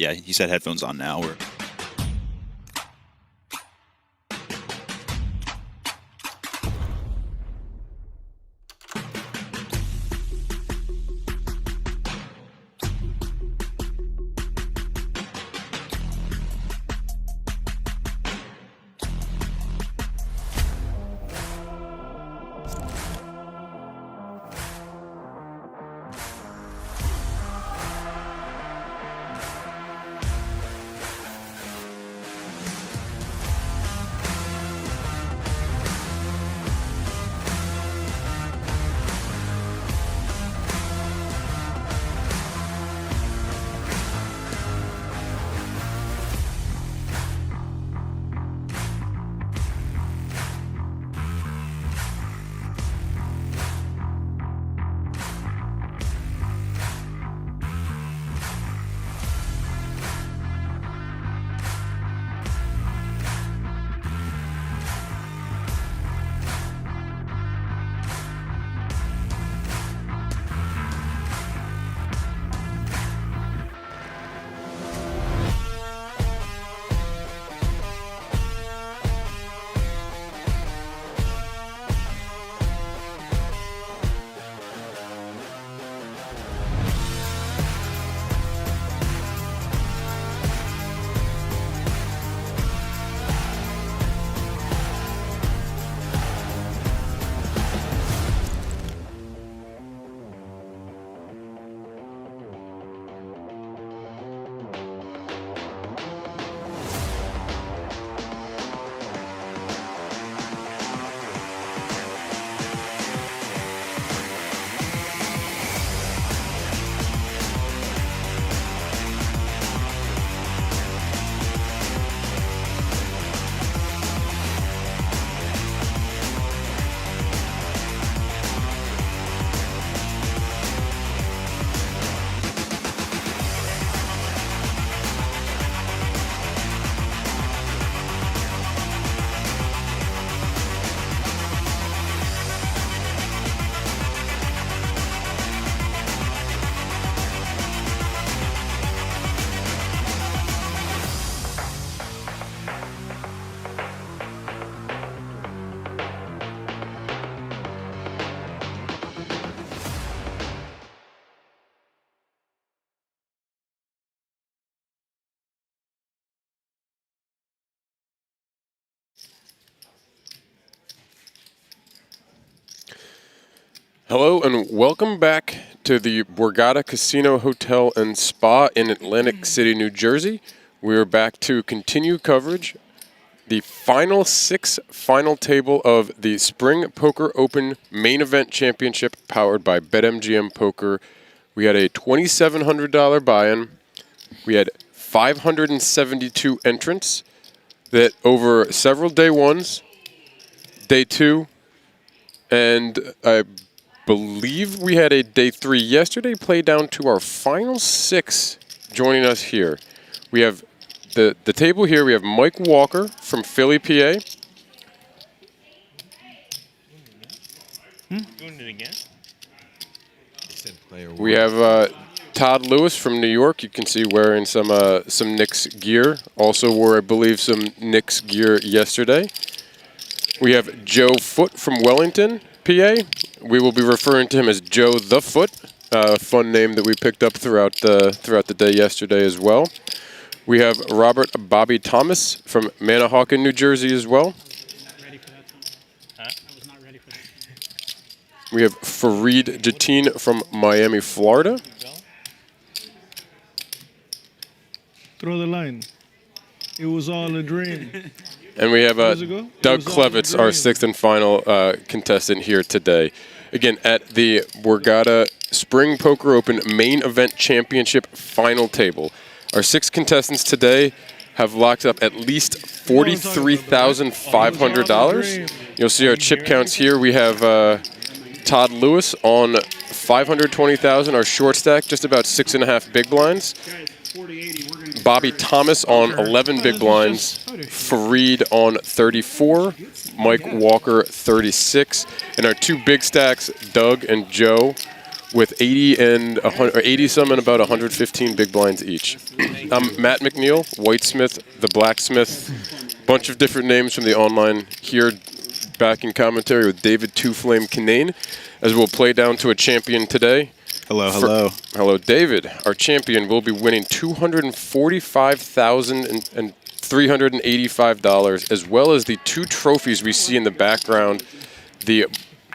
yeah, he said headphones on now. Or Hello and welcome back to the Borgata Casino Hotel and Spa in Atlantic City, New Jersey. We are back to continue coverage. The final final table of the Spring Poker Open Main Event Championship powered by BetMGM Poker. We had a $2,700 buy-in. We had 572 entrants that over several day ones, day two, and I believe we had a day three yesterday play down to our final 6 joining us here. We have the table here. We have Mike Walker from Philly, PA. Doing it again? We have Todd Lewis from New York. You can see wearing some Knicks gear. Also wore, I believe, some Knicks gear yesterday. We have Joe Foote from Wellington, PA. We will be referring to him as Joe the Foote, fun name that we picked up throughout the day yesterday as well. We have Robert Bobby Thomas from Manahawkin, New Jersey as well. Not ready for that, Tom. Huh? I was not ready for that. We have Farid Jattin from Miami, Florida. Throw the line. It was all a dream. And we have Years ago, it Doug was all a Klevitz, our dream. 6th and final contestant here today. Again, at the Borgata Spring Poker Open Main Event Championship final table. Our 6 contestants today have locked up at least $43,500. You'll see our chip counts here. We have Todd Lewis on $520,000. Our short stack, just about 6.5 big blinds. Bobby Thomas on 11 big blinds. Farid on 34. Mike Walker 36. And our 2 big stacks, Doug and Joe, with 80 and 100, or 80 some and about 115 big blinds each. I'm Matt McNeil, Whitesmith, the Blacksmith, bunch of different names from the online here, back in commentary with David Two Flame Kinane, as we'll play down to a champion today. Hello, hello. Hello, David. Our champion will be winning $245,385, as well as the 2 trophies we see in the background, the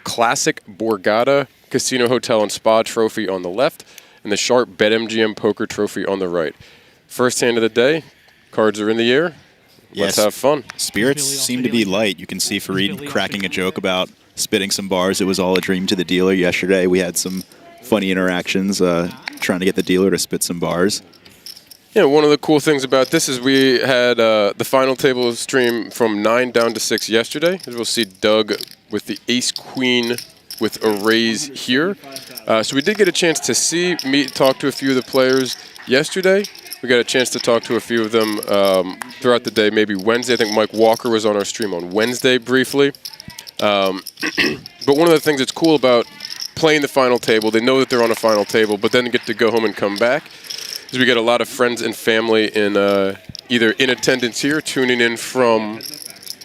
classic Borgata Casino Hotel and Spa trophy on the left, and the Sharp BetMGM Poker trophy on the right. First hand of the day, cards are in the air. Let's have fun. Spirits seem to be light. You can see Farid cracking a joke about spitting some bars. It was all a dream to the dealer yesterday. We had some funny interactions trying to get the dealer to spit some bars. Yeah, one of the cool things about this is we had the final table stream from 9 down to 6 yesterday. As we'll see Doug with the ace-queen with a raise here. So we did get a chance to see, meet, talk to a few of the players yesterday. We got a chance to talk to a few of them throughout the day, maybe Wednesday. I think Mike Walker was on our stream on Wednesday briefly. But one of the things that's cool about playing the final table, they know that they're on a final table, but then get to go home and come back, is we get a lot of friends and family in either in attendance here, tuning in from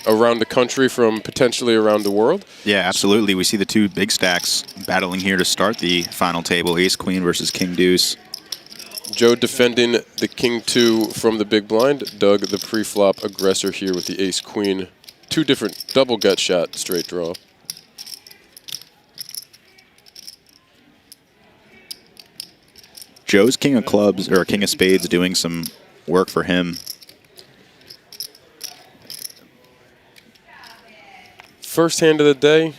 around the country, from potentially around the world. Yeah, absolutely. We see the 2 big stacks battling here to start the final table, ace-queen versus king-deuce. Joe defending the king-2 from the big blind. Doug, the pre-flop aggressor here with the ace-queen. 2 different double gut shot straight draw. Joe's king of clubs, or king of spades, doing some work for him. First hand of the day.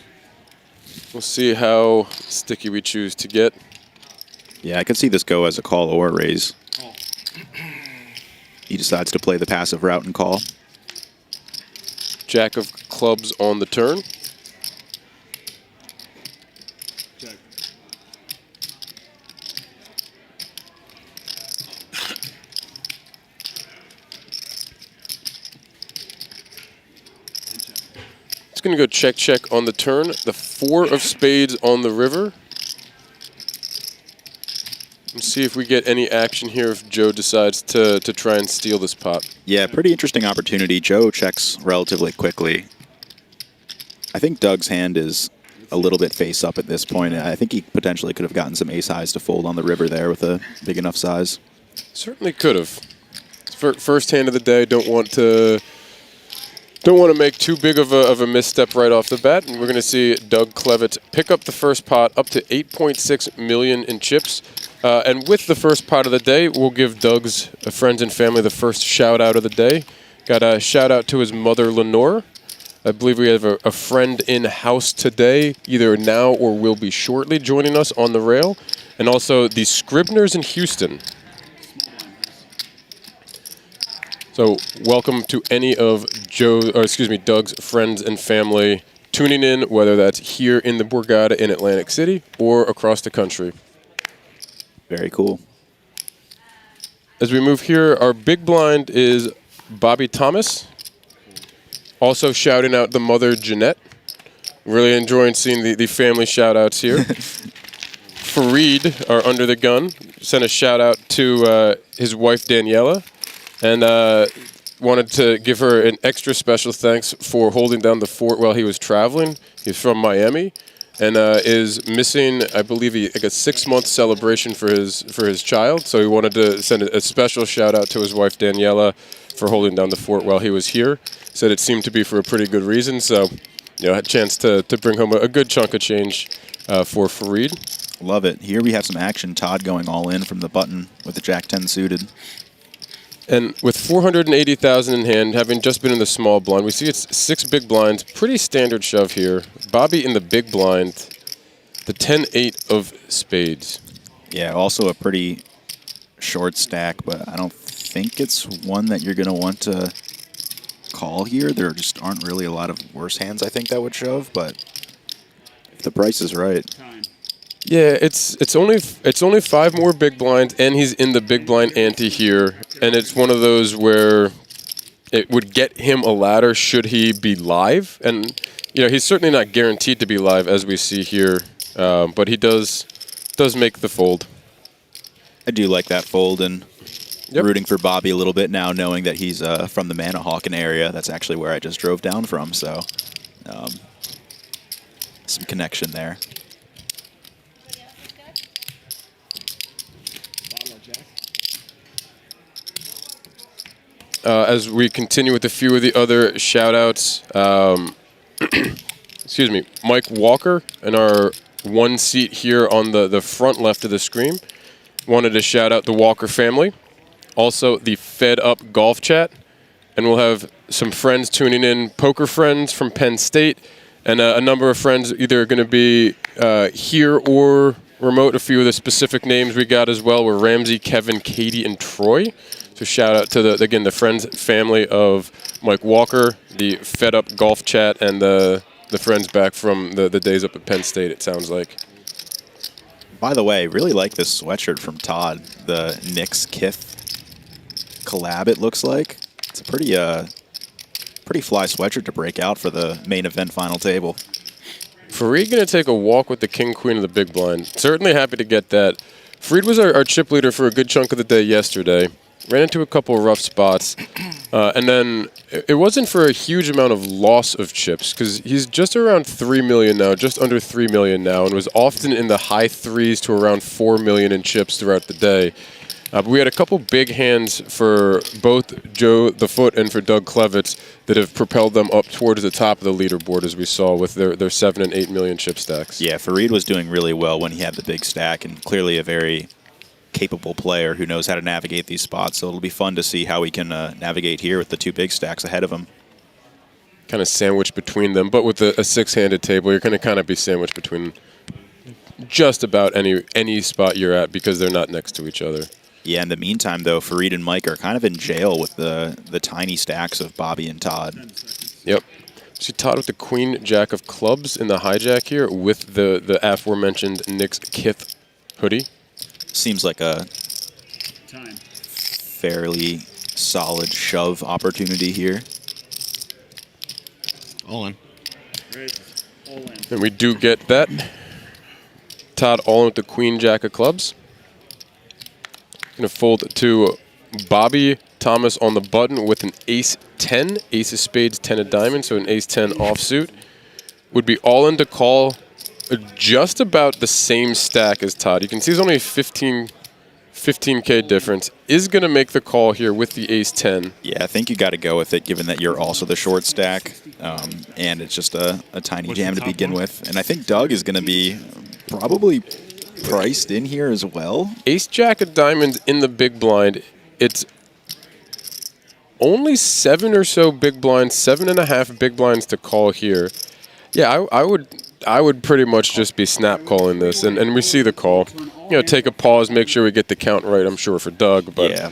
We'll see how sticky we choose to get. Yeah, I could see this go as a call or a raise. He decides to play the passive route and call. Jack of clubs on the turn. It's going to go check, check on the turn. The 4 of spades on the river. Let's see if we get any action here if Joe decides to try and steal this pot. Yeah, pretty interesting opportunity. Joe checks relatively quickly. I think Doug's hand is a little bit face up at this point. I think he potentially could have gotten some ace highs to fold on the river there with a big enough size. Certainly could have. First hand of the day. Don't want to make too big of a misstep right off the bat. And we're going to see Doug Clevitz pick up the first pot up to 8.6 million in chips. And with the first pot of the day, we'll give Doug's friends and family the first shout out of the day. Got a shout out to his mother, Lenore. I believe we have a friend in house today, either now or will be shortly joining us on the rail. And also the Scribners in Houston. So welcome to any of Doug's friends and family tuning in, whether that's here in the Borgata in Atlantic City or across the country. Very cool. As we move here, our big blind is Bobby Thomas. Also shouting out the mother, Jeanette. Really enjoying seeing the family shout-outs here. Farid, our under the gun, sent a shout-out to his wife, Daniela, and wanted to give her an extra special thanks for holding down the fort while he was traveling. He's from Miami. And is missing, I believe, like a 6-month celebration for his child. So he wanted to send a special shout out to his wife Daniela for holding down the fort while he was here. Said it seemed to be for a pretty good reason. So, had a chance to bring home a good chunk of change for Farid. Love it. Here we have some action. Todd going all in from the button with the Jack-10 suited. And with 480,000 in hand, having just been in the small blind, we see it's 6 big blinds. Pretty standard shove here. Bobby in the big blind, the 10-8 of spades. Yeah, also a pretty short stack, but I don't think it's one that you're going to want to call here. There just aren't really a lot of worse hands, I think, that would shove, but if the price is right. Yeah, it's only 5 more big blinds, and he's in the big blind ante here, and it's one of those where it would get him a ladder should he be live, and he's certainly not guaranteed to be live as we see here, but he does does make the fold. I do like that fold, and Yep. rooting for Bobby a little bit now, knowing that he's from the Manahawkin area. That's actually where I just drove down from, so some connection there. As we continue with a few of the other shout-outs, excuse me, Mike Walker in our one seat here on the front left of the screen wanted to shout out the Walker family. Also, the Fed Up Golf Chat. And we'll have some friends tuning in, poker friends from Penn State, and a number of friends either going to be here or remote. A few of the specific names we got as well were Ramsey, Kevin, Katie, and Troy. So shout out to, the friends and family of Mike Walker, the Fed Up Golf Chat, and the friends back from the days up at Penn State, it sounds like. By the way, really like this sweatshirt from Todd, the Knicks Kith collab, it looks like. It's a pretty fly sweatshirt to break out for the main event final table. Farid going to take a walk with the king, queen of the big blind. Certainly happy to get that. Farid was our chip leader for a good chunk of the day yesterday. Ran into a couple of rough spots. And then it wasn't for a huge amount of loss of chips, because he's just around 3 million now, just under 3 million now, and was often in the high threes to around 4 million in chips throughout the day. But we had a couple big hands for both Joe the Foote and for Doug Klevitz that have propelled them up towards the top of the leaderboard, as we saw with their 7 and 8 million chip stacks. Yeah, Farid was doing really well when he had the big stack, and clearly a very capable player who knows how to navigate these spots. So it'll be fun to see how he can navigate here with the 2 big stacks ahead of him. Kind of sandwiched between them, but with a six-handed table, you're going to kind of be sandwiched between just about any spot you're at, because they're not next to each other. Yeah, in the meantime, though, Farid and Mike are kind of in jail with the tiny stacks of Bobby and Todd. Yep. See Todd with the queen, jack of clubs in the hijack here with the aforementioned Knicks Kith hoodie. Seems like a fairly solid shove opportunity here. All in. And we do get that. Todd all in with the queen, jack of clubs. Going to fold to Bobby Thomas on the button with an ace-10, ace of spades, 10 of diamonds, so an ace-10 offsuit. Would be all in to call just about the same stack as Todd. You can see there's only a 15K difference. Is going to make the call here with the ace-10. Yeah, I think you got to go with it, given that you're also the short stack, and it's just a tiny jam to begin with. And I think Doug is going to be probably priced in here as well. Ace-jack of diamonds in the big blind. It's only 7 or so big blinds, 7.5 big blinds to call here. Yeah, I would pretty much just be snap calling this, and we see the call. You know, take a pause, make sure we get the count right. I'm sure for Doug, but Yeah.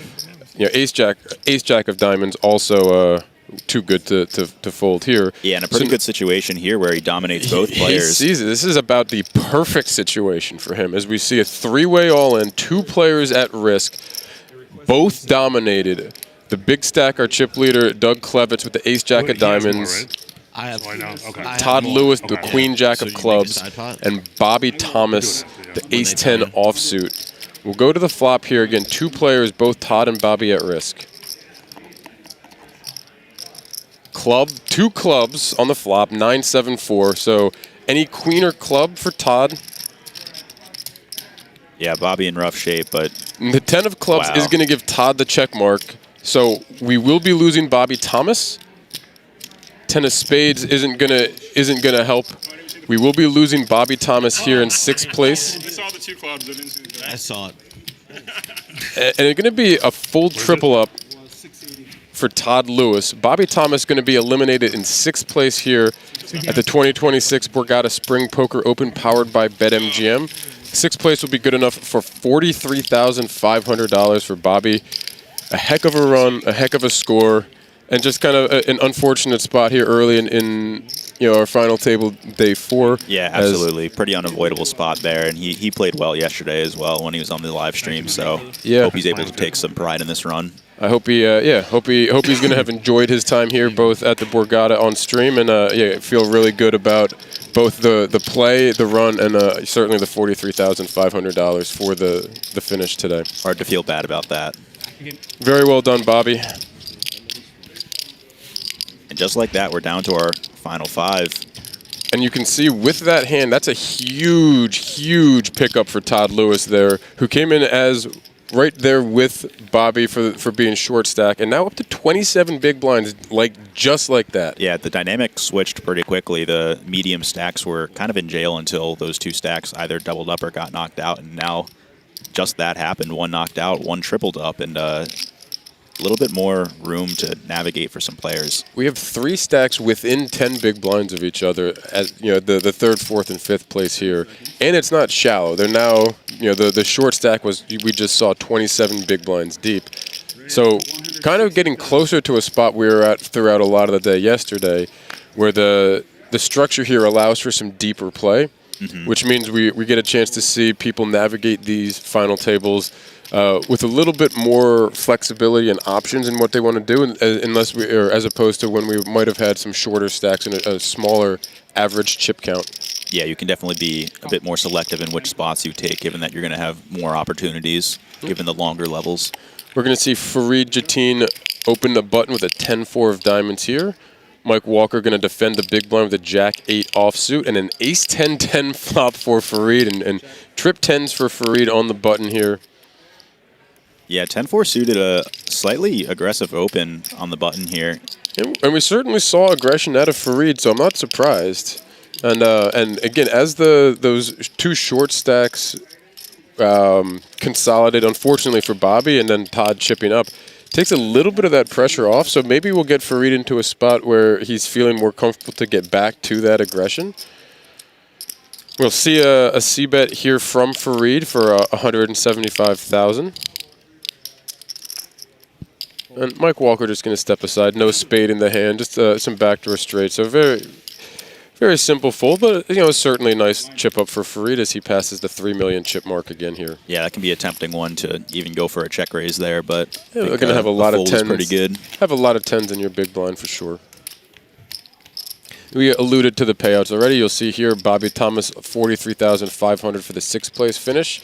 you know, ace-jack of diamonds also too good to fold here. Yeah, and a pretty good situation here where he dominates both players. He sees it. This is about the perfect situation for him, as we see a 3-way all-in, 2 players at risk, both dominated. The big stack, our chip leader, Doug Klevitz with the ace-jack of diamonds. I have. Todd Lewis, the Okay. queen jack So of you make a clubs, side pot? and Bobby Thomas, the ace-10 offsuit. We'll go to the flop here again. 2 players, both Todd and Bobby at risk. Club, 2 clubs on the flop, 9-7-4. So any queen or club for Todd. Yeah, Bobby in rough shape, but And the 10 of clubs Wow. is going to give Todd the check mark. So we will be losing Bobby Thomas. 10 of spades isn't gonna help. We will be losing Bobby Thomas here in 6th place. I saw the 2 clubs. I didn't see the I saw it. And it's going to be a full triple up for Todd Lewis. Bobby Thomas going to be eliminated in 6th place here at the 2026 Borgata Spring Poker Open powered by BetMGM. 6th place will be good enough for $43,500 for Bobby. A heck of a run, a heck of a score, and just kind of an unfortunate spot here early in our final table, day 4. yeah, absolutely. Pretty unavoidable spot there, and he played well yesterday as well when he was on the live stream, so Yeah. hope he's able to take some pride in this run. I hope he's going to have enjoyed his time here, both at the Borgata on stream, and feel really good about both the play, the run, and certainly the $43,500 for the finish today. Hard to feel bad about that. Very well done, Bobby. And just like that, we're down to our final 5. And you can see with that hand, that's a huge, huge pickup for Todd Lewis there, who came in as right there with Bobby for being short stack, and now up to 27 big blinds, just like that. Yeah, the dynamic switched pretty quickly. The medium stacks were kind of in jail until those 2 stacks either doubled up or got knocked out, and now just that happened. One knocked out, one tripled up, and a little bit more room to navigate for some players. We have 3 stacks within 10 big blinds of each other, as the 3rd, 4th, and 5th place here, and it's not shallow. They're now, the short stack we just saw 27 big blinds deep, so kind of getting closer to a spot we were at throughout a lot of the day yesterday, where the structure here allows for some deeper play, which means we get a chance to see people navigate these final tables with a little bit more flexibility and options in what they want to do, as opposed to when we might have had some shorter stacks and a smaller average chip count. Yeah, you can definitely be a bit more selective in which spots you take, given that you're going to have more opportunities, given the longer levels. We're going to see Farid Jattin open the button with a 10-4 of diamonds here. Mike Walker going to defend the big blind with a Jack-8 offsuit and an Ace-10-10 flop for Farid, and trip 10s for Farid on the button here. Yeah, 10-4 suited a slightly aggressive open on the button here. And we certainly saw aggression out of Farid, so I'm not surprised. And again, as those 2 short stacks consolidate, unfortunately for Bobby, and then Todd chipping up, takes a little bit of that pressure off. So maybe we'll get Farid into a spot where he's feeling more comfortable to get back to that aggression. We'll see a C-bet here from Farid for $175,000. And Mike Walker just going to step aside. No spade in the hand, just some backdoor straight. So very, very simple fold, but certainly a nice chip up for Farid as he passes the 3 million chip mark again here. Yeah, that can be a tempting one to even go for a check raise there, but yeah, they're going to have a lot of 10s. Pretty good. Have a lot of 10s in your big blind for sure. We alluded to the payouts already. You'll see here Bobby Thomas $43,500 for the 6th place finish.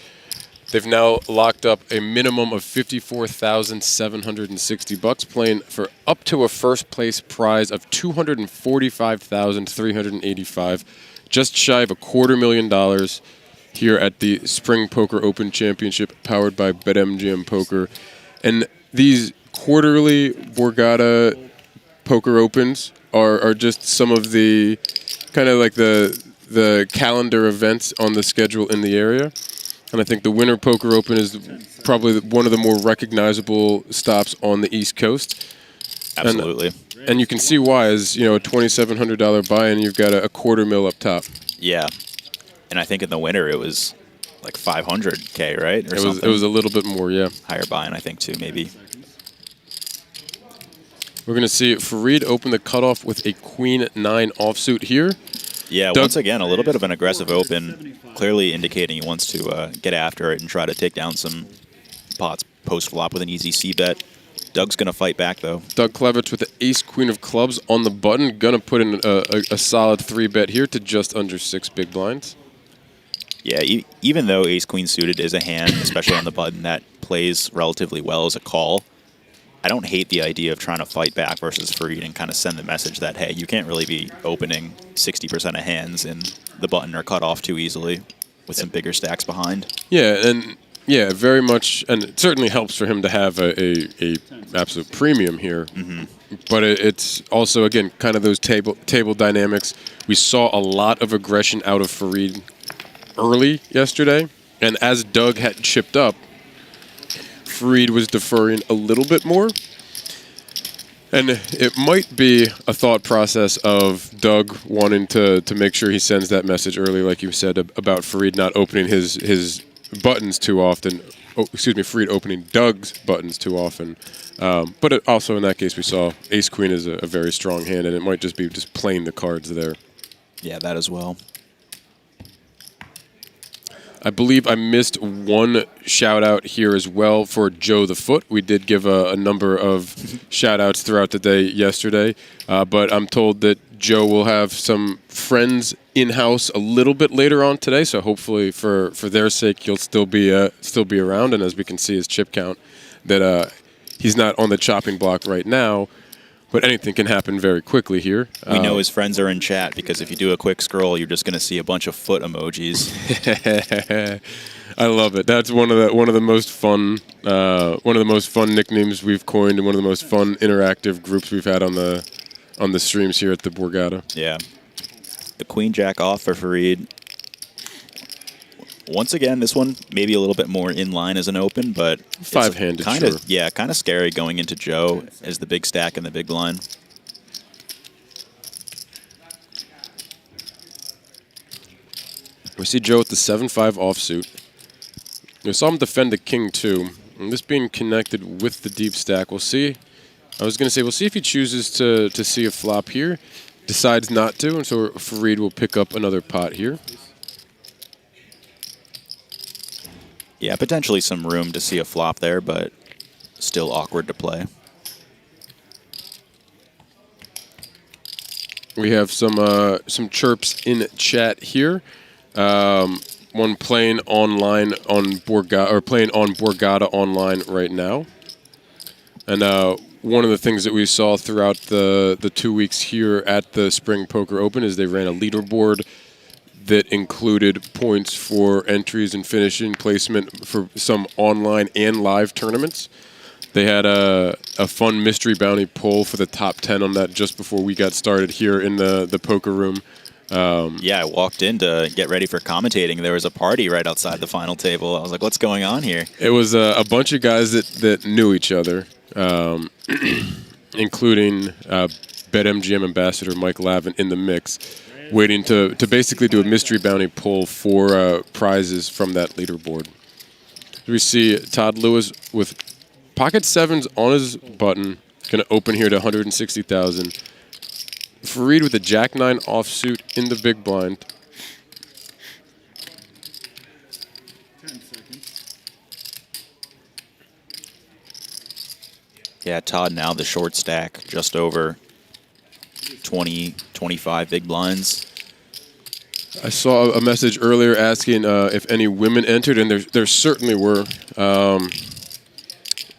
They've now locked up a minimum of $54,760, playing for up to a 1st place prize of $245,385, just shy of $250,000 here at the Spring Poker Open Championship, powered by BetMGM Poker. And these quarterly Borgata Poker Opens are just some of the kind of like the calendar events on the schedule in the area. And I think the Winter Poker Open is probably one of the more recognizable stops on the East Coast. Absolutely. And you can see why, as a $2,700 buy-in, you've got a $250,000 up top. Yeah. And I think in the winter it was like $500K, right? Or it was a little bit more, yeah. Higher buy-in, I think, too, maybe. We're going to see Farid open the cutoff with a Queen-9 offsuit here. Yeah, once again, a little bit of an aggressive open, clearly indicating he wants to get after it and try to take down some pots post-flop with an easy C-bet. Doug's going to fight back, though. Doug Klevitz with the Ace-Queen of clubs on the button. Going to put in a solid 3-bet here to just under 6 big blinds. Yeah, even though Ace-Queen suited is a hand, especially on the button, that plays relatively well as a call, I don't hate the idea of trying to fight back versus Farid and kind of send the message that, hey, you can't really be opening 60% of hands in the button or cut off too easily with some bigger stacks behind. Yeah, and yeah, very much, and it certainly helps for him to have a absolute premium here. But it's also, again, kind of those table dynamics. We saw a lot of aggression out of Farid early yesterday, and as Doug had chipped up, Farid was deferring a little bit more. And it might be a thought process of Doug wanting to make sure he sends that message early, like you said, about Farid not opening his buttons too often. Oh, excuse me, Farid opening Doug's buttons too often. But also in that case, we saw Ace-Queen is a very strong hand, and it might just be just playing the cards there. Yeah, that as well. I believe I missed one shout out here as well for Joe the Foote. We did give a number of shout outs throughout the day yesterday, but I'm told that Joe will have some friends in-house a little bit later on today, so hopefully for their sake he'll still be around, and as we can see his chip count, that he's not on the chopping block right now. But anything can happen very quickly here. We know his friends are in chat because if you do a quick scroll, you're just going to see a bunch of foot emojis. I love it. That's one of the most fun nicknames we've coined, and one of the most fun interactive groups we've had on the streams here at the Borgata. Yeah, the Queen Jack off for Farid. Once again, this one maybe a little bit more in line as an open, but five-handed, kind of sure. kind of scary going into Joe as the big stack in the big blind. We see Joe with the 7-5 offsuit. We saw him defend the king too, and this being connected with the deep stack. We'll see. I was going to say we'll see if he chooses to see a flop here, decides not to, and so Farid will pick up another pot here. Yeah, potentially some room to see a flop there, but still awkward to play. We have some chirps in chat here. One playing online on Borgata, or playing on Borgata online right now. And one of the things that we saw throughout the 2 weeks here at the Spring Poker Open is they ran a leaderboard that included points for entries and finishing placement for some online and live tournaments. They had a fun mystery bounty poll for the top 10 on that just before we got started here in the poker room. Yeah, I walked in to get ready for commentating. There was a party right outside the final table. I was like, what's going on here? It was a bunch of guys that knew each other, including BetMGM ambassador Mike Lavin in the mix, waiting to basically do a mystery bounty poll for prizes from that leaderboard. We see Todd Lewis with pocket sevens on his button, going to open here to 160,000. Farid with a Jack-9 offsuit in the big blind. 10 seconds. Yeah, Todd now the short stack, just over 20, 25 big blinds. I saw a message earlier asking if any women entered, and there certainly were.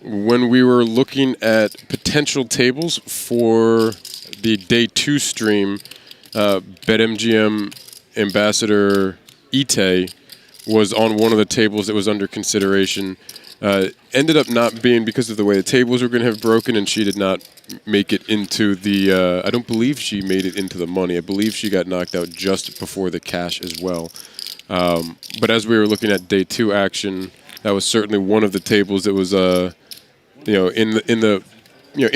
When we were looking at potential tables for the day 2 stream, BetMGM ambassador Ite was on one of the tables that was under consideration. Ended up not being because of the way the tables were going to have broken, and she did not make it into the... I don't believe she made it into the money. I believe she got knocked out just before the cash as well. But as we were looking at day 2 action, that was certainly one of the tables that was in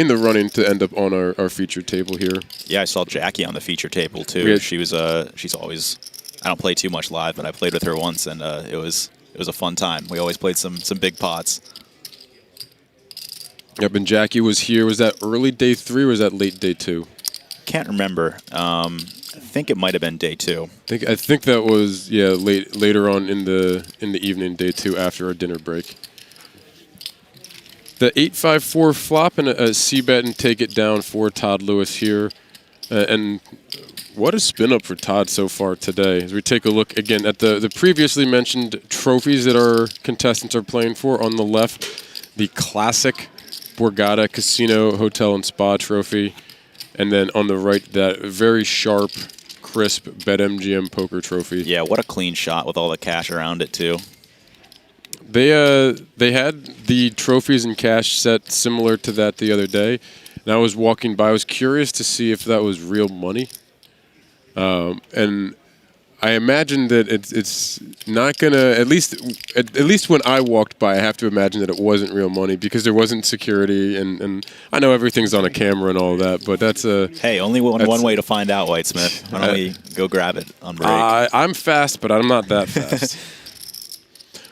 the running to end up on our featured table here. Yeah, I saw Jackie on the feature table too. She's always... I don't play too much live, but I played with her once, and it was a fun time. We always played some big pots. Yep, and Jackie was here. Was that early day 3 or was that late day 2? Can't remember. I think it might have been day 2. I think that was later on in the evening, day 2 after our dinner break. The 8-5-4 flop and a C-bet and take it down for Todd Lewis here. And what a spin up for Todd so far today. As we take a look again at the previously mentioned trophies that our contestants are playing for. On the left, the classic Borgata Casino Hotel and Spa trophy. And then on the right, that very sharp, crisp BetMGM poker trophy. Yeah, what a clean shot with all the cash around it too. They had the trophies and cash set similar to that the other day. And I was walking by. I was curious to see if that was real money. And I imagine that it's not going to, at least when I walked by, I have to imagine that it wasn't real money because there wasn't security. And I know everything's on a camera and all that, but that's a... Hey, only one way to find out, Whitesmith. Why don't we go grab it on break? I'm fast, but I'm not that fast.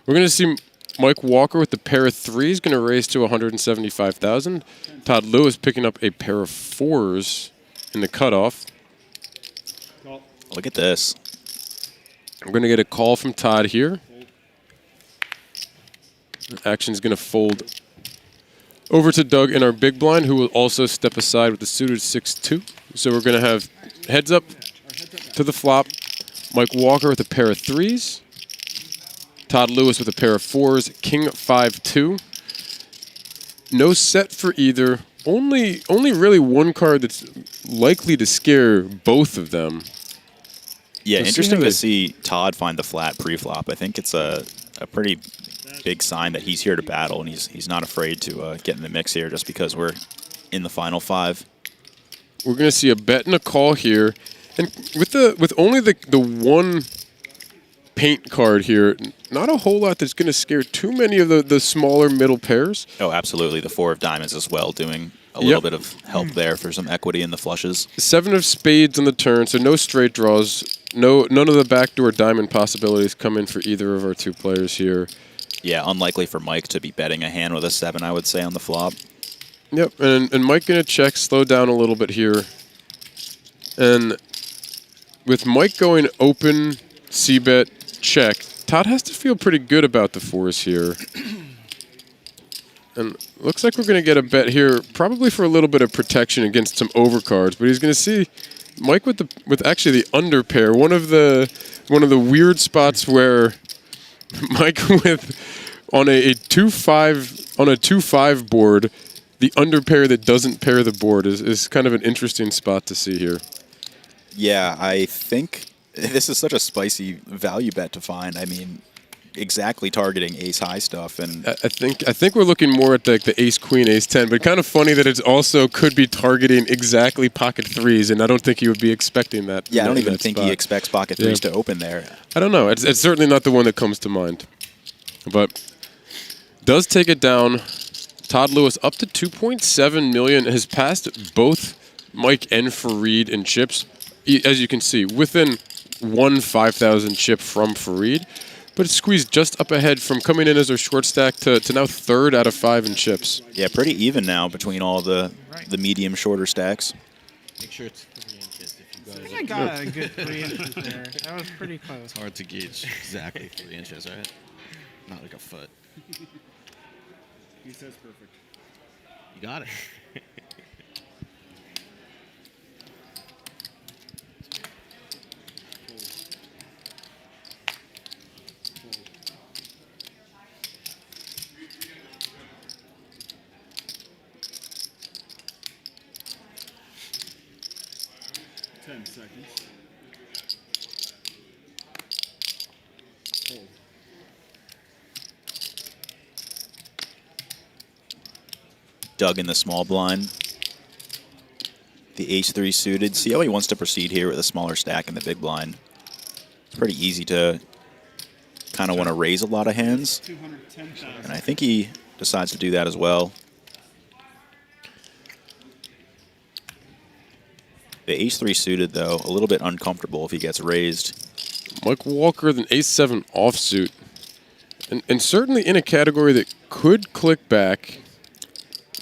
We're going to see Mike Walker with the pair of threes, going to raise to 175,000. Todd Lewis picking up a pair of fours in the cutoff. Look at this. We're going to get a call from Todd here. Action's going to fold over to Doug in our big blind, who will also step aside with the suited 6-2. So we're going to have heads up to the flop. Mike Walker with a pair of 3s. Todd Lewis with a pair of 4s. King 5-2. No set for either. Only really one card that's likely to scare both of them. Yeah, Let's interesting see to see Todd find the flat pre-flop. I think it's a pretty big sign that he's here to battle, and he's not afraid to get in the mix here just because we're in the final 5. We're going to see a bet and a call here. And with only the one paint card here, not a whole lot that's going to scare too many of the smaller middle pairs. Oh, absolutely. The 4 of diamonds as well, doing a little bit of help there for some equity in the flushes. 7 of spades on the turn, so no straight draws. None of the backdoor diamond possibilities come in for either of our 2 players here. Yeah, unlikely for Mike to be betting a hand with a 7, I would say, on the flop. Yep, and Mike going to check, slow down a little bit here. And with Mike going open, c-bet, check, Todd has to feel pretty good about the 4s here. And looks like we're going to get a bet here, probably for a little bit of protection against some overcards. But he's going to see Mike with actually the under pair. One of the weird spots where Mike on a 2-5 board, the under pair that doesn't pair the board is kind of an interesting spot to see here. Yeah, I think this is such a spicy value bet to find. I mean, exactly targeting ace-high stuff. And I think we're looking more at the ace-queen, ace-10, but kind of funny that it also could be targeting exactly pocket 3s, and I don't think he would be expecting that. Yeah, I don't even think he expects pocket 3s to open there. I don't know. It's certainly not the one that comes to mind. But does take it down. Todd Lewis up to 2.7 million, has passed both Mike and Farid in chips. As you can see, within one 5,000 chip from Farid, but it's squeezed just up ahead from coming in as our short stack to now 3rd out of 5 in chips. Yeah, pretty even now between all the medium shorter stacks. Make sure it's 3 inches if you I guys. think I got a good 3 inches there. That was pretty close. It's hard to gauge exactly 3 inches, right? Not like a foot. He says perfect. You got it. 10 seconds. Hold. Doug in the small blind. The ace-3 suited. See how he wants to proceed here with a smaller stack in the big blind. It's pretty easy to kind of want to raise a lot of hands. 210,000. And I think he decides to do that as well. The ace-3 suited, though, a little bit uncomfortable if he gets raised. Mike Walker with an ace-7 offsuit. And certainly in a category that could click back,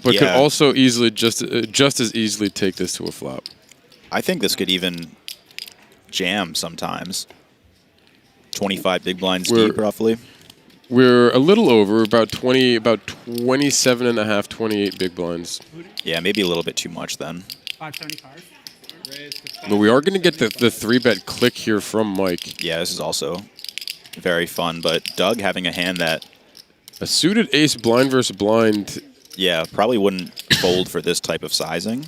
but could also easily just as easily take this to a flop. I think this could even jam sometimes. 25 big blinds deep, roughly. We're a little over, about 27 and a half, 28 big blinds. Yeah, maybe a little bit too much then. 575. But we are going to get the 3-bet click here from Mike. Yeah, this is also very fun. But Doug having a hand that... A suited ace blind versus blind. Yeah, probably wouldn't fold for this type of sizing.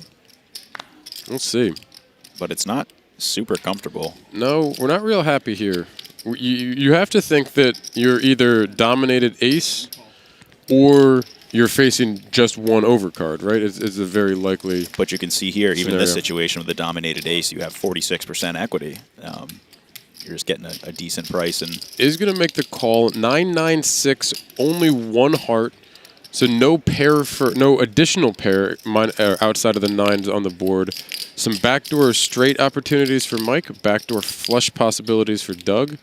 We'll see. But it's not super comfortable. No, we're not real happy here. You have to think that you're either dominated ace or you're facing just one overcard, right? It's a very likely. But you can see here, even scenario. this situation with the dominated ace, you have 46% equity. You're just getting a decent price. And is going to make the call. 996, only one heart. So no additional pair outside of the 9s on the board. Some backdoor straight opportunities for Mike, backdoor flush possibilities for Doug.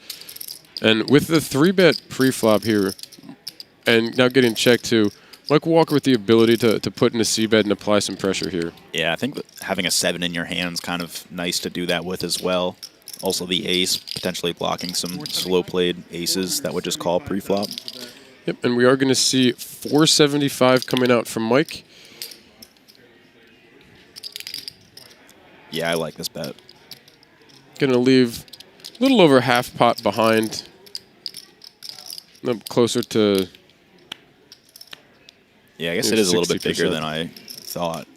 And with the 3-bet pre-flop here, and now getting checked too, Mike Walker with the ability to put in a c-bet and apply some pressure here. yeah, I think having a 7 in your hand is kind of nice to do that with as well. Also the ace, potentially blocking some slow-played aces that would just call pre-flop. Yep, and we are going to see 475 coming out from Mike. Yeah, I like this bet. Going to leave a little over half pot behind. Up closer to... Yeah, I guess Yeah, it is a little bit 60%. bigger than I thought.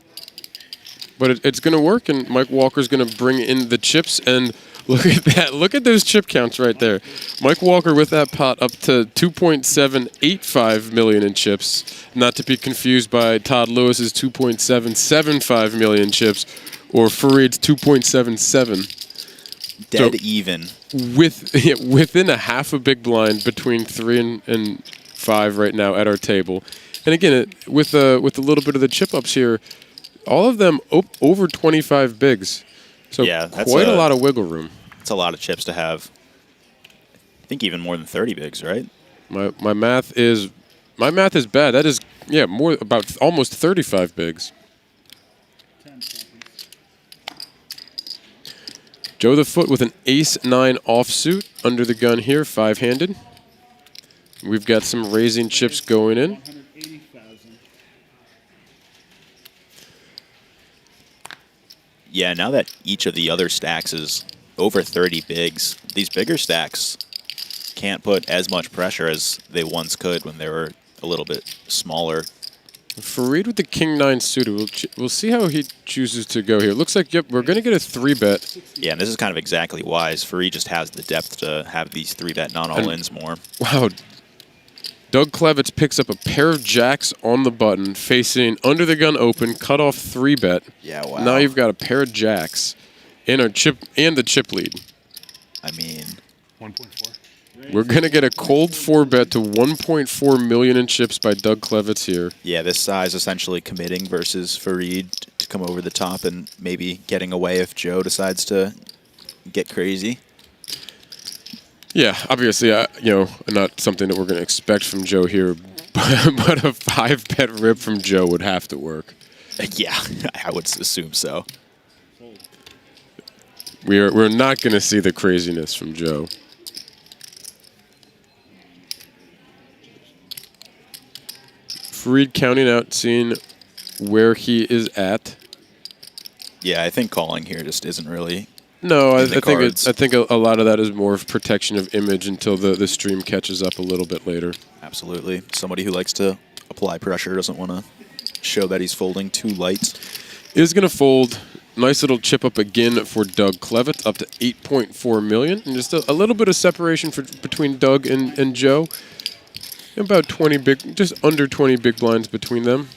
But it's going to work, and Mike Walker's going to bring in the chips. And look at that. Look at those chip counts right there. Mike Walker with that pot up to 2.785 million in chips. Not to be confused by Todd Lewis's 2.775 million chips or Farid's 2.77. Dead So- even. Within a half a big blind between 3 and 5 right now at our table. And again, with a little bit of the chip ups here, all of them over 25 bigs. So Yeah, that's quite a lot of wiggle room. It's a lot of chips to have. I think even more than 30 bigs, right? My math is bad. That is more about almost 35 bigs. 10 seconds. Joe the Foote with an ace-9 offsuit under the gun here, 5-handed. We've got some raising chips going in. 180,000. Yeah, now that each of the other stacks is over 30 bigs, these bigger stacks can't put as much pressure as they once could when they were a little bit smaller. Farid with the King-9 suited. We'll see how he chooses to go here. Looks like, yep, we're going to get a 3-bet. Yeah, and this is kind of exactly wise. Farid just has the depth to have these 3-bet non-all-ins more. Wow. Doug Klevitz picks up a pair of jacks on the button, facing under the gun open, cut off 3-bet. Yeah, wow. Now you've got a pair of jacks and the chip lead. I mean, 1.4. We're going to get a cold 4-bet to 1.4 million in chips by Doug Klevitz here. yeah, this size essentially committing versus Farid to come over the top and maybe getting away if Joe decides to get crazy. Yeah, obviously, not something that we're going to expect from Joe here, but a 5-bet rip from Joe would have to work. Yeah, I would assume so. We're not going to see the craziness from Joe. Farid counting out, seeing where he is at. Yeah, I think calling here just isn't really. No, I In the think cards. I think a lot of that is more of protection of image until the stream catches up a little bit later. Absolutely. Somebody who likes to apply pressure doesn't want to show that he's folding too light. Is going to fold. Nice little chip up again for Doug Klevitz, up to 8.4 million. And just a little bit of separation between Doug and Joe. About 20 just under 20 big blinds between them.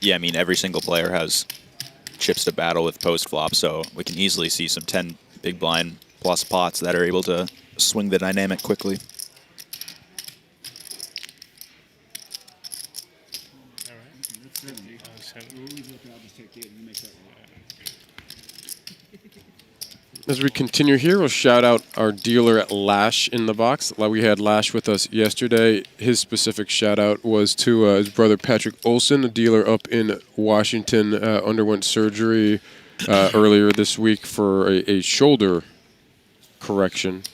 Yeah, I mean, every single player has chips to battle with post-flop, so we can easily see some 10 big blind plus pots that are able to swing the dynamic quickly. That's 70. We'll leave it, I'll just take the 8 and make that one. As we continue here, we'll shout out our dealer at Lash in the box. We had Lash with us yesterday. His specific shout out was to his brother Patrick Olson, a dealer up in Washington, underwent surgery earlier this week for a shoulder correction.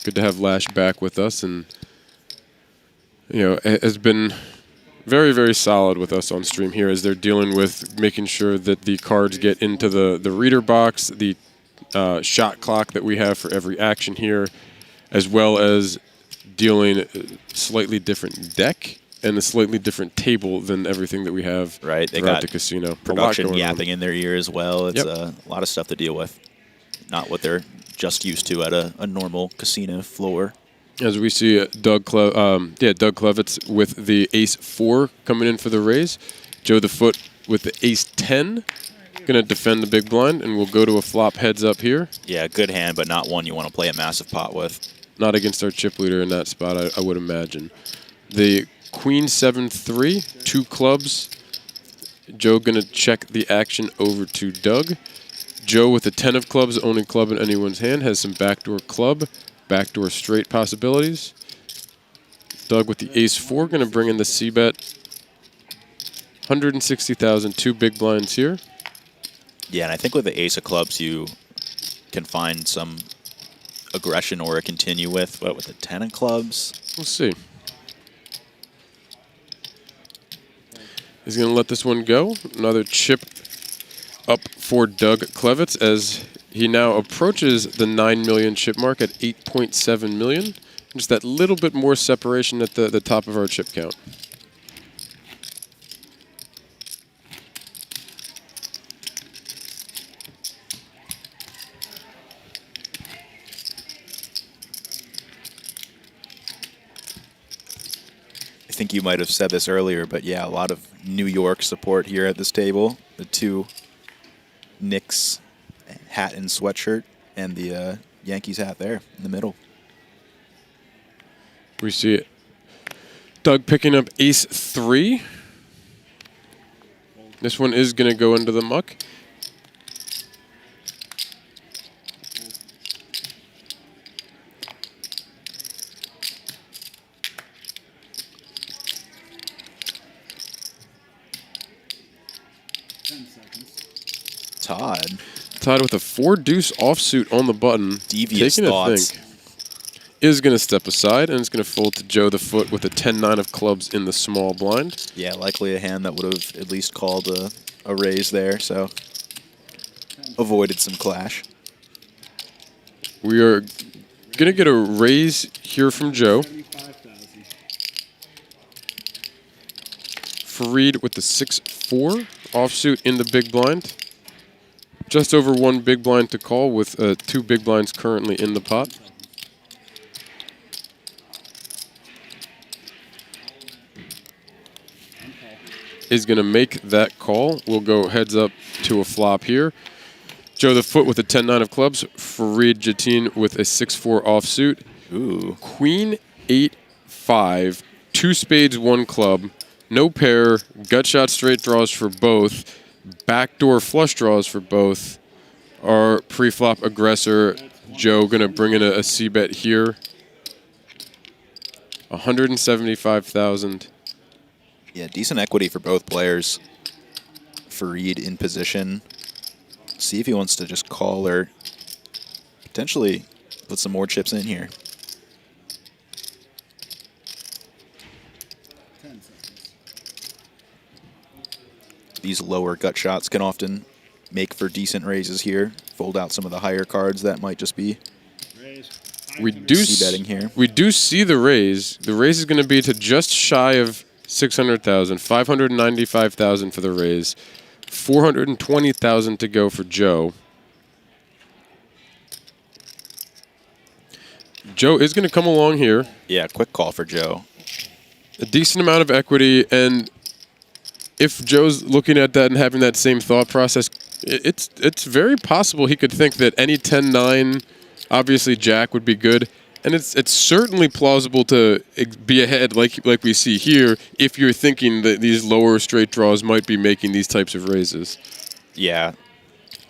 Good to have Lash back with us, and has been very, very solid with us on stream here as they're dealing with making sure that the cards get into the reader box, the shot clock that we have for every action here, as well as dealing a slightly different deck and a slightly different table than everything that we have Right, they throughout got the casino. A lot Production going on. yapping in their ear as well. It's Yep. a lot of stuff to deal with. Not what they're just used to at a normal casino floor. As we see Doug Klevitz with the ace-4 coming in for the raise. Joe the Foote with the ace-10. Going to defend the big blind, and we'll go to a flop heads up here. Yeah, good hand, but not one you want to play a massive pot with. Not against our chip leader in that spot, I would imagine. The queen 7-3, 2 clubs. Joe going to check the action over to Doug. Joe with the 10 of clubs, only club in anyone's hand, has some backdoor club. Backdoor straight possibilities. Doug with the ace-4 going to bring in the c-bet. 160,000, 2 big blinds here. Yeah, and I think with the ace of clubs, you can find some aggression or continue with, but with the 10 of clubs. We'll see. He's going to let this one go. Another chip up for Doug Klevitz as he now approaches the 9 million chip mark at 8.7 million. Just that little bit more separation at the top of our chip count. I think you might have said this earlier, but yeah, a lot of New York support here at this table. The two Knicks hat and sweatshirt and the Yankees hat there in the middle. We see it. Doug picking up ace-3. This one is going to go into the muck. Todd with a 4-deuce offsuit on the button. Devious taking thoughts. a think. Is going to step aside, and it's going to fold to Joe the Foote with a 10-9 of clubs in the small blind. Yeah, likely a hand that would have at least called a raise there, so avoided some clash. We are going to get a raise here from Joe. Farid with the 6-4 offsuit in the big blind. Just over 1 big blind to call with 2 big blinds currently in the pot. Is going to make that call. We'll go heads up to a flop here. Joe the Foote with a 10-9 of clubs. Farid Jattin with a 6-4 offsuit. Ooh. Queen 8-5. 2 spades, 1 club. No pair. Gut shot straight draws for both. Backdoor flush draws for both. Our pre-flop aggressor, Joe, going to bring in a C-bet here. 175,000. Yeah, decent equity for both players. Farid in position. See if he wants to just call or potentially put some more chips in here. These lower gut shots can often make for decent raises here. Fold out some of the higher cards that might just be We do C-betting here. We do see the raise. The raise is going to be to just shy of 600,000, 595,000 for the raise, 420,000 to go for Joe. Joe is going to come along here. Yeah, quick call for Joe. A decent amount of equity, and if Joe's looking at that and having that same thought process, it's very possible he could think that any 10-9, obviously Jack would be good. And it's certainly plausible to be ahead, like we see here, if you're thinking that these lower straight draws might be making these types of raises. Yeah.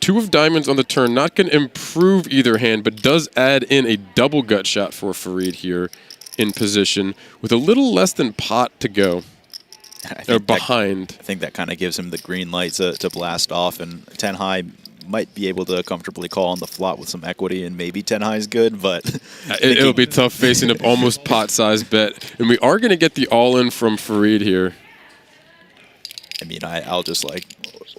2 of diamonds on the turn, not going to improve either hand, but does add in a double gut shot for Farid here in position with a little less than pot to go. Or behind. I think that kind of gives him the green light to blast off, and 10 high might be able to comfortably call on the flop with some equity, and maybe 10 high is good, but it'll be tough facing up almost pot-sized bet. And we are going to get the all-in from Farid here. I mean, I'll just like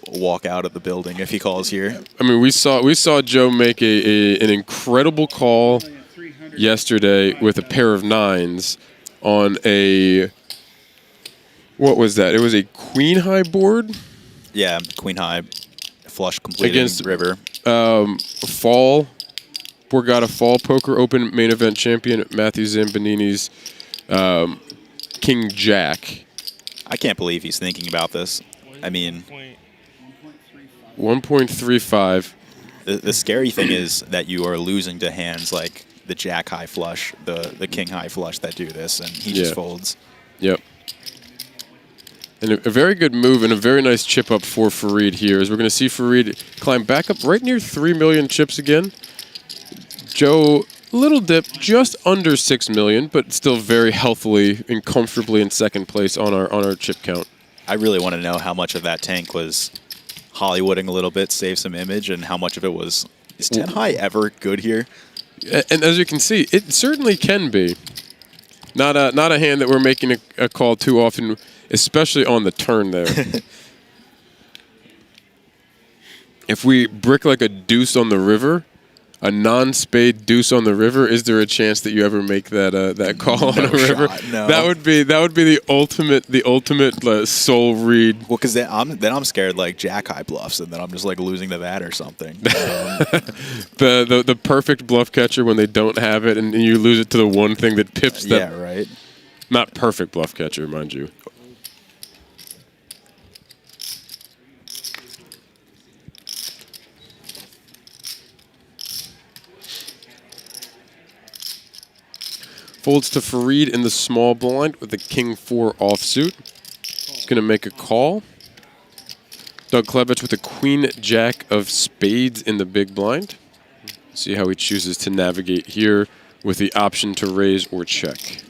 walk out of the building if he calls here. I mean, we saw Joe make an incredible call yesterday with a pair of 9s on a, what was that? It was a queen high board. Yeah, queen high. Flush completing against river. Borgata Fall Poker Open main event champion Matthew Zambanini's King Jack. I can't believe he's thinking about this. I mean, 1.35. The scary thing is that you are losing to hands like the Jack high flush, the King high flush that do this, and he just folds. Yep. And a very good move and a very nice chip up for Farid here, as we're going to see Farid climb back up right near 3 million chips again. Joe, little dip, just under 6 million, but still very healthily and comfortably in second place on our chip count. I really want to know how much of that tank was Hollywooding a little bit, save some image, and how much of it was, is 10 high ever good here? And as you can see, it certainly can be. Not a hand that we're making a call too often, especially on the turn there. If we brick like a deuce on the river, a non-spade deuce on the river, is there a chance that you ever make that call on a river? No. That would be the ultimate soul read. Well, because then I'm scared like jack high bluffs, and then I'm just like losing the VAT or something. The perfect bluff catcher when they don't have it, and you lose it to the one thing that pips them. Yeah, right. Not perfect bluff catcher, mind you. Folds to Farid in the small blind with the king-4 offsuit. He's going to make a call. Doug Klevich with the queen-jack of spades in the big blind. See how he chooses to navigate here with the option to raise or check.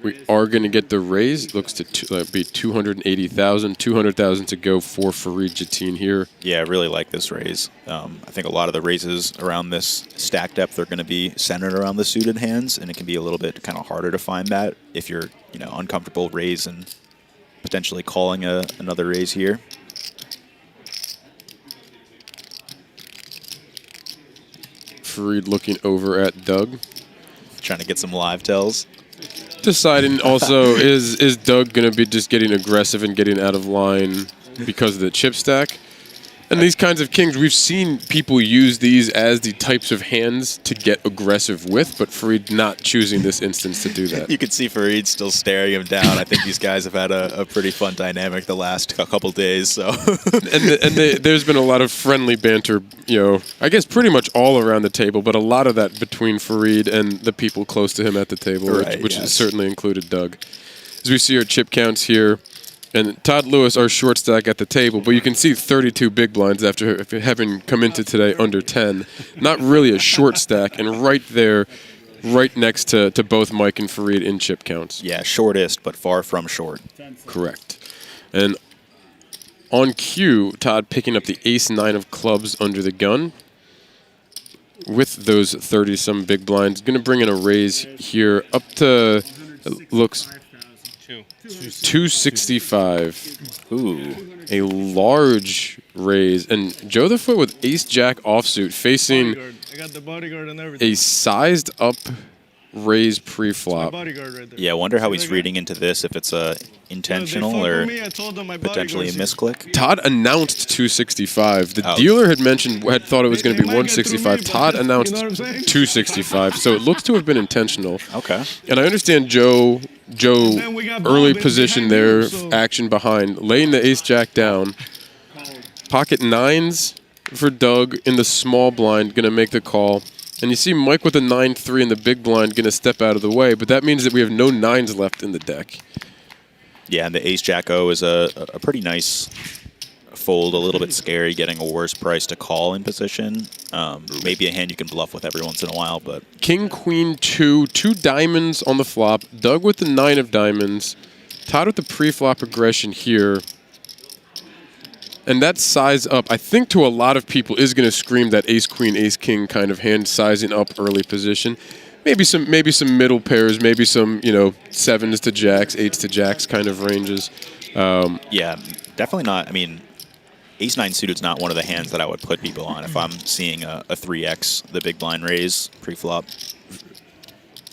We are going to get the raise. Looks to be 280,000, 200,000 to go for Farid Jattin here. Yeah, I really like this raise. I think a lot of the raises around this stack depth are going to be centered around the suited hands, and it can be a little bit kind of harder to find that if you're uncomfortable raise and potentially calling another raise here. Farid looking over at Doug. Trying to get some live tells. Deciding also, is Doug going to be just getting aggressive and getting out of line because of the chip stack? And these kinds of kings, we've seen people use these as the types of hands to get aggressive with, but Farid not choosing this instance to do that. You can see Farid still staring him down. I think these guys have had a pretty fun dynamic the last couple days. So, there's been a lot of friendly banter, I guess pretty much all around the table, but a lot of that between Farid and the people close to him at the table, right, which yes. certainly included Doug. As we see our chip counts here, and Todd Lewis, our short stack at the table, but you can see 32 big blinds after having come into today under 10. Not really a short stack, and right there, right next to both Mike and Farid in chip counts. yeah, shortest, but far from short. Correct. And on cue, Todd picking up the ace-9 of clubs under the gun. With those 30-some big blinds, going to bring in a raise here up to, looks, 265. Ooh. A large raise. And Joe the Foote with ace-jack offsuit facing Bodyguard. I got the bodyguard and everything. a sized-up raise My pre-flop. bodyguard right there. Yeah, I wonder how See he's that reading into this, if it's intentional They fuck or with me, I told them my potentially a bodyguard's misclick. Todd announced 265. The Oh. dealer had thought it was going to be They might get through 165. me, but Todd you know announced what I'm saying? 265. So it looks to have been intentional. Okay. And I understand Joe then we got early Bob position behind there, you, so- action behind, laying the ace-jack down. Pocket 9s for Doug in the small blind, going to make the call. And you see Mike with a 9-3 in the big blind going to step out of the way, but that means that we have no 9s left in the deck. Yeah, and the ace-jack-o is a pretty nice fold, a little bit scary, getting a worse price to call in position. Maybe a hand you can bluff with every once in a while, but... King, Queen, 2 diamonds on the flop. Doug with the 9 of diamonds. Todd with the pre-flop aggression here. And that size up, I think to a lot of people, is going to scream that ace-queen, ace-king kind of hand, sizing up early position. Maybe some middle pairs, maybe some 7s to jacks, 8s to jacks kind of ranges. Yeah, definitely not. I mean, ace-9 suited's not one of the hands that I would put people on if I'm seeing a 3x, the big blind raise pre-flop.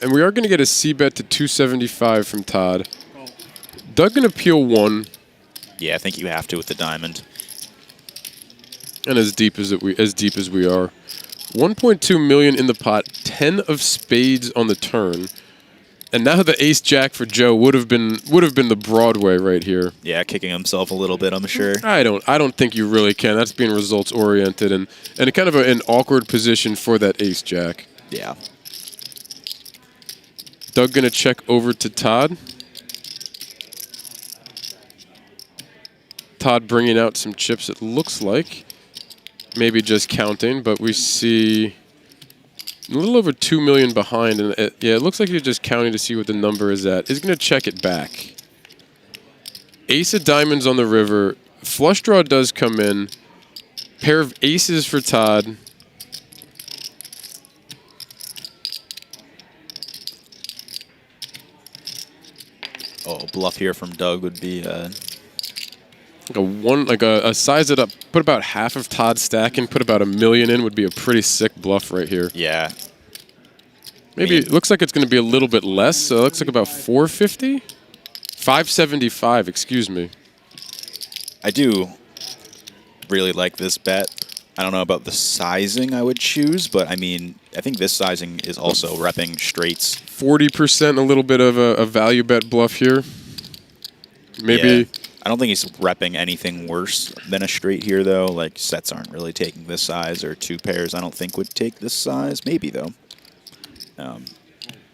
And we are going to get a C-bet to 275 from Todd. Doug going to peel 1. Yeah, I think you have to with the diamond. And as deep as we are, 1.2 million in the pot, 10 of spades on the turn, and now the ace jack for Joe would have been the Broadway right here. Yeah, kicking himself a little bit, I'm sure. I don't think you really can. That's being results oriented and kind of an awkward position for that ace jack. Yeah. Doug gonna check over to Todd. Todd bringing out some chips. It looks like. Maybe just counting, but we see a little over 2 million behind, and it looks like you're just counting to see what the number is at. He's going to check it back. Ace of diamonds on the river, flush draw does come in. Pair of aces for Todd. Oh, bluff here from Doug would be A size it up, put about half of Todd's stack in, put about $1 million in would be a pretty sick bluff right here. yeah. Maybe it looks like it's going to be a little bit less, so it looks like about 450? 575, excuse me. I do really like this bet. I don't know about the sizing I would choose, but I mean, I think this sizing is also repping straights. 40%, a little bit of a value bet bluff here. Maybe. Yeah. I don't think he's repping anything worse than a straight here, though. Like, sets aren't really taking this size, or two pairs I don't think would take this size. Maybe, though.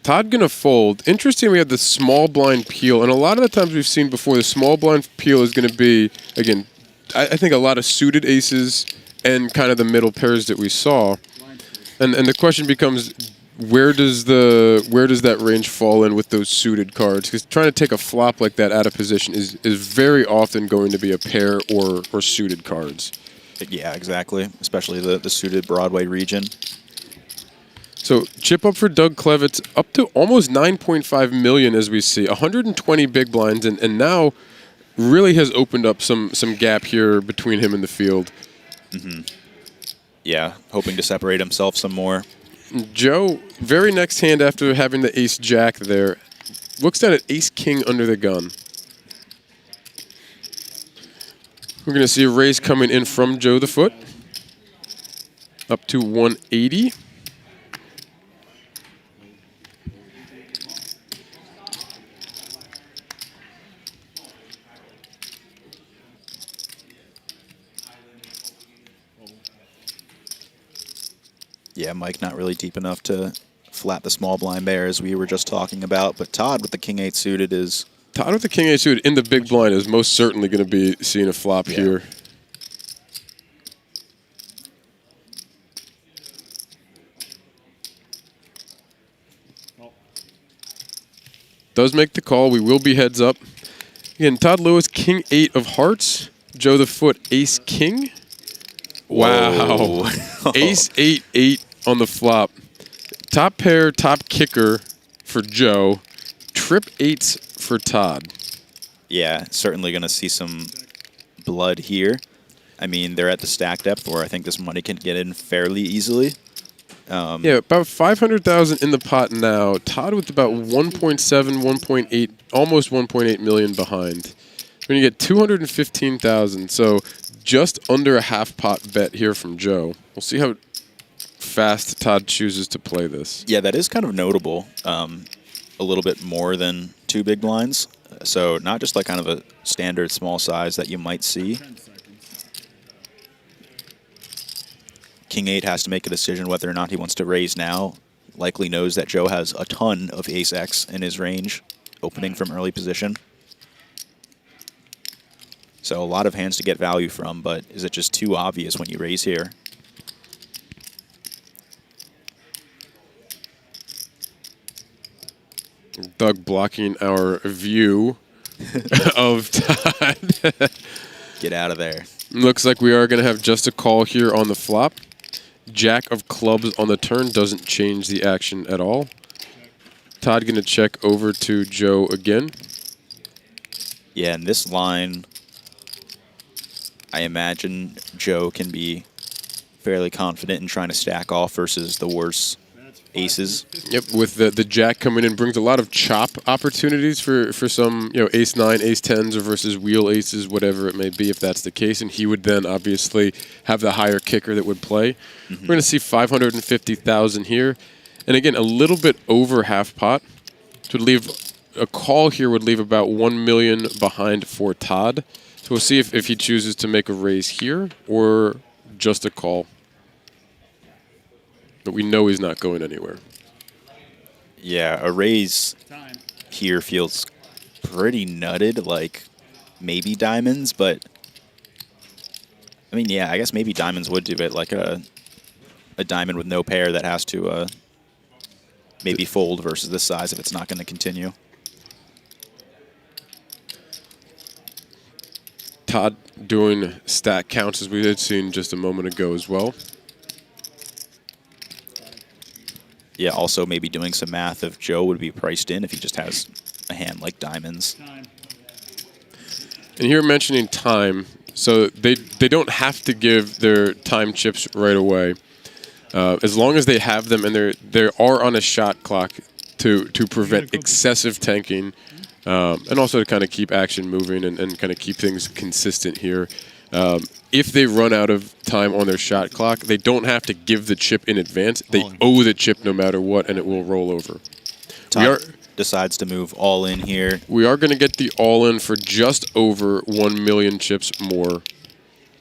Todd gonna fold. Interesting, we had the small blind peel, and a lot of the times we've seen before, the small blind peel is gonna be, again, I think a lot of suited aces and kind of the middle pairs that we saw. And the question becomes, where does that range fall in with those suited cards? Because trying to take a flop like that out of position is very often going to be a pair or suited cards. Yeah, exactly. Especially the suited Broadway region. So chip up for Doug Klevitz, up to almost 9.5 million as we see. 120 big blinds, and now really has opened up some gap here between him and the field. Mm-hmm. Yeah, hoping to separate himself some more. Joe, very next hand after having the ace-jack there, looks down at ace-king under the gun. We're going to see a raise coming in from Joe the Foote. Up to 180. Yeah, Mike not really deep enough to flat the small blind there as we were just talking about, but Todd with the king-8 suited is... Todd with the king-8 suited in the big blind is most certainly going to be seeing a flop here. Does make the call. We will be heads up. Again, Todd Lewis, king-8 of hearts. Joe the Foote, ace-king. Wow. Ace-8-8 on the flop. Top pair, top kicker for Joe. Trip 8s for Todd. Yeah, certainly going to see some blood here. I mean, they're at the stack depth where I think this money can get in fairly easily. Yeah, about 500,000 in the pot now. Todd with about 1.7, 1.8, almost 1.8 million behind. We're going to get 215,000, so just under a half pot bet here from Joe. We'll see how fast Todd chooses to play this. Yeah, that is kind of notable. A little bit more than two big blinds. So not just like kind of a standard small size that you might see. King-8 has to make a decision whether or not he wants to raise now. Likely knows that Joe has a ton of ace-X in his range, opening from early position. So a lot of hands to get value from, but is it just too obvious when you raise here? Doug blocking our view of Todd. Get out of there. Looks like we are going to have just a call here on the flop. Jack of clubs on the turn doesn't change the action at all. Todd going to check over to Joe again. Yeah, in this line, I imagine Joe can be fairly confident in trying to stack off versus the worse aces. Yep, with the jack coming in brings a lot of chop opportunities for some, ace-9, ace-10s or versus wheel aces, whatever it may be, if that's the case. And he would then obviously have the higher kicker that would play. We're going to see 550,000 here. And again, a little bit over half pot. So would leave a call here would leave about 1 million behind for Todd. So we'll see if he chooses to make a raise here or just a call. But we know he's not going anywhere. Yeah, a raise here feels pretty nutted, like maybe diamonds, but I mean, yeah, I guess maybe diamonds would do it, like a diamond with no pair that has to maybe fold versus this size if it's not going to continue. Todd doing stack counts as we had seen just a moment ago as well. Yeah, also maybe doing some math if Joe would be priced in if he just has a hand like diamonds. And here mentioning time, so they don't have to give their time chips right away. As long as they have them and they are on a shot clock to prevent excessive tanking and also to kind of keep action moving and kind of keep things consistent here. If they run out of time on their shot clock, they don't have to give the chip in advance. They owe the chip no matter what, and it will roll over. Todd decides to move all in here. We are going to get the all-in for just over 1 million chips more.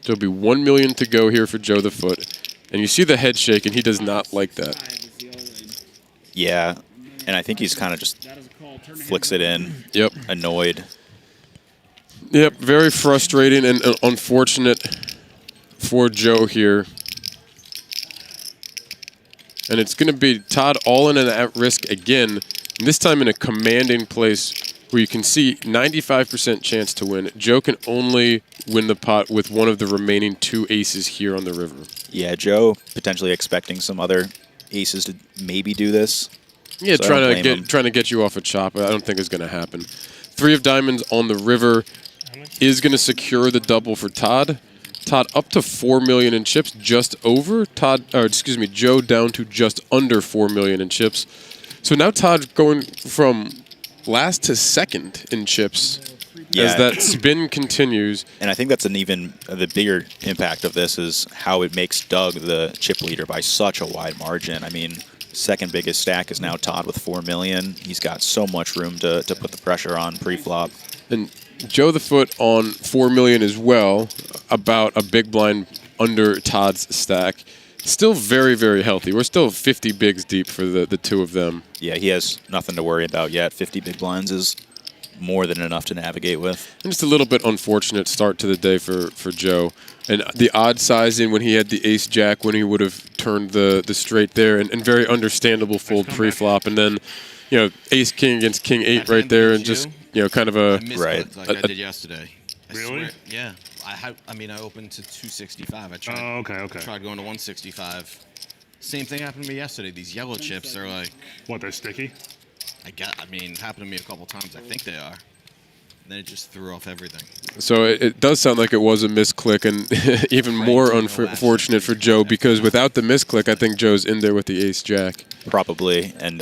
There'll be 1 million to go here for Joe the Foote. And you see the head shake, and he does not like that. Yeah, and I think he's kind of just flicks it in. Yep. Annoyed. Yep, very frustrating and unfortunate for Joe here. And it's going to be Todd all in and at risk again, and this time in a commanding place where you can see 95% chance to win. Joe can only win the pot with one of the remaining 2 aces here on the river. Yeah, Joe potentially expecting some other aces to maybe do this. Yeah, so trying to get you off a chop. I don't think it's going to happen. 3 of diamonds on the river is going to secure the double for Todd. Todd up to 4 million in chips, just over. Joe down to just under 4 million in chips. So now Todd going from last to second in chips as that spin continues. And I think that's the bigger impact of this is how it makes Doug the chip leader by such a wide margin. I mean, second biggest stack is now Todd with 4 million. He's got so much room to put the pressure on pre-flop. And Joe the Foote on 4 million as well, about a big blind under Todd's stack. Still very, very healthy. We're still 50 bigs deep for the 2 of them. Yeah, he has nothing to worry about yet. 50 big blinds is more than enough to navigate with. And just a little bit unfortunate start to the day for Joe. And the odd sizing when he had the ace-jack, when he would have turned the straight there, and very understandable fold pre-flop. And then, ace-king against king-8 right there, and just, kind of a... Right. Like I did yesterday. Really? Yeah. I opened to 265. I tried. Oh, okay. Tried going to 165. Same thing happened to me yesterday. These yellow chips are like... What, they're sticky? happened to me a couple times. I think they are. And then it just threw off everything. So it does sound like it was a misclick, and even more unfortunate for Joe, because without the misclick, I think Joe's in there with the ace-jack. Probably. And,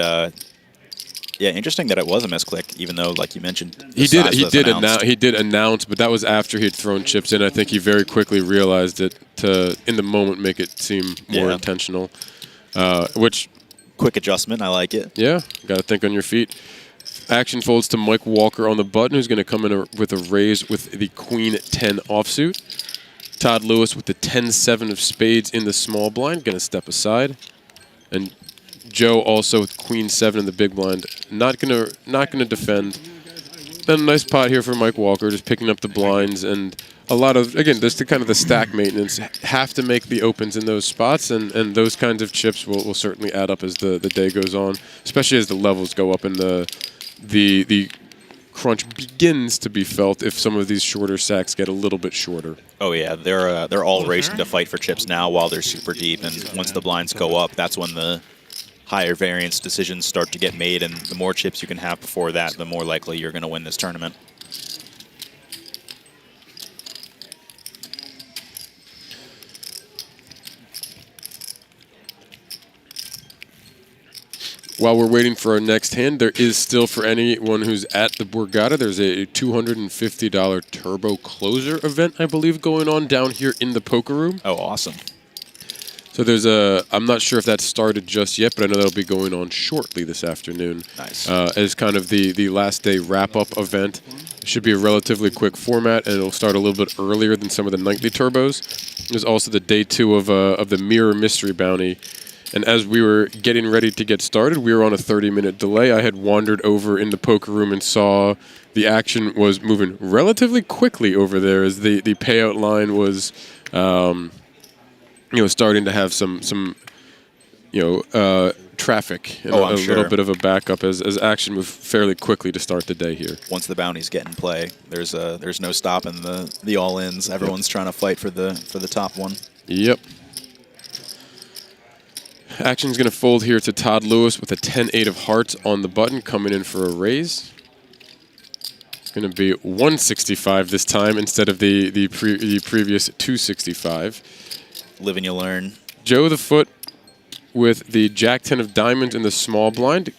yeah, interesting that it was a misclick, even though, like you mentioned, he did announce, but that was after he'd thrown chips in. I think he very quickly realized it to, in the moment, make it seem more intentional. Which, quick adjustment, I like it. Yeah, got to think on your feet. Action folds to Mike Walker on the button, who's going to come in with a raise with the Queen 10 offsuit. Todd Lewis with the 10-7 of spades in the small blind, going to step aside, and Joe also with Queen 7 in the big blind, not gonna defend. Then a nice pot here for Mike Walker, just picking up the blinds, and a lot of, again, just kind of the stack maintenance. Have to make the opens in those spots, and those kinds of chips will certainly add up as the day goes on, especially as the levels go up and the crunch begins to be felt if some of these shorter stacks get a little bit shorter. Oh yeah, they're all racing to fight for chips now while they're super deep, and once the blinds go up, that's when the higher variance decisions start to get made, and the more chips you can have before that, the more likely you're going to win this tournament. While we're waiting for our next hand, there is still, for anyone who's at the Borgata, there's a $250 turbo closer event, I believe, going on down here in the poker room. Oh, awesome. So there's I'm not sure if that's started just yet, but I know that'll be going on shortly this afternoon. Nice. As kind of the last day wrap-up event. It should be a relatively quick format, and it'll start a little bit earlier than some of the nightly turbos. There's also the day 2 of the Mirror Mystery Bounty. And as we were getting ready to get started, we were on a 30-minute delay. I had wandered over in the poker room and saw the action was moving relatively quickly over there as the payout line was, starting to have some traffic and I'm a sure. little bit of a backup as action moved fairly quickly to start the day here. Once the bounties get in play, there's no stopping the all-ins. Everyone's trying to fight for the top one. Yep. Action's going to fold here to Todd Lewis with a 10-8 of hearts on the button, coming in for a raise. It's going to be 165 this time instead of the previous 265. Live and you learn. Joe the Foote with the Jack-10 of diamonds in the small blind.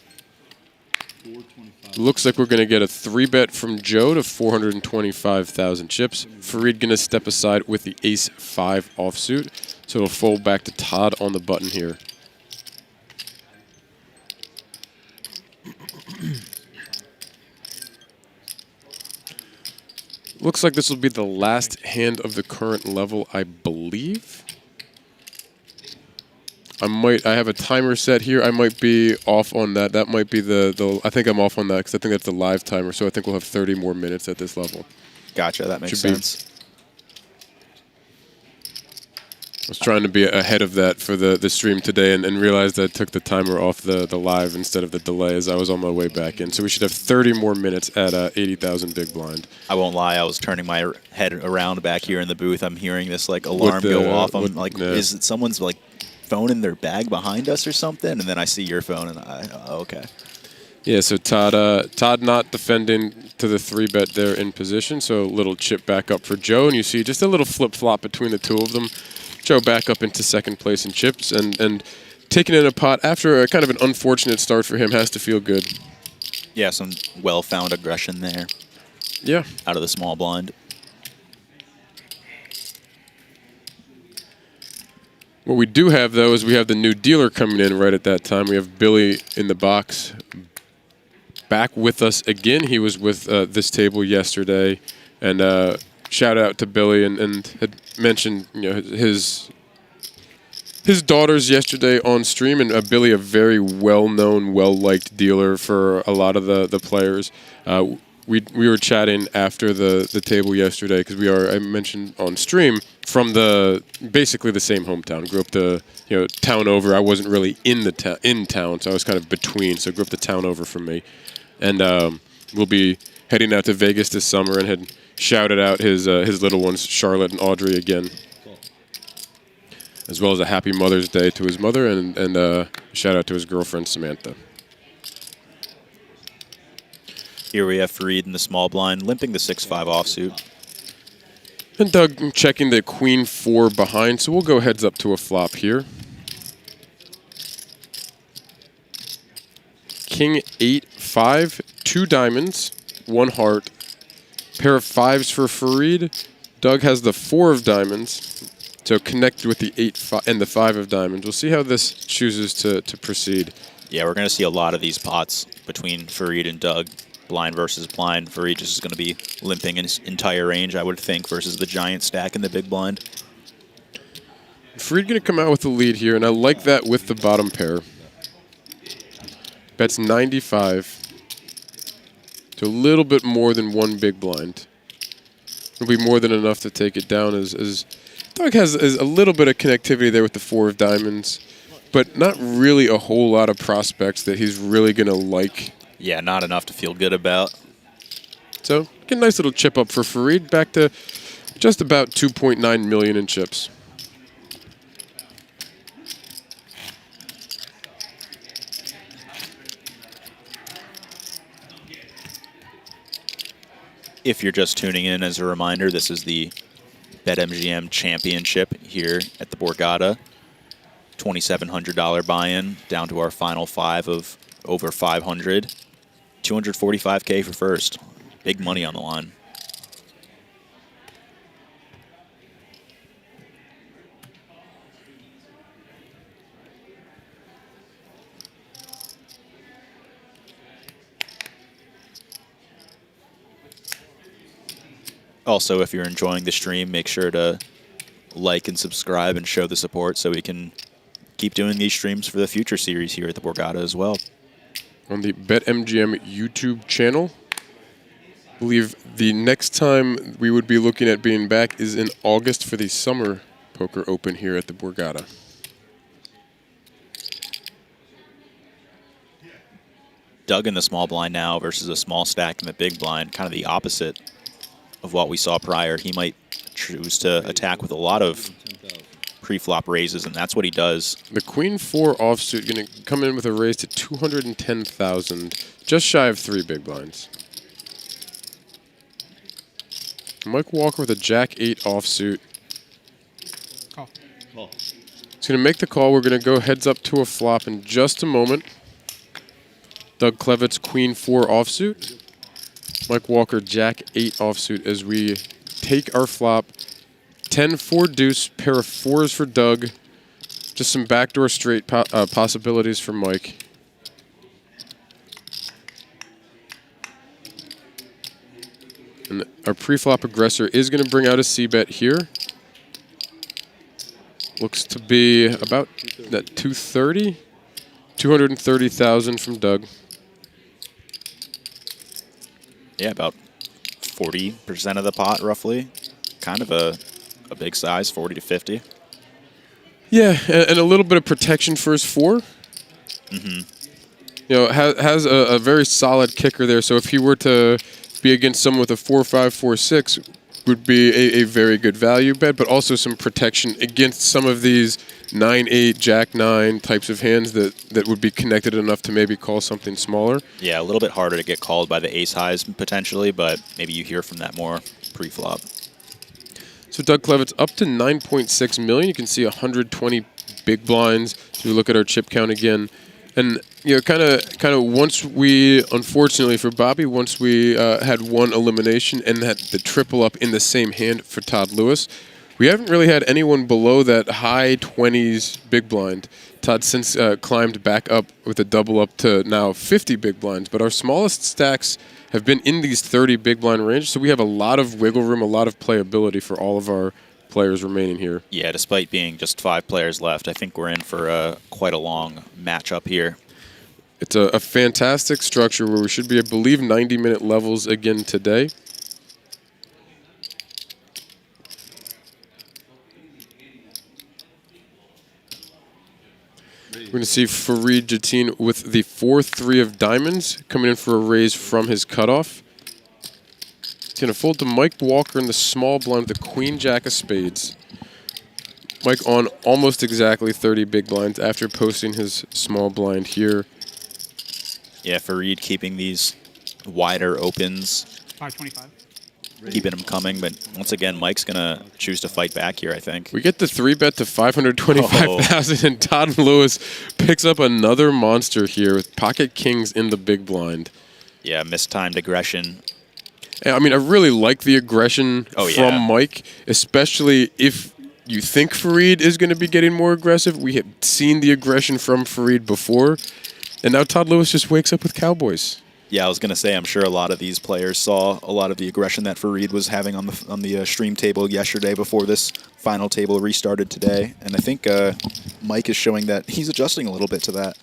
Looks like we're going to get a 3-bet from Joe to 425,000 chips. Farid going to step aside with the Ace-5 offsuit. So it'll fold back to Todd on the button here. Looks like this will be the last hand of the current level, I believe. I have a timer set here. I might be off on that. That might be I think I'm off on that because I think that's the live timer. So I think we'll have 30 more minutes at this level. Gotcha. That makes Should be. sense. I was trying to be ahead of that for the stream today and realized I took the timer off the live instead of the delay as I was on my way back in. So we should have 30 more minutes at 80,000 big blind. I won't lie. I was turning my head around back here in the booth. I'm hearing this like alarm go off. I'm like, is it someone's like phone in their bag behind us or something? And then I see your phone and okay. Yeah, so Todd not defending to the 3-bet there in position. So a little chip back up for Joe. And you see just a little flip-flop between the two of them. Joe back up into second place in chips and taking in a pot after a kind of an unfortunate start for him has to feel good. Yeah, some well-found aggression there. Yeah. Out of the small blind. What we do have, though, is we have the new dealer coming in right at that time. We have Billy in the box back with us again. He was with this table yesterday. And shout out to Billy and had mentioned his daughters yesterday on stream. And Billy, a very well-known, well-liked dealer for a lot of the players. We were chatting after the table yesterday because I mentioned on stream from basically the same hometown. Grew up the town over. I wasn't really in town, so I was kind of between. So grew up the town over from me, and we'll be heading out to Vegas this summer and had shouted out his little ones, Charlotte and Audrey, again, as well as a happy Mother's Day to his mother and shout out to his girlfriend Samantha. Here we have Farid in the small blind, limping the 6-5 offsuit. And Doug checking the Queen 4 behind, so we'll go heads up to a flop here. King 8-5, 2 diamonds, 1 heart. Pair of 5s for Farid. Doug has the 4 of diamonds, so connect with the 8 and the 5 of diamonds. We'll see how this chooses to proceed. Yeah, we're going to see a lot of these pots between Farid and Doug. Blind versus blind. Farid just is going to be limping in his entire range, I would think, versus the giant stack in the big blind. Farid going to come out with the lead here, and I like that with the bottom pair. Bets 95 to a little bit more than 1 big blind. It'll be more than enough to take it down as Doug has a little bit of connectivity there with the 4 of diamonds, but not really a whole lot of prospects that he's really going to like. Yeah, not enough to feel good about. So get a nice little chip up for Farid, back to just about 2.9 million in chips. If you're just tuning in, as a reminder, this is the BetMGM Championship here at the Borgata. $2,700 buy-in, down to our final 5 of over 500. $245K for first. Big money on the line. Also, if you're enjoying the stream, make sure to like and subscribe and show the support so we can keep doing these streams for the future series here at the Borgata as well. On the BetMGM YouTube channel. I believe the next time we would be looking at being back is in August for the Summer Poker Open here at the Borgata. Doug in the small blind now versus a small stack in the big blind, kind of the opposite of what we saw prior. He might choose to attack with a lot of pre-flop raises, and that's what he does. The Queen 4 offsuit going to come in with a raise to 210,000, just shy of 3 big blinds. Mike Walker with a Jack 8 offsuit. Call. He's going to make the call. We're going to go heads up to a flop in just a moment. Doug Klevitz, Queen 4 offsuit. Mike Walker, Jack 8 offsuit as we take our flop. 10-4 deuce, pair of 4s for Doug. Just some backdoor straight possibilities for Mike. And our pre-flop aggressor is going to bring out a C-bet here. Looks to be about that 230. 230,000 from Doug. Yeah, about 40% of the pot, roughly. Kind of a big size, 40 to 50. Yeah, and a little bit of protection for his 4. You know, has a very solid kicker there. So if he were to be against someone with a 4-5, 4-6, would be a very good value bet, but also some protection against some of these 9-8, Jack-9 types of hands that would be connected enough to maybe call something smaller. Yeah, a little bit harder to get called by the ace highs potentially, but maybe you hear from that more pre-flop. So Doug Klevitz up to 9.6 million. You can see 120 big blinds. So we look at our chip count again. And you know, kind of once we, unfortunately for Bobby, once we had one elimination and had the triple up in the same hand for Todd Lewis, we haven't really had anyone below that high 20s big blind. Todd since climbed back up with a double up to now 50 big blinds, but our smallest stacks have been in these 30 big blind range, so we have a lot of wiggle room, a lot of playability for all of our players remaining here. Yeah, despite being just 5 players left, I think we're in for quite a long matchup here. It's a fantastic structure where we should be, I believe, 90-minute levels again today. We're going to see Farid Jattin with the 4-3 of diamonds coming in for a raise from his cutoff. He's going to fold to Mike Walker in the small blind with the Queen Jack of spades. Mike on almost exactly 30 big blinds after posting his small blind here. Yeah, Farid keeping these wider opens, 525. keeping them coming, but once again, Mike's going to choose to fight back here, I think. We get the 3-bet to 525,000, and Todd Lewis picks up another monster here with pocket kings in the big blind. Yeah, mistimed aggression. I mean, I really like the aggression from Mike, especially if you think Farid is going to be getting more aggressive. We have seen the aggression from Farid before, and now Todd Lewis just wakes up with Cowboys. Yeah, I was going to say, I'm sure a lot of these players saw a lot of the aggression that Farid was having on the stream table yesterday before this final table restarted today. And I think Mike is showing that he's adjusting a little bit to that.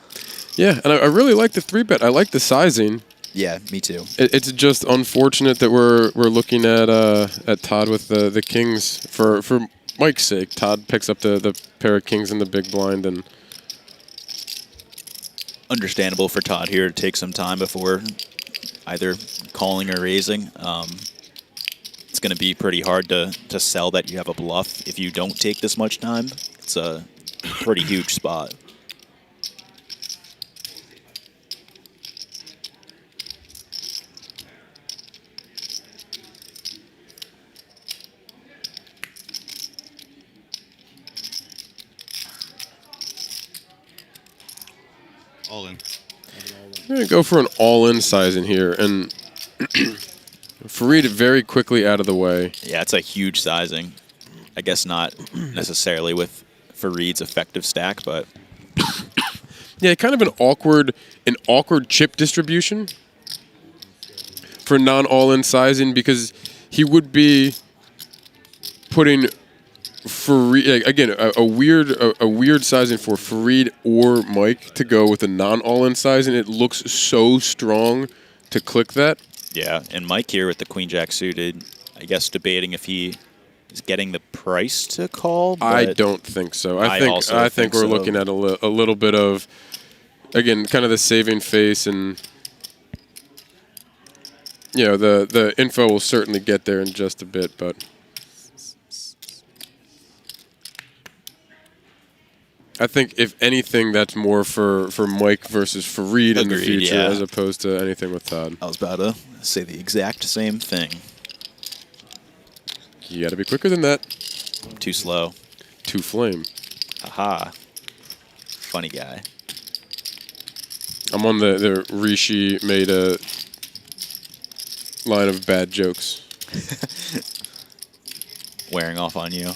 Yeah, and I really like the 3-bet. I like the sizing. Yeah, me too. It's just unfortunate that we're looking at Todd with the kings for Mike's sake. Todd picks up the pair of kings in the big blind, and understandable for Todd here to take some time before either calling or raising. It's going to be pretty hard to sell that you have a bluff if you don't take this much time. It's a pretty huge spot. All in. I'm going to go for an all-in sizing here, and Farid very quickly out of the way. Yeah, it's a huge sizing. I guess not necessarily with Farid's effective stack, but Yeah, kind of an awkward chip distribution for non-all-in sizing, because he would be putting Farid again a weird sizing for Farid or Mike to go with a non-all-in sizing. It looks so strong to click that. yeah. And Mike here with the Queen Jack suited, I guess debating if he is getting the price to call. But I don't think so. I think we're so. looking at a little bit of, again, kind of the saving face, and you know, the info will certainly get there in just a bit, but I think if anything, that's more for Mike versus Farid in the Agreed, future, yeah. as opposed to anything with Todd. I was about to say the exact same thing. You got to be quicker than that. Too slow. Two flame. Aha. Funny guy. I'm on the Rishi made a line of bad jokes. Wearing off on you.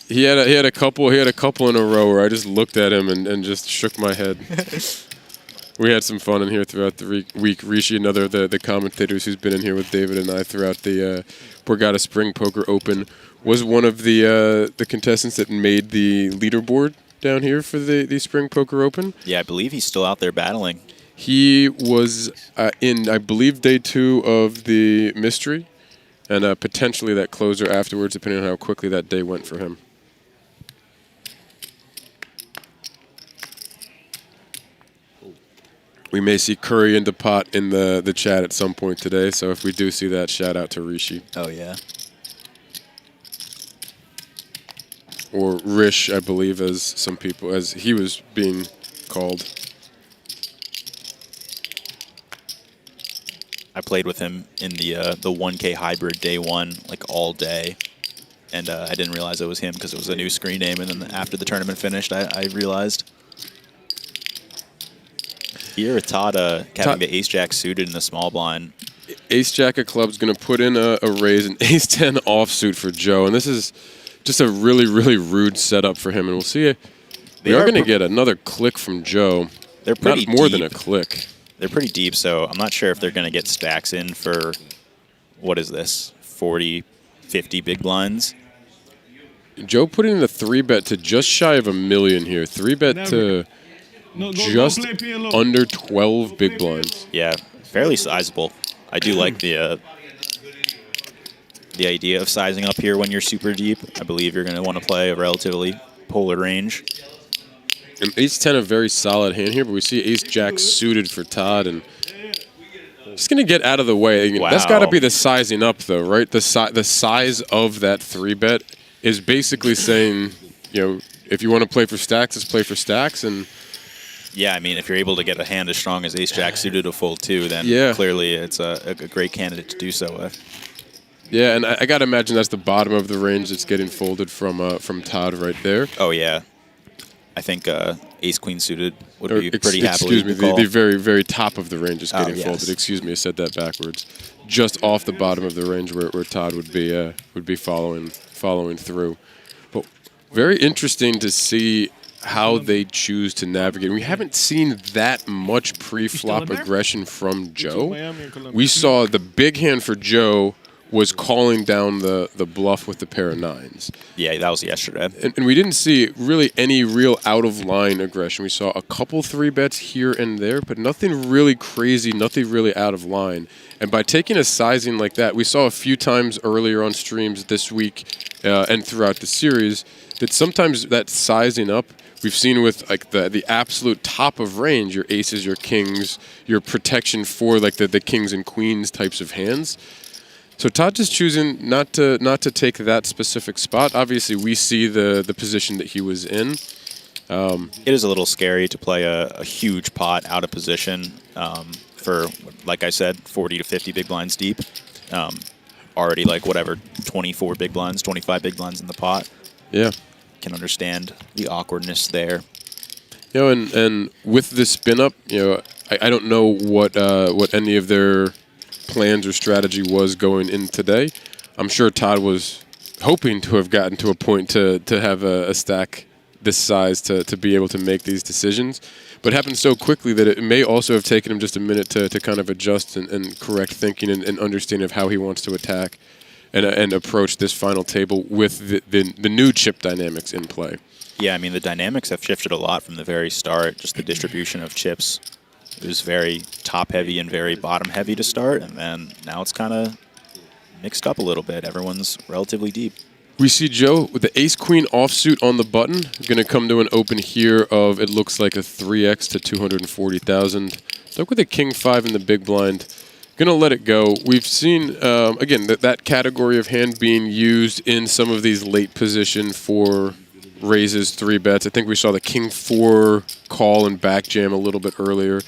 He had a couple in a row where I just looked at him and just shook my head. We had some fun in here throughout the week. Rishi, another of the commentators who's been in here with David and I throughout the Borgata Spring Poker Open, was one of the contestants that made the leaderboard down here for the Spring Poker Open. Yeah, I believe he's still out there battling. He was in, I believe, day 2 of the mystery, and potentially that closer afterwards, depending on how quickly that day went for him. We may see Curry and DePot in the chat at some point today, so if we do see that, shout out to Rishi. Oh, yeah. Or Rish, I believe, as he was being called. I played with him in the 1K hybrid day 1, like all day. And I didn't realize it was him because it was a new screen name. And then after the tournament finished, I realized. Here, Todd having the ace-jack suited in the small blind. Ace-jack of clubs going to put in a raise, an ace-10 offsuit for Joe. And this is just a really, really rude setup for him. And we'll see. We are going to get another click from Joe. They're pretty Not more deep. than a click. They're pretty deep, so I'm not sure if they're going to get stacks in for, what is this, 40, 50 big blinds? Joe put in the 3-bet to just shy of $1 million here. 3-bet to just play PLO. under 12 big blinds. Yeah, fairly sizable. I do like the idea of sizing up here when you're super deep. I believe you're going to want to play a relatively polar range. And ace-10 a very solid hand here, but we see ace-jack suited for Todd, and just going to get out of the way. Wow. That's got to be the sizing up, though, right? The size of that 3-bet is basically saying, you know, if you want to play for stacks, let's play for stacks. And Yeah, I mean, if you're able to get a hand as strong as ace-jack suited to fold 2, then Yeah. clearly it's a great candidate to do so with. yeah, and I got to imagine that's the bottom of the range that's getting folded from Todd right there. Oh, yeah. I think ace-queen suited would be pretty happily Excuse me, the call. the very, very top of the range is getting yes. folded. Excuse me, I said that backwards. Just off the bottom of the range where Todd would be following through. But very interesting to see how they choose to navigate. We haven't seen that much pre-flop in there? aggression from Joe. Miami and Columbus. We saw the big hand for Joe was calling down the bluff with the pair of 9s. Yeah, that was yesterday. And we didn't see really any real out-of-line aggression. We saw a couple 3-bets here and there, but nothing really crazy, nothing really out of line. And by taking a sizing like that, we saw a few times earlier on streams this week and throughout the series that sometimes that sizing up, we've seen with like the absolute top of range, your aces, your kings, your protection for like the kings and queens types of hands. So Todd just choosing not to take that specific spot. Obviously, we see the position that he was in. It is a little scary to play a huge pot out of position for, like I said, 40 to 50 big blinds deep. Already like whatever, 24 big blinds, 25 big blinds in the pot. Yeah. Can understand the awkwardness there. You know, and with the spin up, you know, I don't know what any of their plans or strategy was going in today. I'm sure Todd was hoping to have gotten to a point to have a stack this size to be able to make these decisions, but it happened so quickly that it may also have taken him just a minute to kind of adjust and correct thinking and understanding of how he wants to attack and approach this final table with the new chip dynamics in play. Yeah, I mean, the dynamics have shifted a lot from the very start, just the distribution of chips. It was very top-heavy and very bottom-heavy to start, and then now it's kind of mixed up a little bit. Everyone's relatively deep. We see Joe with the ace-queen offsuit on the button. Going to come to an open here of, it looks like a 3x to 240,000. Look with the king-5 in the big blind. Gonna let it go. We've seen, again, that category of hand being used in some of these late position for raises, 3-bets. I think we saw the King 4 call and back jam a little bit earlier.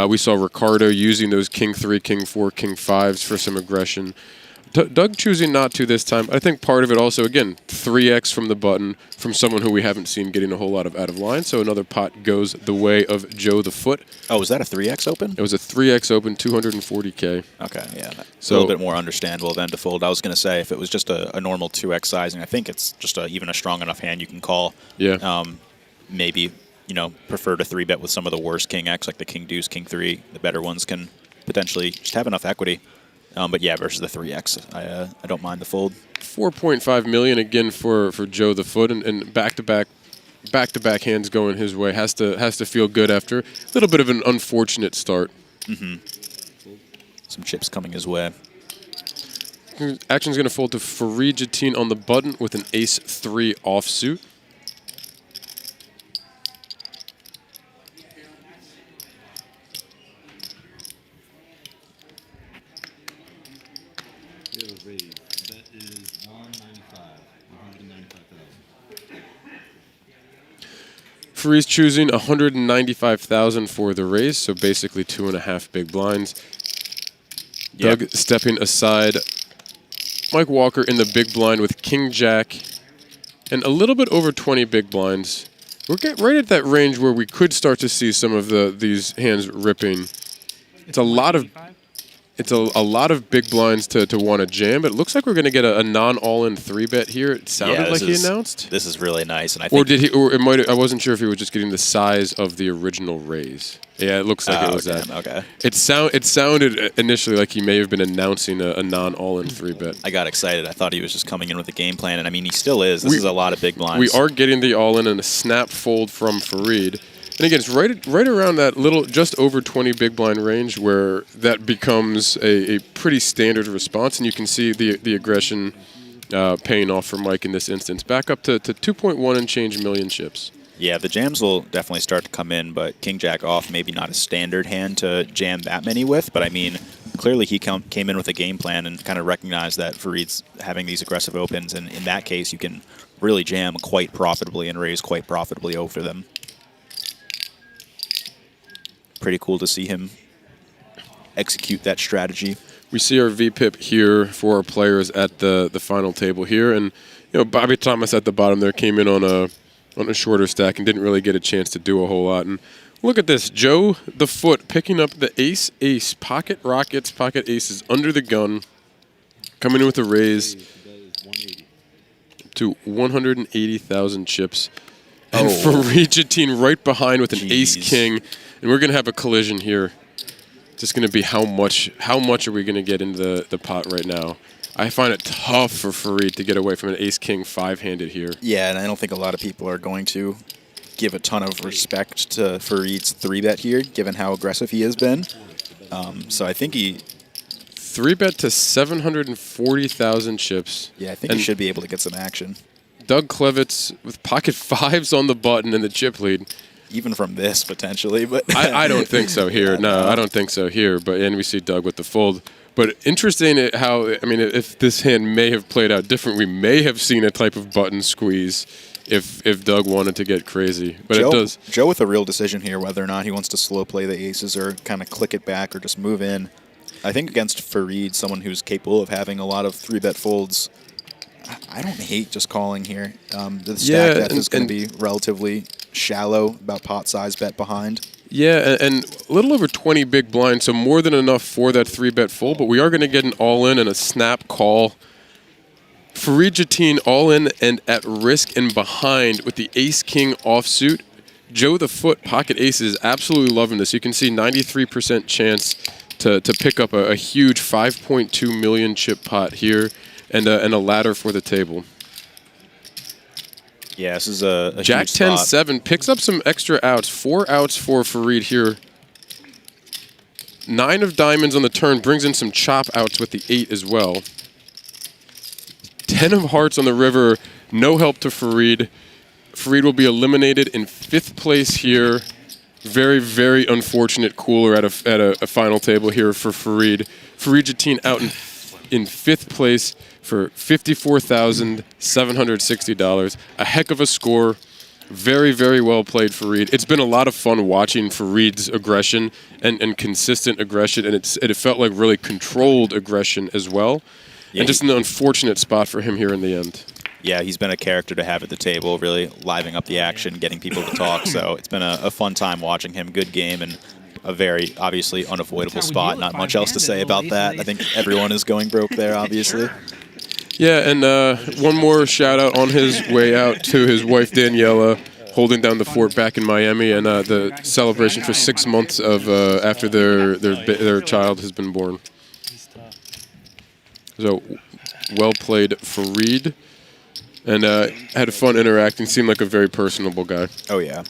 We saw Ricardo using those King 3, King 4, King 5s for some aggression. Doug choosing not to this time. I think part of it also, again, 3x from the button from someone who we haven't seen getting a whole lot of out of line. So another pot goes the way of Joe the Foote. Oh, was that a 3x open? It was a 3x open, 240K. Okay, yeah. So a little bit more understandable than to fold. I was going to say, if it was just a normal 2x sizing, I think it's just even a strong enough hand you can call. Yeah. Maybe, prefer to 3-bet with some of the worst King X, like the King Deuce, King 3. The better ones can potentially just have enough equity. But yeah, versus the 3x, I don't mind the fold. 4.5 million again for Joe the Foote, and back-to-back hands going his way. Has to feel good after a little bit of an unfortunate start. Some chips coming his way. Action's going to fold to Farid Jattin on the button with an ace-3 offsuit. That is 195,000. Farid's choosing 195,000 for the raise, so basically 2.5 big blinds. Yep. Doug stepping aside. Mike Walker in the big blind with King Jack and a little bit over 20 big blinds. We're getting right at that range where we could start to see some of these hands ripping. It's a lot of big blinds to want to jam, but it looks like we're going to get a non-all-in 3-bet here. It sounded like he announced. This is really nice, and I think. Or did he? Or it might. I wasn't sure if he was just getting the size of the original raise. Yeah, it looks like it was that. Okay. It sounded initially like he may have been announcing a non-all-in 3-bet. I got excited. I thought he was just coming in with a game plan, and I mean, he still is. This is a lot of big blinds. We are getting the all-in and a snap fold from Farid. And again, it's right around that little, just over 20 big blind range where that becomes a pretty standard response, and you can see the aggression paying off for Mike in this instance. Back up to 2.1 and change million chips. Yeah, the jams will definitely start to come in, but King Jack off, maybe not a standard hand to jam that many with, but I mean, clearly he came in with a game plan and kind of recognized that Farid's having these aggressive opens, and in that case, you can really jam quite profitably and raise quite profitably over them. Pretty cool to see him execute that strategy. We see our VPIP here for our players at the final table here, and Bobby Thomas at the bottom there came in on a shorter stack and didn't really get a chance to do a whole lot. And look at this, Joe the Foote picking up the ace, pocket rockets, pocket aces under the gun, coming in with a raise to 180,000 chips. And Farid Jattin right behind with an ace-king. And we're going to have a collision here. It's just going to be how much are we going to get into the pot right now. I find it tough for Farid to get away from an ace-king 5-handed here. Yeah, and I don't think a lot of people are going to give a ton of respect to Farid's 3-bet here, given how aggressive he has been. So I think he... 3-bet to 740,000 chips. Yeah, I think he should be able to get some action. Doug Klevitz with pocket 5s on the button in the chip lead. Even from this, potentially. But I don't think so here. No, I don't think so here. And we see Doug with the fold. But interesting how, I mean, if this hand may have played out different, we may have seen a type of button squeeze if Doug wanted to get crazy. But it does. Joe with a real decision here, whether or not he wants to slow play the aces or kind of click it back or just move in. I think against Farid, someone who's capable of having a lot of 3-bet folds, I don't hate just calling here. The stack depth is going to be relatively shallow, about pot size bet behind. Yeah, and a little over 20 big blinds, so more than enough for that 3-bet fold, but we are going to get an all-in and a snap call. Farid Jattin all-in and at risk and behind with the ace-king offsuit. Joe the Foote pocket aces, absolutely loving this. You can see 93% chance to pick up a huge 5.2 million chip pot here and a ladder for the table. Yeah, this is a Jack huge 10-7 picks up some extra outs. 4 outs for Farid here. 9 of diamonds on the turn brings in some chop outs with the 8 as well. 10 of hearts on the river. No help to Farid. Farid will be eliminated in 5th place here. Very, very unfortunate cooler at a final table here for Farid. Farid Jattin out in 5th place for $54,760. A heck of a score. Very, very well played, Farid. It's been a lot of fun watching Farid's aggression and consistent aggression, and it felt like really controlled aggression as well. Yeah, and just an unfortunate spot for him here in the end. Yeah, he's been a character to have at the table, really livening up the action, getting people to talk. So it's been a fun time watching him. Good game and a very, obviously, unavoidable spot. Not much else to say about that. I think everyone is going broke there, obviously. Yeah, and one more shout-out on his way out to his wife, Daniela, holding down the fort back in Miami, and the celebration for 6 months of after their child has been born. So, well played, Farid. And had fun interacting. Seemed like a very personable guy. Oh, yeah.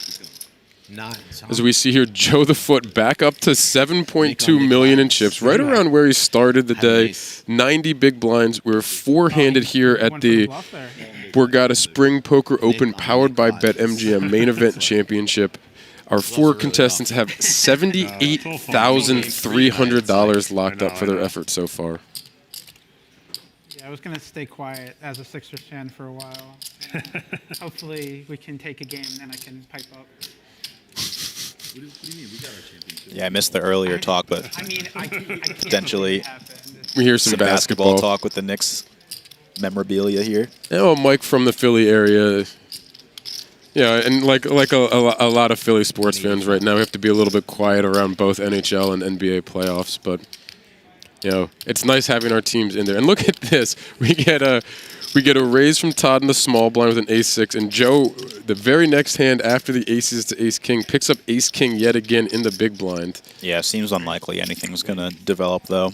As we see here, Joe the Foot back up to 7.2 million in chips, right around where he started the day. 90 big blinds. We're four-handed here at the Borgata Spring Poker Open, powered by BetMGM Main Event Championship. Our 4 contestants have $78,300 locked up for their efforts so far. I was going to stay quiet as a Sixers fan for a while. Hopefully we can take a game, then I can pipe up. What do you mean? We got our championship. Yeah, I missed the earlier talk, but I mean, I potentially we hear some basketball talk with the Knicks memorabilia here. Oh, Mike from the Philly area. Yeah, and like a lot of Philly sports fans right now, we have to be a little bit quiet around both NHL and NBA playoffs, but you know, it's nice having our teams in there. And look at this. We get a raise from Todd in the small blind with an ace-6, and Joe, the very next hand after the aces to ace-king, picks up ace-king yet again in the big blind. Yeah, seems unlikely anything's going to develop, though.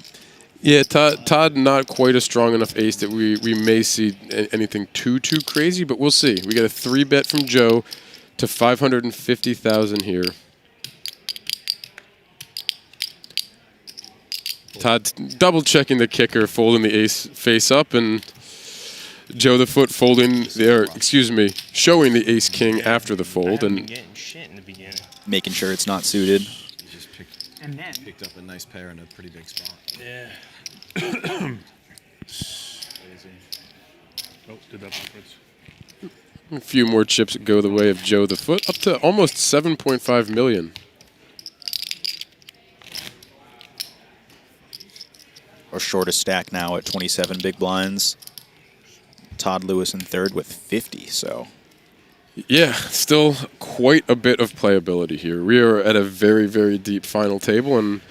Yeah, Todd not quite a strong enough ace that we may see anything too crazy, but we'll see. We get a 3-bet from Joe to 550,000 here. Todd double-checking the kicker, folding the ace face up, and Joe the Foot showing the ace-king after the fold, and making sure it's not suited. He just picked up a nice pair in a pretty big spot. Yeah. Oh, did that backwards. a few more chips go the way of Joe the Foot, up to almost 7.5 million. Our shortest stack now at 27 big blinds. Todd Lewis in third with 50, so. Yeah, still quite a bit of playability here. We are at a very, very deep final table, and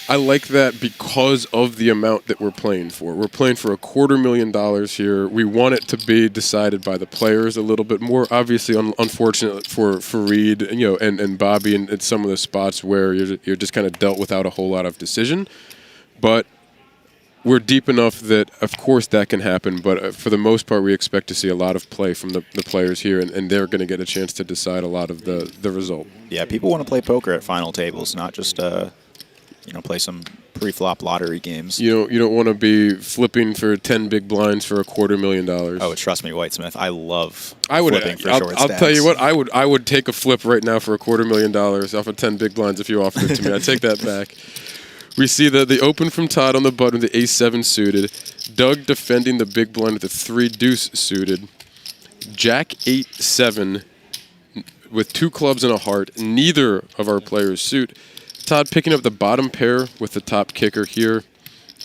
I like that because of the amount that we're playing for. We're playing for $250,000 here. We want it to be decided by the players a little bit more. Obviously, unfortunate for Farid, and Bobby in some of the spots where you're just kind of dealt without a whole lot of decision. But we're deep enough that, of course, that can happen. But for the most part, we expect to see a lot of play from the players here, and they're going to get a chance to decide a lot of the result. Yeah, people want to play poker at final tables, not just play some pre-flop lottery games. You don't want to be flipping for 10 big blinds for $250,000. Oh, trust me, Whitesmith, I love flipping for short stacks. I'll tell you what, I would take a flip right now for $250,000 off of 10 big blinds if you offered it to me. I'd take that back. We see the open from Todd on the button with the ace-7 suited. Doug defending the big blind with the 3-deuce suited. Jack 8-7 with 2 clubs and a heart. Neither of our players suit. Todd picking up the bottom pair with the top kicker here.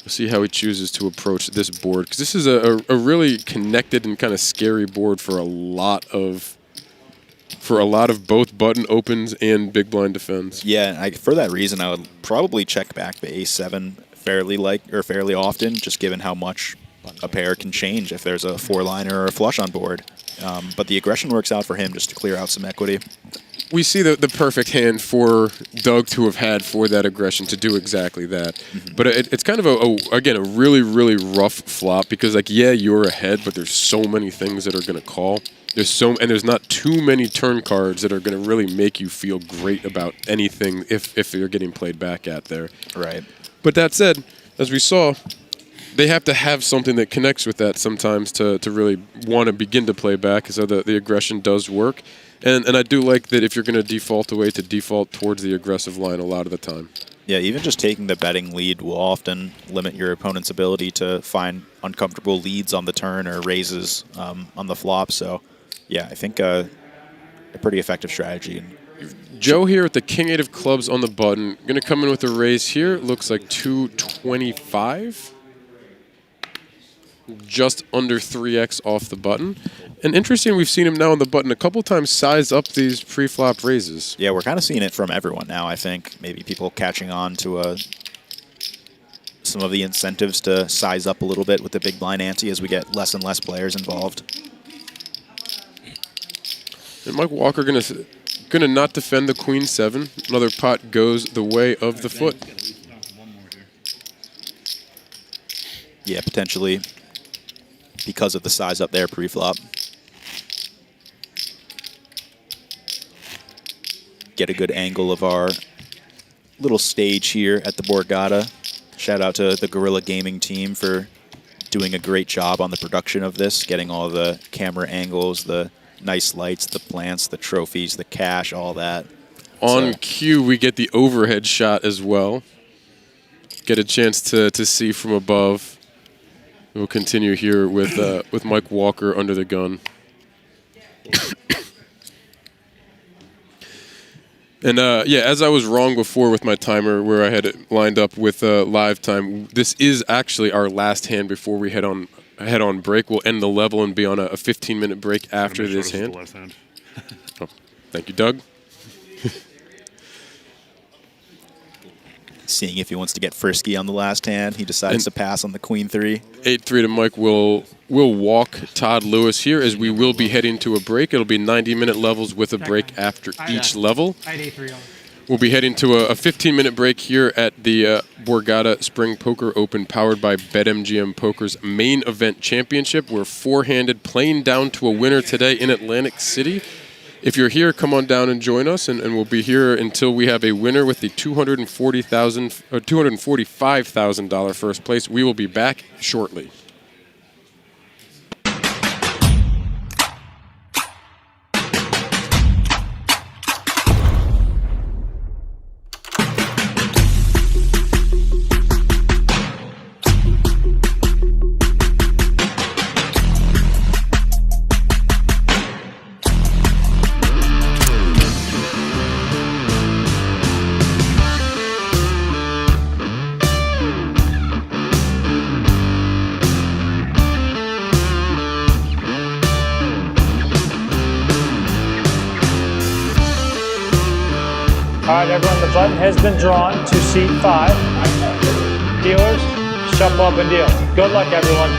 We'll see how he chooses to approach this board, because this is a really connected and kind of scary board for a lot of both button opens and big blind defends. Yeah, for that reason, I would probably check back the ace-7 fairly often, just given how much a pair can change if there's a 4-liner or a flush on board. But the aggression works out for him just to clear out some equity. We see the perfect hand for Doug to have had for that aggression to do exactly that. Mm-hmm. But it's kind of a really, really rough flop, because you're ahead, but there's so many things that are going to call. There's not too many turn cards that are going to really make you feel great about anything if you're getting played back at there. Right. But that said, as we saw, they have to have something that connects with that sometimes to really want to begin to play back, so the aggression does work. And I do like that if you're going to default away, to default towards the aggressive line a lot of the time. Yeah, even just taking the betting lead will often limit your opponent's ability to find uncomfortable leads on the turn or raises on the flop. So, yeah, I think a pretty effective strategy. Joe here at the King 8 of clubs on the button. Going to come in with a raise here. Looks like 225. Just under 3x off the button. And interesting, we've seen him now on the button a couple times size up these pre-flop raises. Yeah, we're kind of seeing it from everyone now, I think. Maybe people catching on to some of the incentives to size up a little bit with the big blind ante as we get less and less players involved. And Mike Walker gonna not defend the Queen 7. Another pot goes the way of the Foote. Yeah, potentially because of the size up there pre-flop. Get a good angle of our little stage here at the Borgata. Shout out to the Guerrilla Gaming team for doing a great job on the production of this, getting all the camera angles, the nice lights, the plants, the trophies, the cash, all that. On cue, we get the overhead shot as well. Get a chance to see from above. We'll continue here with Mike Walker under the gun. And yeah, as I was wrong before with my timer where I had it lined up with live time, this is actually our last hand before we head on break. We'll end the level and be on a 15-minute break after this hand. Oh, thank you, Doug. Seeing if he wants to get frisky on the last hand. He decides to pass on the Queen 3. 8-3 to Mike will walk Todd Lewis here as we will be heading to a break. It'll be 90-minute levels with a break after each level. I had A3 on. We'll be heading to a 15-minute break here at the Borgata Spring Poker Open powered by BetMGM Poker's main event championship. We're four-handed playing down to a winner today in Atlantic City. If you're here, come on down and join us, and we'll be here until we have a winner with the $245,000 first place. We will be back shortly. All right, everyone, the button has been drawn to seat 5. Dealers, shuffle up and deal. Good luck, everyone.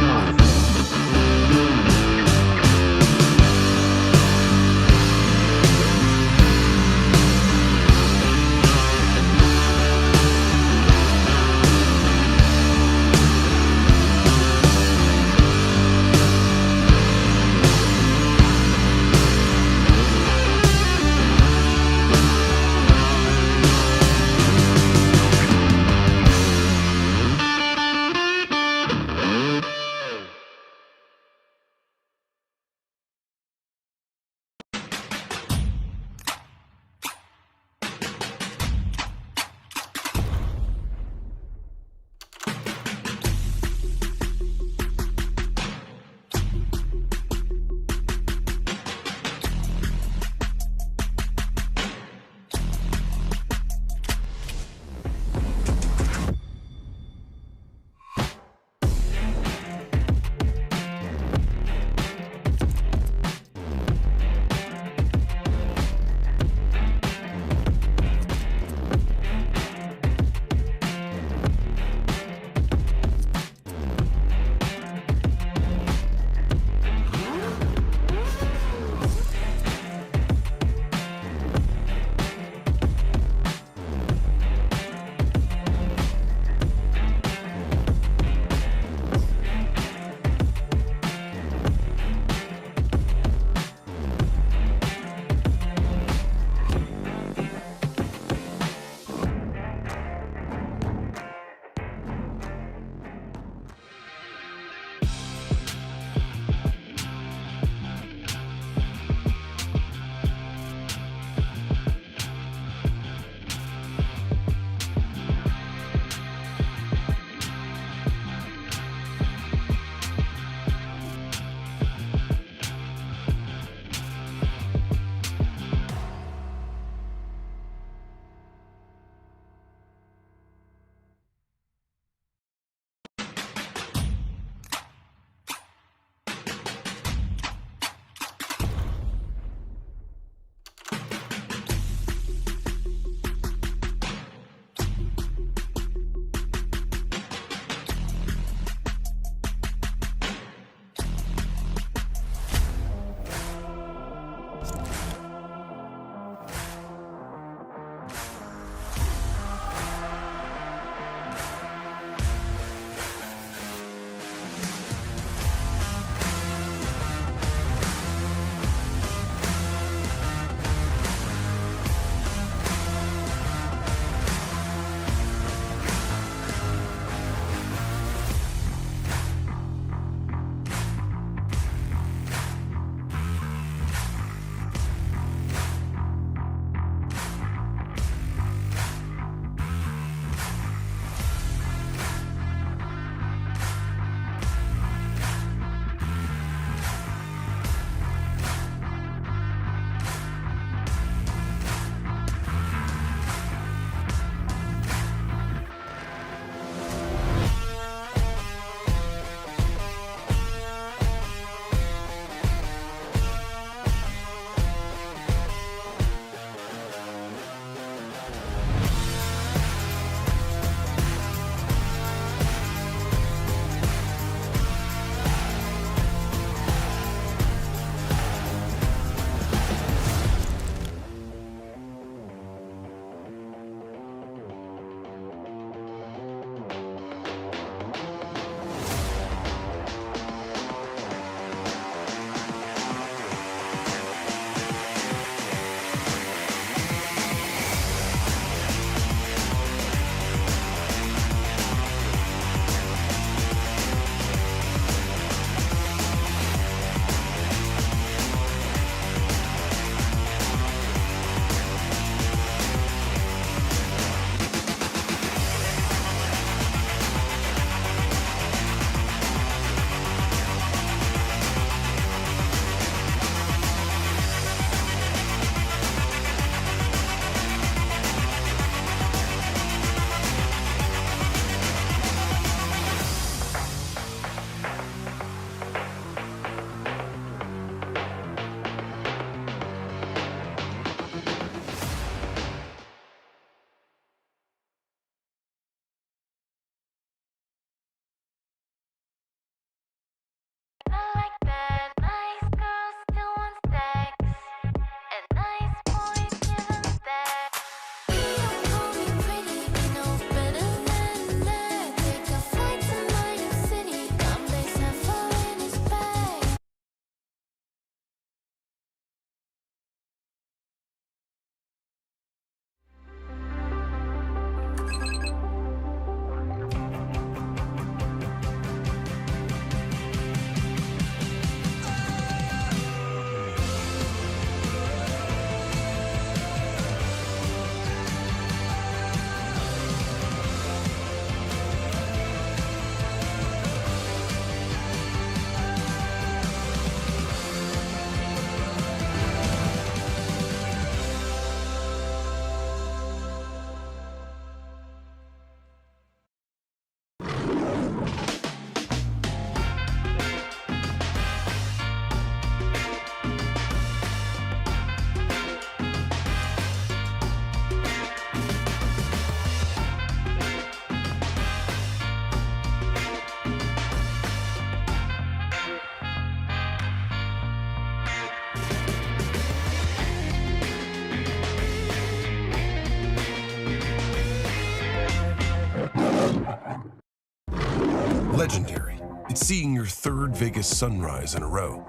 Legendary. It's seeing your third Vegas sunrise in a row.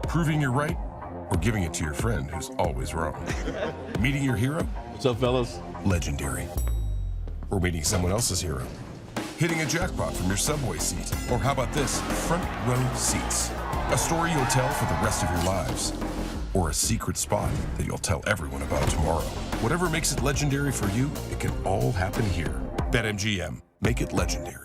Proving you're right, or giving it to your friend who's always wrong. Meeting your hero? What's up, fellas? Legendary. Or meeting someone else's hero. Hitting a jackpot from your subway seat. Or how about this? Front row seats. A story you'll tell for the rest of your lives. Or a secret spot that you'll tell everyone about tomorrow. Whatever makes it legendary for you, it can all happen here. BetMGM. Make it legendary.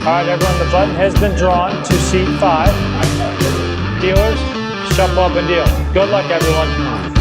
All right, everyone, the button has been drawn to seat 5. Dealers, shuffle up and deal. Good luck, everyone.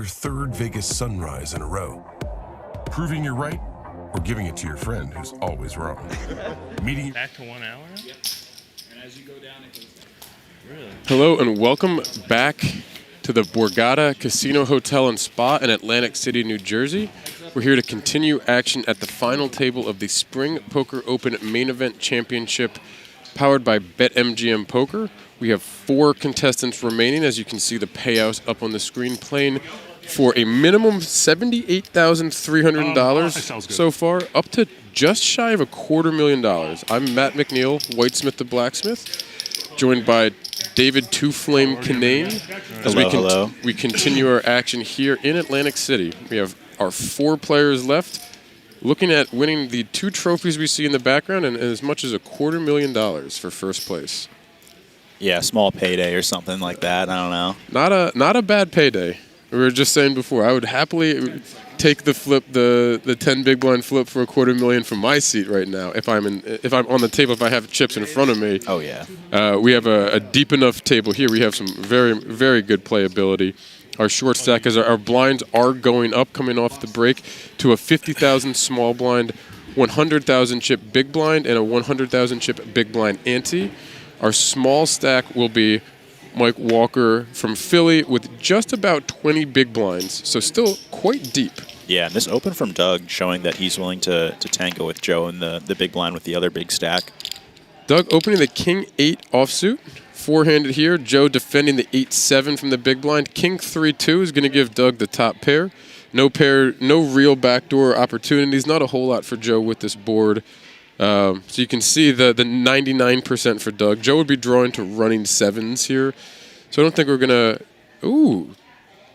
third Vegas sunrise in a row. Proving you're right or giving it to your friend who's always wrong. Meeting Back to 1 hour now? And as you go down, it goes down. Really? Hello and welcome back to the Borgata Casino Hotel and Spa in Atlantic City, New Jersey. We're here to continue action at the final table of the Spring Poker Open Main Event Championship powered by BetMGM Poker. We have 4 contestants remaining. As you can see, the payouts up on the screen, playing for a minimum $78,300 so far, up to just shy of $250,000. I'm Matt McNeil, Whitesmith the Blacksmith, joined by David Two Flame Kinane. Hello. We continue our action here in Atlantic City. We have our 4 players left, looking at winning the 2 trophies we see in the background and as much as $250,000 for first place. Yeah, small payday or something like that. I don't know. Not a bad payday. We were just saying before, I would happily take the flip, the 10 big blind flip for $250,000 from my seat right now. If I'm on the table, if I have chips in front of me. Oh yeah. We have a deep enough table here. We have some very, very good playability. Our short stack is our blinds are going up, coming off the break to a 50,000 small blind, 100,000 chip big blind, and a 100,000 chip big blind ante. Our small stack will be Mike Walker from Philly with just about 20 big blinds, so still quite deep. Yeah, and this open from Doug showing that he's willing to tango with Joe in the big blind with the other big stack. Doug opening the King-8 offsuit, 4-handed here. Joe defending the 8-7 from the big blind. King 3-2 is going to give Doug the top pair. No real backdoor opportunities. Not a whole lot for Joe with this board. So you can see the 99% for Doug. Joe would be drawing to running 7s here. So I don't think we're going to... Ooh,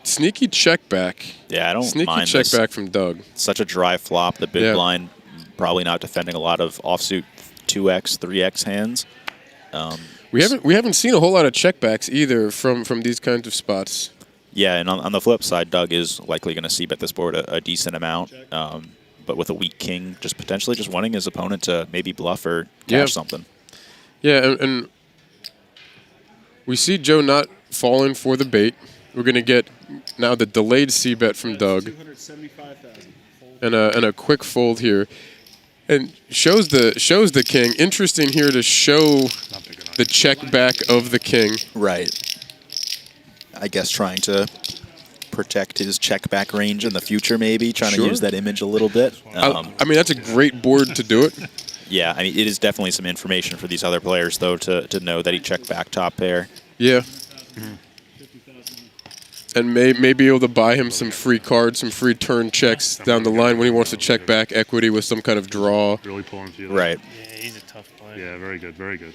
sneaky check back. Yeah, I don't Sneaky mind check this. back from Doug. Such a dry flop. The big blind probably not defending a lot of offsuit 2x, 3x hands. We haven't seen a whole lot of checkbacks either from these kinds of spots. Yeah, and on the flip side, Doug is likely going to c-bet this board a decent amount. But with a weak king, just potentially just wanting his opponent to maybe bluff or cash something. Yeah, and we see Joe not falling for the bait. We're going to get now the delayed c-bet from Doug. 275,000. And a quick fold here. And shows the king. Interesting here to show the check back of the king. Right. I guess trying to protect his check back range in the future, maybe trying to use that image a little bit. I mean, that's a great board to do it. Yeah, I mean, it is definitely some information for these other players, though, to know that he checked back top pair. Yeah. And may be able to buy him some free cards, some free turn checks down the line when he wants to check back equity with some kind of draw. Really pulling for you. Right. Yeah, he's a tough player. Yeah, very good, very good.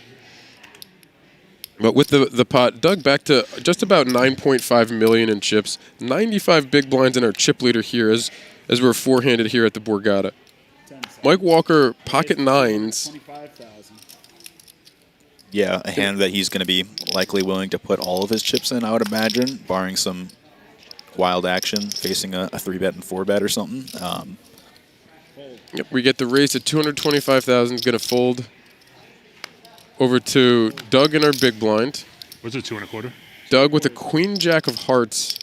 But with the pot, Doug back to just about 9.5 million in chips, 95 big blinds in our chip leader here as we're 4-handed here at the Borgata. Mike Walker, pocket 9s. 25,000. Yeah, a hand that he's going to be likely willing to put all of his chips in, I would imagine, barring some wild action, facing a 3-bet and 4-bet or something. Yep, we get the raise to 225,000, going to fold over to Doug in our big blind. What's it, 2 1/4? Doug with a queen jack of hearts.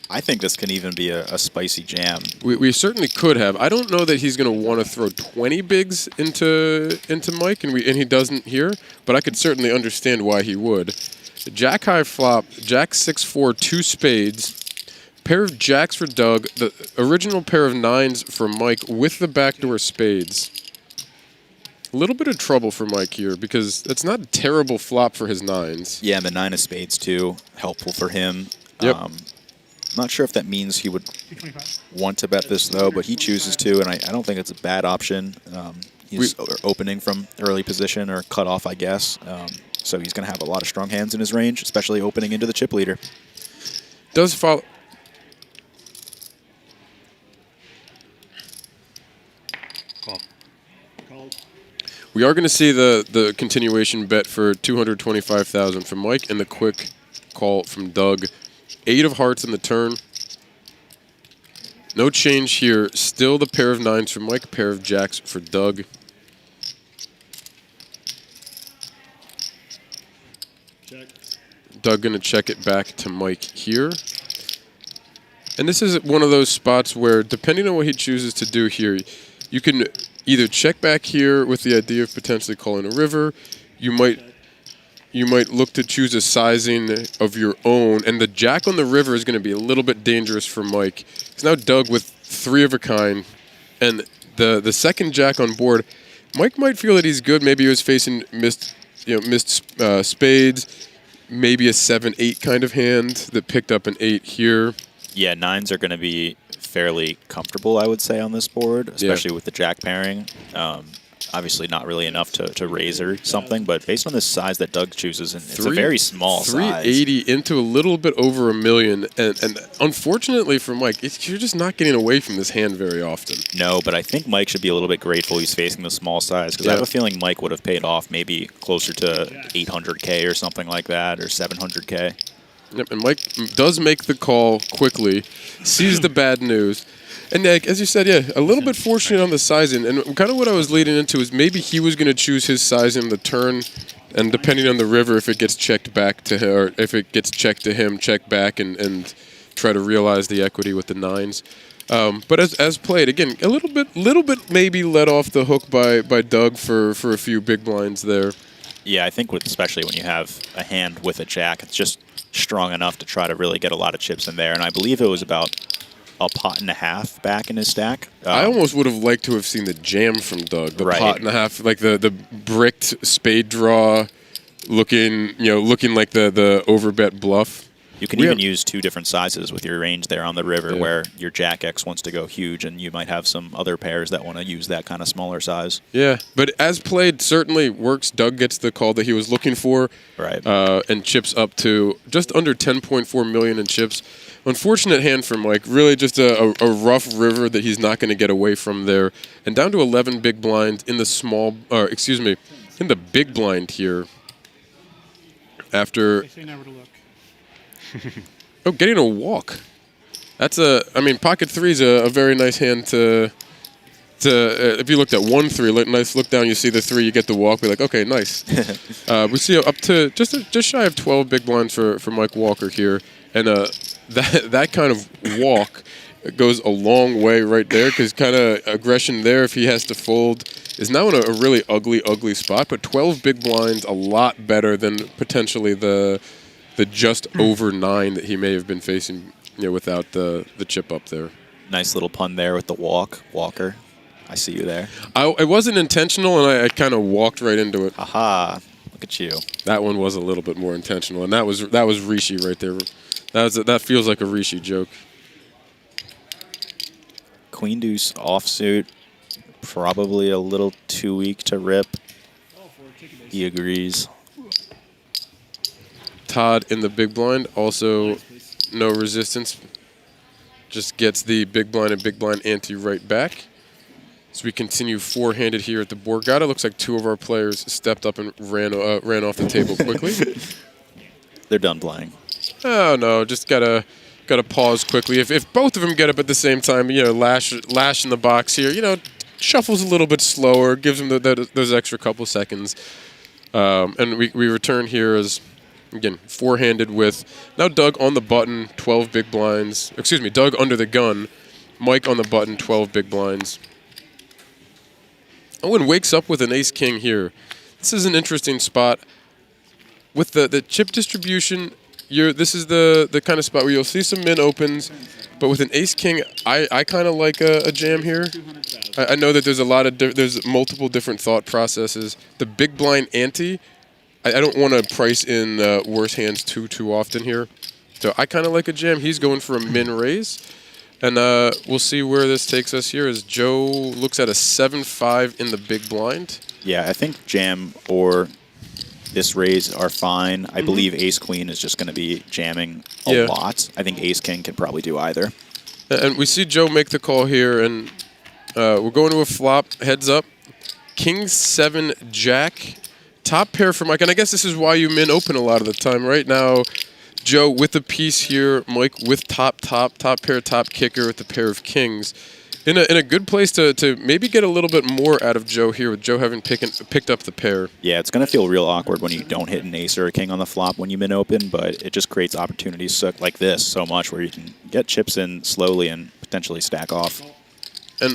I think this can even be a spicy jam. We certainly could have. I don't know that he's going to want to throw 20 bigs into Mike, and he doesn't here, but I could certainly understand why he would. Jack high flop, Jack 6-4, 2 spades, pair of jacks for Doug, the original pair of 9s for Mike with the backdoor spades. A little bit of trouble for Mike here because it's not a terrible flop for his 9s. Yeah, and the 9 of spades, too, helpful for him. Yep. Not sure if that means he would want to bet this, though, but he chooses to, and I don't think it's a bad option. He's opening from early position or cut off, I guess. So he's going to have a lot of strong hands in his range, especially opening into the chip leader. Does follow... We are going to see the continuation bet for 225,000 from Mike and the quick call from Doug. 8 of hearts in the turn. No change here. Still the pair of 9s for Mike, pair of jacks for Doug. Check. Doug going to check it back to Mike here. And this is one of those spots where, depending on what he chooses to do here, you can either check back here with the idea of potentially calling a river. You might look to choose a sizing of your own, and the jack on the river is going to be a little bit dangerous for Mike. He's now dug with 3 of a kind, and the second jack on board, Mike might feel that he's good. Maybe he was facing missed spades, maybe a 7-8 kind of hand that picked up an 8 here. Yeah, 9s are going to be fairly comfortable, I would say, on this board, especially with the jack pairing. Obviously not really enough to raise or something, but based on the size that Doug chooses, and it's a very small size. 380 into a little bit over $1 million, and unfortunately for Mike, you're just not getting away from this hand very often. No, but I think Mike should be a little bit grateful he's facing the small size, because I have a feeling Mike would have paid off maybe closer to 800K or something like that, or 700K. Yep, and Mike does make the call quickly, sees the bad news. And as you said, a little bit fortunate on the sizing. And kind of what I was leading into is maybe he was going to choose his sizing the turn, and depending on the river, if it gets checked back to him, or if it gets checked to him, check back and try to realize the equity with the 9s. But as played, again, a little bit maybe let off the hook by Doug for a few big blinds there. Yeah, I think especially when you have a hand with a jack, it's just strong enough to try to really get a lot of chips in there. And I believe it was about a pot and a half back in his stack. I almost would have liked to have seen the jam from Doug, the pot and a half, like the bricked spade draw, looking like the overbet bluff. You can even use 2 different sizes with your range there on the river, where your Jack X wants to go huge, and you might have some other pairs that want to use that kind of smaller size. Yeah, but as played, certainly works. Doug gets the call that he was looking for, and chips up to just under 10.4 million in chips. Unfortunate hand for Mike. Really just a rough river that he's not going to get away from there. And down to 11 big blind in the in the big blind here. After getting a walk. That's pocket 3 is a very nice hand to if you looked at 1-3, nice look down, you see the 3, you get the walk, be like, okay, nice. We see up to just shy of 12 big blinds for Mike Walker here, and that kind of walk goes a long way right there, because kind of aggression there, if he has to fold, is now in a really ugly spot. But 12 big blinds, a lot better than potentially the just over 9 that he may have been facing, without the chip up there. Nice little pun there with the Walker. I see you there. It wasn't intentional, and I kind of walked right into it. Aha! Look at you. That one was a little bit more intentional, and that was Rishi right there. That feels like a Rishi joke. Queen Deuce offsuit, probably a little too weak to rip. He agrees. Todd in the big blind, also no resistance. Just gets the big blind and big blind ante right back. So we continue four-handed here at the Borgata. Looks like 2 of our players stepped up and ran off the table quickly. They're done playing. Oh no, just gotta pause quickly. If both of them get up at the same time, Lash in the box here, shuffles a little bit slower, gives them those extra couple seconds, and we return here as, again, four-handed with now Doug on the button, 12 big blinds. Excuse me, Doug under the gun, Mike on the button, 12 big blinds. Owen wakes up with an ace-king here. This is an interesting spot. With the chip distribution, this is the kind of spot where you'll see some min opens, but with an ace-king, I kind of like a jam here. I know that there's multiple different thought processes. The big blind ante, I don't want to price in worse hands too often here. So I kind of like a jam. He's going for a min raise. And we'll see where this takes us here as Joe looks at a 7-5 in the big blind. Yeah, I think jam or this raise are fine. I believe ace-queen is just going to be jamming a lot. I think ace-king can probably do either. And we see Joe make the call here, and we're going to a flop, heads up. King 7 Jack, top pair for Mike. And I guess this is why you min open a lot of the time. Right now, Joe with the piece here, Mike with top pair, top kicker with the pair of kings. in a good place to maybe get a little bit more out of Joe here, with Joe having picked up the pair. Yeah, it's going to feel real awkward when you don't hit an ace or a king on the flop when you've been open, but it just creates opportunities like this so much where you can get chips in slowly and potentially stack off. And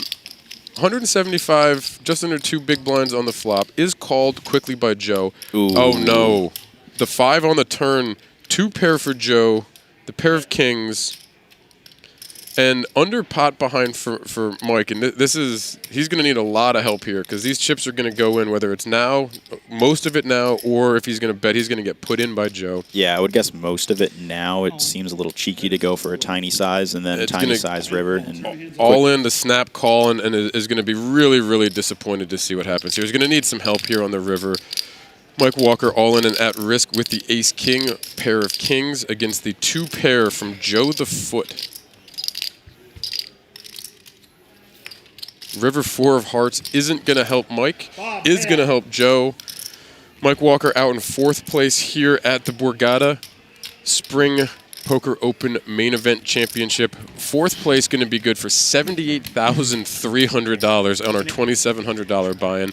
175, just under 2 big blinds on the flop, is called quickly by Joe. Ooh. Oh, no. The 5 on the turn, 2 pair for Joe, the pair of kings, and under pot behind for Mike. And he's going to need a lot of help here because these chips are going to go in, whether it's now, most of it now, or if he's going to bet, he's going to get put in by Joe. Yeah, I would guess most of it now. It seems a little cheeky to go for a tiny size and then a tiny size river. And all in the snap call, and is going to be really, really disappointed to see what happens here. He's going to need some help here on the river. Mike Walker all in and at risk with the ace-king, pair of kings against the 2 pair from Joe the Foote. River 4 of hearts isn't going to help Mike, is going to help Joe. Mike Walker out in 4th place here at the Borgata Spring Poker Open Main Event Championship. 4th place going to be good for $78,300 on our $2,700 buy-in.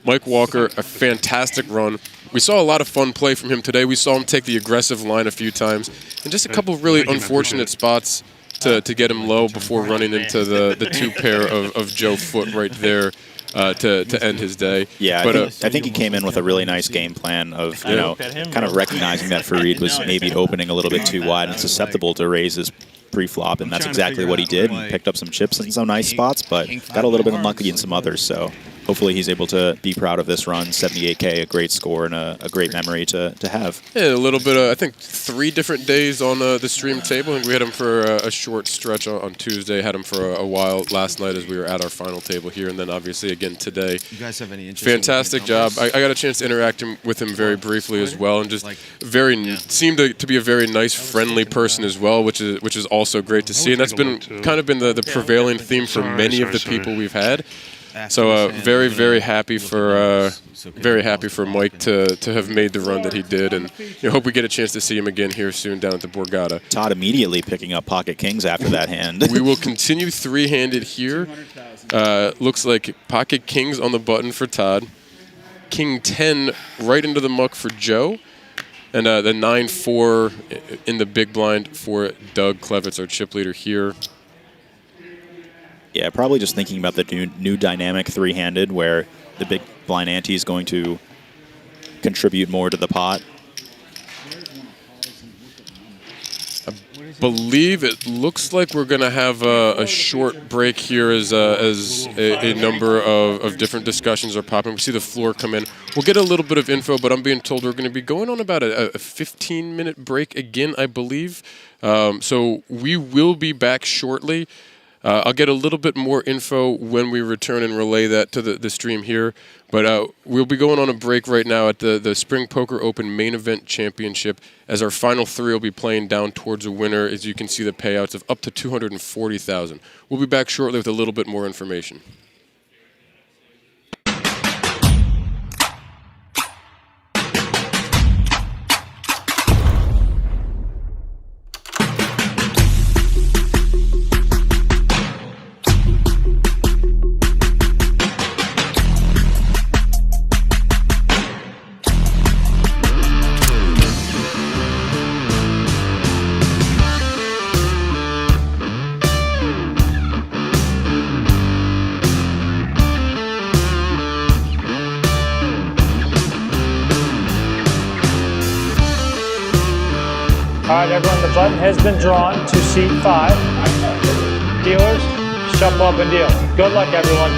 Mike Walker, a fantastic run. We saw a lot of fun play from him today. We saw him take the aggressive line a few times, and just a couple really unfortunate spots to get him low before running into the 2 pair of Joe Foote right there to end his day. Yeah, but I think he came in with a really nice game plan of, you know, kind of recognizing that Farid was maybe opening a little bit too wide and susceptible to raises pre-flop, and that's exactly what he did. He picked up some chips in some nice spots, but got a little bit unlucky in some others, so hopefully he's able to be proud of this run. 78K, a great score and a great memory to have. Yeah, a little bit of, I think, 3 different days on the stream table. I think we had him for a short stretch on Tuesday, had him for a while last night as we were at our final table here, and then obviously again today. You guys have any interest? Fantastic job. I got a chance to interact with him very briefly as well, and just seemed to be a very nice, friendly person as well, which is also great to see. And that's been kind of been the prevailing theme for many of the people we've had. So very, very happy for Mike to have made the run that he did, and hope we get a chance to see him again here soon down at the Borgata. Todd immediately picking up pocket kings after that hand. We will continue 3-handed here. Looks like pocket kings on the button for Todd. King 10 right into the muck for Joe. And the 9-4 in the big blind for Doug Klevitz, our chip leader here. Yeah, probably just thinking about the new dynamic 3-handed where the big blind ante is going to contribute more to the pot. I believe it looks like we're going to have a short break here as a number of different discussions are popping. We see the floor come in. We'll get a little bit of info, but I'm being told we're going to be going on about a 15-minute break again, I believe. So we will be back shortly. I'll get a little bit more info when we return and relay that to the stream here. But we'll be going on a break right now at the Spring Poker Open Main Event Championship as our final 3 will be playing down towards a winner. As you can see, the payouts of up to $240,000. We'll be back shortly with a little bit more information. All right, everyone, the button has been drawn to seat 5. Dealers, shuffle up and deal. Good luck, everyone.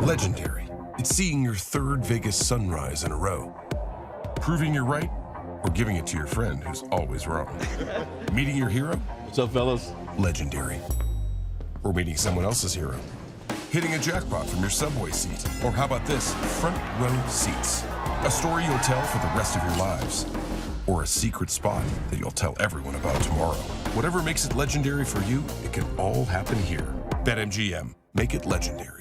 Legendary. It's seeing your third Vegas sunrise in a row. Proving you're right, or giving it to your friend who's always wrong. Meeting your hero? What's up, fellas? Legendary. Or meeting someone else's hero. Hitting a jackpot from your subway seat. Or how about this? Front row seats. A story you'll tell for the rest of your lives. Or a secret spot that you'll tell everyone about tomorrow. Whatever makes it legendary for you, it can all happen here. BetMGM. Make it legendary.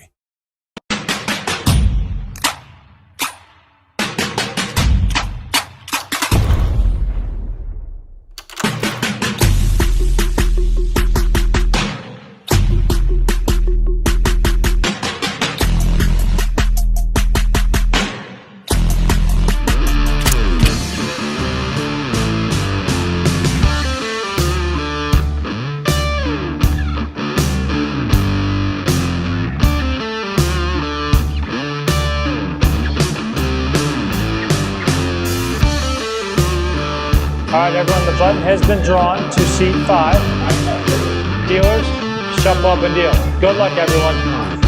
All right, everyone, the button has been drawn to seat 5. Dealers, shuffle up and deal. Good luck, everyone.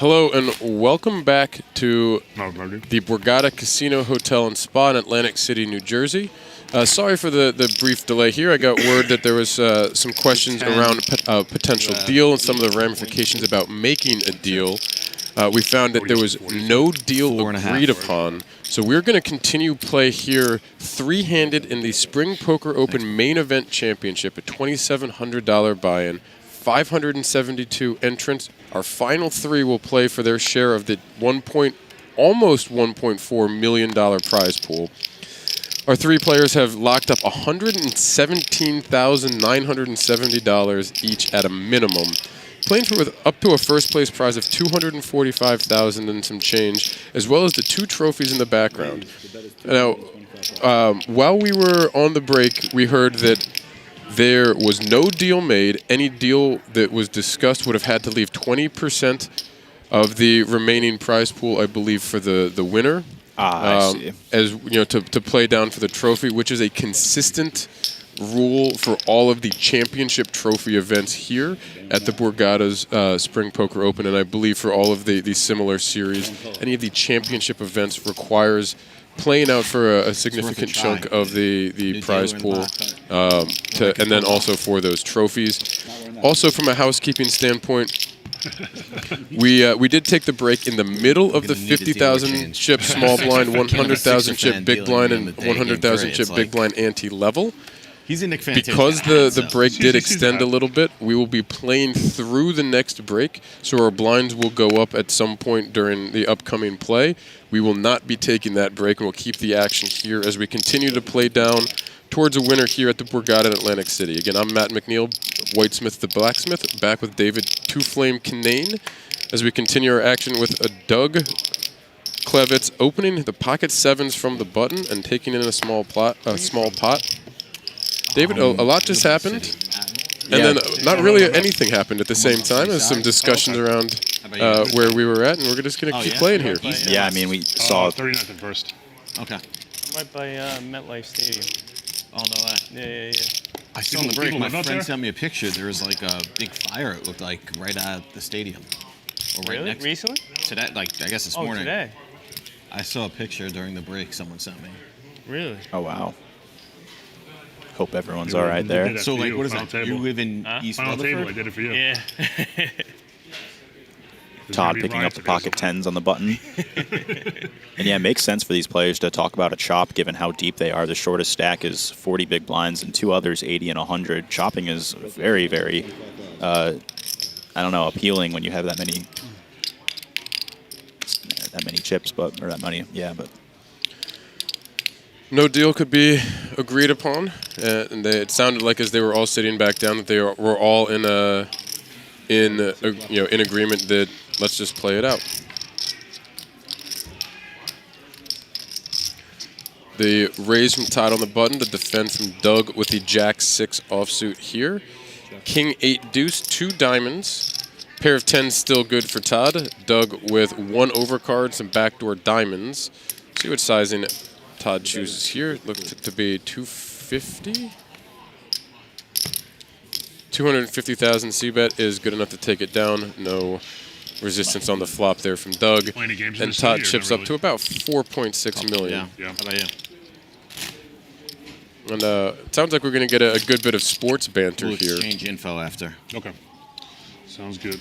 Hello and welcome back to the Borgata Casino Hotel and Spa in Atlantic City, New Jersey. Sorry for the brief delay here. I got word that there was some questions around a potential deal and some of the ramifications about making a deal. We found that there was no deal agreed upon. So we're going to continue play here three-handed in the Spring Poker Open Main Event Championship, a $2,700 buy-in, 572 entrants. Our final three will play for their share of the almost $1.4 million prize pool. Our three players have locked up $117,970 each at a minimum, playing for with up to a first place prize of $245,000 and some change, as well as the two trophies in the background. Now, while we were on the break, we heard that there was no deal made. Any deal that was discussed would have had to leave 20% of the remaining prize pool, I believe, for the winner. I see. As you know, to play down for the trophy, which is a consistent rule for all of the championship trophy events here at the Borgata's Spring Poker Open, and I believe for all of the similar series, any of the championship events requires playing out for a significant chunk of the prize pool, and then also for those trophies. Also, from a housekeeping standpoint, we did take the break in the middle of the 50,000 chip small blind, 100,000 chip big blind, and 100,000 chip big blind ante level. He's a Nick Fantastic. Because the break did extend a little bit, we will be playing through the next break, so our blinds will go up at some point during the upcoming play. We will not be taking that break, and we'll keep the action here as we continue to play down towards a winner here at the Borgata in Atlantic City. Again, I'm Matt McNeil, Whitesmith the Blacksmith, back with David Two Flame Kinane as we continue our action with Doug Klevitz opening the pocket sevens from the button and taking in a small pot. David, a lot just happened, and then not really anything happened at the same time. There's some discussions around where we were at, and we're just going to keep playing here. Yeah, I mean, we saw 39th and first. Okay. Right by MetLife Stadium. Oh, no way. Yeah. I saw on the break, people my live out friend there? sent me a picture. There was like a big fire, it looked like, right at the stadium. Or right Really? next Recently? today, like, I guess this Oh, morning. today. I saw a picture during the break someone sent me. Really? Oh, wow. Hope everyone's all right there. So, like, what is Final that? table. You live in East Final table, I Rutherford? did it for you. Yeah. There's Todd gonna be picking up riots the today pocket somewhere. tens on the button. And yeah, it makes sense for these players to talk about a chop given how deep they are. The shortest stack is 40 big blinds and two others 80 and 100. Chopping is very, very, I don't know, appealing when you have that many chips, or that money. Yeah, but No deal could be agreed upon, and it sounded like as they were all sitting back down that they were all in agreement that let's just play it out. The raise from Todd on the button, the defend from Doug with the Jack-6 offsuit here. King-8 deuce, two diamonds. Pair of 10s still good for Todd. Doug with one overcard, some backdoor diamonds. See what sizing Todd chooses here. Looks to be 250. 250,000 C-bet is good enough to take it down. No resistance on the flop there from Doug. Playing games in And the Todd city or chips not up to about 4.6 million. Yeah. How about you? And it sounds like we're going to get a good bit of sports banter We'll here. exchange info after. Okay. Sounds good.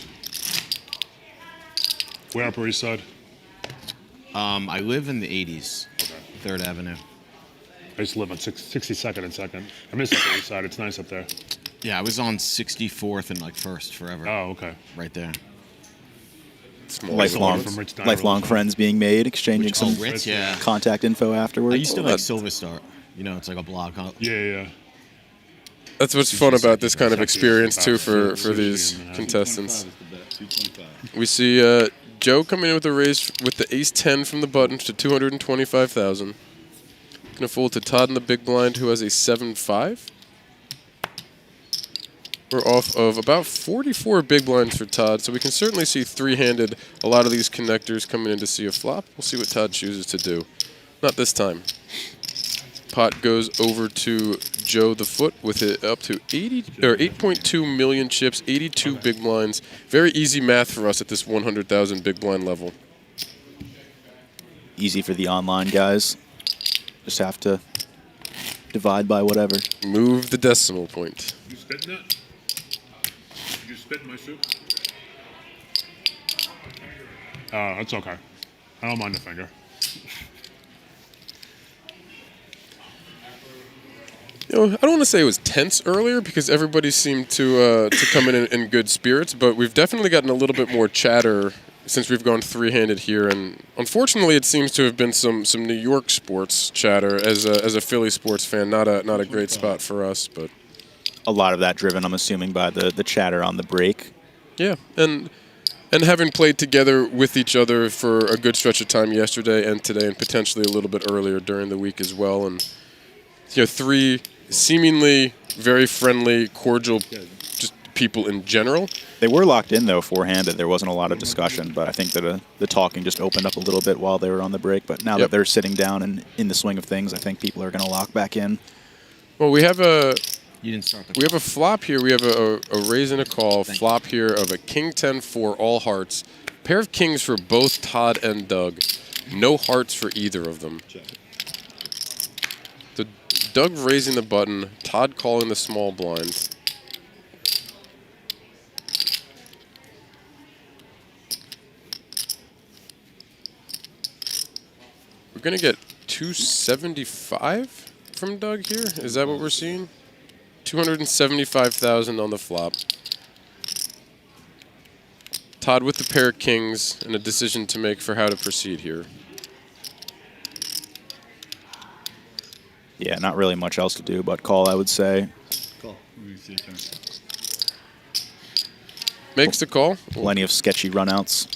Where Upper East Side? I live in the 80s, 3rd Avenue. I used to live on 62nd and 2nd. I miss the Upper East Side. It's nice up there. Yeah, I was on 64th and like 1st forever. Oh, okay. Right there. lifelong from Rich Diner lifelong also. friends being made, exchanging some Ritz, yeah. contact info afterwards. I used to like Silver Star. You know, it's like a blog. Yeah. That's what's fun about this kind of experience, too, for these contestants. We see Joe coming in with a raise with the ace-10 from the button to 225,000. Going to fold to Todd in the big blind, who has a 7-5. We're off of about 44 big blinds for Todd, so we can certainly see three-handed a lot of these connectors coming in to see a flop. We'll see what Todd chooses to do. Not this time. Pot goes over to Joe the Foote with it up to 8.2 million chips, 82 big blinds. Very easy math for us at this 100,000 big blind level. Easy for the online guys. Just have to divide by whatever. Move the decimal point. You spitting that? You spit in my soup? That's okay. I don't mind the finger. You know, I don't want to say it was tense earlier because everybody seemed to come in good spirits, but we've definitely gotten a little bit more chatter since we've gone three-handed here, and unfortunately, it seems to have been some New York sports chatter. As a Philly sports fan, not a great spot for us, but a lot of that driven, I'm assuming, by the chatter on the break. Yeah, and having played together with each other for a good stretch of time yesterday and today, and potentially a little bit earlier during the week as well, and you know, three seemingly very friendly, cordial, just people in general. They were locked in, though, four-handed. There wasn't a lot of discussion, but I think that the talking just opened up a little bit while they were on the break. But now that they're sitting down and in the swing of things, I think people are going to lock back in. Well, we have a flop here. We have a raise and a call flop here of a king 10 for all hearts. Pair of kings for both Todd and Doug. No hearts for either of them. So Doug raising the button, Todd calling the small blind. We're going to get 275 from Doug here. Is that what we're seeing? 275,000 on the flop. Todd with the pair of kings and a decision to make for how to proceed here. Yeah, not really much else to do but call, I would say. Call. Makes the call. Plenty of sketchy runouts.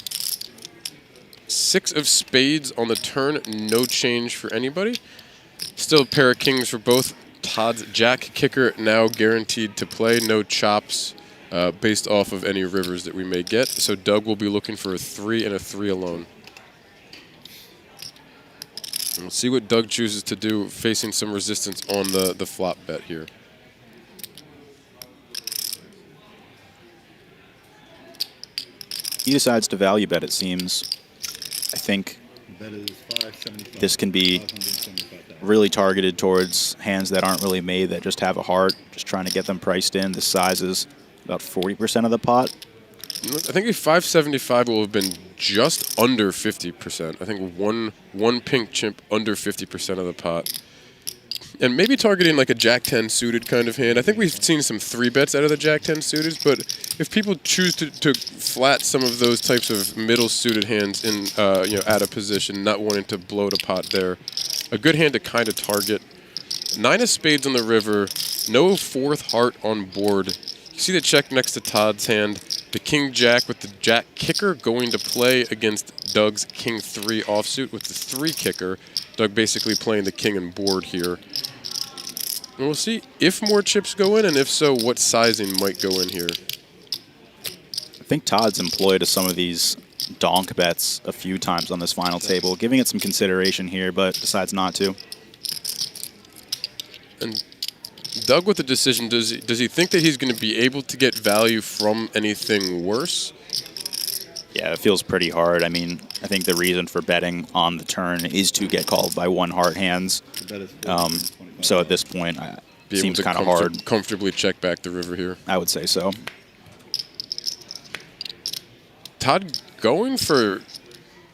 6 of spades on the turn, no change for anybody. Still a pair of kings for both. Todd's jack kicker now guaranteed to play, no chops based off of any rivers that we may get. So Doug will be looking for a 3 and a 3 alone. And we'll see what Doug chooses to do, facing some resistance on the flop bet here. He decides to value bet, it seems. I think this can be really targeted towards hands that aren't really made, that just have a heart, just trying to get them priced in. The size is about 40% of the pot. I think a 575 will have been just under 50%. I think one pink chimp under 50% of the pot. And maybe targeting like a Jack-10 suited kind of hand. I think we've seen some 3-bets out of the Jack-10 suited, but if people choose to flat some of those types of middle suited hands in out of position, not wanting to blow the pot there, a good hand to kind of target. 9 of spades on the river, no 4th heart on board. You see the check next to Todd's hand. The king-jack with the jack kicker going to play against Doug's king-3 offsuit with the 3 kicker. Doug basically playing the king and board here. And we'll see if more chips go in, and if so, what sizing might go in here. I think Todd's employed some of these donk bets a few times on this final table, giving it some consideration here, but decides not to. And Doug with the decision, does he think that he's going to be able to get value from anything worse? Yeah, it feels pretty hard. I mean, I think the reason for betting on the turn is to get called by 1-heart hands. So at this point, it seems kind of hard. Comfortably check back the river here. I would say so. Todd going for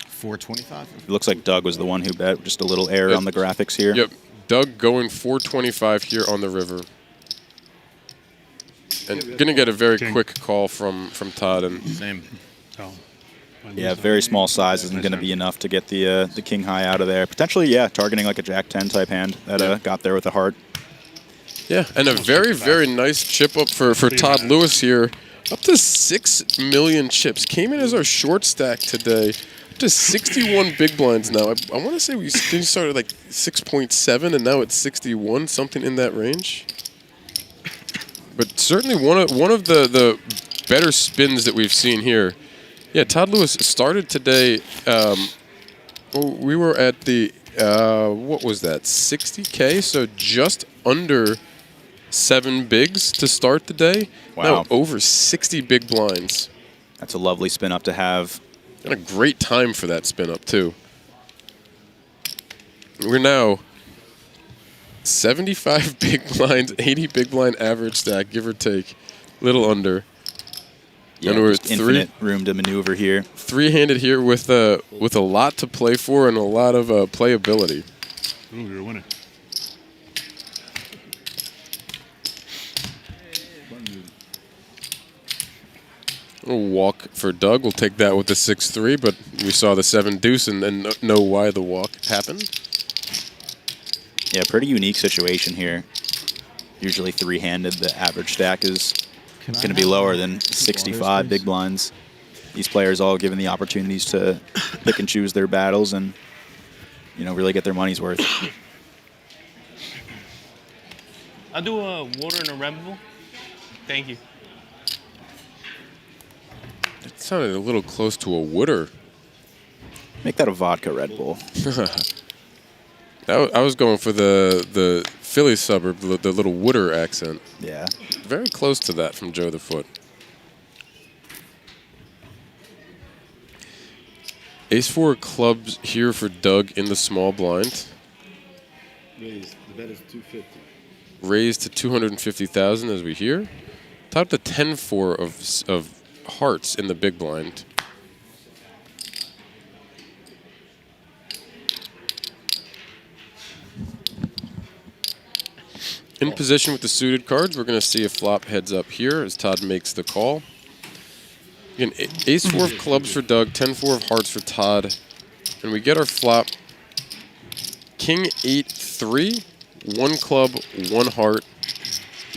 425. It looks like Doug was the one who bet. Just a little error on the graphics here. Yep. Doug going 425 here on the river. And going to get a very quick call from Todd. And same. Yeah, very small size isn't going to be enough to get the king high out of there. Potentially, yeah, targeting like a Jack-10 type hand that got there with a heart. Yeah, and a very, very nice chip up for Todd Lewis here. Up to 6 million chips. Came in as our short stack today. Up to 61 big blinds now. I want to say we started like 6.7 and now it's 61, something in that range. But certainly one of the better spins that we've seen here. Yeah, Todd Lewis started today. We were at the what was that, 60K? So just under 7 bigs to start the day. Wow. Now over 60 big blinds. That's a lovely spin up to have. And a great time for that spin up, too. We're now 75 big blinds, 80 big blind average stack, give or take. Little under. Yeah, and we're just infinite room to maneuver here. Three-handed here with a lot to play for and a lot of playability. Ooh, you're winning. A walk for Doug. We'll take that with the 6-3, but we saw the 7 deuce and know why the walk happened. Yeah, pretty unique situation here. Usually three-handed, the average stack is going to be lower than 65 big blinds. These players all given the opportunities to pick and choose their battles and, you know, really get their money's worth. I'll do a water and a Red Bull. Thank you. That sounded a little close to a wooder. Make that a vodka Red Bull. I was going for the Philly suburb, the little wooder accent. Yeah. Very close to that from Joe the Foot. Ace-4 clubs here for Doug in the small blind. Raised. The bet is 250. Raised to 250,000 as we hear. Top the 10-4 of hearts in the big blind. In position with the suited cards, we're going to see a flop heads up here as Todd makes the call. Again, Ace-4 of clubs for Doug, 10-4 of hearts for Todd. And we get our flop King 8-3, 1 club, 1 heart,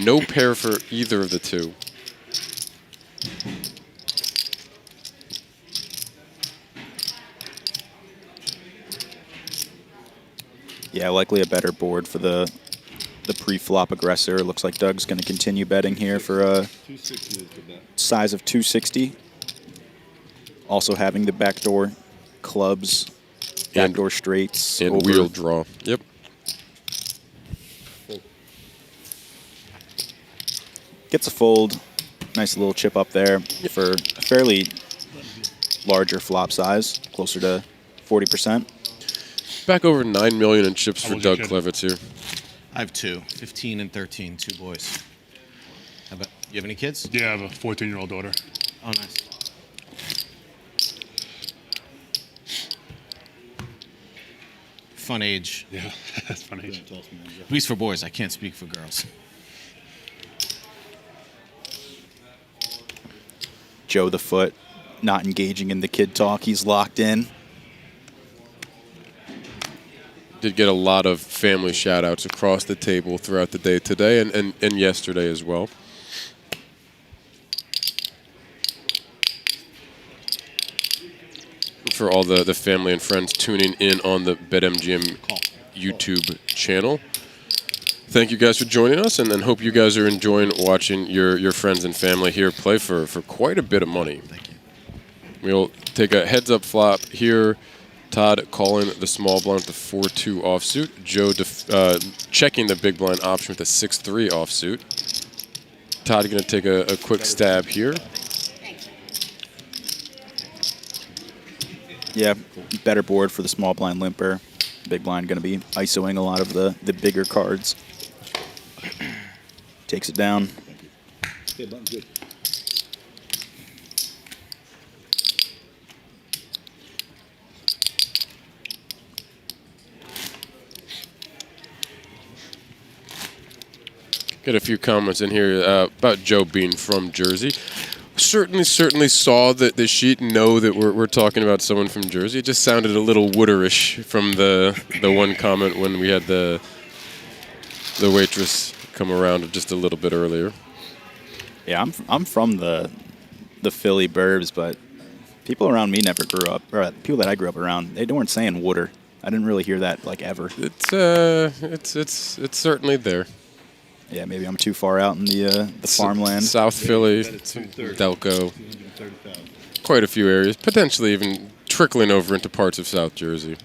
no pair for either of the two. Yeah, likely a better board for the pre-flop aggressor. It looks like Doug's going to continue betting here for a size of 260. Also having the backdoor clubs, backdoor straights. And over. wheel draw. Yep. Gets a fold. Nice little chip up there for a fairly larger flop size, closer to 40%. Back over 9 million in chips for Doug Klevitz here. I have 2, 15 and 13, 2 boys. How about, you have any kids? Yeah, I have a 14-year-old daughter. Oh, nice. Fun age. Yeah, that's fun age. At least for boys. I can't speak for girls. Joe the Foot not engaging in the kid talk. He's locked in. Did get a lot of family shout-outs across the table throughout the day today and yesterday as well. For all the family and friends tuning in on the BetMGM YouTube channel. Thank you guys for joining us, and hope you guys are enjoying watching your friends and family here play for quite a bit of money. Thank you. We'll take a heads-up flop here. Todd calling the small blind with the 4-2 offsuit. Joe checking the big blind option with the 6-3 offsuit. Todd going to take a quick stab here. Yeah, better board for the small blind limper. Big blind going to be ISOing a lot of the bigger cards. Takes it down. Okay, button's good. Got a few comments in here about Joe being from Jersey. Certainly saw the sheet and know that we're talking about someone from Jersey. It just sounded a little wooderish from the one comment when we had the waitress come around just a little bit earlier. Yeah, I'm from the Philly burbs, but people around me never grew up, or people that I grew up around, they weren't saying wooder. I didn't really hear that like ever. It's certainly there. Yeah, maybe I'm too far out in the farmland. South Philly, Delco, quite a few areas, potentially even trickling over into parts of South Jersey.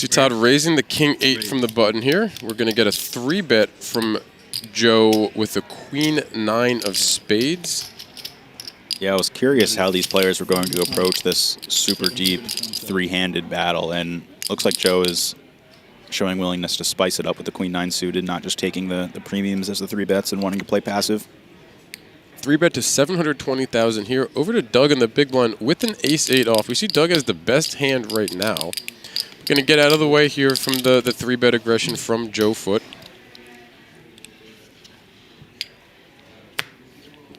See Todd raising the king-8 from the button here. We're going to get a 3-bet from Joe with the queen-9 of spades. Yeah, I was curious how these players were going to approach this super deep three-handed battle, and looks like Joe is showing willingness to spice it up with the queen-9 suited, not just taking the premiums as the 3-bets and wanting to play passive. 3-bet to 720,000 here. Over to Doug in the big blind with an ace-8 off. We see Doug has the best hand right now. Going to get out of the way here from the 3-bet aggression from Joe Foote.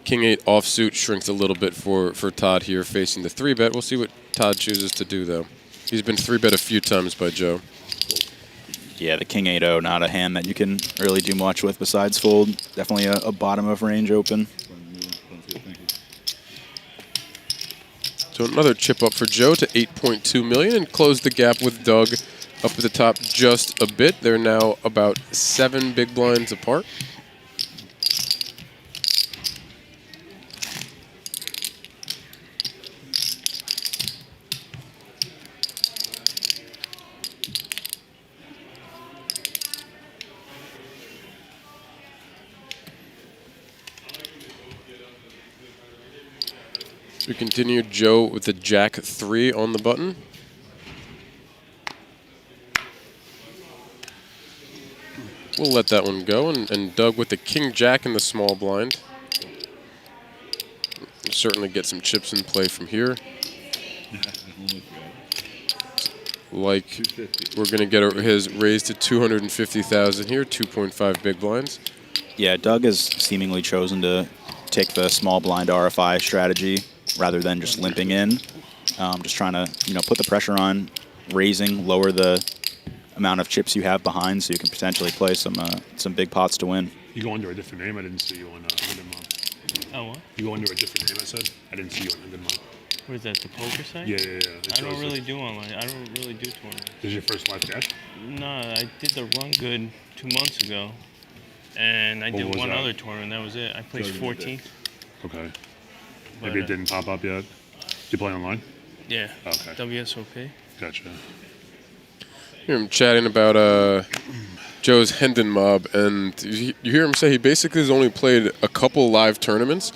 King-8 offsuit shrinks a little bit for Todd here facing the 3-bet. We'll see what Todd chooses to do, though. He's been 3-bet a few times by Joe. Yeah, the king-8-0, not a hand that you can really do much with besides fold. Definitely a bottom of range open. So another chip up for Joe to 8.2 million and close the gap with Doug up at the top just a bit. They're now about 7 big blinds apart. We continue Joe with the jack-3 on the button. We'll let that one go, and Doug with the king-jack in the small blind. We'll certainly get some chips in play from here. Like, we're going to get his raise to 250,000 here, 2.5 big blinds. Yeah, Doug has seemingly chosen to take the small blind RFI strategy rather than just limping in. Just trying to, put the pressure on, raising, lower the amount of chips you have behind, so you can potentially play some big pots to win. You go under a different name. I didn't see you on Good Mom. Oh, what? You go under a different name, I said. I didn't see you on Good Mom. What is that, the poker site? Yeah. I don't really do online. I don't really do tournaments. This is your first live cash? No, I did the Run Good 2 months ago. And I did one other tournament. That was it. I placed 14th. Okay. Maybe it didn't pop up yet. Do you play online? Yeah. Okay. WSOP. Gotcha. Hear him chatting about Joe's Hendon mob, and you hear him say he basically has only played a couple live tournaments.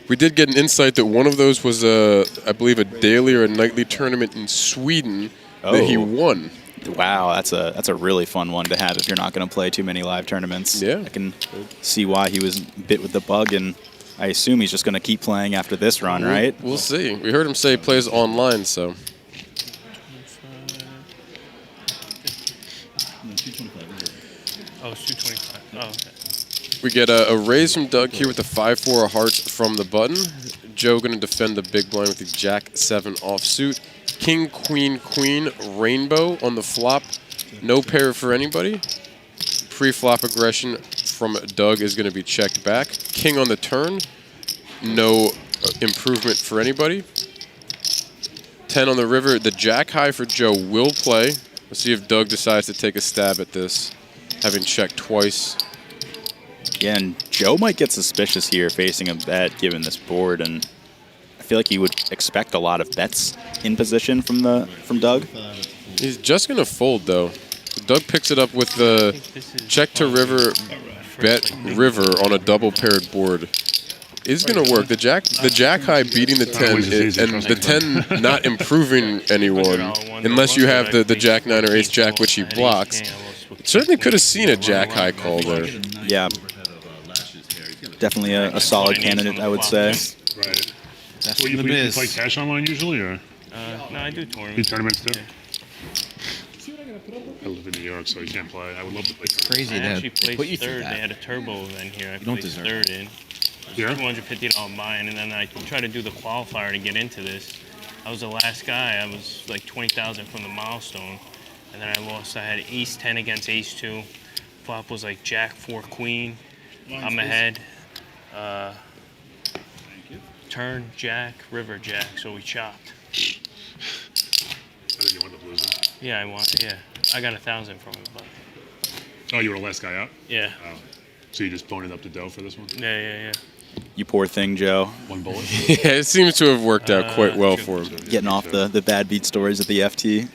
We did get an insight that one of those was, I believe, a daily or a nightly tournament in Sweden that he won. Wow, that's a really fun one to have if you're not going to play too many live tournaments. Yeah. I can see why he was bit with the bug, and I assume he's just going to keep playing after this run, right? We'll see. We heard him say he plays online, so. Oh, it's 225. Oh, okay. We get a raise from Doug here with the 5-4 of hearts from the button. Joe going to defend the big blind with the jack-7 offsuit. King, queen, queen, rainbow on the flop. No pair for anybody. Pre-flop aggression from Doug is going to be checked back. King on the turn. No improvement for anybody. 10 on the river. The jack high for Joe will play. Let's see if Doug decides to take a stab at this, having checked twice. Yeah, and Joe might get suspicious here facing a bet given this board, and I feel like he would expect a lot of bets in position from Doug. He's just going to fold, though. Doug picks it up with the check to river, bet river on a double paired board. Is going to work. The jack high beating the 10 and the 10 not improving anyone unless you have the jack 9 or ace jack, which he blocks. Certainly could have seen a jack high call there. Yeah, definitely a solid candidate, I would say. Right. That's Well, the you biz. play cash online usually, or No, I do tournaments. you tournaments too? Yeah. I live in New York, so you can't play. I would love to play. Crazy I that actually they put you placed through third. They that. had a turbo event here. I don't placed deserve third in. Yeah? $250 buy-in, and then I tried to do the qualifier to get into this. I was the last guy. I was like 20,000 from the milestone, and then I lost. I had ace 10 against ace 2. Flop was like jack 4 queen. I'm ahead. Turn jack, river jack. So we chopped. I think you wound up losing. Yeah, I got 1,000 from it, but Oh, you were the last guy out? yeah. Oh. So you just boned up the dough for this one? Yeah. You poor thing, Joe. One bullet? Yeah, it seems to have worked out quite well for him. Getting off the bad beat stories at the FT.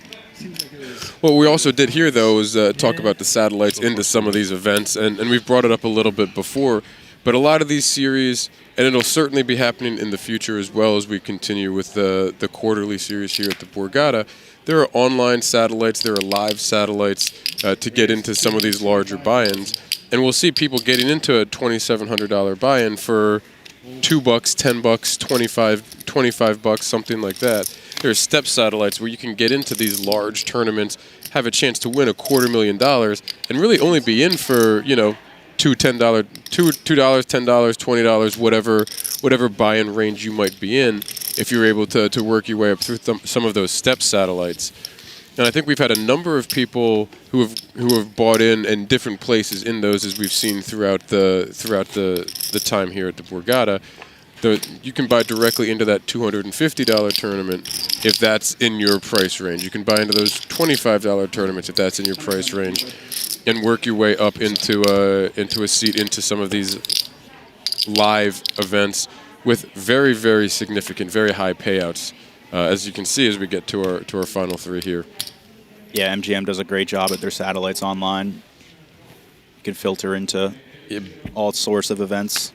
What we also did here, though, is talk about the satellites into some of these events, and we've brought it up a little bit before, but a lot of these series, and it'll certainly be happening in the future as well as we continue with the quarterly series here at the Borgata, there are online satellites, there are live satellites to get into some of these larger buy-ins, and we'll see people getting into a $2,700 buy-in for $2, $10, $25, something like that. There are step satellites where you can get into these large tournaments, have a chance to win $250,000, and really only be in for, you know, $2, $10, $20, whatever buy-in range you might be in, if you're able to work your way up through some of those step satellites. And I think we've had a number of people who have bought in different places in those, as we've seen throughout the time here at the Borgata. You can buy directly into that $250 tournament if that's in your price range. You can buy into those $25 tournaments if that's in your price range, and work your way up into a seat into some of these live events with very, very significant, very high payouts, as you can see as we get to our final three here. Yeah, MGM does a great job at their satellites online. You can filter into all sorts of events.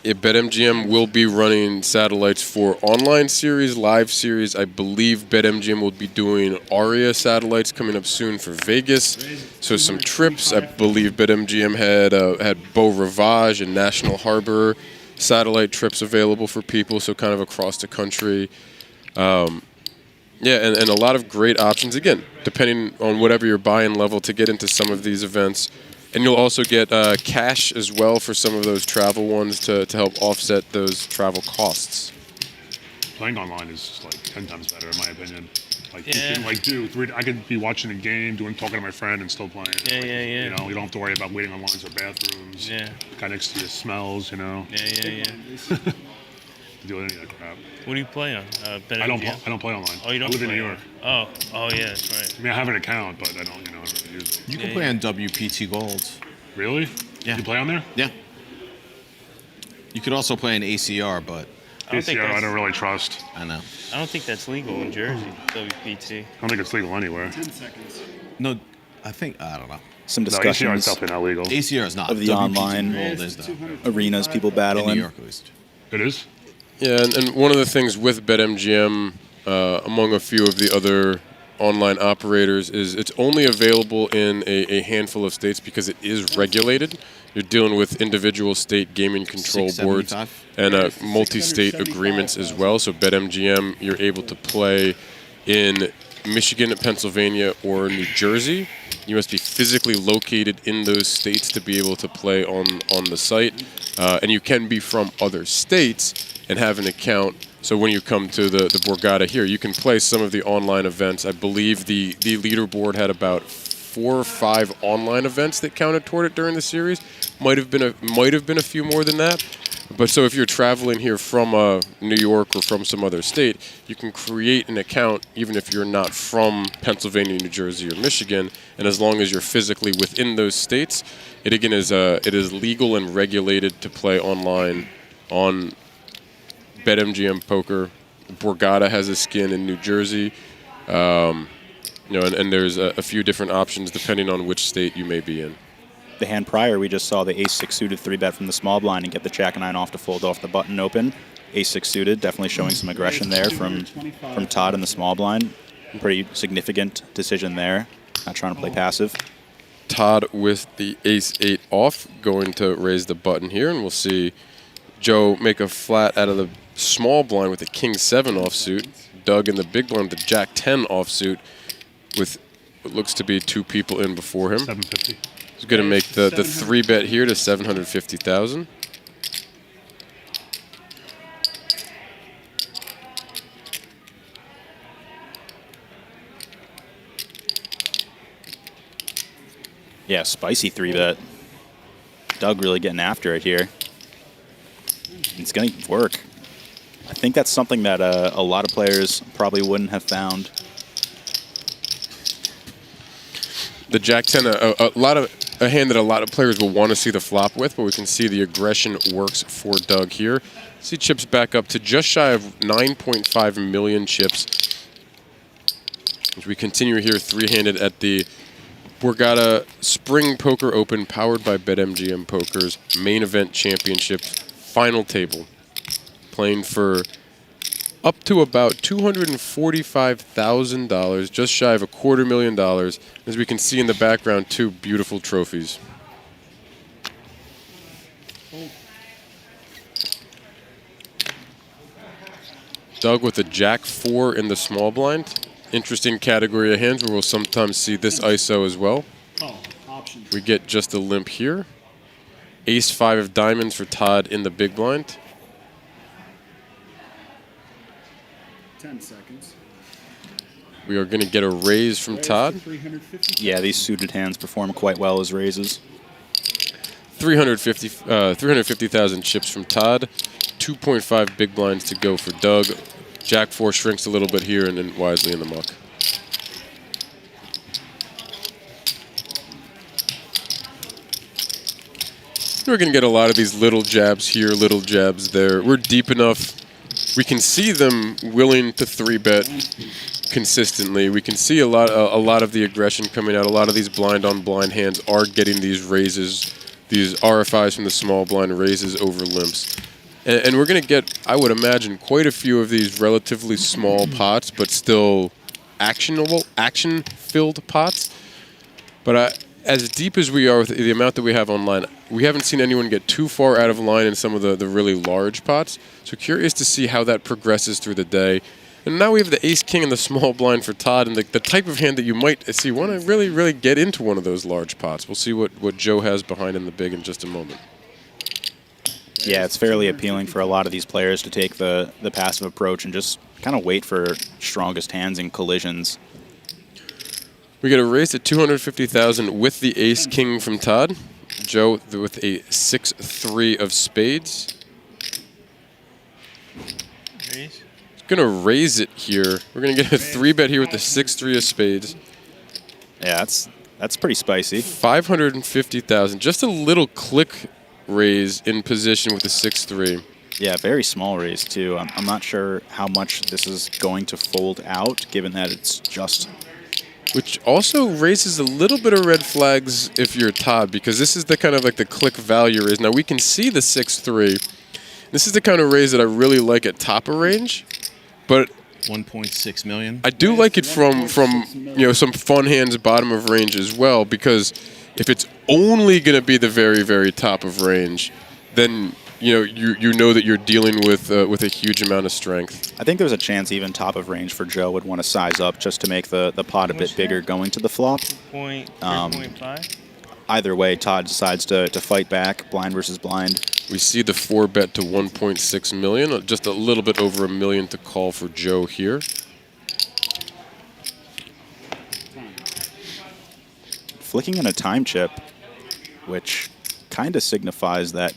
BetMGM will be running satellites for online series, live series. I believe BetMGM will be doing ARIA satellites coming up soon for Vegas. So some trips. I believe BetMGM had Beau Rivage and National Harbor satellite trips available for people, so kind of across the country. And a lot of great options, again, depending on whatever your buy-in level to get into some of these events. And you'll also get cash as well for some of those travel ones to help offset those travel costs. Playing online is just like 10 times better, in my opinion. Like, Yeah. you can, like, dude, I could be watching a game, talking to my friend, and still playing. Yeah, Like, yeah. You know, you don't have to worry about waiting on lines or bathrooms. Yeah. The guy next to you smells, you know. Yeah. To do any of that crap. What do you play on? I don't play online. Oh, you don't I live in play New York. Oh, yeah, that's right. I mean, I have an account, but I don't really use it. You can play on WPT Gold. Really? Yeah. You play on there? Yeah. You could also play an ACR, but I don't think ACR, I that's, don't really trust. I know. I don't think that's legal in Jersey, WPT. I don't think it's legal anywhere. 10 seconds. No, I don't know. Some No, ACR is discussions definitely not legal. ACR is not. of the WPT online Gold is though. arenas people battle In in. New York, at least. It is? Yeah, and one of the things with BetMGM, among a few of the other online operators, is it's only available in a handful of states because it is regulated. You're dealing with individual state gaming control boards and multi-state agreements as well. So BetMGM, you're able to play in Michigan, Pennsylvania, or New Jersey. You must be physically located in those states to be able to play on the site. And you can be from other states and have an account. So when you come to the Borgata here, you can play some of the online events. I believe the leaderboard had about 4 or 5 online events that counted toward it during the series. Might have been a few more than that. But so if you're traveling here from New York or from some other state, you can create an account even if you're not from Pennsylvania, New Jersey, or Michigan. And as long as you're physically within those states, it is legal and regulated to play online on BetMGM Poker. Borgata has a skin in New Jersey. And there's a few different options depending on which state you may be in. The hand prior, we just saw the ace-6 suited 3-bet from the small blind and get the jack-9 off to fold off the button open. Ace-6 suited, definitely showing some aggression there from Todd in the small blind. Pretty significant decision there. Not trying to play passive. Todd with the ace-8 off, going to raise the button here, and we'll see Joe make a flat out of the small blind with the king-7 offsuit. Doug in the big blind with the jack-10 offsuit, with what looks to be 2 people in before him. 750. He's going to make the 3-bet here to $750,000. Yeah, spicy 3-bet. Doug really getting after it here. It's going to work. I think that's something that a lot of players probably wouldn't have found. The jack-10, a hand that a lot of players will want to see the flop with, but we can see the aggression works for Doug here. See chips back up to just shy of 9.5 million chips. As we continue here three-handed at the Borgata Spring Poker Open, powered by BetMGM Poker's main event championship final table. Playing for up to about $245,000, just shy of $250,000. As we can see in the background, 2 beautiful trophies. Doug with a Jack-4 in the small blind. Interesting category of hands where we'll sometimes see this ISO as well. We get just a limp here. Ace-5 of diamonds for Todd in the big blind. 10 seconds. We are going to get a raise from Todd. Yeah, these suited hands perform quite well as raises. 350,000 chips from Todd. 2.5 big blinds to go for Doug. Jack-4 shrinks a little bit here and then wisely in the muck. We're going to get a lot of these little jabs here, little jabs there. We're deep enough. We can see them willing to 3-bet consistently. We can see a lot of the aggression coming out. A lot of these blind-on-blind hands are getting these raises, these RFIs from the small blind raises over limps. And we're going to get, I would imagine, quite a few of these relatively small pots, but still action-filled pots. But as deep as we are with the amount that we have online, we haven't seen anyone get too far out of line in some of the really large pots. So curious to see how that progresses through the day. And now we have the ace-king and the small blind for Todd, and the type of hand that you might see want to really, really get into one of those large pots. We'll see what Joe has behind in the big in just a moment. Yeah, it's fairly appealing for a lot of these players to take the passive approach and just kind of wait for strongest hands and collisions. We get a raise at 250,000 with the ace-king from Todd. Joe with a 6-3 of spades. Raise. He's going to raise it here. We're going to get a 3-bet here with the 6-3 of spades. Yeah, that's pretty spicy. 550,000. Just a little click raise in position with the 6-3. Yeah, very small raise, too. I'm not sure how much this is going to fold out, given that it's just... Which also raises a little bit of red flags if you're Todd, because this is the kind of like the click value raise. Now, we can see the 6-3. This is the kind of raise that I really like at top of range, but 1.6 million. I do like it from some fun hands bottom of range as well, because if it's only going to be the very, very top of range, then you know that you're dealing with a huge amount of strength. I think there's a chance even top of range for Joe would want to size up just to make the pot a bit bigger going to the flop. 3.5. Either way, Todd decides to fight back, blind versus blind. We see the 4-bet to 1.6 million, just a little bit over $1 million to call for Joe here. Flicking in a time chip, which kind of signifies that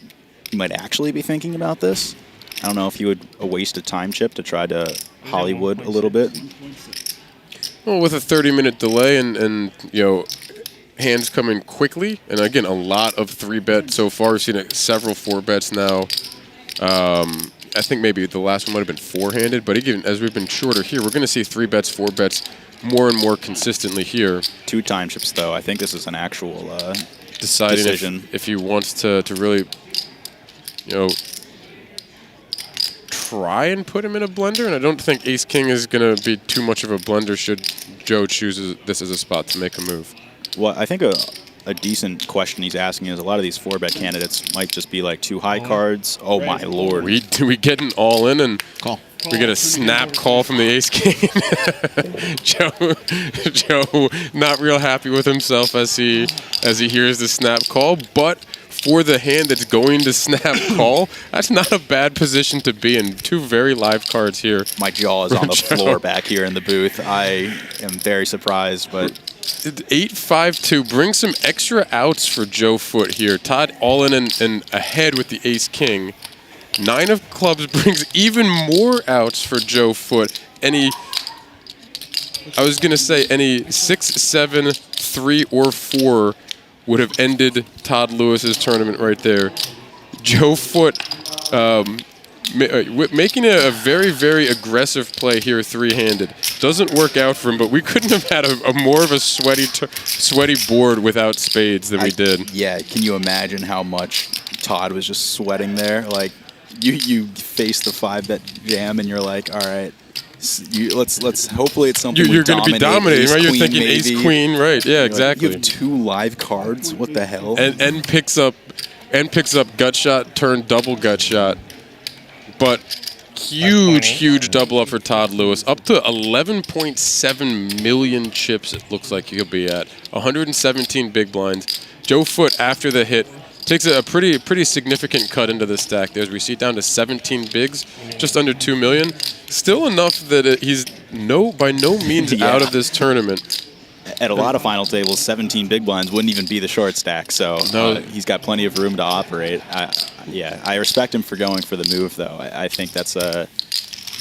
you might actually be thinking about this. I don't know if you would waste a time chip to try to Hollywood a little bit. Well, with a 30-minute delay and hands coming quickly, and again, a lot of 3-bet so far. We've seen several 4-bets now. I think maybe the last one might have been 4-handed, but again, as we've been shorter here, we're going to see 3-bets, 4-bets more and more consistently here. 2 time chips, though. I think this is an actual deciding decision. if he wants to really, try and put him in a blender, and I don't think ace-king is going to be too much of a blender should Joe choose this as a spot to make a move. Well, I think a decent question he's asking is a lot of these 4-bet candidates might just be like 2 high cards. Oh, my Lord. We get an all-in and call. We get a snap call from the ace-king. Joe not real happy with himself as he hears the snap call, but for the hand that's going to snap call, that's not a bad position to be in. 2 very live cards here. My jaw is on the floor back here in the booth. I am very surprised, but 8-5-2 brings some extra outs for Joe Foote here. Todd all in and ahead with the ace-king. 9 of clubs brings even more outs for Joe Foote. Any 6, 7, 3, or 4 would have ended Todd Lewis's tournament right there. Joe Foote making a very, very aggressive play here three-handed. Doesn't work out for him, but we couldn't have had a more of a sweaty board without spades than we did. Yeah, can you imagine how much Todd was just sweating there? Like, you face the 5-bet jam, and you're like, all right, let's hopefully it's something you're going to be dominating, right? You're thinking maybe. ace queen, right? Yeah, exactly. You have 2 live cards. What the hell? And picks up gut shot, turn double gut shot. But huge double up for Todd Lewis. Up to 11.7 million chips it looks like he'll be at. 117 big blinds. Joe Foote, after the hit, takes a pretty significant cut into the stack there as we see it down to 17 bigs, just under 2 million. Still enough that he's by no means out of this tournament. At a lot of final tables, 17 big blinds wouldn't even be the short stack, so he's got plenty of room to operate. I respect him for going for the move, though. I think that's a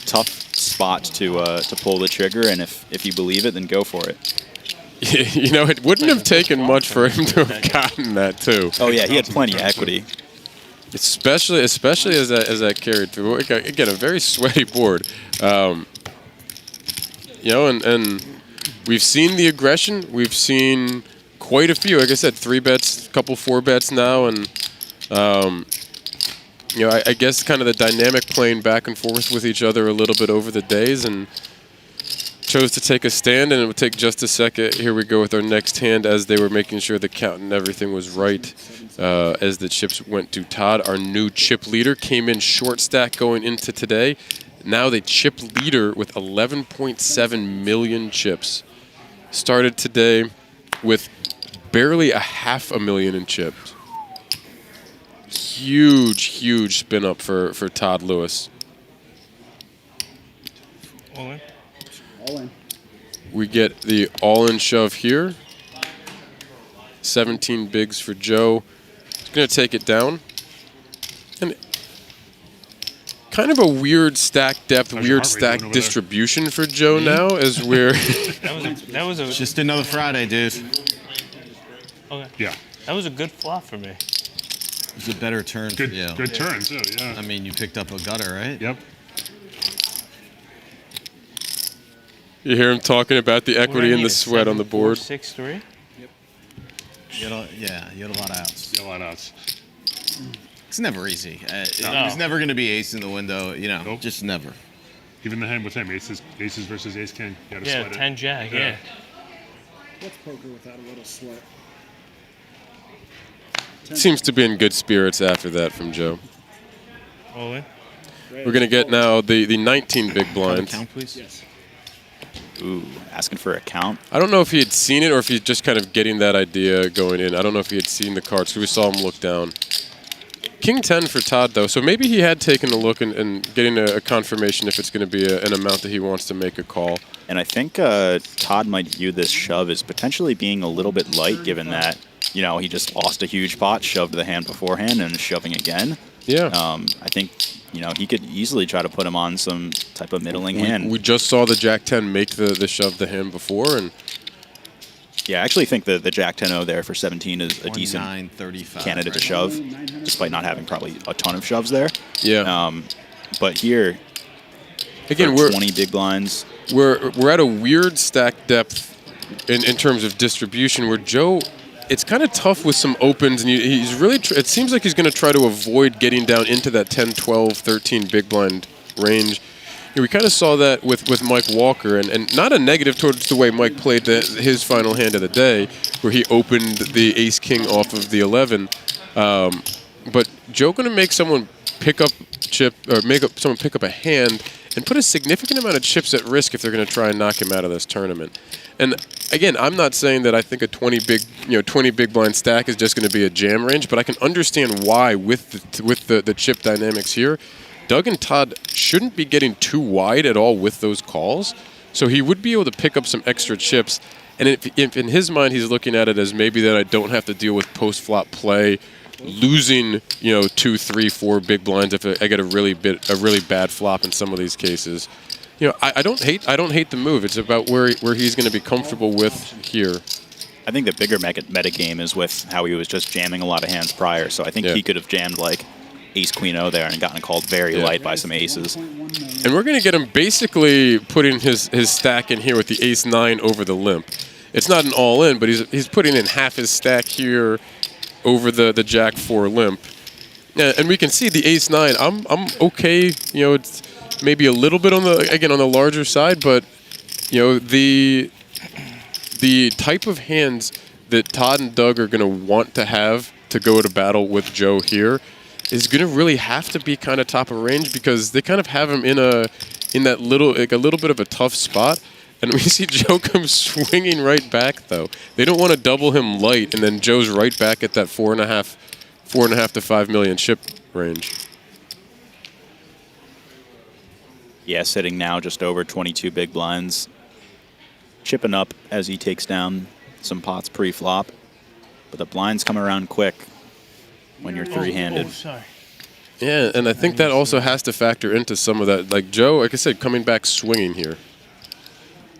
tough spot to pull the trigger, and if you believe it, then go for it. You know, it wouldn't have taken much for him to have gotten that, too. Oh, yeah, he had plenty of equity. Especially as that carried through. Again, a very sweaty board. You know, and we've seen the aggression. We've seen quite a few. Like I said, 3-bets, a couple 4-bets now, and you know, I guess kind of the dynamic playing back and forth with each other a little bit over the days, and chose to take a stand, and it would take just a second. Here we go with our next hand as they were making sure the count and everything was right as the chips went to Todd. Our new chip leader came in short stack going into today. Now the chip leader with 11.7 million chips. Started today with barely 500,000 in chips. Huge spin up for Todd Lewis. All in. All in. We get the all-in shove here. 17 bigs for Joe. He's going to take it down. And kind of a weird stack depth, weird stack distribution for Joe now as we're... that was a Just another Friday, dude. okay. Yeah. That was a good flop for me. It was a better turn for you. Good turn, too, yeah. I mean, you picked up a gutter, right? Yep. You hear him talking about the equity and the sweat on the board. 6-3. Yep. You had a lot of outs. Yeah, a lot of outs. It's never easy. It's never going to be ace in the window, you know, just never. Even the hand with him, aces versus ace king. You gotta Yeah, sweat 10 it. jack, yeah. What's poker without a little sweat? Seems to be in good spirits after that from Joe. All in. We're going to get now the 19 big blinds. Count, please. Yes. Ooh, asking for a count. I don't know if he had seen it or if he's just kind of getting that idea going in. I don't know if he had seen the cards, because we saw him look down. King 10 for Todd, though, so maybe he had taken a look and getting a confirmation if it's going to be an amount that he wants to make a call. And I think Todd might view this shove as potentially being a little bit light, given that, you know, he just lost a huge pot, shoved the hand beforehand, and is shoving again. Yeah. I think, you know, he could easily try to put him on some type of middling hand. We just saw the Jack 10 make the shove the hand before, and yeah, I actually think the Jack 10-0 there for 17 is a decent 935, candidate to right? shove, despite not having probably a ton of shoves there. yeah. But here, Again, for we're 20 big blinds. We're at a weird stack depth in terms of distribution where Joe, it's kind of tough with some opens, and he's really, it seems like he's going to try to avoid getting down into that 10, 12, 13 big blind range. We kind of saw that with Mike Walker, and not a negative towards the way Mike played his final hand of the day, where he opened the ace-king off of the 11. But Joe going to make someone pick up chip, or someone pick up a hand and put a significant amount of chips at risk if they're going to try and knock him out of this tournament. And again, I'm not saying that I think a 20 big blind stack is just going to be a jam range, but I can understand why with the chip dynamics here, Doug and Todd shouldn't be getting too wide at all with those calls. So he would be able to pick up some extra chips. And if in his mind he's looking at it as maybe that I don't have to deal with post-flop play, losing 2, 3, 4 big blinds if I get a really bad flop in some of these cases. I don't hate the move. It's about where he's going to be comfortable with here. I think the bigger meta game is with how he was just jamming a lot of hands prior. So I think he could have jammed like ace-queen-o there and gotten called very light by some aces. And we're going to get him basically putting his stack in here with the ace-9 over the limp. It's not an all-in, but he's putting in half his stack here over the jack-4 limp. And we can see the ace-9. I'm okay. You know, it's maybe a little bit on the larger side, but you know, the type of hands that Todd and Doug are going to want to have to go to battle with Joe here is going to really have to be kind of top of range, because they kind of have him in that little a little bit of a tough spot. And we see Joe come swinging right back, though. They don't want to double him light, and then Joe's right back at that 4.5 to 5 million chip range. Yeah, sitting now just over 22 big blinds. Chipping up as he takes down some pots pre-flop. But the blinds come around quick when you're three-handed. Oh, sorry. Yeah, and I think that also has to factor into some of that. Like Joe, like I said, coming back swinging here.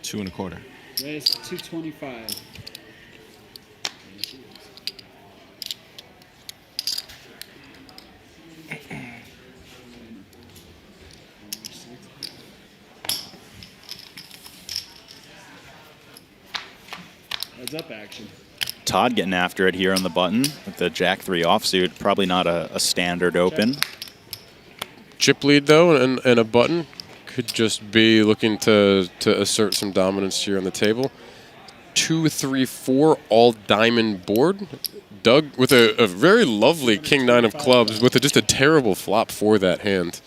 2 1/4. Raise 225. Heads up action. Todd getting after it here on the button with the jack-3 offsuit. Probably not a standard open. Chip lead, though, and a button. Could just be looking to assert some dominance here on the table. 2, 3, 4, all diamond board. Doug with a very lovely king-9 of clubs with just a terrible flop for that hand.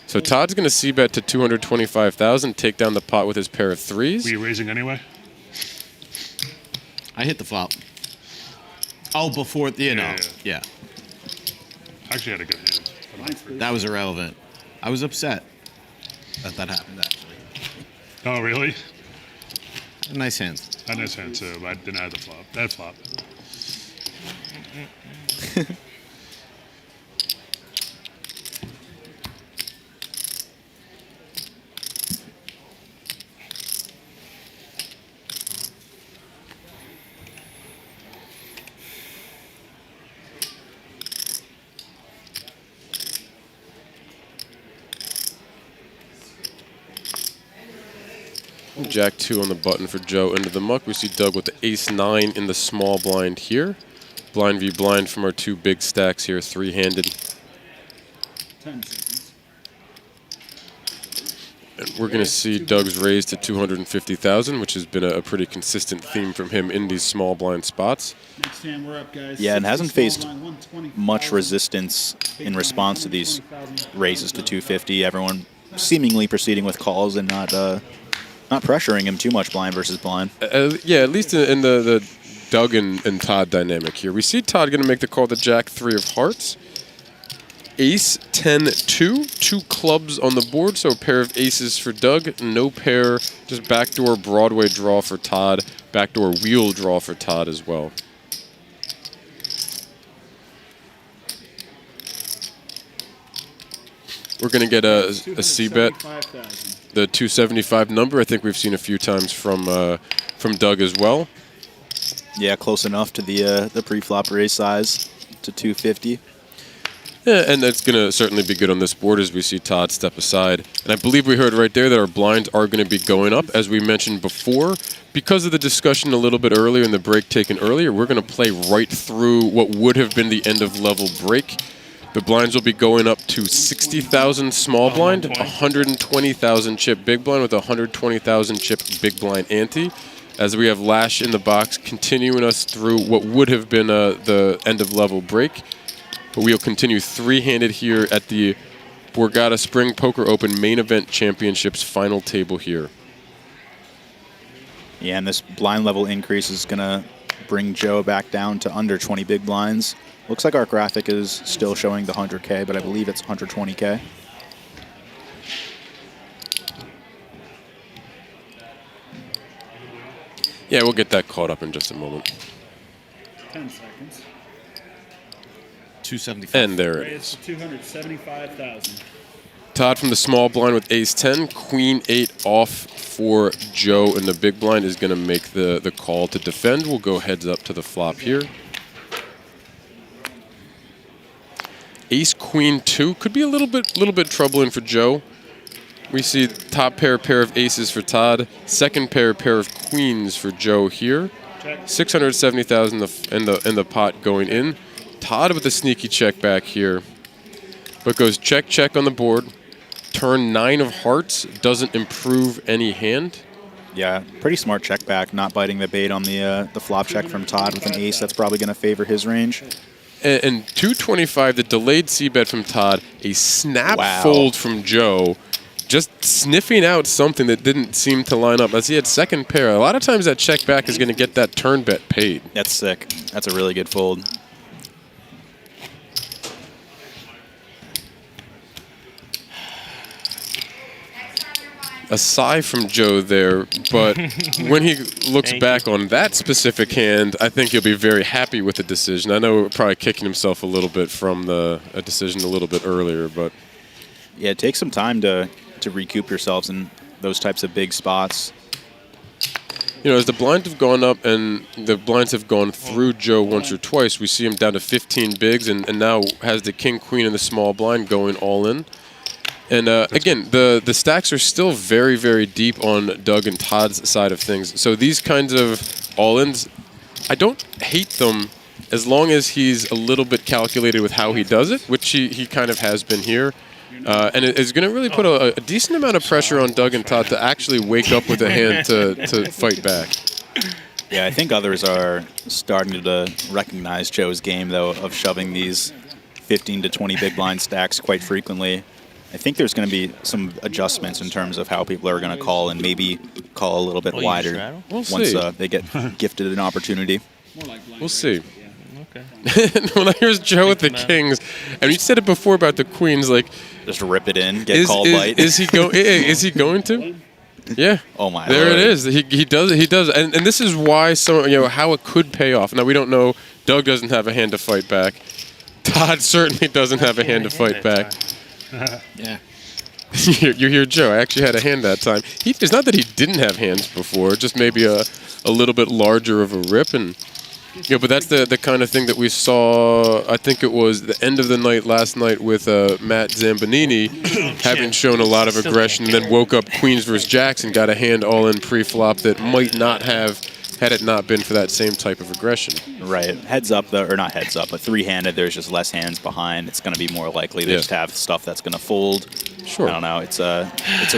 So Todd's going to c-bet to 225,000, take down the pot with his pair of threes. Were you raising anyway? I hit the flop. Oh, before, yeah. Actually had a good hand. That was irrelevant. I was upset that happened, actually. Oh, really? Nice hand. I had a nice hand, too, but I didn't have the flop. That flop. Jack-2 on the button for Joe into the muck. We see Doug with the ace-9 in the small blind here. Blind v blind from our 2 big stacks here, three-handed. 10 seconds. And we're going to see Doug's raise to 250,000, which has been a pretty consistent theme from him in these small blind spots. Next hand, we're up, guys. Yeah, and hasn't faced 120, much resistance in response to these raises to 250. Everyone seemingly proceeding with calls and not pressuring him too much blind versus blind. Yeah, at least in the Doug and Todd dynamic here. We see Todd going to make the call to Jack-3 of hearts. Ace 10-2, 2 clubs on the board, so a pair of aces for Doug, no pair, just backdoor Broadway draw for Todd, backdoor wheel draw for Todd as well. We're going to get a c-bet. The 275 number, I think we've seen a few times from Doug as well. Yeah, close enough to the pre-flop raise size to 250. Yeah, and that's going to certainly be good on this board as we see Todd step aside. And I believe we heard right there that our blinds are going to be going up, as we mentioned before. Because of the discussion a little bit earlier and the break taken earlier, we're going to play right through what would have been the end of level break. The blinds will be going up to 60,000 small blind, 120,000 chip big blind with 120,000 chip big blind ante. As we have Lash in the box continuing us through what would have been the end of level break. But we'll continue three-handed here at the Borgata Spring Poker Open Main Event Championships final table here. Yeah, and this blind level increase is going to bring Joe back down to under 20 big blinds. Looks like our graphic is still showing the 100K, but I believe it's 120K. Yeah, we'll get that caught up in just a moment. 10 seconds. 275. And there it Raise is. to 275,000. Todd from the small blind with ace-10, queen-8 off for Joe, and the big blind is going to make the call to defend. We'll go heads up to the flop here. Ace Queen 2 could be a little bit troubling for Joe. We see top pair of aces for Todd, second pair of queens for Joe here. 670,000 in the pot going in. Todd with a sneaky check back here, but goes check on the board. Turn 9 of hearts doesn't improve any hand. Yeah, pretty smart check back, not biting the bait on the flop check from Todd with an ace. That's probably going to favor his range. And 225, the delayed c-bet from Todd, a snap fold from Joe, just sniffing out something that didn't seem to line up. As he had second pair, a lot of times that check back is going to get that turn bet paid. That's sick. That's a really good fold. A sigh from Joe there, but when he looks back on that specific hand, I think he'll be very happy with the decision. I know probably kicking himself a little bit from a decision a little bit earlier, but yeah, it takes some time to recoup yourselves in those types of big spots. You know, as the blinds have gone up and the blinds have gone through Joe once or twice, we see him down to 15 bigs and now has the king, queen, and the small blind going all in. And again, the stacks are still very, very deep on Doug and Todd's side of things. So these kinds of all-ins, I don't hate them as long as he's a little bit calculated with how he does it, which he kind of has been here. And it is going to really put a decent amount of pressure on Doug and Todd to actually wake up with a hand to fight back. Yeah, I think others are starting to recognize Joe's game, though, of shoving these 15 to 20 big blind stacks quite frequently. I think there's going to be some adjustments in terms of how people are going to call and maybe call a little bit wider once they get gifted an opportunity. We'll see. Okay. When I hear Joe with the kings, and you said it before about the queens, like just rip it in, get called light. Is he going to? Yeah. Oh my. There Lord. it is. He does it. He does. And this is why how it could pay off. Now we don't know. Doug doesn't have a hand to fight back. Todd certainly doesn't have a hand to fight back. Yeah. You hear Joe. I actually had a hand that time. It's not that he didn't have hands before, just maybe a little bit larger of a rip. And but that's the kind of thing that we saw. I think it was the end of the night last night with Matt Zambanini having shown a lot of aggression, and then woke up queens versus jacks and got a hand all in pre-flop that might not have had it not been for that same type of aggression. Right. Heads up, though, or not heads up, but three-handed, there's just less hands behind. It's going to be more likely to just have stuff that's going to fold. Sure. I don't know. It's a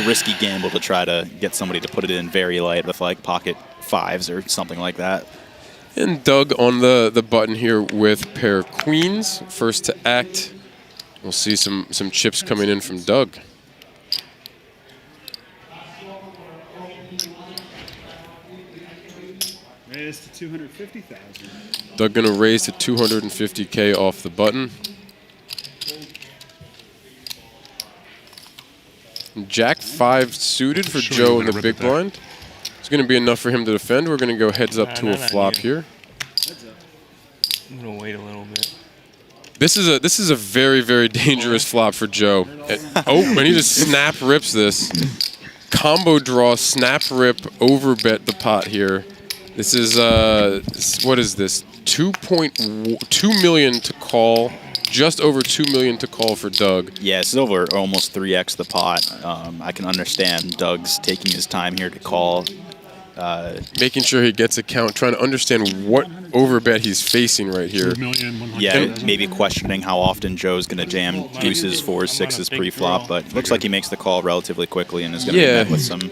risky gamble to try to get somebody to put it in very light with like pocket fives or something like that. And Doug on the button here with pair of queens. First to act. We'll see some chips coming in from Doug. Raise to 250,000. Doug gonna raise to 250K off the button. Jack 5 suited for Joe in the big blind. It's gonna be enough for him to defend. We're gonna go heads up to a flop here. I'm gonna wait a little bit. This is a very, very dangerous flop for Joe. And he just snap rips this. Combo draw, snap rip, overbet the pot here. This is, what is this? 2.2 million to call. Just over 2 million to call for Doug. Yeah, it's over almost 3x the pot. I can understand Doug's taking his time here to call. Making sure he gets a count, trying to understand what overbet he's facing right here. Yeah, maybe questioning how often Joe's going to jam deuces, fours, sixes pre-flop, but looks like he makes the call relatively quickly and is going to be met with some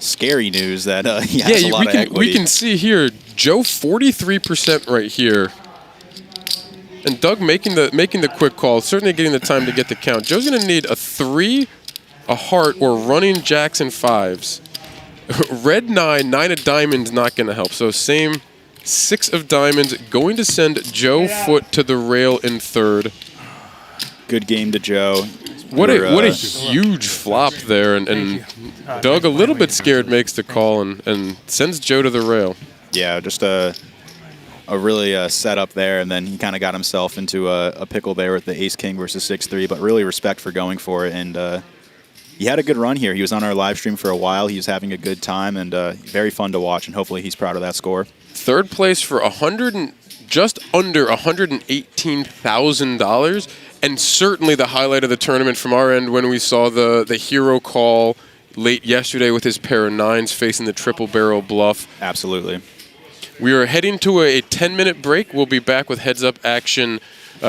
scary news that he has a lot of equity. We can see here, Joe 43% right here. And Doug making the quick call, certainly getting the time to get the count. Joe's going to need a 3, a heart, or running jacks and fives. Red 9, 9 of diamonds not going to help. So same 6 of diamonds, going to send Joe Foote to the rail in third. Good game to Joe. What a huge flop there, and Doug a little bit scared makes the call and sends Joe to the rail. Yeah, just a really setup there, and then he kind of got himself into a pickle there with the ace-king versus 6-3, but really respect for going for it, and he had a good run here. He was on our live stream for a while. He was having a good time, and very fun to watch, and hopefully he's proud of that score. Third place for just under $118,000, And certainly the highlight of the tournament from our end when we saw the hero call late yesterday with his pair of nines facing the triple barrel bluff. Absolutely. We are heading to a 10-minute break. We'll be back with heads-up action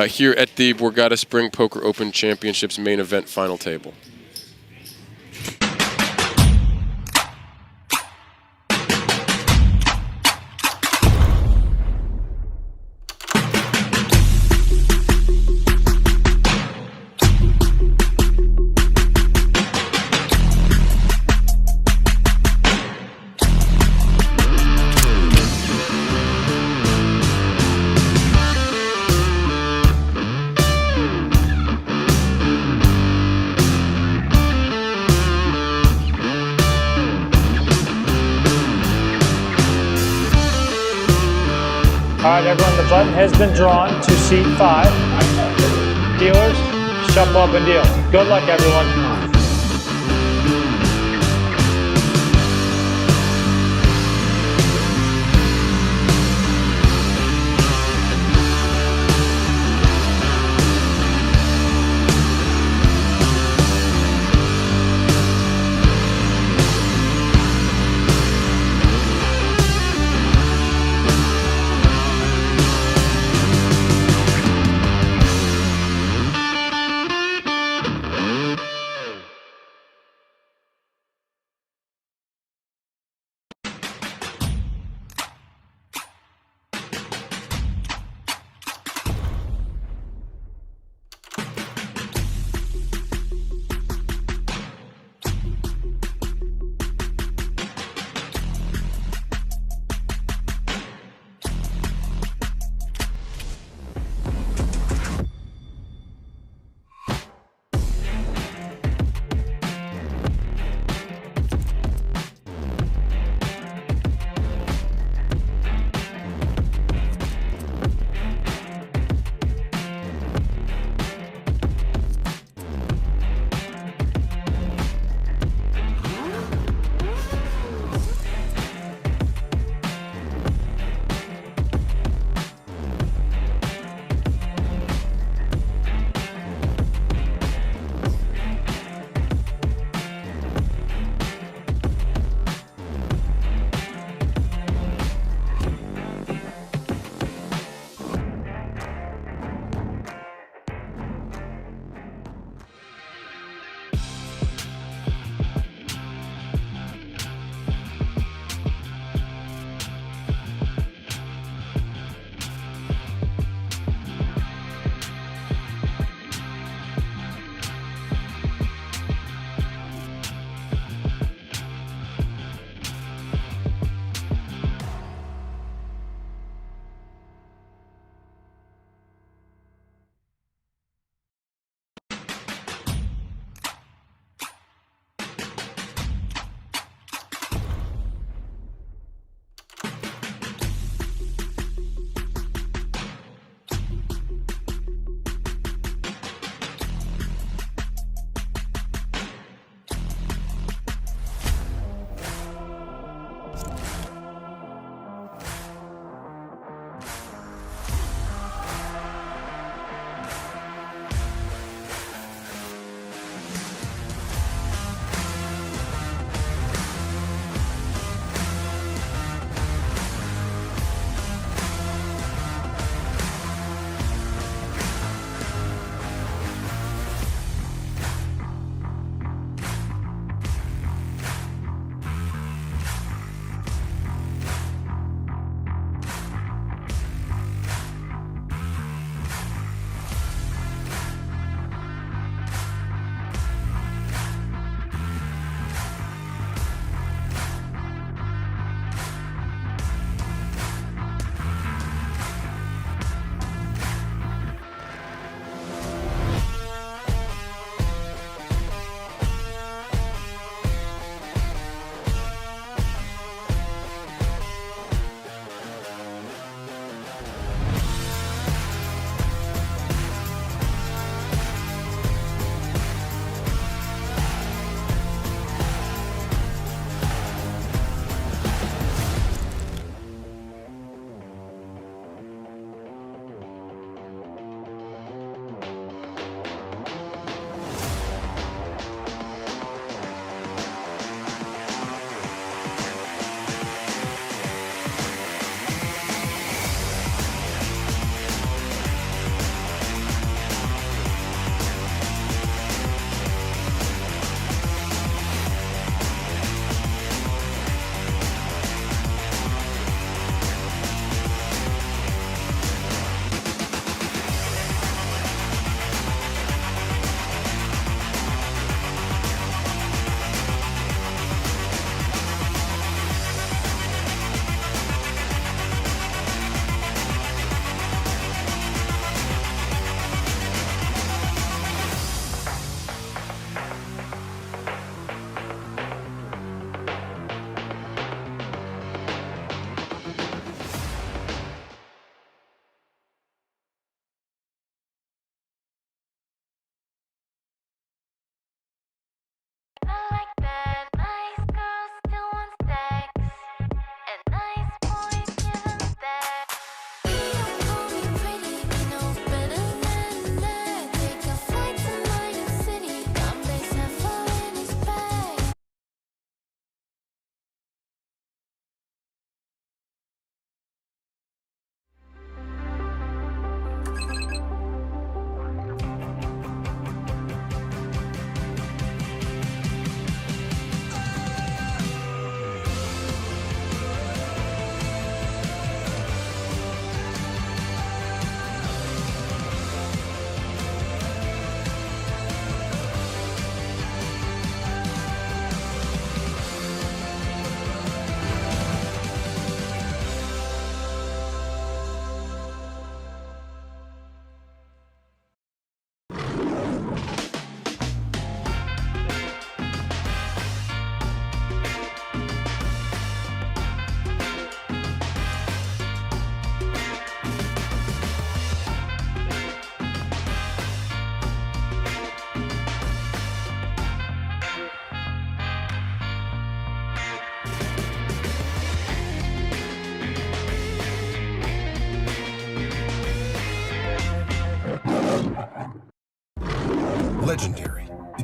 here at the Borgata Spring Poker Open Championships main event final table. All right, everyone, the button has been drawn to seat 5. Dealers, shuffle up and deal. Good luck, everyone.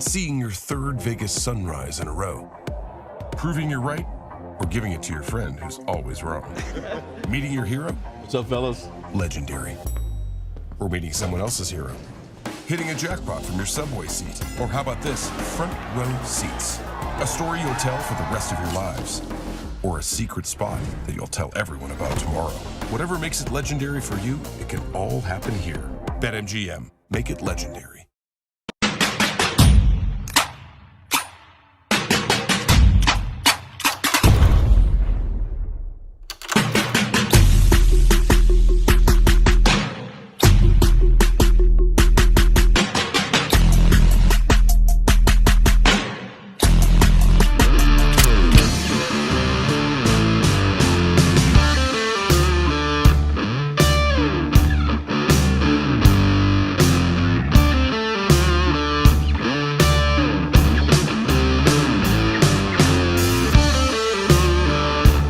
seeing your third Vegas sunrise in a row. Proving you're right, or giving it to your friend who's always wrong. Meeting your hero? What's up, fellas? Legendary. Or meeting someone else's hero. Hitting a jackpot from your subway seat. Or how about this? Front row seats. A story you'll tell for the rest of your lives. Or a secret spot that you'll tell everyone about tomorrow. Whatever makes it legendary for you, it can all happen here. BetMGM. Make it legendary.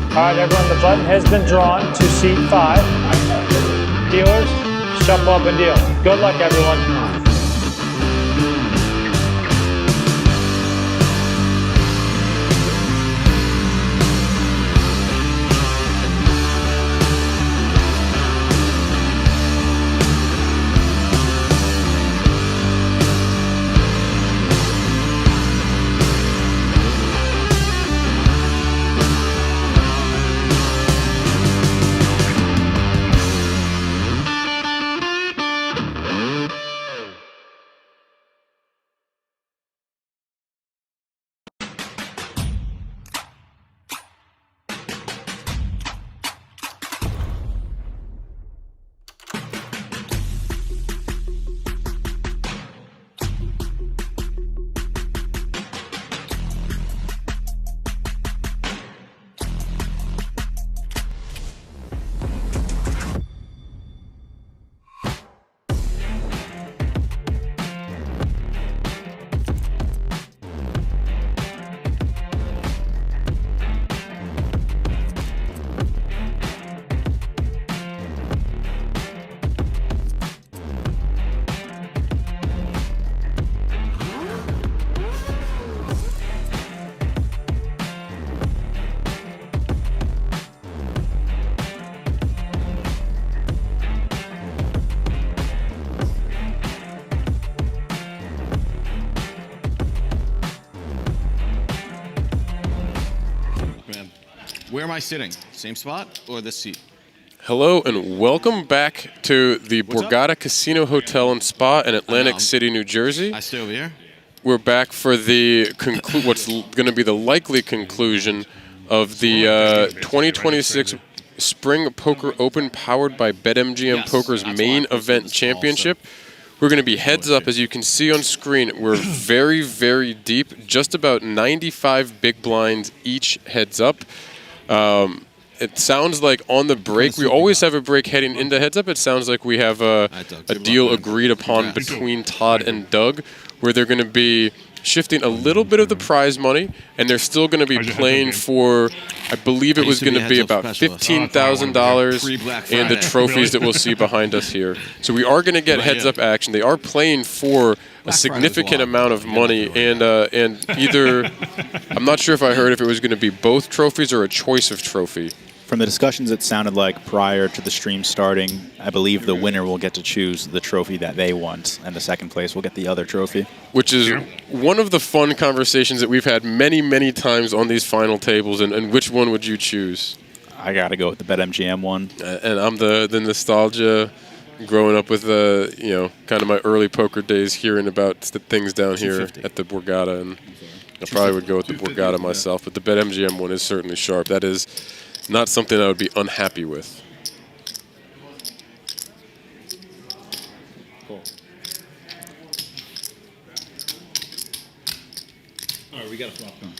All right, everyone, the button has been drawn to seat 5. Dealers, shuffle up and deal. Good luck, everyone. Where am I sitting? Same spot or this seat? Hello and welcome back to the Borgata Casino Hotel and Spa in Atlantic City, New Jersey. I stay over here. We're back for the what's going to be the likely conclusion of the 2026 Spring Poker Open powered by BetMGM Poker's main event championship. We're going to be heads up, as you can see on screen. We're very, very deep, just about 95 big blinds each heads up. It sounds like on the break, we always have a break heading into heads up. It sounds like we have a deal agreed upon between Todd and Doug, where they're going to be shifting a little bit of the prize money, and they're still going to be playing for, I believe it was going to be about $15,000 and the trophies that we'll see behind us here. So we are going to get heads up action. They are playing for a significant amount of money, and either, I'm not sure if I heard if it was going to be both trophies or a choice of trophy. From the discussions, it sounded like prior to the stream starting, I believe the winner will get to choose the trophy that they want, and the second place will get the other trophy. Which is one of the fun conversations that we've had many, many times on these final tables. And which one would you choose? I got to go with the BetMGM one. And I'm the nostalgia, growing up with kind of my early poker days, hearing about the things down here at the Borgata, and I probably would go with the Borgata myself. But the BetMGM one is certainly sharp. That is not something I would be unhappy with. Cool. All right, we got a flop going.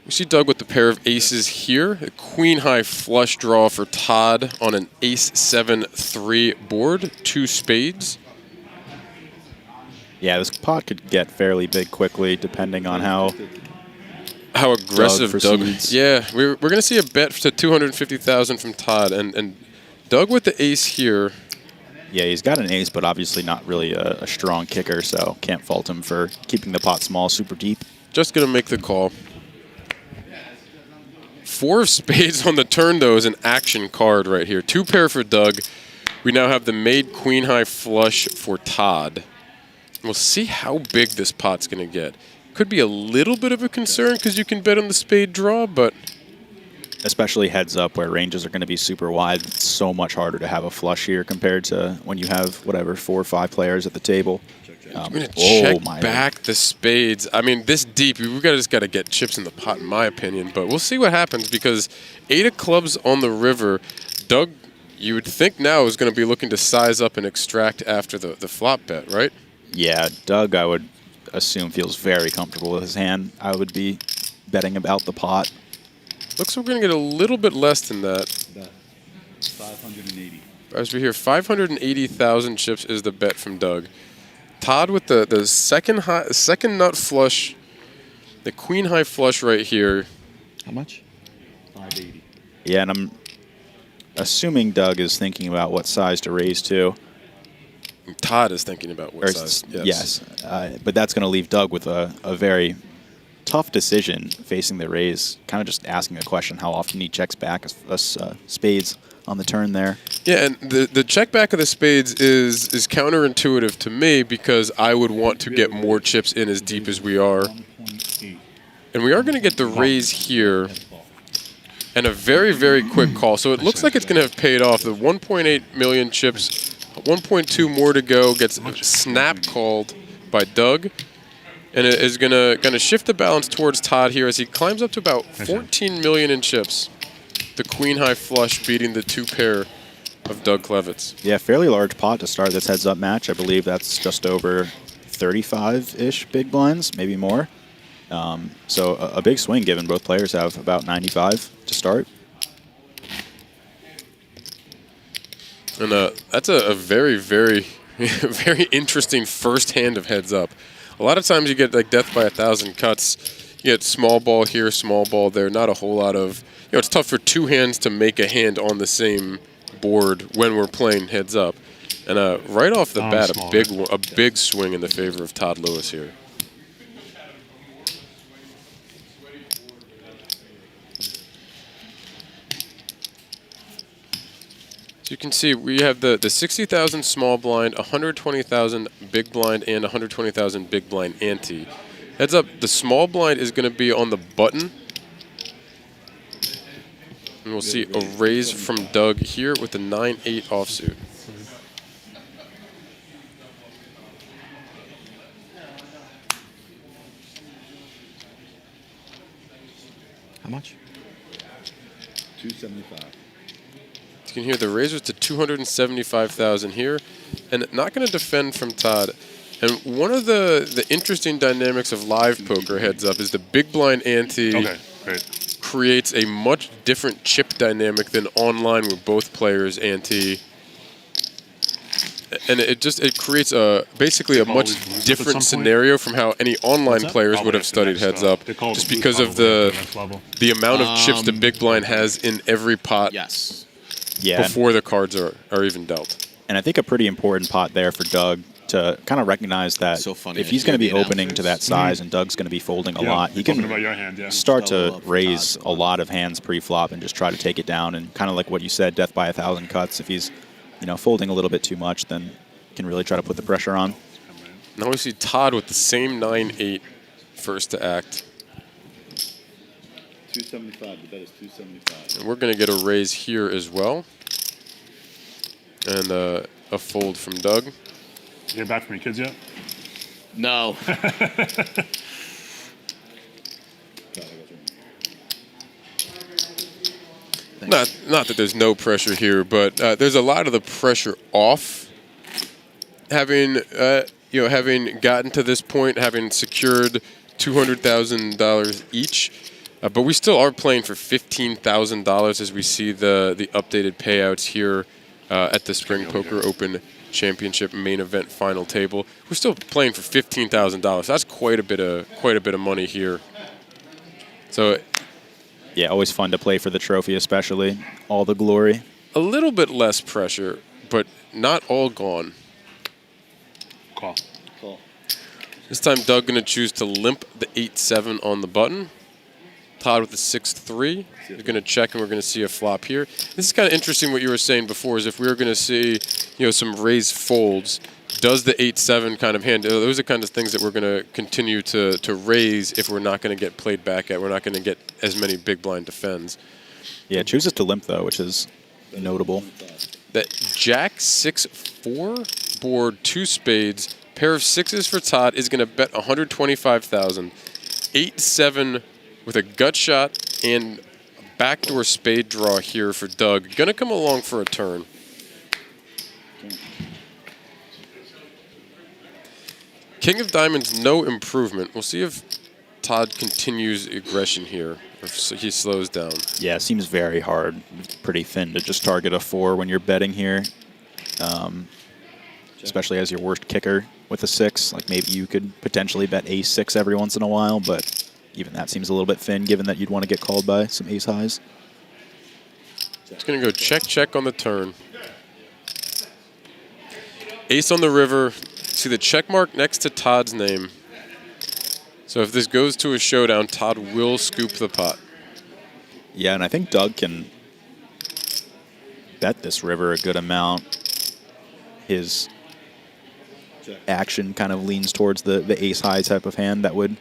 We see Doug with the pair of aces here. A queen-high flush draw for Todd on an ace-7-3 board. 2 spades. Yeah, this pot could get fairly big quickly, depending on how how aggressive Doug. proceeds. Yeah, we're gonna see a bet to 250,000 from Todd, and Doug with the ace here. Yeah, he's got an ace, but obviously not really a strong kicker, so can't fault him for keeping the pot small, super deep. Just gonna make the call. 4 of spades on the turn, though, is an action card right here. 2 pair for Doug. We now have the made queen high flush for Todd. We'll see how big this pot's gonna get. Could be a little bit of a concern because you can bet on the spade draw, but Especially heads up where ranges are going to be super wide. It's so much harder to have a flush here compared to when you have, whatever, 4 or 5 players at the table. I'm going to check back the spades. I mean, this deep, we've just got to get chips in the pot, in my opinion. But we'll see what happens because 8 of clubs on the river. Doug, you would think now is going to be looking to size up and extract after the flop bet, right? Yeah, Doug, I would assume, feels very comfortable with his hand. I would be betting about the pot. Looks like we're going to get a little bit less than that. 580. As we hear, 580,000 chips is the bet from Doug. Todd with the second nut flush, the queen high flush right here. How much? 580. Yeah, and I'm assuming Doug is thinking about what size to raise to. Todd is thinking about what size. Yes, but that's going to leave Doug with a very tough decision facing the raise, kind of just asking a question how often he checks back spades on the turn there. Yeah, and the check back of the spades is counterintuitive to me because I would want to get more chips in as deep as we are. And we are going to get the raise here and a very, very quick call. So it looks like it's going to have paid off. The 1.8 million chips, 1.2 more to go, gets snap called by Doug. And it is gonna shift the balance towards Todd here as he climbs up to about 14 million in chips. The queen high flush beating the 2 pair of Doug Klevitz. Yeah, fairly large pot to start this heads up match. I believe that's just over 35-ish big blinds, maybe more. So a big swing given both players have about 95 to start. And that's a very, very, very interesting first hand of heads up. A lot of times you get like death by 1,000 cuts. You get small ball here, small ball there. Not a whole lot of, it's tough for 2 hands to make a hand on the same board when we're playing heads up. And right off the bat, a big swing in the favor of Todd Lewis here. So you can see we have the 60,000 small blind, 120,000 big blind, and 120,000 big blind ante. Heads up, the small blind is going to be on the button. And we'll see a raise from Doug here with the 9-8 offsuit. How much? 275. You can hear the raisers to 275,000 here, and not going to defend from Todd. And one of the interesting dynamics of live poker heads up is the big blind ante creates a much different chip dynamic than online where both players ante. And it creates basically a much different scenario from how any online players would have studied heads up, just because of the amount of chips the big blind has in every pot. Yes. Yeah, before the cards are even dealt. And I think a pretty important pot there for Doug to kind of recognize that if he's going to be opening to that size and Doug's going to be folding a lot, he can start to raise a lot of hands pre-flop and just try to take it down. And kind of like what you said, death by 1,000 cuts. If he's folding a little bit too much, then can really try to put the pressure on. Now we see Todd with the same 9-8 first to act. 275. The bet is 275. And we're going to get a raise here as well. And a fold from Doug. You hear back from your kids yet? No. Not that there's no pressure here, but there's a lot of the pressure off. Having gotten to this point, having secured $200,000 each. But we still are playing for $15,000 as we see the updated payouts here at the Spring Poker Open Championship main event final table. We're still playing for $15,000. That's quite a bit of money here. So Yeah, always fun to play for the trophy, especially. All the glory. a little bit less pressure, but not all gone. Call. This time, Doug going to choose to limp the 8-7 on the button. Todd with the 6-3. He's going to check, and we're going to see a flop here. This is kind of interesting what you were saying before, is if we were going to see, some raised folds, does the 8-7 kind of hand, those are kind of things that we're going to continue to raise if we're not going to get played back at. We're not going to get as many big blind defends. Yeah, chooses to limp, though, which is notable. That Jack 6-4 board, 2 spades, pair of 6s for Todd is going to bet 125,000. 8-7 with a gut shot and a backdoor spade draw here for Doug. Going to come along for a turn. King of Diamonds, no improvement. We'll see if Todd continues aggression here, or if he slows down. Yeah, it seems very hard. It's pretty thin to just target a 4 when you're betting here, especially as your worst kicker with a 6. Like maybe you could potentially bet ace-6 every once in a while, but even that seems a little bit thin given that you'd want to get called by some ace-highs. It's going to go check on the turn. Ace on the river. See the check mark next to Todd's name. So if this goes to a showdown, Todd will scoop the pot. Yeah, and I think Doug can bet this river a good amount. His action kind of leans towards the ace-high type of hand that would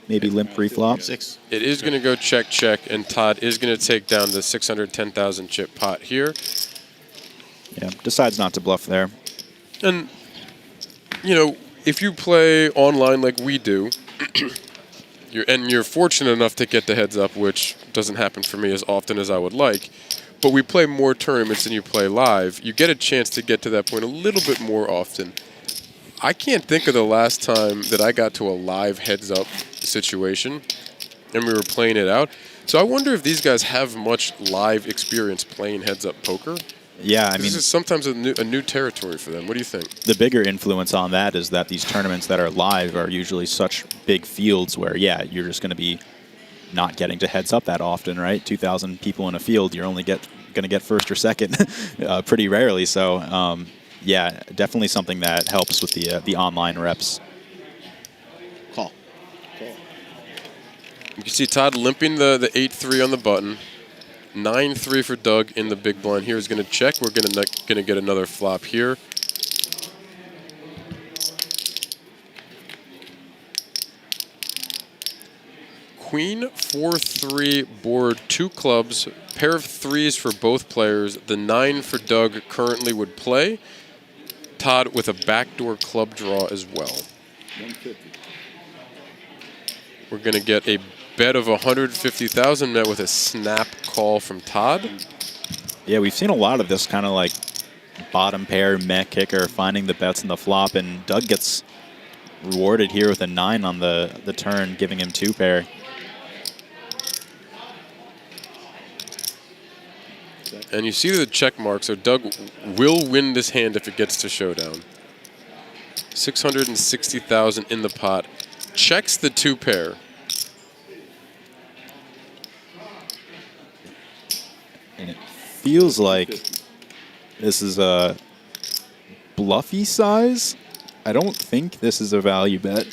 maybe limp pre-flop. Six. It is going to go check, and Todd is going to take down the 610,000 chip pot here. Yeah, decides not to bluff there. And, if you play online like we do, you're fortunate enough to get the heads up, which doesn't happen for me as often as I would like, but we play more tournaments than you play live, you get a chance to get to that point a little bit more often. I can't think of the last time that I got to a live heads-up situation and we were playing it out. So I wonder if these guys have much live experience playing heads-up poker. Yeah, I mean, this is sometimes a new territory for them. What do you think? The bigger influence on that is that these tournaments that are live are usually such big fields where, yeah, you're just going to be not getting to heads up that often, right? 2,000 people in a field, you're only going to get first or second pretty rarely. So, yeah, definitely something that helps with the online reps. Call. You can see Todd limping the 8-3 on the button. 9-3 for Doug in the big blind here is going to check. We're going to get another flop here. Queen 4-3 board, 2 clubs, pair of 3s for both players. The 9 for Doug currently would play. Todd with a backdoor club draw as well. 150. We're going to get a bet of 150,000 met with a snap call from Todd. Yeah, we've seen a lot of this kind of like bottom pair meh kicker finding the bets in the flop, and Doug gets rewarded here with a 9 on the turn, giving him 2 pair. And you see the check mark, so Doug will win this hand if it gets to showdown. 660,000 in the pot. Checks the 2 pair. And it feels like this is a bluffy size. I don't think this is a value bet.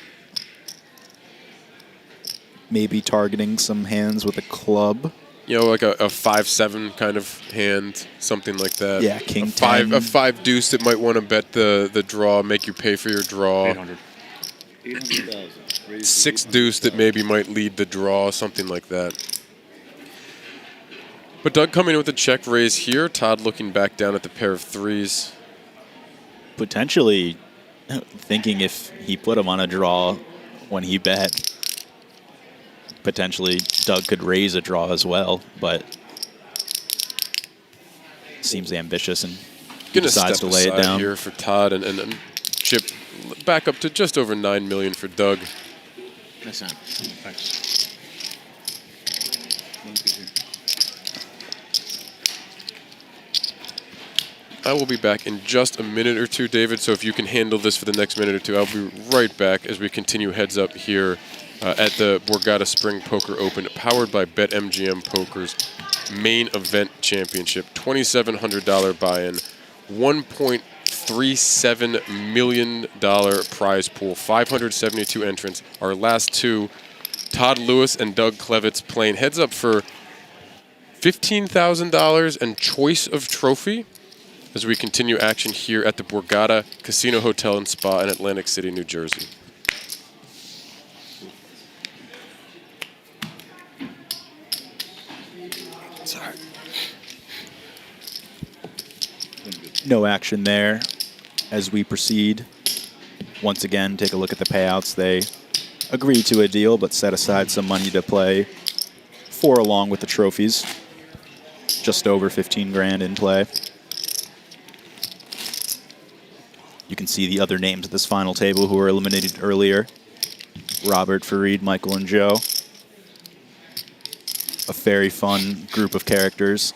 Maybe targeting some hands with a club. Like a 5-7 kind of hand, something like that. Yeah, king a 5, 10. a 5 deuce that might want to bet the draw, make you pay for your draw. 800. 800,000. 6 deuce that maybe might lead the draw, something like that. But Doug coming in with a check raise here. Todd looking back down at the pair of 3s. Potentially thinking if he put him on a draw when he bet, potentially Doug could raise a draw as well, but seems ambitious and Gonna decides step to lay it aside down. here for Todd and chip back up to just over 9 million for Doug. Nice hand. Thanks. I will be back in just a minute or two, David, so if you can handle this for the next minute or two, I'll be right back as we continue heads up here at the Borgata Spring Poker Open, powered by BetMGM Poker's main event championship. $2,700 buy-in, $1.37 million prize pool, 572 entrants. Our last two, Todd Lewis and Doug Klevitz, playing heads up for $15,000 and choice of trophy as we continue action here at the Borgata Casino Hotel and Spa in Atlantic City, New Jersey. Sorry. No action there as we proceed. Once again, take a look at the payouts. They agreed to a deal, but set aside some money to play for along with the trophies. Just over 15 grand in play. You can see the other names at this final table who were eliminated earlier. Robert, Farid, Michael, and Joe. A very fun group of characters.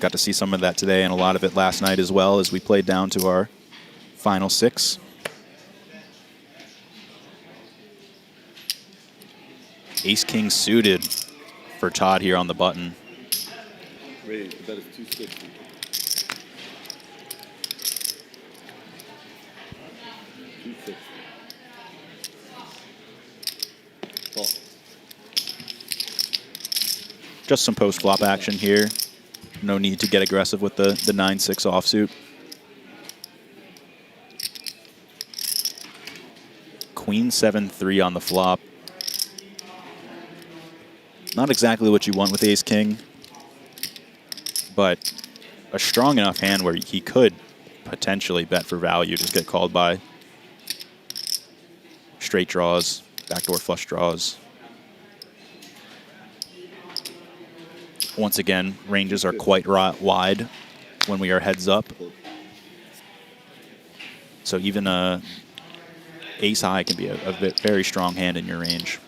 Got to see some of that today and a lot of it last night as well as we played down to our final 6. Ace-King suited for Todd here on the button. Raise, the bet is 260. Call. Just some post-flop action here. No need to get aggressive with the 9-6 offsuit. Queen 7-3 on the flop. Not exactly what you want with Ace-King, but a strong enough hand where he could potentially bet for value, just get called by straight draws, backdoor flush draws. Once again, ranges are quite wide when we are heads up. So even a ace high can be a very strong hand in your range.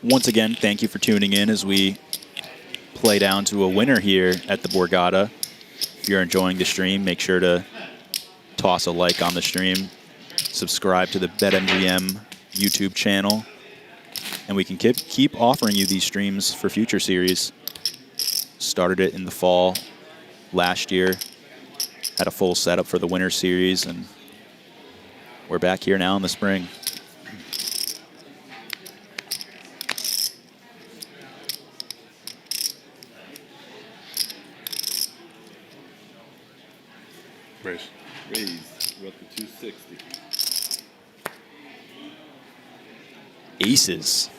Once again, thank you for tuning in as we play down to a winner here at the Borgata. If you're enjoying the stream, make sure to toss a like on the stream, subscribe to the BetMGM YouTube channel, and we can keep offering you these streams for future series. Started it in the fall last year, had a full setup for the winter series, and we're back here now in the spring. Raise. Raise, we're up to 260. Aces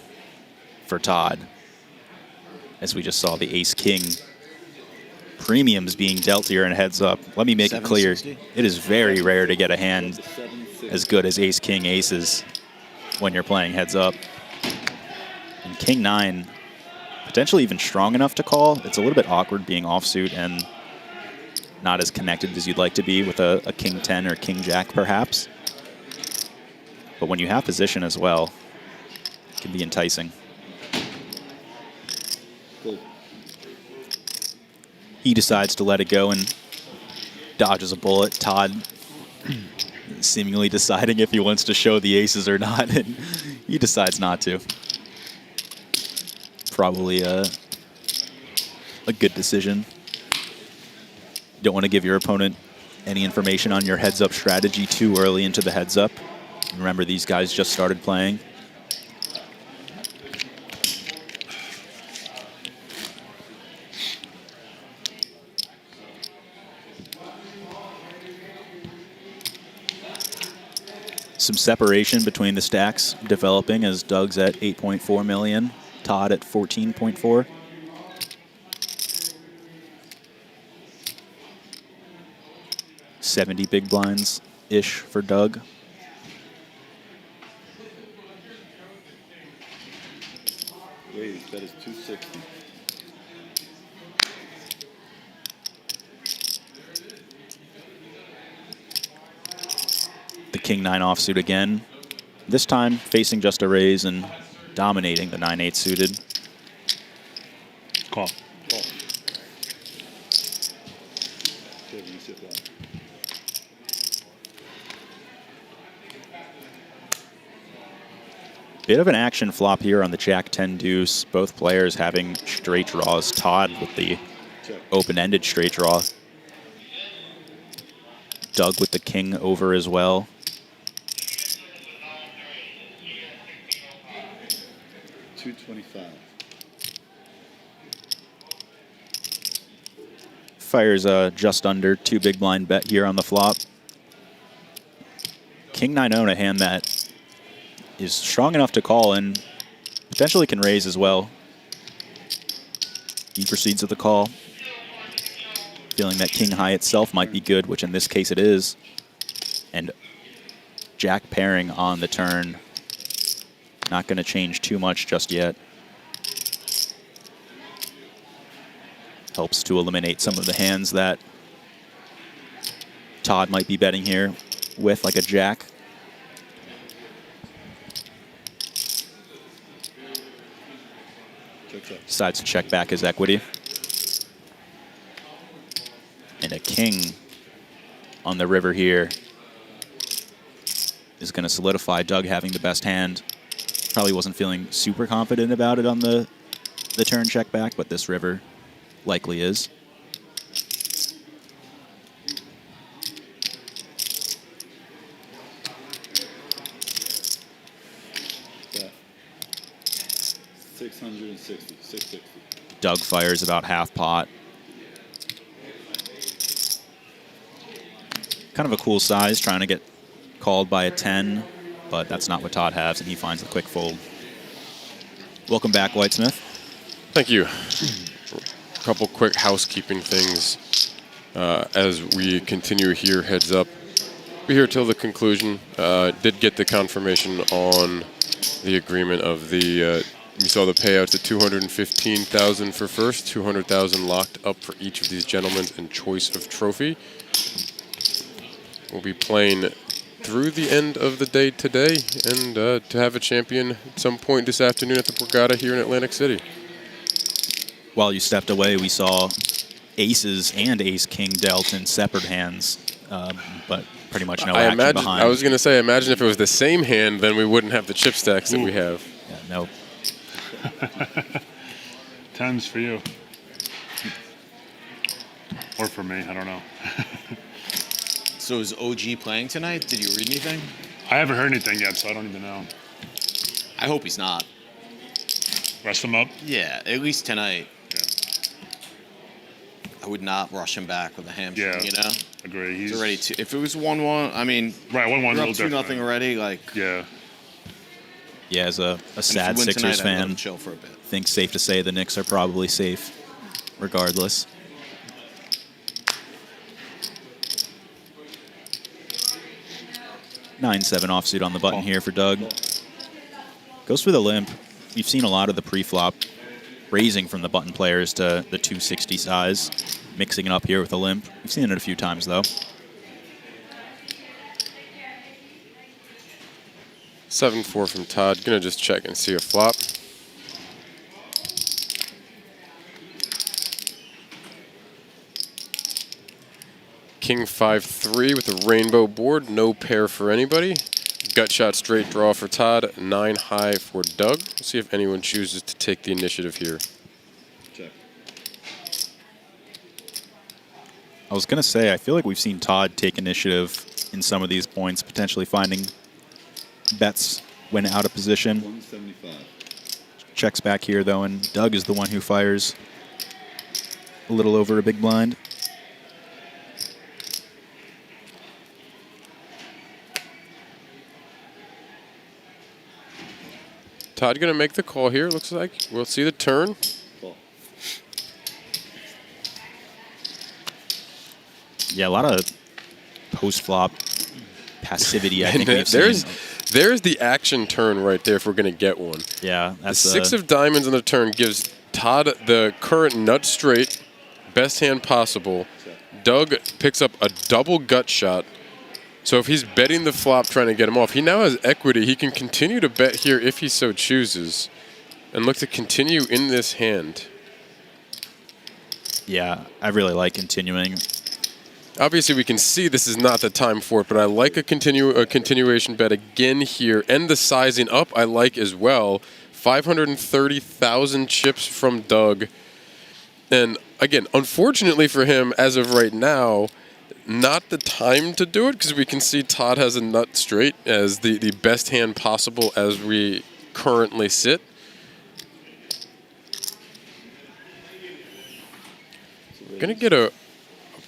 for Todd, as we just saw the Ace-King premiums being dealt here in heads up. Let me make it clear, it is very rare to get a hand as good as Ace-King aces when you're playing heads up. And King 9, potentially even strong enough to call. It's a little bit awkward being offsuit and not as connected as you'd like to be with a King 10 or King Jack perhaps. But when you have position as well, it can be enticing. He decides to let it go and dodges a bullet. Todd seemingly deciding if he wants to show the aces or not, and he decides not to. Probably a good decision. You don't want to give your opponent any information on your heads-up strategy too early into the heads-up. Remember, these guys just started playing. Some separation between the stacks developing as Doug's at 8.4 million, Todd at 14.4. $70 big blinds-ish for Doug. Raise, bet is 260. The King 9 offsuit again. This time facing just a raise and dominating the 9-8 suited. Call. Call. Bit of an action flop here on the Jack-10 deuce. Both players having straight draws. Todd with the open-ended straight draw. Doug with the king over as well. $225. Fires just under 2 big blind bet here on the flop. King 9-0, a hand that is strong enough to call and potentially can raise as well. He proceeds with the call. Feeling that king high itself might be good, which in this case it is. And Jack pairing on the turn. Not going to change too much just yet. Helps to eliminate some of the hands that Todd might be betting here with, like a jack. Decides to check back his equity. And a king on the river here is going to solidify Doug having the best hand. Probably wasn't feeling super confident about it on the turn check back, but this river likely is. Yeah. 660, 660. Doug fires about half pot. Kind of a cool size, trying to get called by a 10, but that's not what Todd has, and he finds the quick fold. Welcome back, Whitesmith. Thank you. A couple quick housekeeping things as we continue here. Heads up, we're here till the conclusion. Did get the confirmation on the agreement of the. We saw the payouts at $215,000 for first, $200,000 locked up for each of these gentlemen and choice of trophy. We'll be playing through the end of the day today, and to have a champion at some point this afternoon at the Borgata here in Atlantic City. While you stepped away, we saw aces and ace-king dealt in separate hands, but pretty much no action behind. I was going to say, imagine if it was the same hand, then we wouldn't have the chip stacks that we have. Yeah, no. 10's for you. Or for me, I don't know. So is OG playing tonight? Did you read anything? I haven't heard anything yet, so I don't even know. I hope he's not. Rest him up? Yeah, at least tonight. Yeah. I would not rush him back with a hamstring, Yeah, you know? agree. He's already if it was 1-1, I mean, right, 1-1, you're up 2-0 already, like. Yeah. Yeah, as a sad win Sixers tonight, I'd let fan, him chill for a bit. I think safe to say the Knicks are probably safe, regardless. (9-7) offsuit on the button here for Doug. Goes for the limp. You've seen a lot of the pre-flop raising from the button players to the 260 size, mixing it up here with a limp. We've seen it a few times, though. 7-4 from Todd. Gonna just check and see a flop. King 5-3 with a rainbow board. No pair for anybody. Gut shot straight draw for Todd. 9 high for Doug. We'll see if anyone chooses to take the initiative here. Check. I was going to say, I feel like we've seen Todd take initiative in some of these points, potentially finding bets when out of position. 175. Checks back here, though, and Doug is the one who fires a little over a big blind. Todd gonna make the call here, looks like. We'll see the turn. Call. Yeah, a lot of post-flop passivity, I think we've there's seen. There's the action turn right there if we're going to get one. Yeah, that's the 6 of diamonds on the turn gives Todd the current nut straight, best hand possible. Doug picks up a double gut shot. So if he's betting the flop trying to get him off, he now has equity. He can continue to bet here if he so chooses and look to continue in this hand. Yeah, I really like continuing. Obviously, we can see this is not the time for it, but I like a continuation bet again here. And the sizing up I like as well. 530,000 chips from Doug. And again, unfortunately for him, as of right now, not the time to do it because we can see Todd has a nut straight as the best hand possible as we currently sit. Gonna get a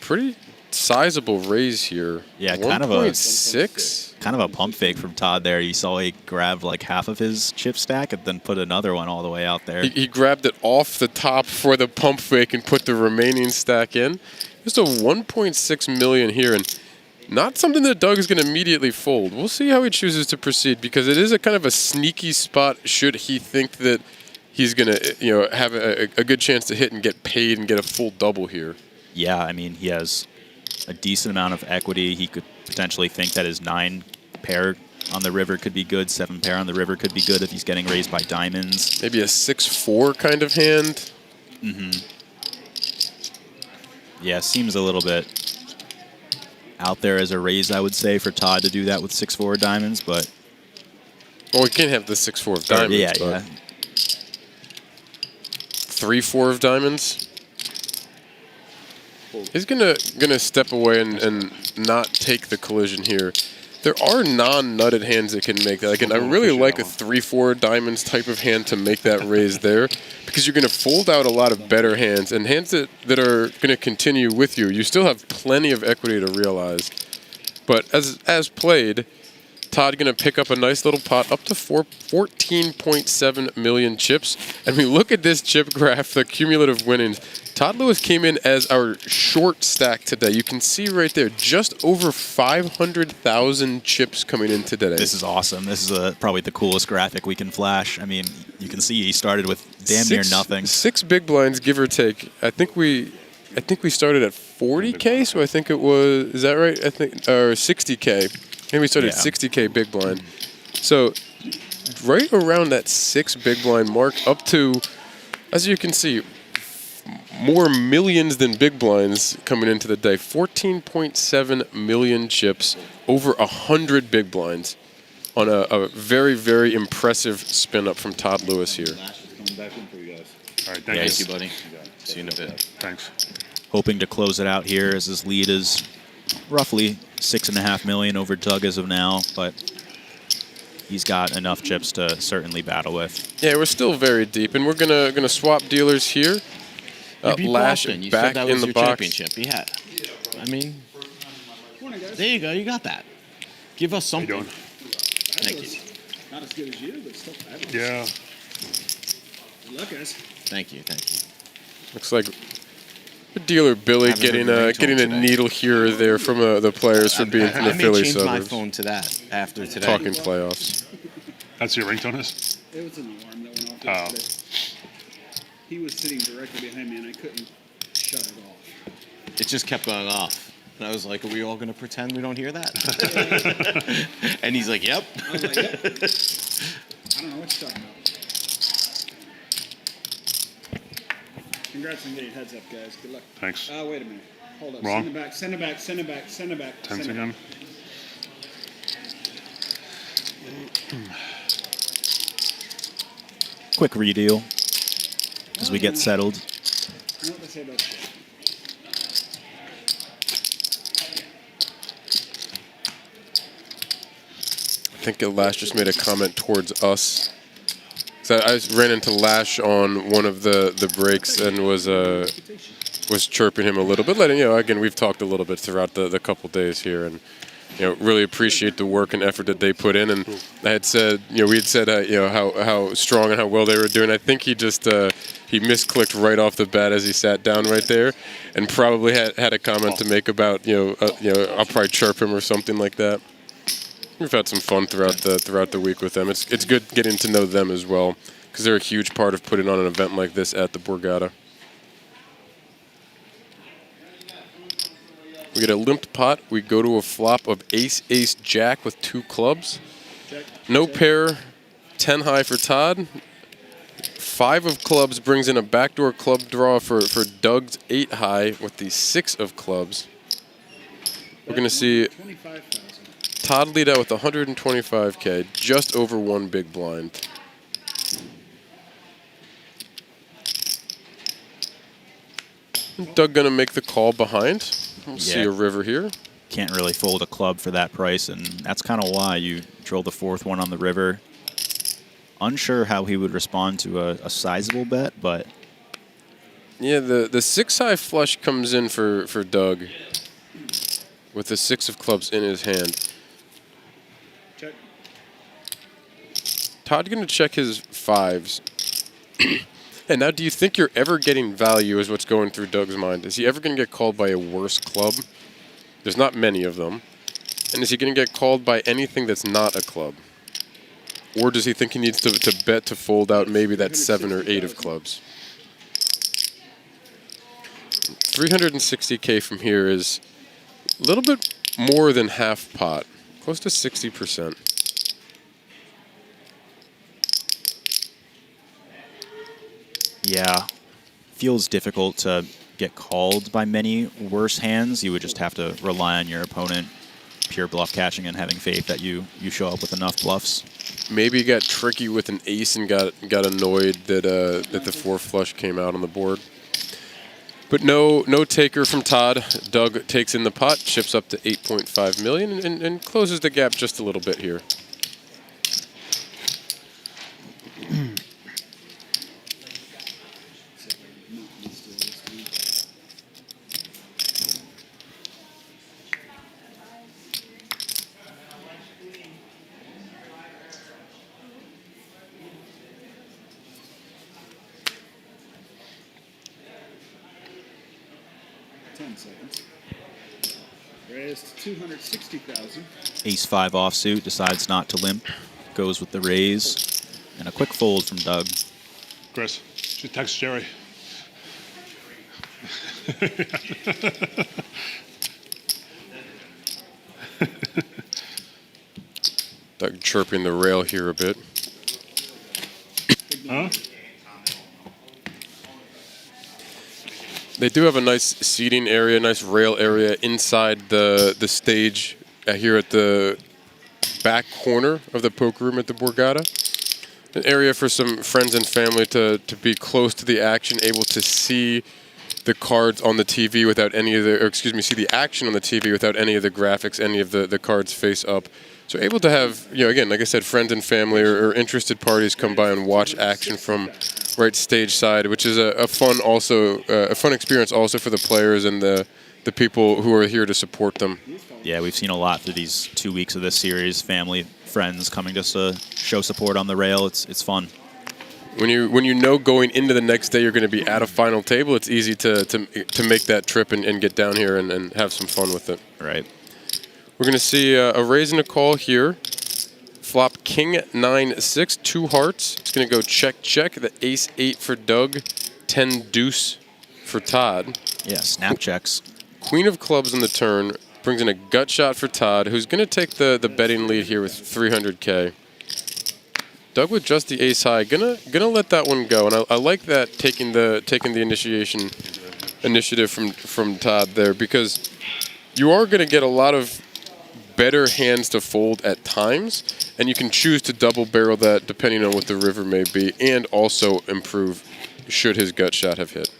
pretty sizable raise here. Yeah, 1.6. Kind of a pump fake from Todd there. You saw he grabbed like half of his chip stack and then put another one all the way out there. He grabbed it off the top for the pump fake and put the remaining stack in. Just a 1.6 million here, and not something that Doug is going to immediately fold. We'll see how he chooses to proceed because it is a kind of a sneaky spot should he think that he's going to have a good chance to hit and get paid and get a full double here. Yeah, I mean, he has a decent amount of equity. He could potentially think that his 9 pair on the river could be good, 7 pair on the river could be good if he's getting raised by diamonds. Maybe a 6-4 kind of hand. Mm-hmm. Yeah, seems a little bit out there as a raise, I would say, for Todd to do that with 6-4 diamonds, but... Well, we can't have the 6-4 of diamonds, yeah, but yeah. 3-4 of diamonds. He's gonna step away and not take the collision here. There are non-nutted hands that can make that. Like, and I really like a 3-4 diamonds type of hand to make that raise there because you're going to fold out a lot of better hands and hands that are going to continue with you. You still have plenty of equity to realize. But as played, Todd going to pick up a nice little pot up to 14.7 million chips. And we look at this chip graph, the cumulative winnings. Todd Lewis came in as our short stack today. You can see right there, just over 500,000 chips coming in today. This is awesome. This is probably the coolest graphic we can flash. I mean, you can see he started with damn near nothing. 6 big blinds, give or take. I think we started at 40K, so I think it was, is that right? I think, or 60K. I think we started at 60K big blind. So right around that 6 big blind mark up to, as you can see, more millions than big blinds coming into the day. 14.7 million chips, over 100 big blinds on a very, very impressive spin up from Todd Lewis here. Coming back in for you guys. All right, Thank you, buddy. See you in a bit. Thanks. Hoping to close it out here as his lead is roughly 6.5 million over Doug as of now, but he's got enough chips to certainly battle with. Yeah, we're still very deep, and we're gonna swap dealers here. Lash You back said that in was the your box. championship. Yeah. I mean, there you go. You got that. Give us something. How you doing? Thank you. Not as good as you, but still fabulous. Yeah. Good luck, guys. Thank you. Thank you. Looks like dealer Billy Haven't heard getting the a ringtone today. needle here or there from the players for being from the I may Philly change my suburbs. phone to that after today. Talking playoffs. That's your ringtone is? It was an alarm that went off Oh. yesterday. He was sitting directly behind me, and I couldn't shut it off. It just kept going off. And I was like, are we all going to pretend we don't hear that? And he's like, yep. I was like, yep. I don't know what you're talking about. Congrats on getting heads up, guys. Good luck. Thanks. Wait a minute. Hold up. Wrong. Send it back. Send it back. Send it back. Send it back. Tens send it again. Quick redeal as we get settled. You know what they say about that? I think Lash just made a comment towards us. So I ran into Lash on one of the breaks and was chirping him a little bit, letting again we've talked a little bit throughout the couple days here, and really appreciate the work and effort that they put in. And I had said we had said how strong and how well they were doing. I think he just he misclicked right off the bat as he sat down right there, and probably had a comment to make about I'll probably chirp him or something like that. We've had some fun throughout the week with them. It's good getting to know them as well because they're a huge part of putting on an event like this at the Borgata. We get a limped pot. We go to a flop of ace, ace, jack with 2 clubs. No pair, 10 high for Todd. 5 of clubs brings in a backdoor club draw for Doug's 8 high with the 6 of clubs. We're going to see Todd lead out with 125K, just over one big blind. Doug going to make the call behind. We'll see a river here. Can't really fold a club for that price, and that's kind of why you drilled the fourth one on the river. Unsure how he would respond to a sizable bet, but... Yeah, the six-high flush comes in for Doug with the six of clubs in his hand. Check. Todd going to check his fives. And now, do you think you're ever getting value is what's going through Doug's mind? Is he ever going to get called by a worse club? There's not many of them. And is he going to get called by anything that's not a club? Or does he think he needs to bet to fold out maybe that 7 or 8 of clubs? 360K from here is a little bit more than half pot, close to 60%. Yeah, feels difficult to get called by many worse hands. You would just have to rely on your opponent pure bluff catching and having faith that you show up with enough bluffs. Maybe he got tricky with an ace and got annoyed that that the 4 flush came out on the board. But no taker from Todd. Doug takes in the pot, chips up to 8.5 million, and closes the gap just a little bit here. Raised 260,000. Ace-5 offsuit, decides not to limp, goes with the raise, and a quick fold from Doug. Chris, should text Jerry. Doug chirping the rail here a bit. Huh? They do have a nice seating area, nice rail area inside the stage here at the back corner of the poker room at the Borgata. An area for some friends and family to be close to the action, able to see the cards on the TV without any of the, or excuse me, see the action on the TV without any of the graphics, any of the cards face up. So able to have, you know, again, like I said, friends and family or interested parties come by and watch action from right stage side, which is a fun experience also for the players and the people who are here to support them. Yeah, we've seen a lot through these 2 weeks of this series. Family, friends coming just to show support on the rail. It's fun. When you know going into the next day you're going to be at a final table, it's easy to make that trip and get down here and have some fun with it. Right. We're going to see a raise and a call here. Flop king 9-6, 2 hearts. It's going to go check check. The ace 8 for Doug, 10 deuce for Todd. Yeah, snap checks. Queen of clubs on the turn brings in a gut shot for Todd, who's going to take the betting lead here with 300K. Doug with just the ace high, gonna let that one go, and I like that taking the initiative from Todd there, because you are gonna get a lot of better hands to fold at times, and you can choose to double barrel that depending on what the river may be, and also improve should his gut shot have hit.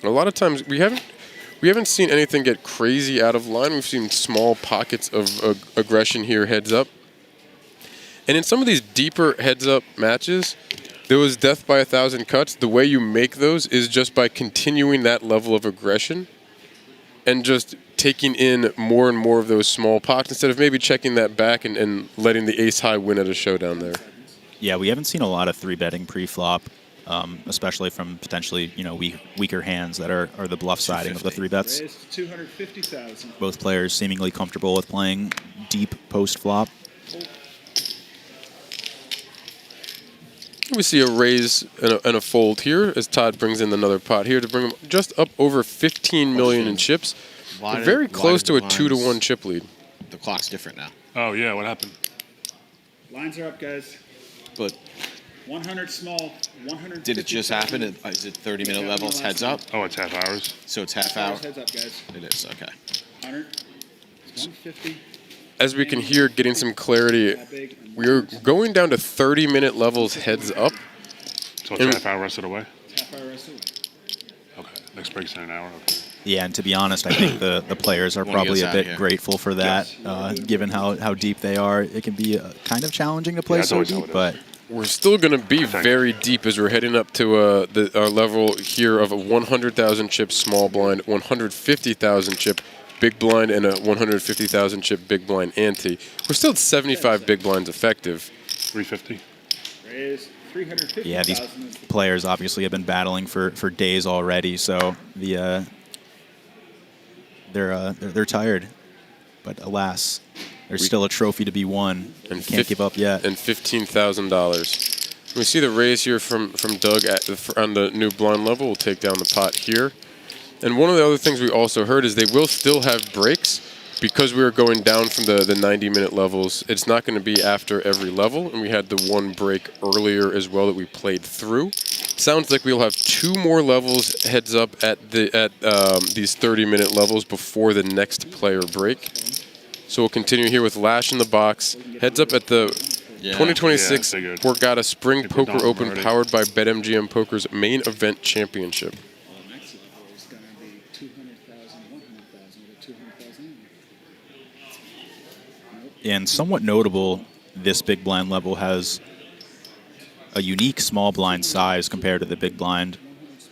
A lot of times we haven't seen anything get crazy out of line. We've seen small pockets of aggression here heads up. And in some of these deeper heads-up matches, there was death by 1,000 cuts. The way you make those is just by continuing that level of aggression and just taking in more and more of those small pots instead of maybe checking that back and letting the ace-high win at a showdown there. Yeah, we haven't seen a lot of 3-betting pre-flop, especially from potentially weaker hands that are the bluff siding of the 3-bets. 250,000. Both players seemingly comfortable with playing deep post-flop. We see a raise and a fold here as Todd brings in another pot here to bring him just up over 15 million in chips. Very close to a 2-to-1 chip lead. The clock's different now. Oh, yeah, what happened? Lines are up, guys. But 100 small, 100. did it just happen? Is it 30-minute levels heads up? Oh, it's half hours. So it's half hour? Heads up, guys. It is, okay. All as we can hear, getting some clarity, we're going down to 30-minute levels heads up. So it's half hour rested away? Half hour rest away. Okay. Next break's in an hour. Okay. Yeah, and to be honest, I think the players are Wanna probably get a us bit out here. grateful for that, given how deep they are. It can be kind of challenging to play Yeah, that's so always how deep, it is. but We're still going to be very deep as we're heading up to our level here of a 100,000 chip small blind, 150,000 chip big blind, and a 150,000 chip big blind ante. We're still at 75 big blinds effective. 350. Raise 350,000. yeah, these players obviously have been battling for days already, so they're tired. But alas, there's still a trophy to be won. And can't give up yet. And $15,000. We see the raise here from Doug on the new blind level. We'll take down the pot here. And one of the other things we also heard is they will still have breaks because we are going down from the 90-minute levels. It's not going to be after every level, and we had the one break earlier as well that we played through. Sounds like we'll have 2 more levels heads up at these 30-minute levels before the next player break. So we'll continue here with Lash in the box. Heads up at the 2026 Yeah, Borgata Spring Get the Poker Dom Open already. powered by BetMGM Poker's main event championship. The next level is going to be 200,000, 100,000, or 200,000. And somewhat notable, this big blind level has a unique small blind size compared to the big blind.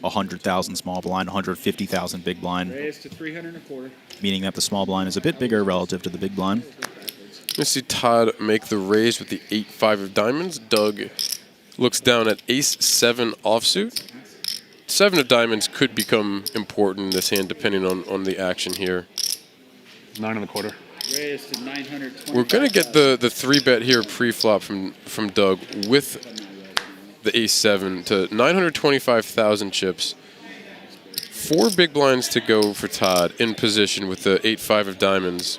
100,000 small blind, 150,000 big blind, Raise to 300 and a quarter. meaning that the small blind is a bit bigger relative to the big blind. You see Todd make the raise with the 8-5 of diamonds. Doug looks down at ace-7 offsuit. 7 of diamonds could become important in this hand depending on the action here. 9 and a quarter. Raise to 920. We're going to get the 3-bet here pre-flop from Doug with the ace-7 to 925,000 chips. 4 big blinds to go for Todd in position with the 8-5 of diamonds.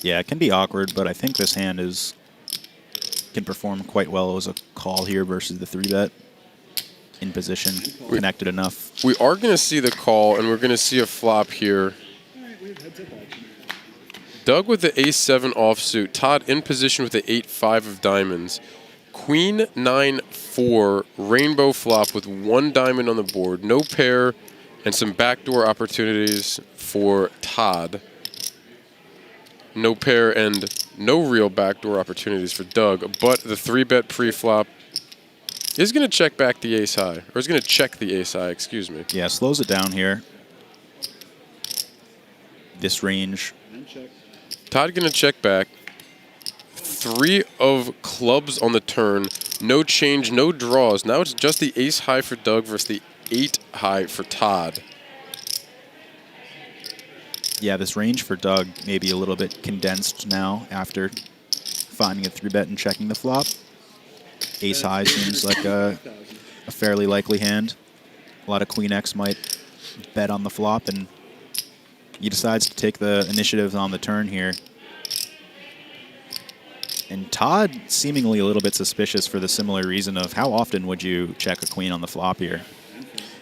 Yeah, it can be awkward, but I think this hand can perform quite well as a call here versus the 3-bet. In position, connected enough. We are going to see the call, and we're going to see a flop here. Doug with the ace-7 offsuit. Todd in position with the 8-5 of diamonds. Queen 9-4 rainbow flop with 1 diamond on the board. No pair and some backdoor opportunities for Todd. No pair and no real backdoor opportunities for Doug. But the 3-bet pre-flop is going to check back the ace-high. Or is going to check the ace-high, excuse me. Yeah, slows it down here. This range. Todd going to check back. 3 of clubs on the turn. No change, no draws. Now it's just the ace-high for Doug versus the 8-high for Todd. Yeah, this range for Doug may be a little bit condensed now after finding a 3-bet and checking the flop. Ace-high seems like a fairly likely hand. A lot of Queen X might bet on the flop, and he decides to take the initiative on the turn here. And Todd seemingly a little bit suspicious for the similar reason of how often would you check a queen on the flop here?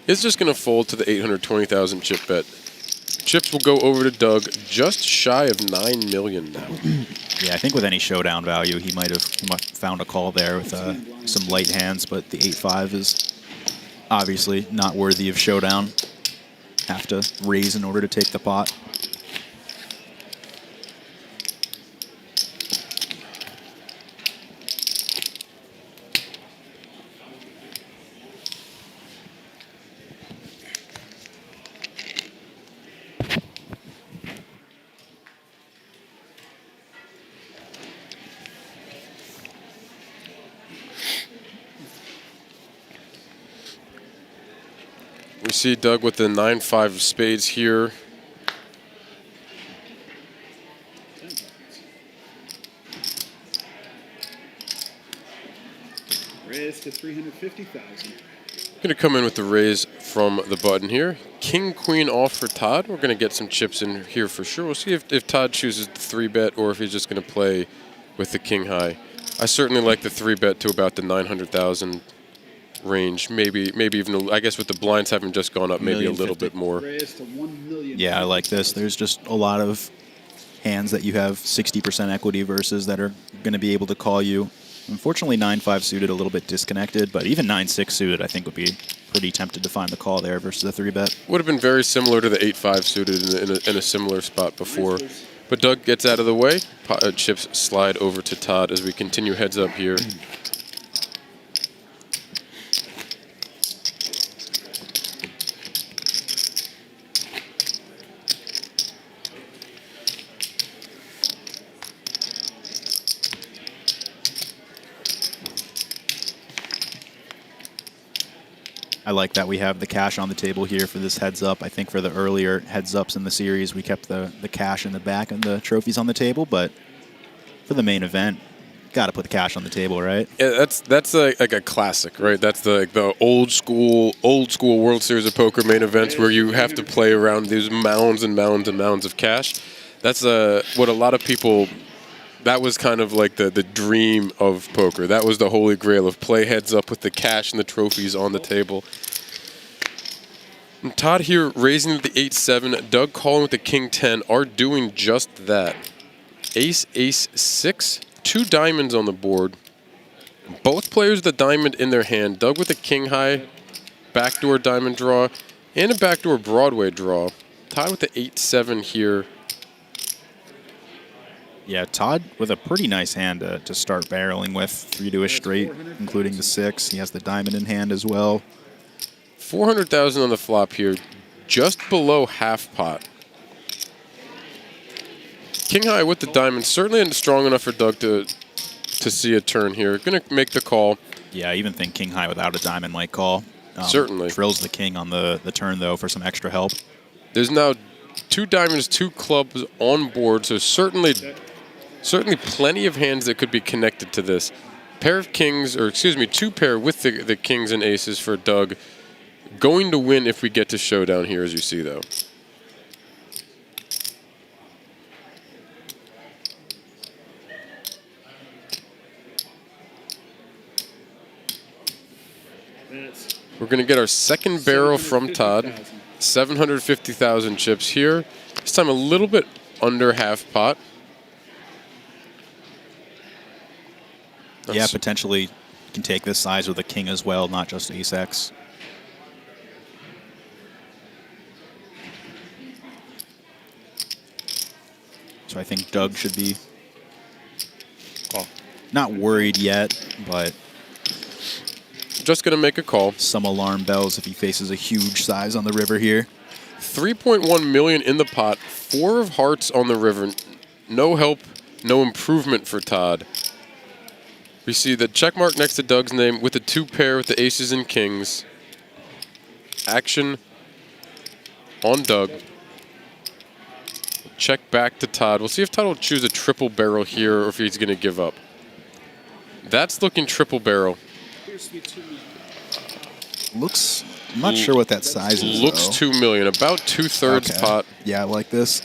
It's just going to fold to the 820,000 chip bet. Chips will go over to Doug, just shy of 9 million now. Yeah, I think with any showdown value, he might have found a call there with some light hands, but the 8-5 is obviously not worthy of showdown. Have to raise in order to take the pot. We see Doug with the 9-5 of spades here. Raise to 350,000. Going to come in with the raise from the button here. King, queen off for Todd. We're going to get some chips in here for sure. We'll see if Todd chooses the 3-bet or if he's just going to play with the king high. I certainly like the 3-bet to about the 900,000 range. Maybe even, I guess with the blinds having just gone up, maybe a little bit more. Raised to 1 million. Yeah, I like this. There's just a lot of hands that you have 60% equity versus that are going to be able to call you. Unfortunately, 9-5 suited a little bit disconnected, but even 9-6 suited I think would be pretty tempted to find the call there versus a 3-bet. Would have been very similar to the 8-5 suited in a similar spot before. But Doug gets out of the way. Chips slide over to Todd as we continue heads up here. I like that we have the cash on the table here for this heads up. I think for the earlier heads ups in the series, we kept the cash in the back and the trophies on the table. But for the main event, got to put the cash on the table, right? Yeah, that's like a classic, right? That's the old school World Series of Poker main events where you have to play around these mounds and mounds and mounds of cash. That's what a lot of people. That was kind of like the dream of poker. That was the holy grail of play heads up with the cash and the trophies on the table. And Todd here raising the 8-7. Doug calling with the King 10 are doing just that. Ace, Ace, 6. 2 diamonds on the board. Both players with a diamond in their hand. Doug with a King high, backdoor diamond draw, and a backdoor Broadway draw. Todd with the 8-7 here. Yeah, Todd with a pretty nice hand to start barreling with. 3 to a straight, including the 6. He has the diamond in hand as well. 400,000 on the flop here, just below half pot. King high with the diamond, certainly strong enough for Doug to see a turn here. Going to make the call. Yeah, I even think King high without a diamond might call. Certainly. Drills the king on the turn, though, for some extra help. There's now 2 diamonds, 2 clubs on board, so certainly plenty of hands that could be connected to this. Pair of kings, or excuse me, 2 pair with the kings and aces for Doug. Going to win if we get to showdown here, as you see, though. We're going to get our second barrel from Todd. 750,000 chips here. This time a little bit under half pot. Yeah, potentially can take this size with a king as well, not just ace-x. So I think Doug should be not worried yet, but just going to make a call. Some alarm bells if he faces a huge size on the river here. 3.1 million in the pot, 4 of hearts on the river. No help, no improvement for Todd. We see the check mark next to Doug's name with the 2 pair with the aces and kings. Action on Doug. Check back to Todd. We'll see if Todd will choose a triple barrel here or if he's going to give up. That's looking triple barrel. Looks, I'm not sure what that size is. Looks though. 2 million, about 2/3 pot. Yeah, I like this.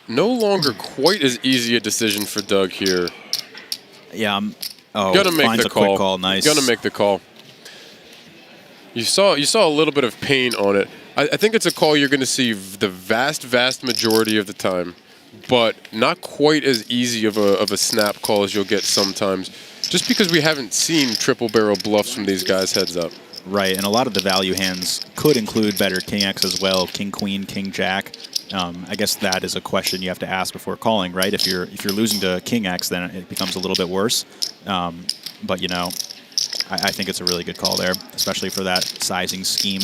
No longer quite as easy a decision for Doug here. Yeah, gonna make finds the a quick call. call. Nice. Gonna make the call. You saw a little bit of pain on it. I think it's a call you're going to see the vast majority of the time, but not quite as easy of a snap call as you'll get sometimes, just because we haven't seen triple barrel bluffs from these guys heads up. Right, and a lot of the value hands could include better king X as well, king queen, king jack. I guess that is a question you have to ask before calling, right? If you're losing to king X, then it becomes a little bit worse. But you know, I think it's a really good call there, especially for that sizing scheme.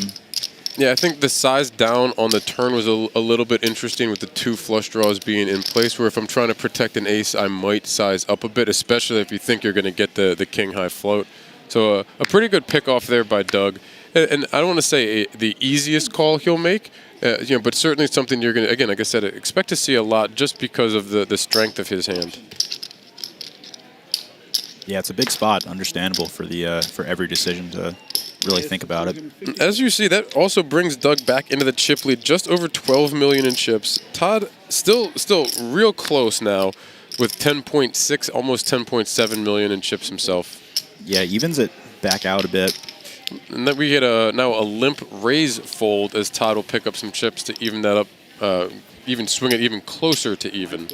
Yeah, I think the size down on the turn was a little bit interesting with the 2 flush draws being in place, where if I'm trying to protect an ace, I might size up a bit, especially if you think you're going to get the king high float. So a pretty good pick off there by Doug. And I don't want to say the easiest call he'll make, but certainly something you're going to, again, like I said, expect to see a lot just because of the strength of his hand. Yeah, it's a big spot, understandable for the for every decision to really think about it. As you see, that also brings Doug back into the chip lead, just over 12 million in chips. Todd still real close now with 10.6, almost 10.7 million in chips himself. Yeah, evens it back out a bit. And then we get now a limp raise fold as Todd will pick up some chips to even that up, even swing it even closer to even.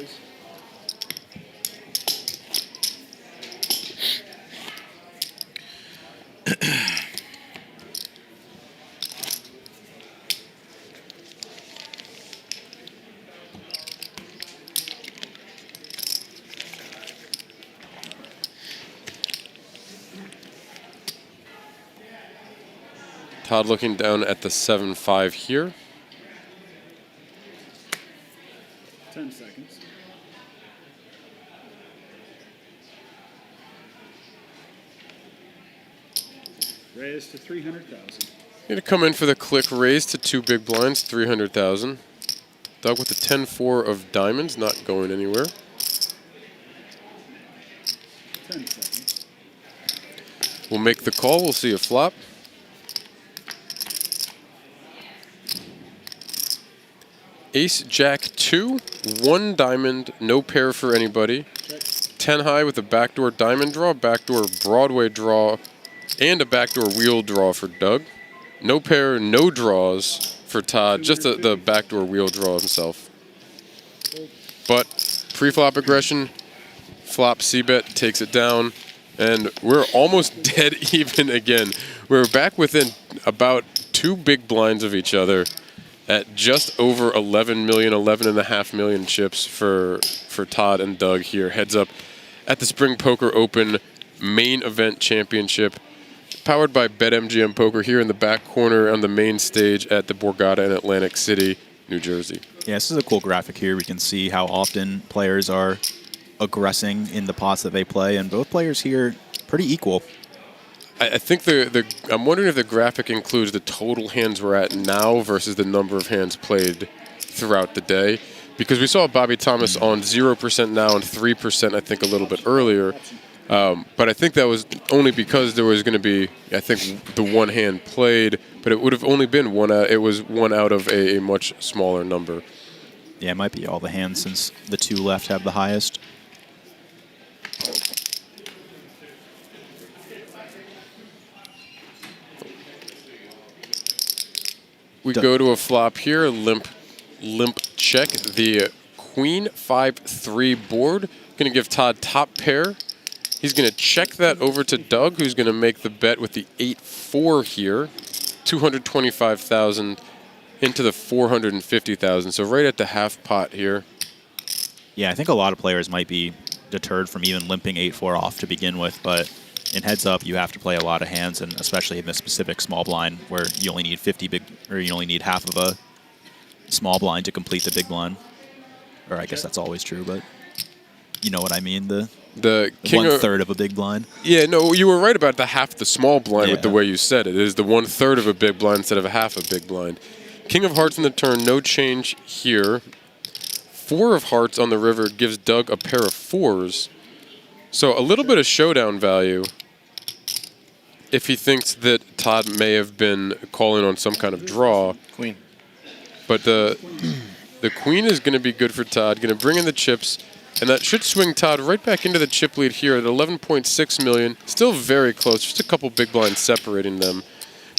Todd looking down at the 7-5 here. 10 seconds. Raise to 300,000. Going to come in for the click raise to 2 big blinds, 300,000. Doug with the 10-4 of diamonds, not going anywhere. 10 seconds. We'll make the call. We'll see a flop. Ace, Jack, 2, 1 diamond, no pair for anybody. 10 high with a backdoor diamond draw, backdoor Broadway draw, and a backdoor wheel draw for Doug. No pair, no draws for Todd, just the backdoor wheel draw himself. But pre-flop aggression, flop C-bet takes it down, and we're almost dead even again. We're back within about 2 big blinds of each other at just over 11 million, 11.5 million chips for Todd and Doug here. Heads up at the Spring Poker Open Main Event Championship, powered by BetMGM Poker here in the back corner on the main stage at the Borgata in Atlantic City, New Jersey. Yeah, this is a cool graphic here. We can see how often players are aggressing in the pots that they play, and both players here pretty equal. I think I'm wondering if the graphic includes the total hands we're at now versus the number of hands played throughout the day. Because we saw Bobby Thomas on 0% now and 3% I think a little bit earlier. But I think that was only because there was going to be, I think, the 1 hand played, but it would have only been one out. It was 1 out of a much smaller number. Yeah, it might be all the hands since the 2 left have the highest. We go to a flop here, limp check. The Queen 5-3 board. Going to give Todd top pair. He's going to check that over to Doug, who's going to make the bet with the 8-4 here. 225,000 into the 450,000. So right at the half pot here. Yeah, I think a lot of players might be deterred from even limping 8-4 off to begin with, but in heads up, you have to play a lot of hands, and especially in this specific small blind where you only need you only need half of a small blind to complete the big blind. Or I guess that's always true, but you know what I mean. The king 1/3 of a big blind. Yeah, no, you were right about the half the small blind with the way you said it. It is the 1/3 of a big blind instead of a half a big blind. King of Hearts in the turn, no change here. 4 of Hearts on the river gives Doug a pair of 4s. So a little bit of showdown value if he thinks that Todd may have been calling on some kind of draw. Queen. But the Queen is going to be good for Todd, going to bring in the chips, and that should swing Todd right back into the chip lead here at 11.6 million. Still very close, just a couple big blinds separating them.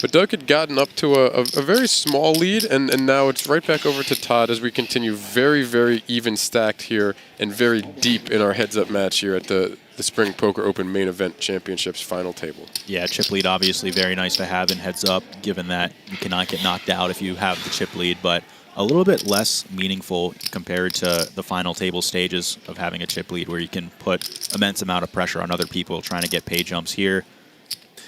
But Doug had gotten up to a very small lead, and now it's right back over to Todd as we continue very, very even stacked here and very deep in our heads-up match here at the Spring Poker Open Main Event Championships final table. Yeah, chip lead obviously very nice to have in heads up, given that you cannot get knocked out if you have the chip lead, but a little bit less meaningful compared to the final table stages of having a chip lead where you can put immense amount of pressure on other people trying to get pay jumps. Here,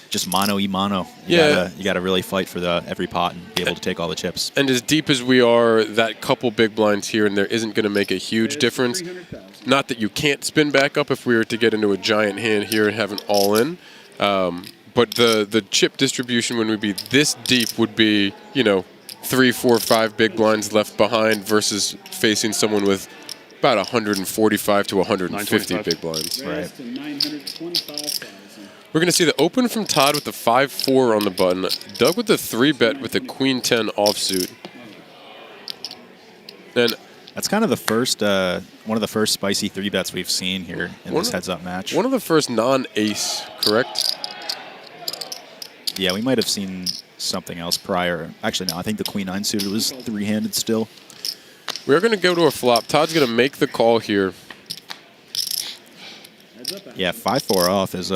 just mano-y-mano. You gotta really fight for every pot and be able to take all the chips. And as deep as we are, that couple big blinds here and there isn't going to make a huge difference. Not that you can't spin back up if we were to get into a giant hand here and have an all-in. But the chip distribution when we'd be this deep would be, 3, 4, 5 big blinds left behind versus facing someone with about 145 to 150 big blinds. Right. We're going to see the open from Todd with the 5-4 on the button. Doug with the 3-bet with the Queen-10 offsuit. And that's kind of the first, one of the first spicy 3-bets we've seen here in this heads-up match. One of the first non-ace, correct? Yeah, we might have seen something else prior. Actually, no, I think the Queen-9 suited was 3-handed still. We're going to go to a flop. Todd's going to make the call here. Yeah, 5-4 off is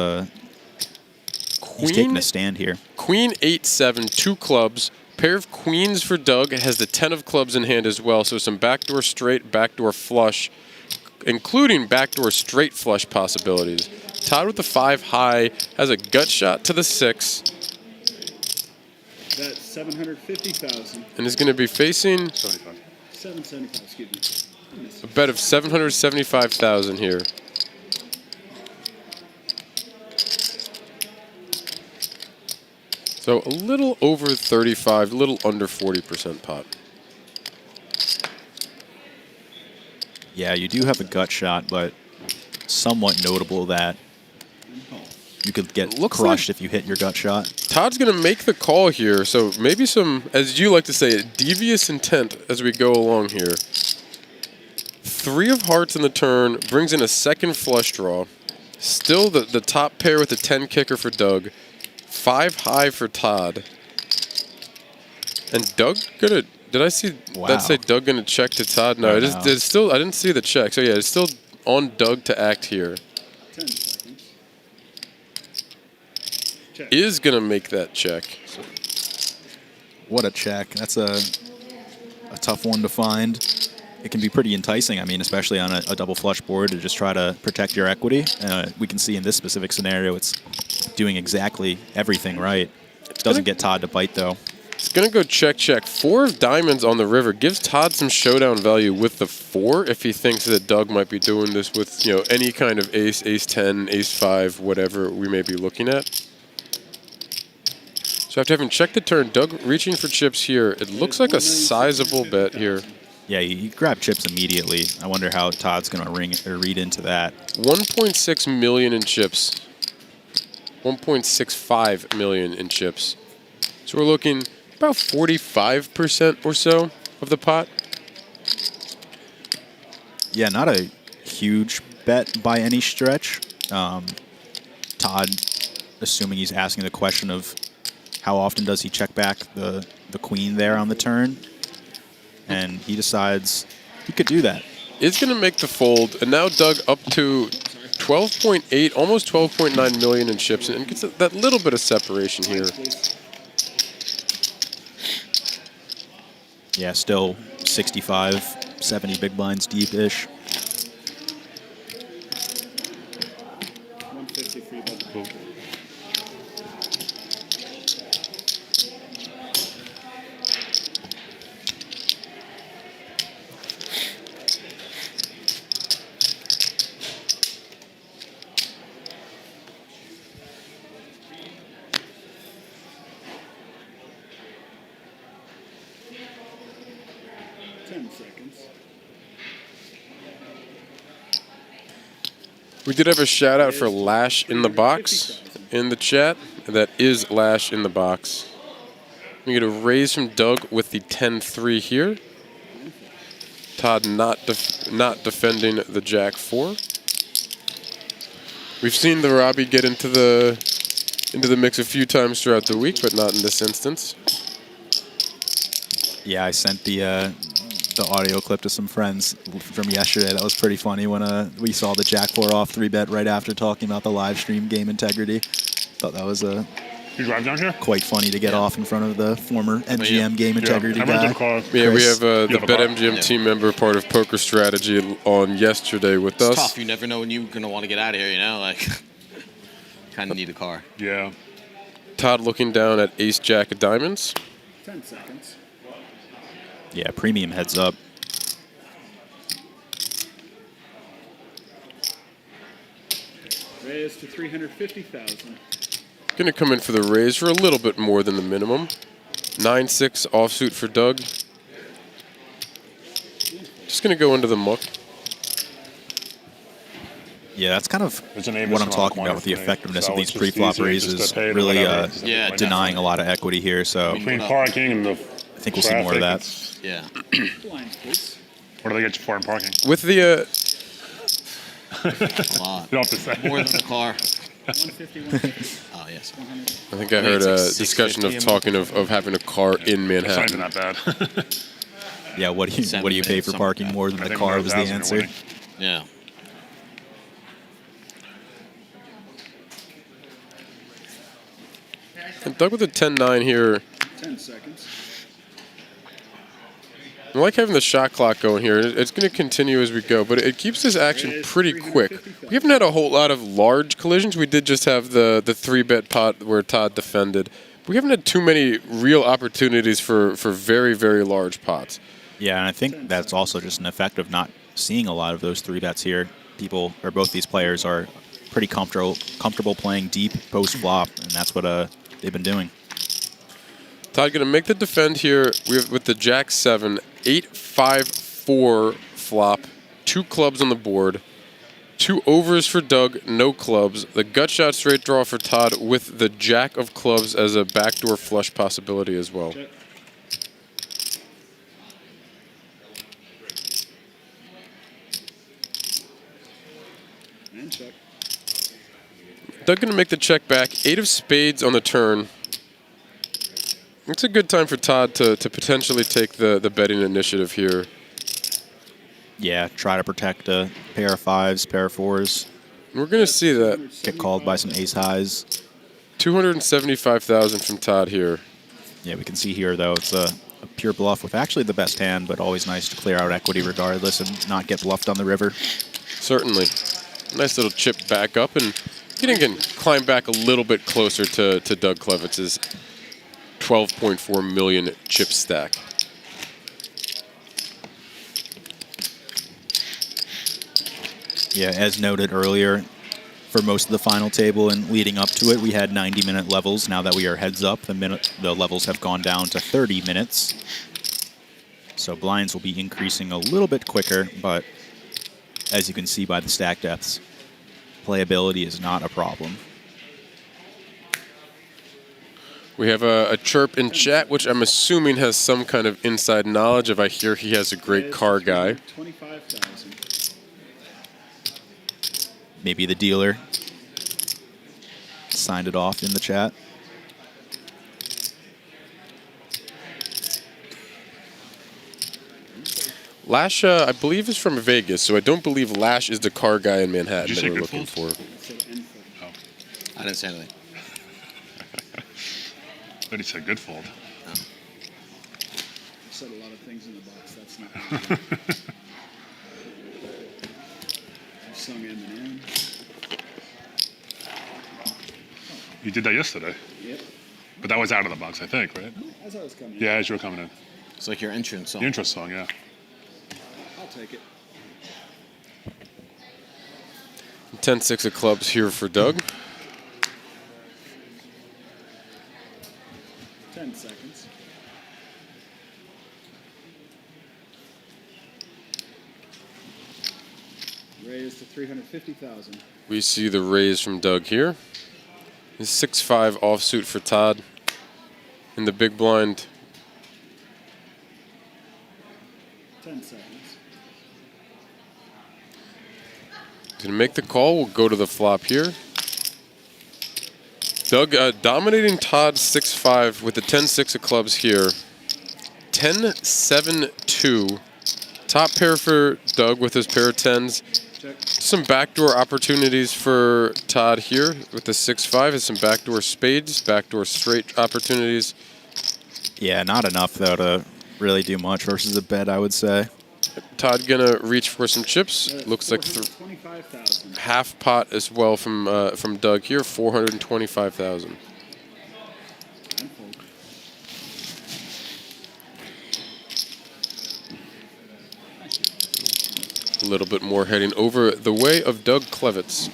he's taking a stand here. Queen 8-7, 2 clubs. Pair of queens for Doug. Has the 10 of clubs in hand as well. So some backdoor straight, backdoor flush, including backdoor straight flush possibilities. Todd with the 5 high has a gut shot to the 6. That's 750,000. And is going to be facing 775, excuse me. a bet of 775,000 here. So a little over 35, a little under 40% pot. Yeah, you do have a gut shot, but somewhat notable that you could get crushed if you hit your gut shot. Todd's going to make the call here, so maybe some, as you like to say, devious intent as we go along here. 3 of hearts in the turn, brings in a second flush draw. Still the top pair with the 10 kicker for Doug. 5 high for Todd. And Doug gonna, did I see that say Doug gonna check to Todd? No, it's still, I didn't see the check. So yeah, it's still on Doug to act here. 10 seconds. Check. Is gonna make that check. What a check. That's a tough one to find. It can be pretty enticing, I mean, especially on a double flush board to just try to protect your equity. We can see in this specific scenario, it's doing exactly everything right. It doesn't get Todd to bite, though. It's going to go check, check. 4 of diamonds on the river gives Todd some showdown value with the 4 if he thinks that Doug might be doing this with, you know, any kind of ace, ace-10, ace-5, whatever we may be looking at. So after having checked the turn, Doug reaching for chips here. It looks like a sizable bet here. Yeah, you grab chips immediately. I wonder how Todd's going to read into that. 1.6 million in chips. 1.65 million in chips. So we're looking about 45% or so of the pot. Yeah, not a huge bet by any stretch. Todd, assuming he's asking the question of how often does he check back the queen there on the turn, and he decides he could do that. It's going to make the fold, and now Doug up to 12.8, almost 12.9 million in chips, and gets that little bit of separation here. Yeah, still 65, 70 big blinds deep-ish. 150 free button. 10 seconds. We did have a shout out for Lash in the box in the chat. That is Lash in the box. We get a raise from Doug with the 10-3 here. Todd not defending the Jack 4. We've seen the Robbie get into the mix a few times throughout the week, but not in this instance. Yeah, I sent the audio clip to some friends from yesterday. That was pretty funny when we saw the Jack 4 off 3-bet right after talking about the live stream game integrity. Thought that was you drive down here? Quite funny to get off in front of the former MGM game integrity guy. Yeah, we have the BetMGM team member, part of Poker Strategy, on yesterday with us. It's tough. You never know when you're going to want to get out of here, you know? Like, kind of need a car. Yeah. Todd looking down at Ace Jack of Diamonds. 10 seconds. Yeah, premium heads up. Raise to 350,000. Going to come in for the raise for a little bit more than the minimum. 9-6 offsuit for Doug. Just going to go into the muck. Yeah, that's kind of There's an A what missing I'm on the talking corner about with the for me. effectiveness So of it's these just pre-flop easier just to raises, pay it or really whatever. Yeah, denying a lot of equity here. So Between parking and the I think we'll see more of that. Yeah. Blinds, please. What do they get you for in parking? With the A lot. You don't have to say. More than the car. 150, 150. Oh, yes. 100. I think I heard it's like a discussion of 650 talking of having a car in It's not Manhattan. even that bad. Yeah, what do you 7 pay minutes, for something parking like that. more than I the think car was the 100,000 you're answer? winning. Yeah. And Doug with a 10-9 here. 10 seconds. I like having the shot clock going here. It's going to continue as we go, but it keeps this action pretty quick. We haven't had a whole lot of large collisions. We did just have the 3-bet pot where Todd defended. We haven't had too many real opportunities for very, very large pots. Yeah, and I think that's also just an effect of not seeing a lot of those 3-bets here. People, or both these players, are pretty comfortable playing deep post-flop, and that's what they've been doing. Todd going to make the defend here with the Jack-7, 8-5-4 flop, 2 clubs on the board, 2 overs for Doug, no clubs, the gut shot straight draw for Todd with the Jack of clubs as a backdoor flush possibility as well. Check. And check. Doug going to make the check back, 8 of spades on the turn. It's a good time for Todd to potentially take the betting initiative here. Yeah, try to protect a pair of 5s, pair of 4s. We're going to see that. Get called by some ace-highs. 275,000 from Todd here. Yeah, we can see here, though, it's a pure bluff with actually the best hand, but always nice to clear out equity regardless and not get bluffed on the river. Certainly. Nice little chip back up, and you can climb back a little bit closer to Doug Klevitz's 12.4 million chip stack. Yeah, as noted earlier, for most of the final table and leading up to it, we had 90-minute levels. Now that we are heads up, the levels have gone down to 30 minutes. So blinds will be increasing a little bit quicker, but as you can see by the stack depths, playability is not a problem. We have a chirp in chat, which I'm assuming has some kind of inside knowledge. If I hear he has a great car guy. 25,000. Maybe the dealer signed it off in the chat. Lash, I believe, is from Vegas, so I don't believe Lash is the car guy in Manhattan Did you that say we're good looking fold? for. I didn't say anything. But he said good fold. I said a lot of things in the box. That's not. I've sung Eminem. You did that yesterday. Yep. But that was out of the box, I think, right? As I was coming in. Yeah, as you were coming in. It's like your entrance song. The intro song, yeah. I'll take it. 10-6 of clubs here for Doug. 10 seconds. Raise to 350,000. We see the raise from Doug here. His 6-5 offsuit for Todd. In the big blind. 10 seconds. He's going to make the call. We'll go to the flop here. Doug dominating Todd's 6-5 with the 10-6 of clubs here. 10-7-2. Top pair for Doug with his pair of 10s. Check. Some backdoor opportunities for Todd here with the 6-5. Has some backdoor spades, backdoor straight opportunities. Yeah, not enough, though, to really do much versus a bet, I would say. Todd gonna reach for some chips. Looks like 25,000. half pot as well from Doug here, 425,000. A little bit more heading over the way of Doug Klevitz.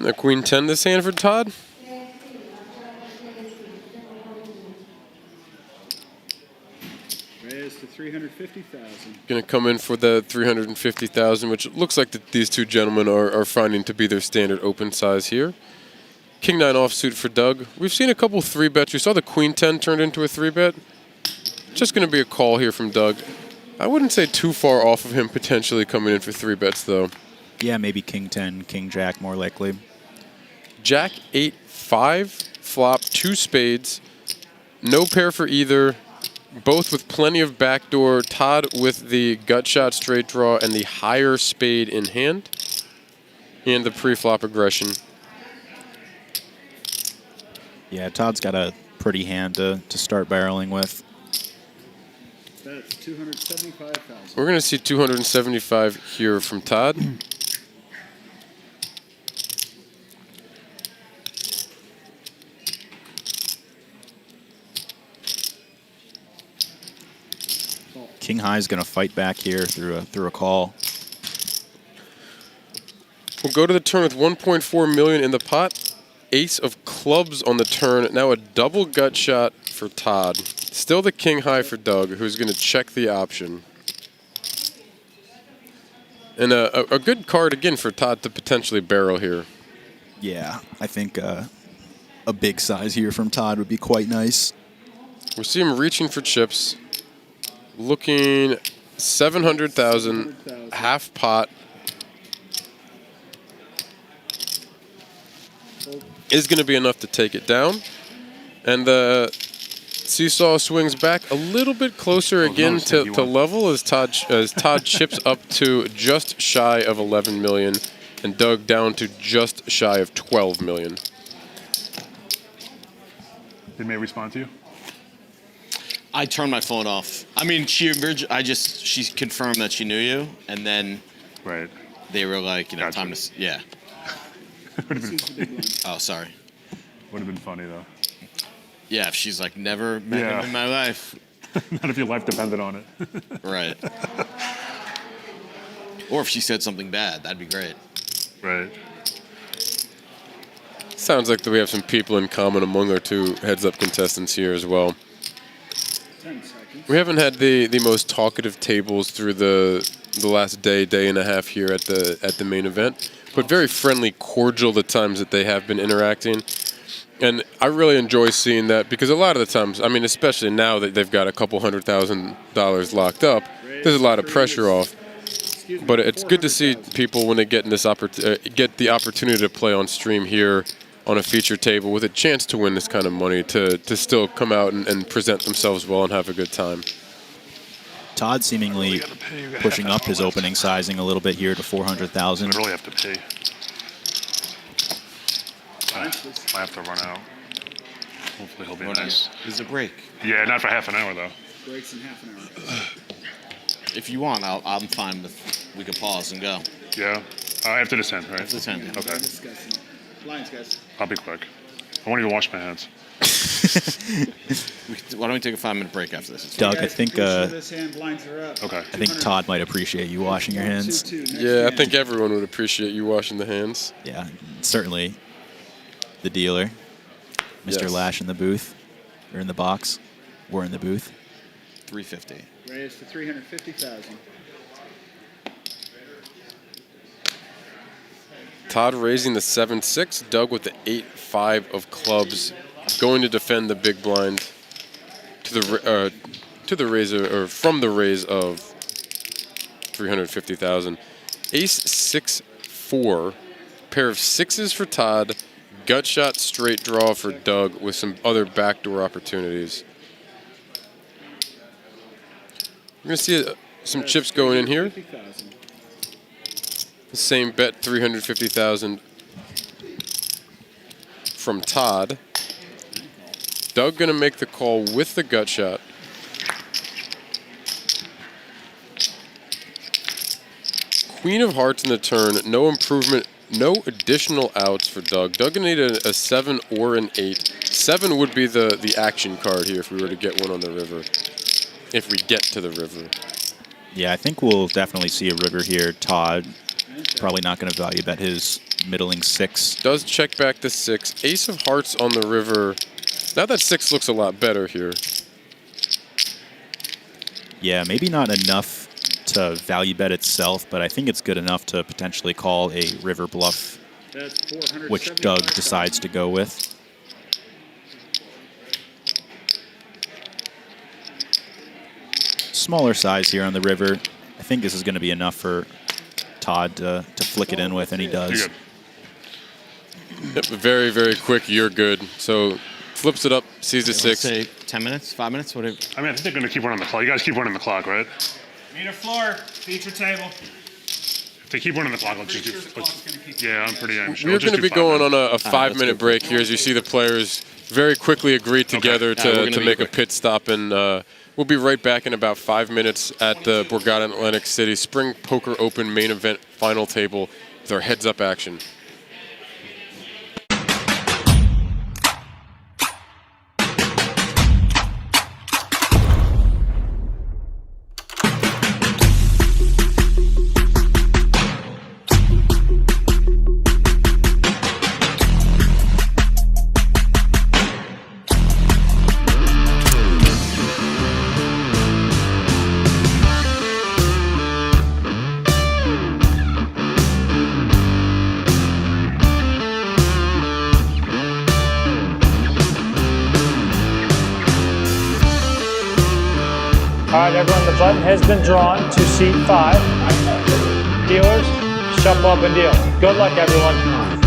The Queen 10 this hand for Todd. Raise to 350,000. Going to come in for the 350,000, which looks like that these two gentlemen are finding to be their standard open size here. King 9 offsuit for Doug. We've seen a couple 3-bets. We saw the Queen 10 turned into a 3-bet. Just going to be a call here from Doug. I wouldn't say too far off of him potentially coming in for 3-bets, though. Yeah, maybe King 10, King Jack more likely. Jack 8, 5, flop, 2 spades. No pair for either. Both with plenty of backdoor. Todd with the gut shot straight draw and the higher spade in hand. And the pre-flop aggression. Yeah, Todd's got a pretty hand to start barreling with. That's 275,000. We're going to see 275 here from Todd. King High is going to fight back here through a call. We'll go to the turn with 1.4 million in the pot. Ace of clubs on the turn. Now a double gut shot for Todd. Still the King High for Doug, who's going to check the option. And a good card again for Todd to potentially barrel here. Yeah, I think a big size here from Todd would be quite nice. We see him reaching for chips. Looking 700,000, half pot. Is going to be enough to take it down. And the seesaw swings back a little bit closer again to level as Todd chips up to just shy of 11 million and Doug down to just shy of 12 million. Did May respond to you? I turned my phone off. I mean, she confirmed that she knew you, and then they were like, time to, yeah. Oh, sorry. Would have been funny, though. Yeah, if she's like, never met him in my life. Not if your life depended on it. Right. Or if she said something bad, that'd be great. Right. Sounds like that we have some people in common among our two heads-up contestants here as well. 10 seconds. We haven't had the most talkative tables through the last day and a half here at the main event, but very friendly, cordial the times that they have been interacting. And I really enjoy seeing that because a lot of the times, I mean, especially now that they've got a couple $100,000 locked up, there's a lot of pressure off. But it's good to see people when they get in this get the opportunity to play on stream here on a feature table with a chance to win this kind of money to still come out and present themselves well and have a good time. Todd seemingly pushing up his opening sizing a little bit here to 400,000. I really have to pay. I have to run out. Hopefully he'll be nice. There's a break. Yeah, not for half an hour, though. Breaks in half an hour. If you want, I'm fine with, we can pause and go. Yeah? After this end, right? After this end. Okay. Discussing it. Lines, guys. I'll be quick. I won't even wash my hands. Why don't we take a 5-minute break after this? Doug, I think this hand blinds are up. Okay. I think Todd might appreciate you washing your hands. Yeah, I think everyone would appreciate you washing the hands. Yeah, certainly the dealer, Mr. Yes. Lash in the booth, or in the box. We're in the booth. 350. Raised to 350,000. Todd raising the 7-6. Doug with the 8-5 of clubs, going to defend the big blind to the raise or from the raise of 350,000. Ace 6-4, pair of sixes for Todd, gut shot straight draw for Doug with some other backdoor opportunities. We're gonna see some chips going in here. The same bet, 350,000 from Todd. Doug gonna make the call with the gut shot. Queen of hearts in the turn, no improvement, no additional outs for Doug. Doug gonna need a 7 or an 8. 7 would be the action card here if we were to get one on the river. If we get to the river. Yeah, I think we'll definitely see a river here. Todd probably not going to value bet his middling 6. Does check back the 6. Ace of hearts on the river. Now that 6 looks a lot better here. Yeah, maybe not enough to value bet itself, but I think it's good enough to potentially call a river bluff, which Doug decides to go with. Smaller size here on the river. I think this is going to be enough for Todd to flick it in with, and he does. Yep, very, very quick. You're good. So flips it up, sees the 6. Say 10 minutes, 5 minutes, whatever. I mean, I think they're going to keep one on the clock. You guys keep one on the clock, right? Meter floor, feature table. If they keep one on the clock, let's just do. Yeah, I'm pretty sure. We're going to be going on a 5-minute break here as you see the players very quickly agree together to make a pit stop, and we'll be right back in about 5 minutes at the Borgata in Atlantic City Spring Poker Open main event final table with our heads-up action. All right, everyone, the button has been drawn to seat 5. Dealers, shuffle up and deal. Good luck, everyone.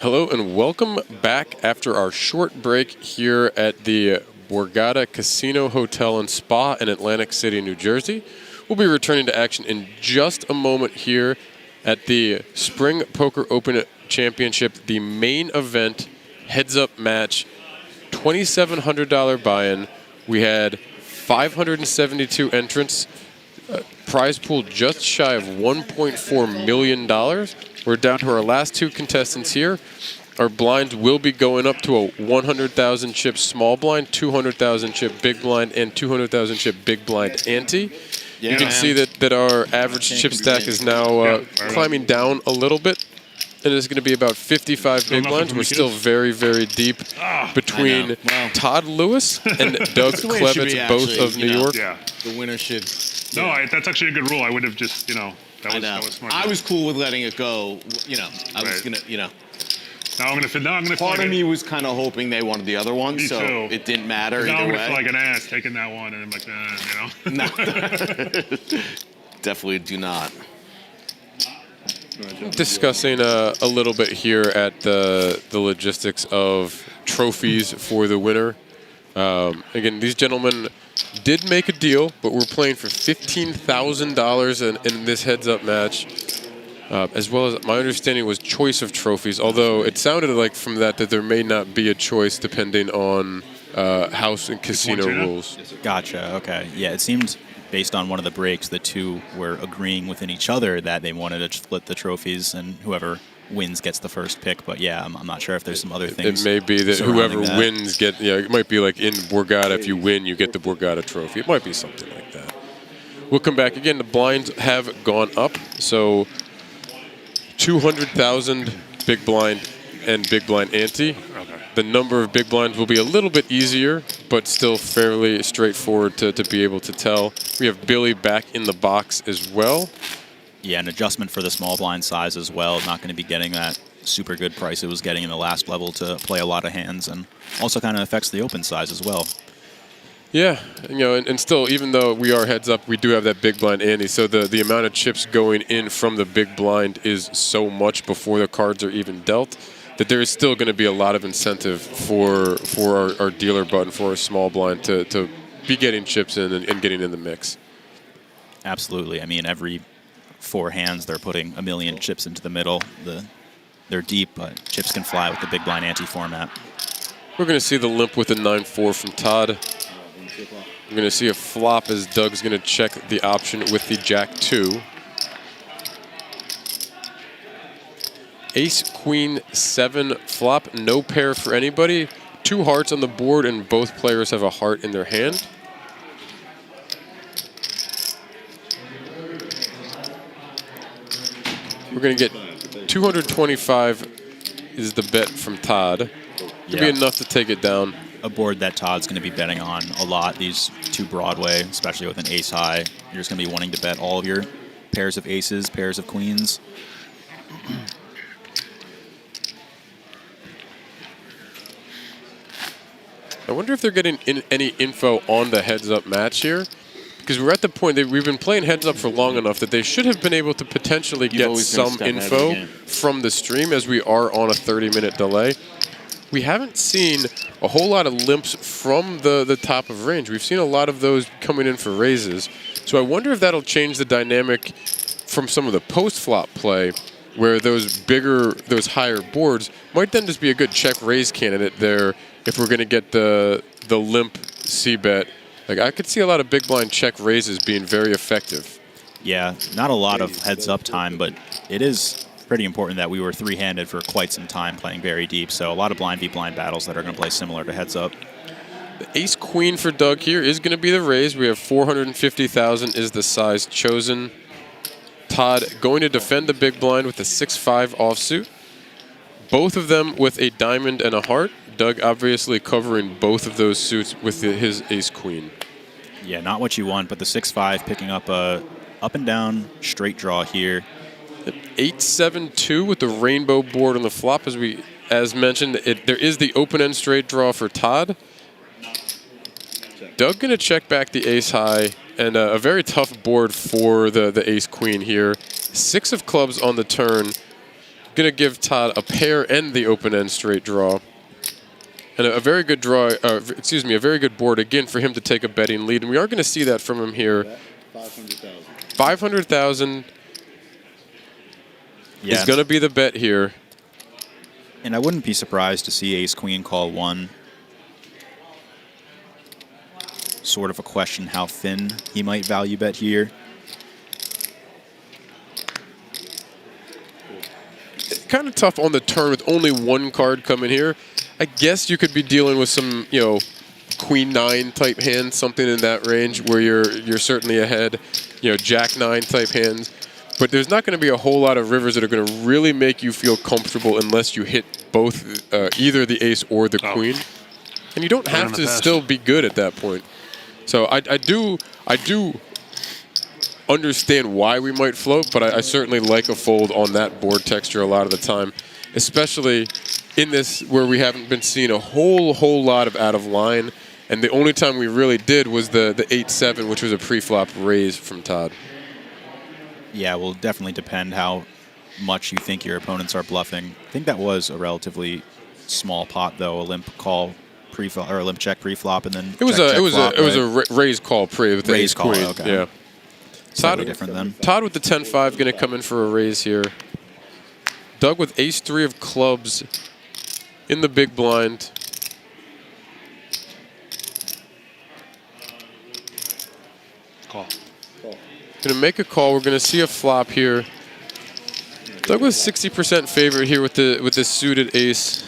Hello and welcome back after our short break here at the Borgata Casino Hotel and Spa in Atlantic City, New Jersey. We'll be returning to action in just a moment here at the Spring Poker Open Championship, the main event heads-up match, $2,700 buy-in. We had 572 entrants, prize pool just shy of $1.4 million. We're down to our last two contestants here. Our blinds will be going up to a 100,000 chip small blind, 200,000 chip big blind, and 200,000 chip big blind ante. Yeah, you can see that our average chip stack is now climbing down a little bit. And it's going to be about 55 big blinds. We're still very, very deep between Todd Lewis and Doug Klevitz, both of New York. Yeah. The winner should. No, that's actually a good rule. I would have just, that was smart. I was cool with letting it go. I was gonna, Now I'm gonna. Part of me was kind of hoping they wanted the other one, so too. it didn't matter Now either I'm way. gonna feel like an ass taking that one, and I'm like, No. Definitely do not. Discussing a little bit here at the logistics of trophies for the winner. Again, these gentlemen did make a deal, but we're playing for $15,000 in this heads-up match, as well as my understanding was choice of trophies, although it sounded like from that there may not be a choice depending on house and casino rules. Gotcha, okay. Yeah, it seemed based on one of the breaks, the two were agreeing within each other that they wanted to split the trophies and whoever wins gets the first pick. But yeah, I'm not sure if there's some other things. It may be that whoever that. wins it might be like in Borgata, if you win, you get the Borgata trophy. It might be something like that. We'll come back again. The blinds have gone up, so 200,000 big blind and big blind ante. The number of big blinds will be a little bit easier, but still fairly straightforward to be able to tell. We have Billy back in the box as well. Yeah, an adjustment for the small blind size as well. Not going to be getting that super good price it was getting in the last level to play a lot of hands, and also kind of affects the open size as well. Yeah, and still, even though we are heads up, we do have that big blind ante, so the amount of chips going in from the big blind is so much before the cards are even dealt that there is still going to be a lot of incentive for our dealer button, for our small blind to be getting chips in and getting in the mix. Absolutely. I mean, every 4 hands, they're putting a million chips into the middle. They're deep, but chips can fly with the big blind ante format. We're going to see the limp with the 9-4 from Todd. We're going to see a flop as Doug's going to check the option with the Jack-2. Ace, Queen, 7 flop, no pair for anybody. 2 hearts on the board, and both players have a heart in their hand. We're going to get 225 is the bet from Todd. Could be enough to take it down. A board that Todd's going to be betting on a lot. These 2 Broadway, especially with an ace high, you're just going to be wanting to bet all of your pairs of aces, pairs of queens. I wonder if they're getting any info on the heads-up match here, because we're at the point that we've been playing heads-up for long enough that they should have been able to potentially get some info from the stream, as we are on a 30-minute delay. We haven't seen a whole lot of limps from the top of range. We've seen a lot of those coming in for raises. So I wonder if that'll change the dynamic from some of the post-flop play, where those higher boards might then just be a good check-raise candidate there if we're going to get the limp C-bet. Like, I could see a lot of big blind check raises being very effective. Yeah, not a lot of heads-up time, but it is pretty important that we were 3-handed for quite some time, playing very deep. So a lot of blind v blind battles that are going to play similar to heads-up. The ace-queen for Doug here is going to be the raise. We have 450,000 is the size chosen. Todd going to defend the big blind with a 6-5 offsuit. Both of them with a diamond and a heart. Doug obviously covering both of those suits with his ace-queen. Yeah, not what you want, but the 6-5 picking up a up and down straight draw here. 8-7-2 with the rainbow board on the flop. As mentioned, there is the open-end straight draw for Todd. Doug going to check back the ace-high, and a very tough board for the ace-queen here. 6 of clubs on the turn. going to give Todd a pair and the open-end straight draw. And a very good draw, a very good board, again, for him to take a betting lead. And we are going to see that from him here. 500,000. 500,000 is going to be the bet here. And I wouldn't be surprised to see ace-queen call one. Sort of a question how thin he might value bet here. Kind of tough on the turn with only one card coming here. I guess you could be dealing with some, queen 9 type hands, something in that range where you're certainly ahead. Jack 9 type hands. But there's not going to be a whole lot of rivers that are going to really make you feel comfortable unless you hit both, either the ace or the queen. And you don't have to still be good at that point. So I do understand why we might float, but I certainly like a fold on that board texture a lot of the time, especially in this where we haven't been seeing a whole lot of out of line, and the only time we really did was the 8-7, which was a pre-flop raise from Todd. Yeah, will definitely depend how much you think your opponents are bluffing. I think that was a relatively small pot though, a limp call pre-flop or a limp check pre-flop, and then it was a raise call pre with the ace queen. Okay. Yeah. Todd different then. Todd with the 10-5 going to come in for a raise here. Doug with ace-3 of clubs in the big blind. Call. Going to make a call. We're going to see a flop here. Doug with 60% favorite here with the suited ace.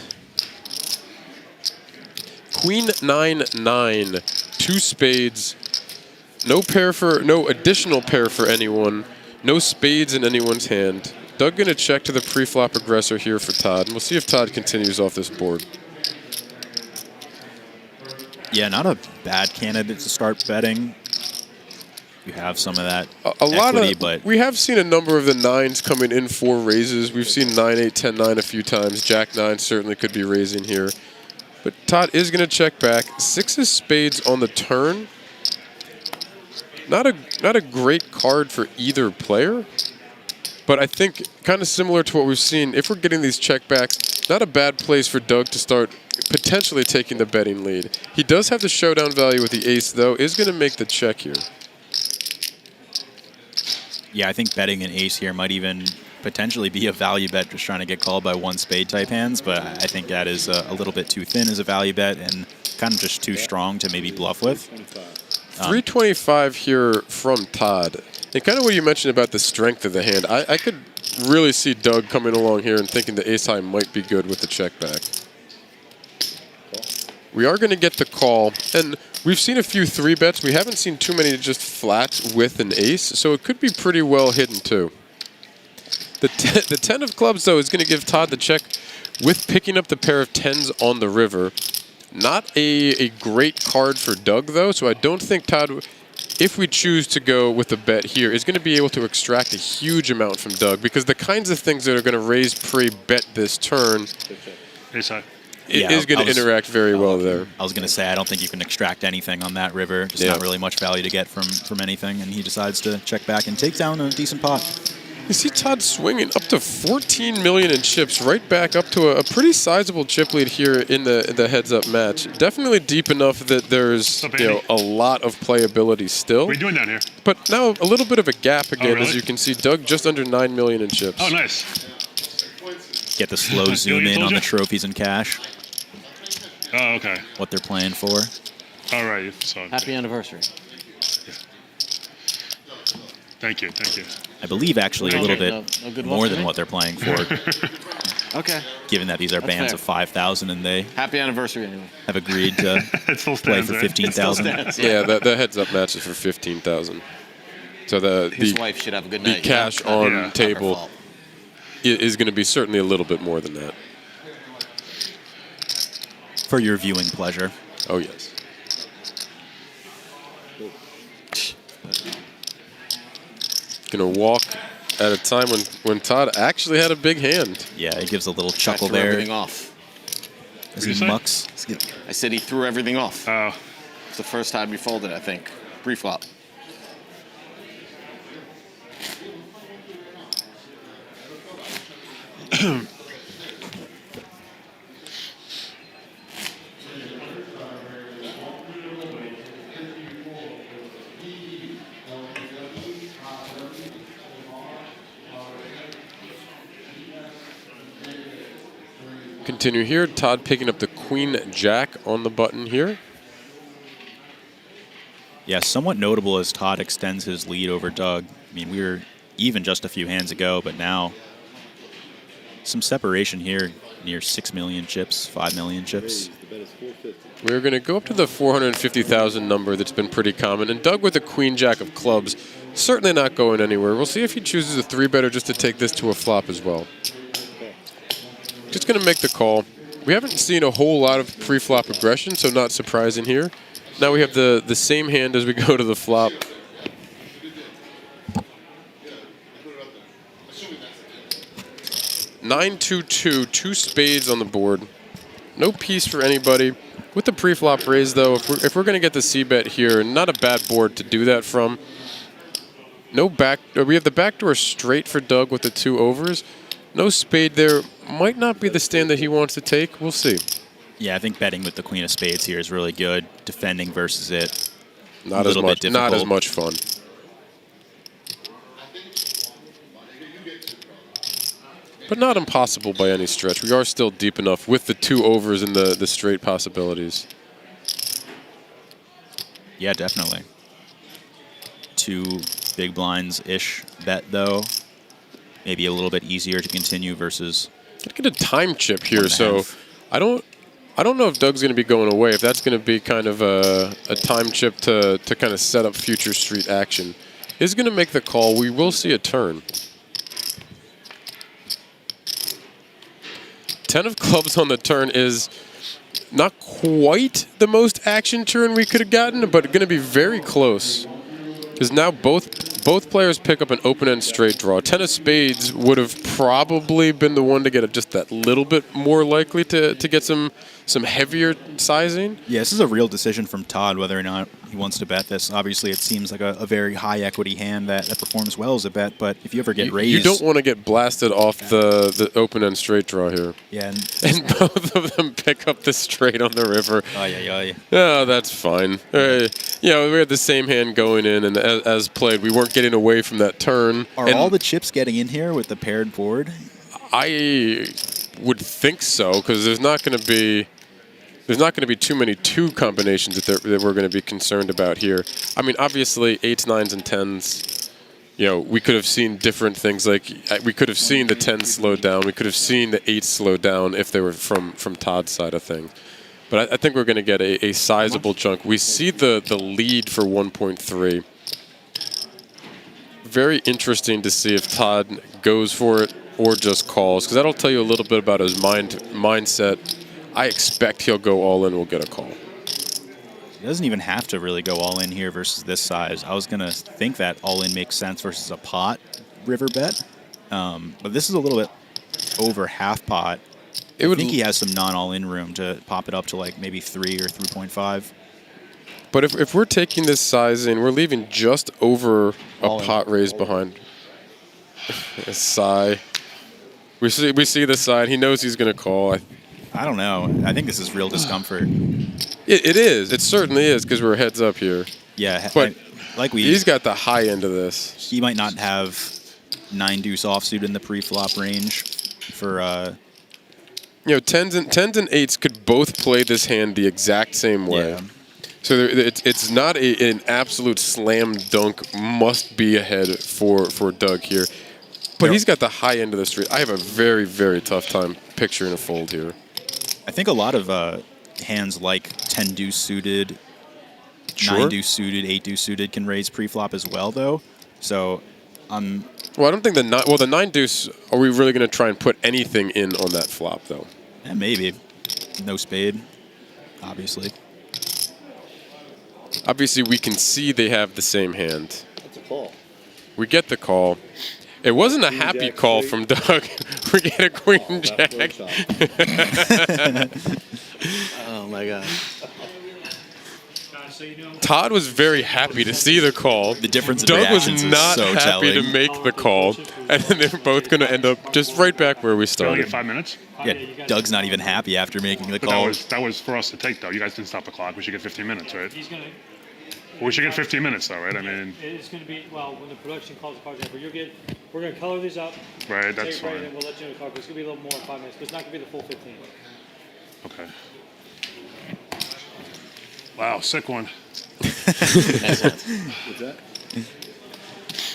Queen 9-9, 2 spades. No additional pair for anyone. No spades in anyone's hand. Doug going to check to the pre-flop aggressor here for Todd. And we'll see if Todd continues off this board. Yeah, not a bad candidate to start betting. You have some of that but we have seen a number of the 9s coming in for raises. We've seen 9-8, 10-9 a few times. Jack 9 certainly could be raising here. But Todd is going to check back. 6 of spades on the turn. Not a great card for either player. But I think kind of similar to what we've seen, if we're getting these checkbacks, not a bad place for Doug to start potentially taking the betting lead. He does have the showdown value with the ace, though, is going to make the check here. Yeah, I think betting an ace here might even potentially be a value bet, just trying to get called by 1 spade type hands, but I think that is a little bit too thin as a value bet and kind of just too strong to maybe bluff with. 325 here from Todd. And kind of what you mentioned about the strength of the hand, I could really see Doug coming along here and thinking the ace high might be good with the check back. We are going to get the call, and we've seen a few 3-bets. We haven't seen too many just flats with an ace, so it could be pretty well hidden too. The 10 of clubs, though, is going to give Todd the check with picking up the pair of 10s on the river. Not a great card for Doug, though, so I don't think Todd, if we choose to go with a bet here, is going to be able to extract a huge amount from Doug, because the kinds of things that are going to raise pre-bet this turn is going to interact very well there. I was going to say, I don't think you can extract anything on that river. Just not really much value to get from anything, and he decides to check back and take down a decent pot. You see Todd swinging up to 14 million in chips, right back up to a pretty sizable chip lead here in the heads-up match. Definitely deep enough that there's a lot of playability still. What are you doing down here? But now a little bit of a gap again, as you can see. Doug just under 9 million in chips. Oh, nice. Get the slow zoom in on the trophies and cash. Oh, okay. What they're playing for. All right. So, happy anniversary. Yeah. Thank you. I believe actually a little bit more than what they're playing for. Okay. Given that these are bands of 5,000 and they happy anniversary anyway. Have agreed to play for 15,000. Yeah, the heads-up match is for 15,000. So his wife should have a good night. The cash on table is going to be certainly a little bit more than that. For your viewing pleasure. Oh, yes. Going to walk at a time when Todd actually had a big hand. Yeah, he gives a little chuckle there. Everything off. As he mucks. I said he threw everything off. Oh. It's the first time he folded, I think. Pre-flop. Continue here. Todd picking up the Queen Jack on the button here. Yeah, somewhat notable as Todd extends his lead over Doug. I mean, we were even just a few hands ago, but now some separation here near 6 million chips, 5 million chips. We're going to go up to the 450,000 number that's been pretty common. And Doug with a Queen Jack of clubs, certainly not going anywhere. We'll see if he chooses a 3-better just to take this to a flop as well. Just going to make the call. We haven't seen a whole lot of pre-flop aggression, so not surprising here. Now we have the same hand as we go to the flop. $9-2-2, 2 spades on the board. No piece for anybody. With the pre-flop raise, though, if we're going to get the c-bet here, not a bad board to do that from. No back. We have the backdoor straight for Doug with the 2 overs. No spade there. Might not be the stand that he wants to take. We'll see. Yeah, I think betting with the Queen of Spades here is really good. Defending versus it, not as much. Not as much fun. But not impossible by any stretch. We are still deep enough with the 2 overs and the straight possibilities. Yeah, definitely. 2 big blinds-ish bet, though. Maybe a little bit easier to continue versus... Get a time chip here, so I don't know if Doug's going to be going away. If that's going to be kind of a time chip to kind of set up future street action. He's going to make the call. We will see a turn. 10 of clubs on the turn is not quite the most action turn we could have gotten, but going to be very close. Because now both players pick up an open-end straight draw. 10 of spades would have probably been the one to get just that little bit more likely to get some heavier sizing. Yeah, this is a real decision from Todd whether or not he wants to bet this. Obviously, it seems like a very high equity hand that performs well as a bet, but if you ever get raised... You don't want to get blasted off the open-end straight draw here. Yeah. And both of them pick up the straight on the river. Oh, that's fine. Yeah, we had the same hand going in, and as played, we weren't getting away from that turn. Are all the chips getting in here with the paired board? I would think so, because there's not going to be too many 2 combinations that we're going to be concerned about here. I mean, obviously, 8s, 9s, and 10s. You know, we could have seen different things. Like we could have seen the 10s slow down. We could have seen the 8s slow down if they were from Todd's side of things. But I think we're going to get a sizable chunk. We see the lead for 1.3. Very interesting to see if Todd goes for it or just calls, because that'll tell you a little bit about his mindset. I expect he'll go all in. We'll get a call. He doesn't even have to really go all in here versus this size. I was going to think that all in makes sense versus a pot river bet. But this is a little bit over half pot. I think he has some non-all-in room to pop it up to like maybe 3 or 3.5. But if we're taking this size in, we're leaving just over a pot raise behind. A sigh. We see the side. He knows he's going to call. I don't know. I think this is real discomfort. It is. It certainly is, because we're heads up here. Yeah, but he's got the high end of this. He might not have 9-deuce offsuit in the pre-flop range for. You know, 10s and 8s could both play this hand the exact same way. Yeah. So it's not an absolute slam dunk must be ahead for Doug here. But he's got the high end of the street. I have a very, very tough time picturing a fold here. I think a lot of hands like 10-deuce suited, 9-deuce suited, 8-deuce suited can raise pre-flop as well, though. So, well, I don't think the 9-deuce. Are we really going to try and put anything in on that flop, though? Yeah, maybe. No spade, obviously. Obviously, we can see they have the same hand. That's a call. We get the call. It wasn't a happy call from Doug. We get a Queen Jack. Oh my God. Todd was very happy to see the call. The difference in Doug was reactions is not so happy telling. to make the call, and then they're both going to end up just right back where we Only started. get 5 minutes. Yeah, Doug's not even happy after making the But call. that was for us to take, though. You guys didn't stop the clock. We should get 15 minutes, right? He's gonna. We should get 15 minutes, though, right? I mean, It's gonna be when the production calls the cards over. We're gonna color these up. right, that's take a break, fine. and we'll let you know the card. It's gonna be a little more in 5 minutes, but it's not gonna be the full 15. Okay. Wow, sick one. What's that?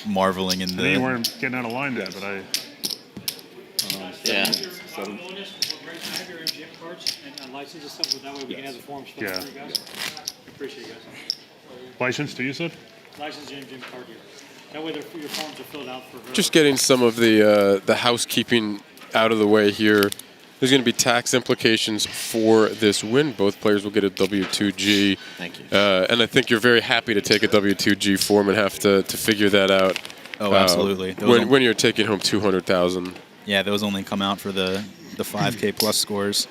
Marveling in I mean, you the. weren't getting out of line there, but I. Yeah. Seven. We're gonna have your MGM cards and license and stuff, but that way we can have the forms filled Yeah. out for you guys. Appreciate you guys. License, do you said? License your MGM card here. That way your forms are filled out for her. Just getting some of the housekeeping out of the way here. There's going to be tax implications for this win. Both players will get a W2G. Thank you. And I think you're very happy to take a W2G form and have to figure that out. Oh, absolutely. Those When you're taking home 200,000. Yeah, those only come out for the 5K plus scores.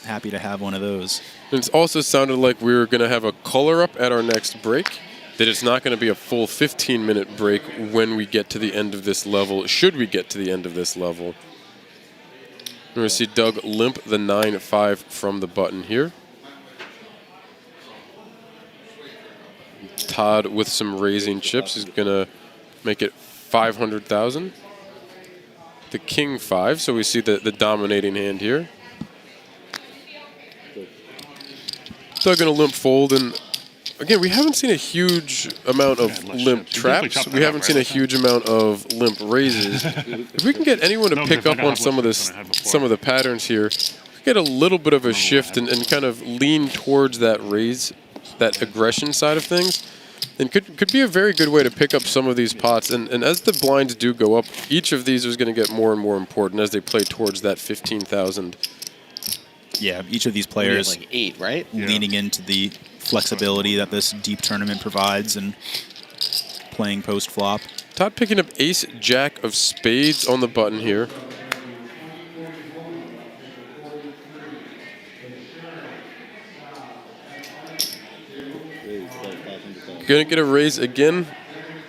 Happy to have one of those. And it's also sounded like we were going to have a color up at our next break. That it's not going to be a full 15-minute break when we get to the end of this level. Should we get to the end of this level? We're going to see Doug limp the 9-5 from the button here. Todd with some raising chips is going to make it 500,000. The king 5, so we see the dominating hand here. Doug going to limp fold, and again, we haven't seen a huge amount of limp traps. We haven't seen a huge amount of limp raises. If we can get anyone to pick up on some of the patterns here, get a little bit of a shift and kind of lean towards that raise, that aggression side of things, and could be a very good way to pick up some of these pots. And as the blinds do go up, each of these is going to get more and more important as they play towards that 15,000. Yeah, each of these players like 8, right? leaning into the flexibility that this deep tournament provides and playing post-flop. Todd picking up ace, jack of spades on the button here. Gonna get a raise again,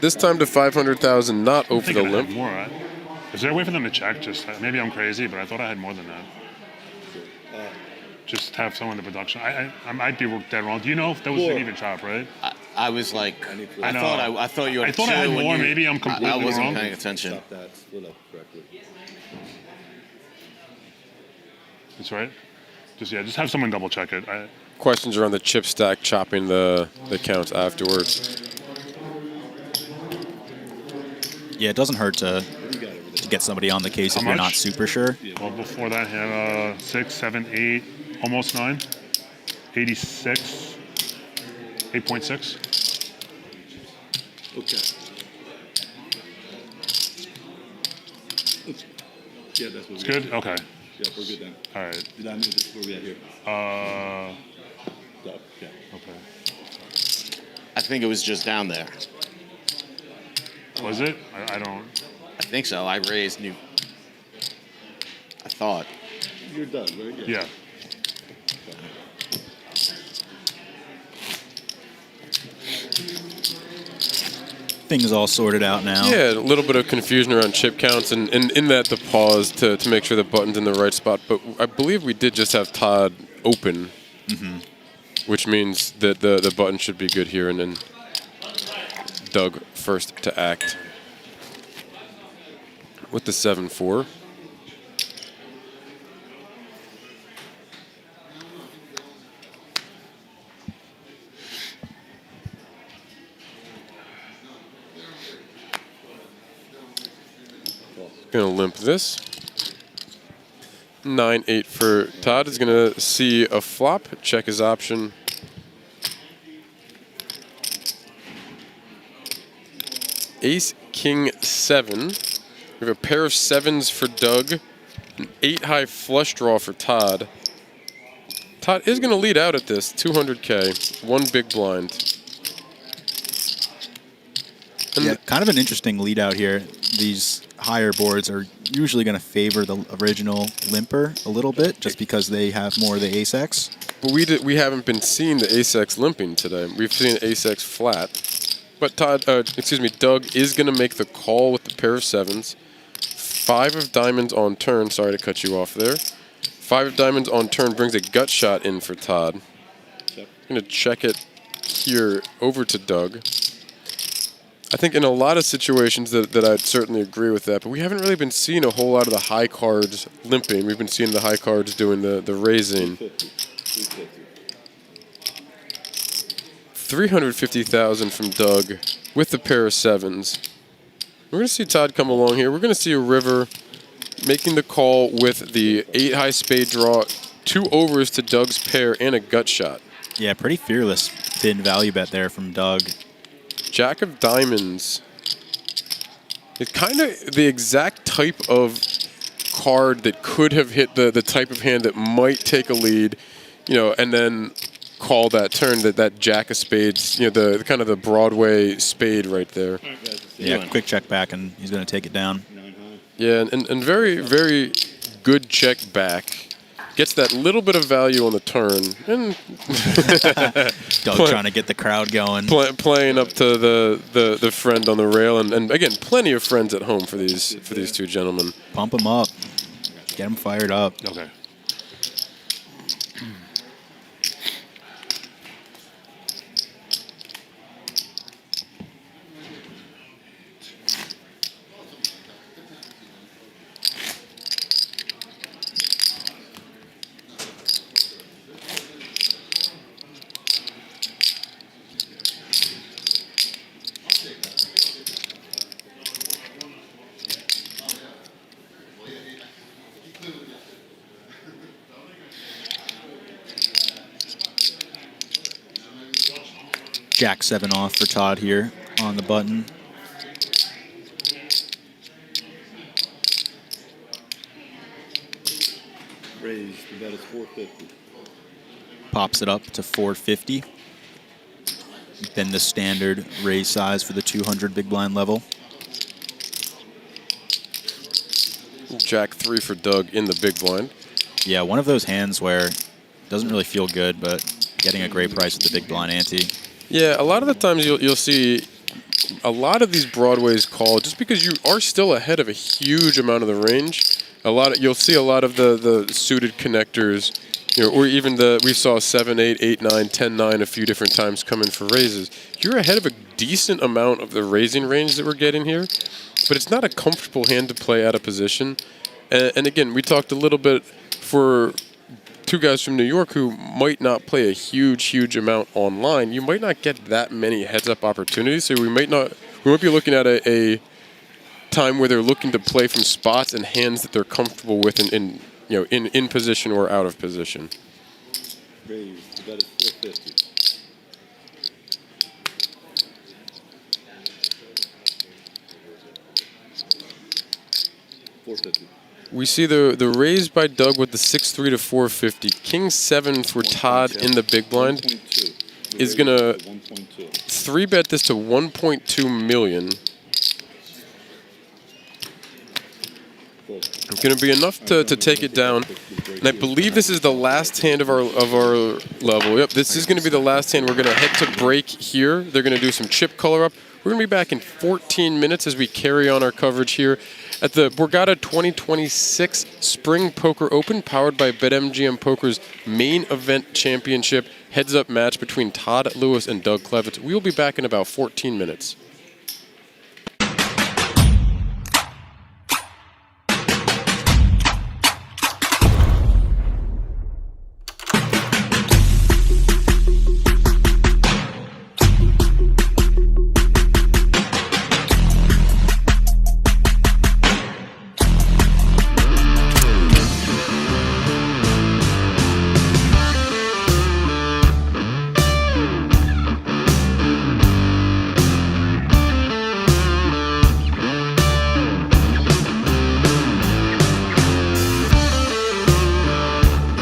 this time to 500,000, not over the limp. More, right? Is there a way for them to check? Just maybe I'm crazy, but I thought I had more than that. Just have someone in the production. I might be dead wrong. Do you know if that was an even chop, right? I was like, I thought you had I thought I had two when more. you- Maybe I'm completely I wasn't wrong. paying attention. Stop that. Split up correctly. That's right. Just have someone double check it. Questions around the chip stack, chopping the counts afterwards. Yeah, it doesn't hurt to get somebody on the case if How you're much? not super sure. Well, before that, had 6, 7, 8, almost 9, 86, 8.6. Okay. Yeah, that's what It's good. Okay. Yeah, we're good then. All right. Did I move this where we at here? Stop. Yeah. Okay. I think it was just down there. Was it? I don't. I think so. I raised new. I thought. You're done, right? Yeah. Things all sorted out now. Yeah, a little bit of confusion around chip counts, and in that the pause to make sure the button's in the right spot. But I believe we did just have Todd open, which means that the button should be good here, and then Doug first to act with the 7-4. Gonna limp this. 9-8 for Todd is gonna see a flop, check his option. Ace, King, 7. We have a pair of 7s for Doug. An 8-high flush draw for Todd. Todd is gonna lead out at this, 200K, one big blind. And Yeah, kind of an interesting lead out here. These higher boards are usually going to favor the original limper a little bit just because they have more of the ace-X. But we haven't been seeing the ace-x limping today. We've seen ace-x flat. But Doug is going to make the call with the pair of sevens. 5 of diamonds on turn. Sorry to cut you off there. 5 of diamonds on turn brings a gut shot in for Todd. I'm going to check it here over to Doug. I think in a lot of situations that I'd certainly agree with that, but we haven't really been seeing a whole lot of the high cards limping. We've been seeing the high cards doing the raising. 350,000 from Doug with the pair of sevens. We're going to see Todd come along here. We're going to see a river making the call with the 8 high spade draw, 2 overs to Doug's pair, and a gut shot. Yeah, pretty fearless thin value bet there from Doug. Jack of diamonds. It's kind of the exact type of card that could have hit the type of hand that might take a lead, and then call that turn, that jack of spades, the kind of the Broadway spade right there. Yeah, quick check back, and he's going to take it down. Yeah, and very, very good check back. Gets that little bit of value on the turn. And Doug trying to get the crowd going. Playing up to the friend on the rail. And again, plenty of friends at home for these two gentlemen. Pump them up. Get them fired up. Okay. Jack 7 off for Todd here on the button. Raise, the bet is 450. Pops it up to 450. Then the standard raise size for the 200 big blind level. Jack 3 for Doug in the big blind. Yeah, one of those hands where it doesn't really feel good, but getting a great price with the big blind ante. Yeah, a lot of the times you'll see a lot of these Broadways call just because you are still ahead of a huge amount of the range. You'll see a lot of the suited connectors, or even we saw 7-8, 8-9, 10-9 a few different times come in for raises. You're ahead of a decent amount of the raising range that we're getting here, but it's not a comfortable hand to play out of position. And again, we talked a little bit for two guys from New York who might not play a huge amount online. You might not get that many heads-up opportunities, so we might be looking at a time where they're looking to play from spots and hands that they're comfortable with in position or out of position. Raise, the bet is 450. We see the raise by Doug with the 6-3 to 450. King 7 for Todd in the big blind is going to 3-bet this to 1.2 million. It's going to be enough to take it down. And I believe this is the last hand of our level. Yep, this is going to be the last hand. We're going to head to break here. They're going to do some chip color up. We're going to be back in 14 minutes as we carry on our coverage here at the Borgata 2026 Spring Poker Open, powered by BetMGM Poker's main event championship heads-up match between Todd Lewis and Doug Klevitz. We will be back in about 14 minutes.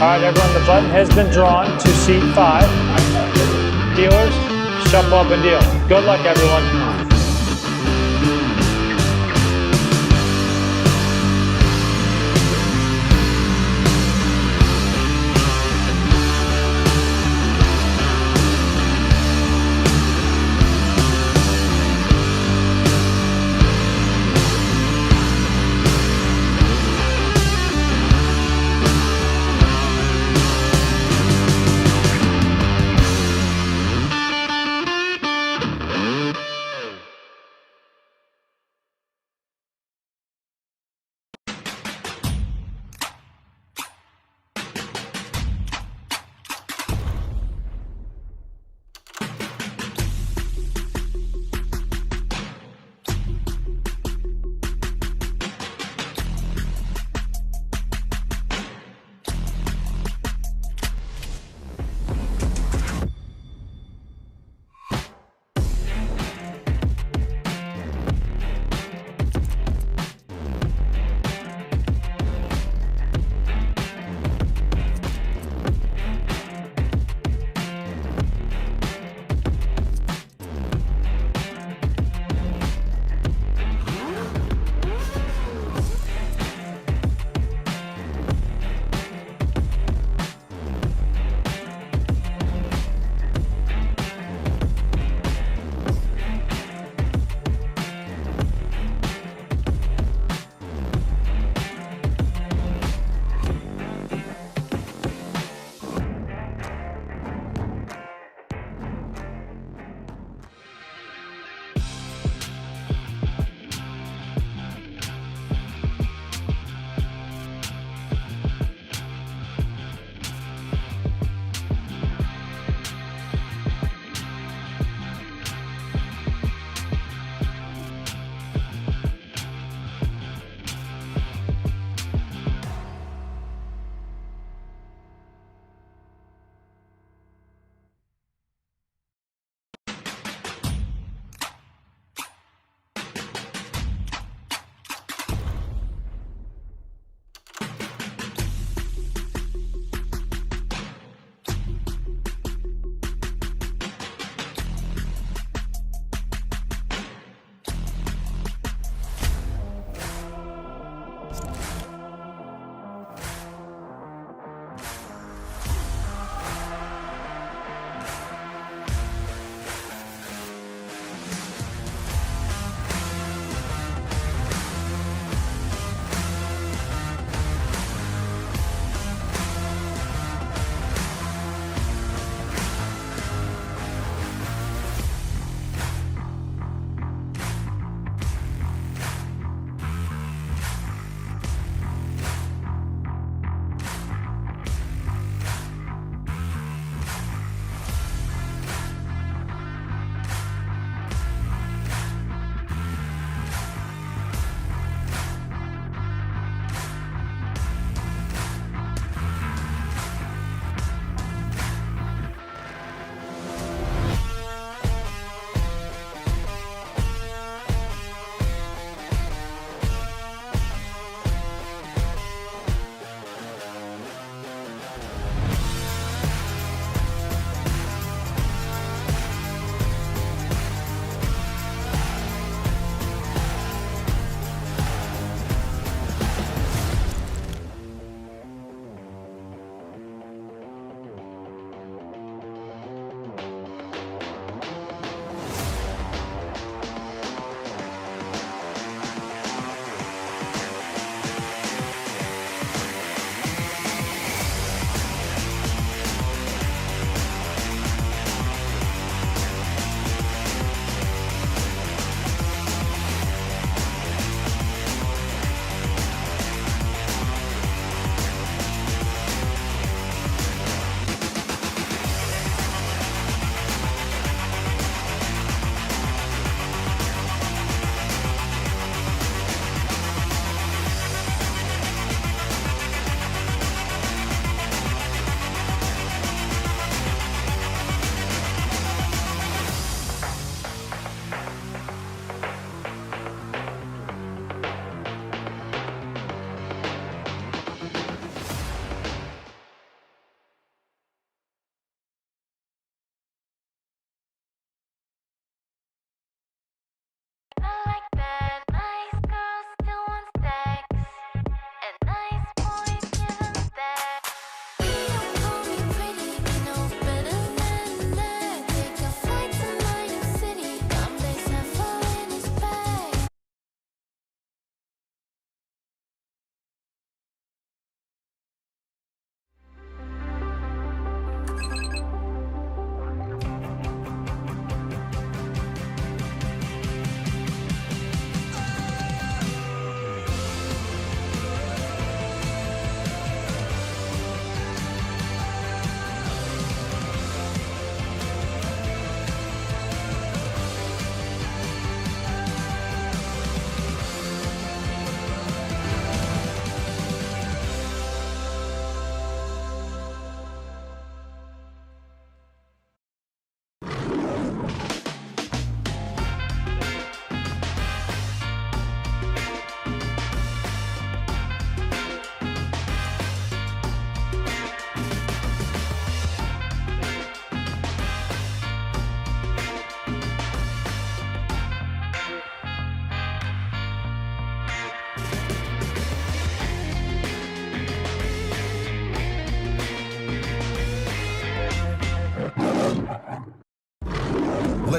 All right, everyone, the button has been drawn to seat 5. Dealers, shuffle up and deal. Good luck, everyone.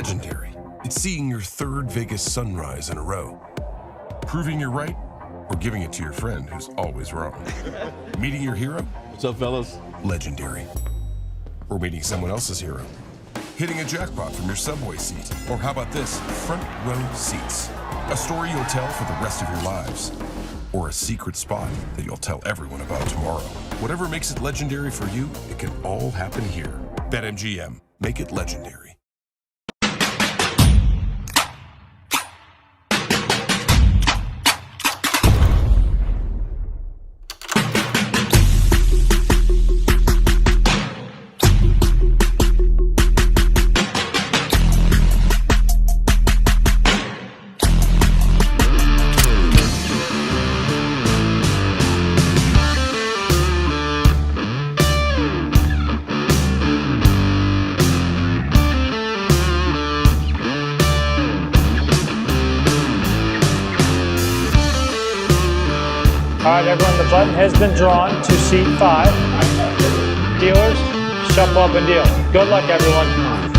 Legendary. It's seeing your third Vegas sunrise in a row. Proving you're right, or giving it to your friend who's always wrong. Meeting your hero? What's up, fellas? Legendary. Or meeting someone else's hero. Hitting a jackpot from your subway seat. Or how about this? Front row seats. A story you'll tell for the rest of your lives. Or a secret spot that you'll tell everyone about tomorrow. Whatever makes it legendary for you, it can all happen here. BetMGM. Make it legendary. All right, everyone, the button has been drawn to seat 5. Dealers, shuffle up and deal. Good luck, everyone.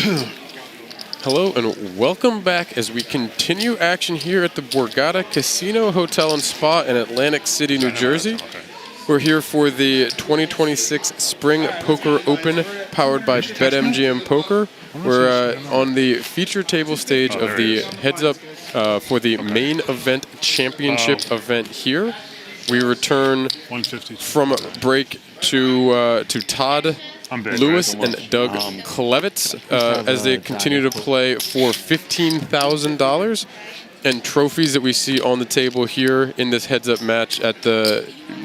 Hello and welcome back as we continue action here at the Borgata Casino Hotel and Spa in Atlantic City, New Jersey. We're here for the 2026 Spring Poker Open powered by BetMGM Poker. We're on the feature table stage of the heads up for the main event championship event here. We return from break to Todd Lewis and Doug Klevitz as they continue to play for $15,000 and trophies that we see on the table here in this heads-up match at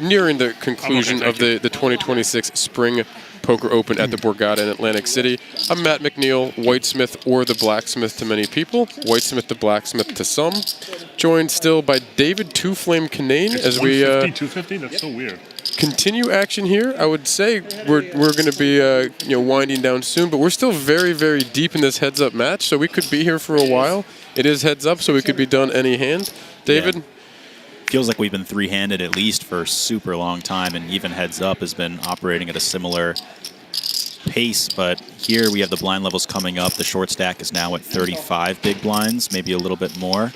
nearing the conclusion of the 2026 Spring Poker Open at the Borgata in Atlantic City. I'm Matt McNeil, Whitesmith or the Blacksmith to many people, Whitesmith the Blacksmith to some. Joined still by David Two Flame Canane as we 250? That's so weird. Continue action here. I would say we're going to be winding down soon, but we're still very, very deep in this heads-up match, so we could be here for a while. It is heads-up, so we could be done any hand. David? Yeah. Feels like we've been three-handed at least for a super long time, and even heads-up has been operating at a similar pace, but here we have the blind levels coming up. The short stack is now at 35 big blinds, maybe a little bit more.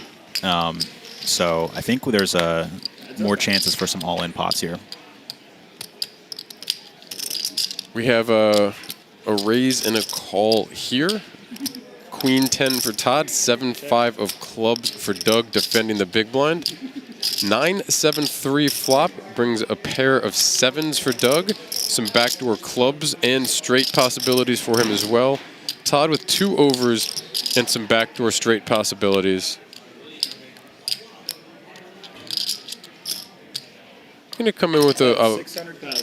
So I think there's more chances for some all-in pots here. We have a raise and a call here. Queen 10 for Todd, 7-5 of clubs for Doug defending the big blind. 9-7-3 flop brings a pair of sevens for Doug, some backdoor clubs and straight possibilities for him as well. Todd with 2 overs and some backdoor straight possibilities. I'm going to come in with a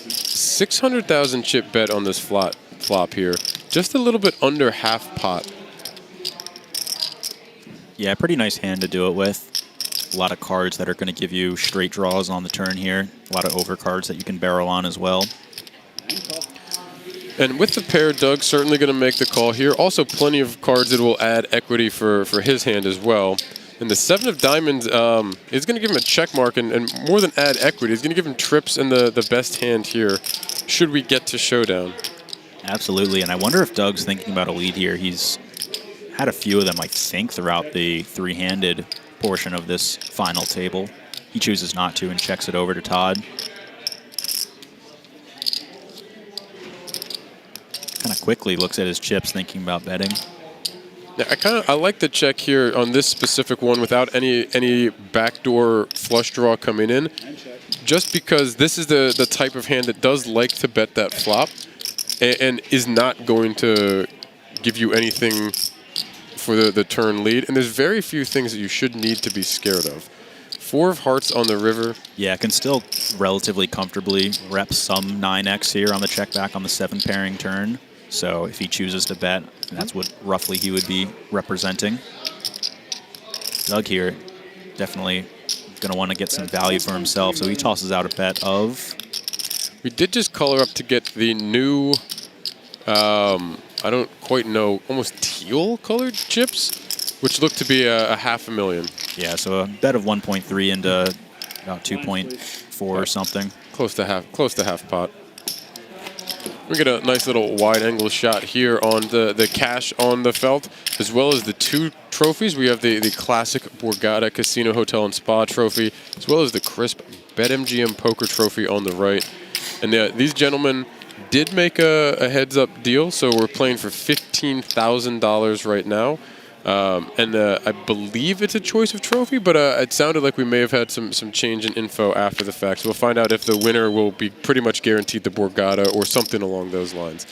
600,000 chip bet on this flop here. Just a little bit under half pot. Yeah, pretty nice hand to do it with. A lot of cards that are going to give you straight draws on the turn here. A lot of overcards that you can barrel on as well. And with the pair, Doug's certainly going to make the call here. Also, plenty of cards that will add equity for his hand as well. And the 7 of diamonds is going to give him a check mark, and more than add equity, it's going to give him trips and the best hand here, should we get to showdown. Absolutely, and I wonder if Doug's thinking about a lead here. He's had a few of them, I think, throughout the three-handed portion of this final table. He chooses not to and checks it over to Todd. Kind of quickly looks at his chips, thinking about betting. Yeah, I like the check here on this specific one without any backdoor flush draw coming in, just because this is the type of hand that does like to bet that flop and is not going to give you anything for the turn lead. And there's very few things that you should need to be scared of. 4 of hearts on the river. Yeah, can still relatively comfortably rep some 9x here on the check back on the 7 pairing turn. So if he chooses to bet, that's what roughly he would be representing. Doug here definitely going to want to get some value for himself, so he tosses out a bet of... We did just color up to get the new, I don't quite know, almost teal colored chips, which look to be a $500,000. Yeah, so a bet of 1.3 into about 2.4 or something. Close to half pot. We get a nice little wide angle shot here on the cash on the felt, as well as the 2 trophies. We have the classic Borgata Casino Hotel and Spa trophy, as well as the crisp BetMGM Poker trophy on the right. And these gentlemen did make a heads-up deal, so we're playing for $15,000 right now. And I believe it's a choice of trophy, but it sounded like we may have had some change in info after the fact. So we'll find out if the winner will be pretty much guaranteed the Borgata or something along those lines.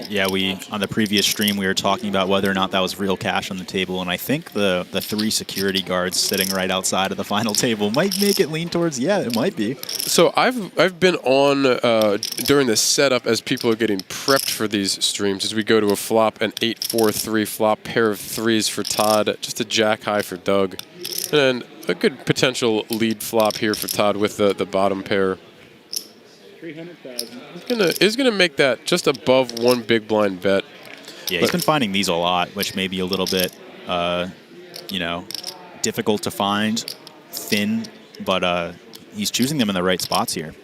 Yeah, on the previous stream, we were talking about whether or not that was real cash on the table, and I think the 3 security guards sitting right outside of the final table might make it lean towards, yeah, it might be. So I've been on during the setup as people are getting prepped for these streams, as we go to a flop, an 8-4-3 flop, pair of 3s for Todd, just a jack high for Doug, and a good potential lead flop here for Todd with the bottom pair. 300,000. Is gonna make that just above 1 big blind bet. Yeah, he's been finding these a lot, which may be a little bit, difficult to find, thin, but he's choosing them in the right spots here.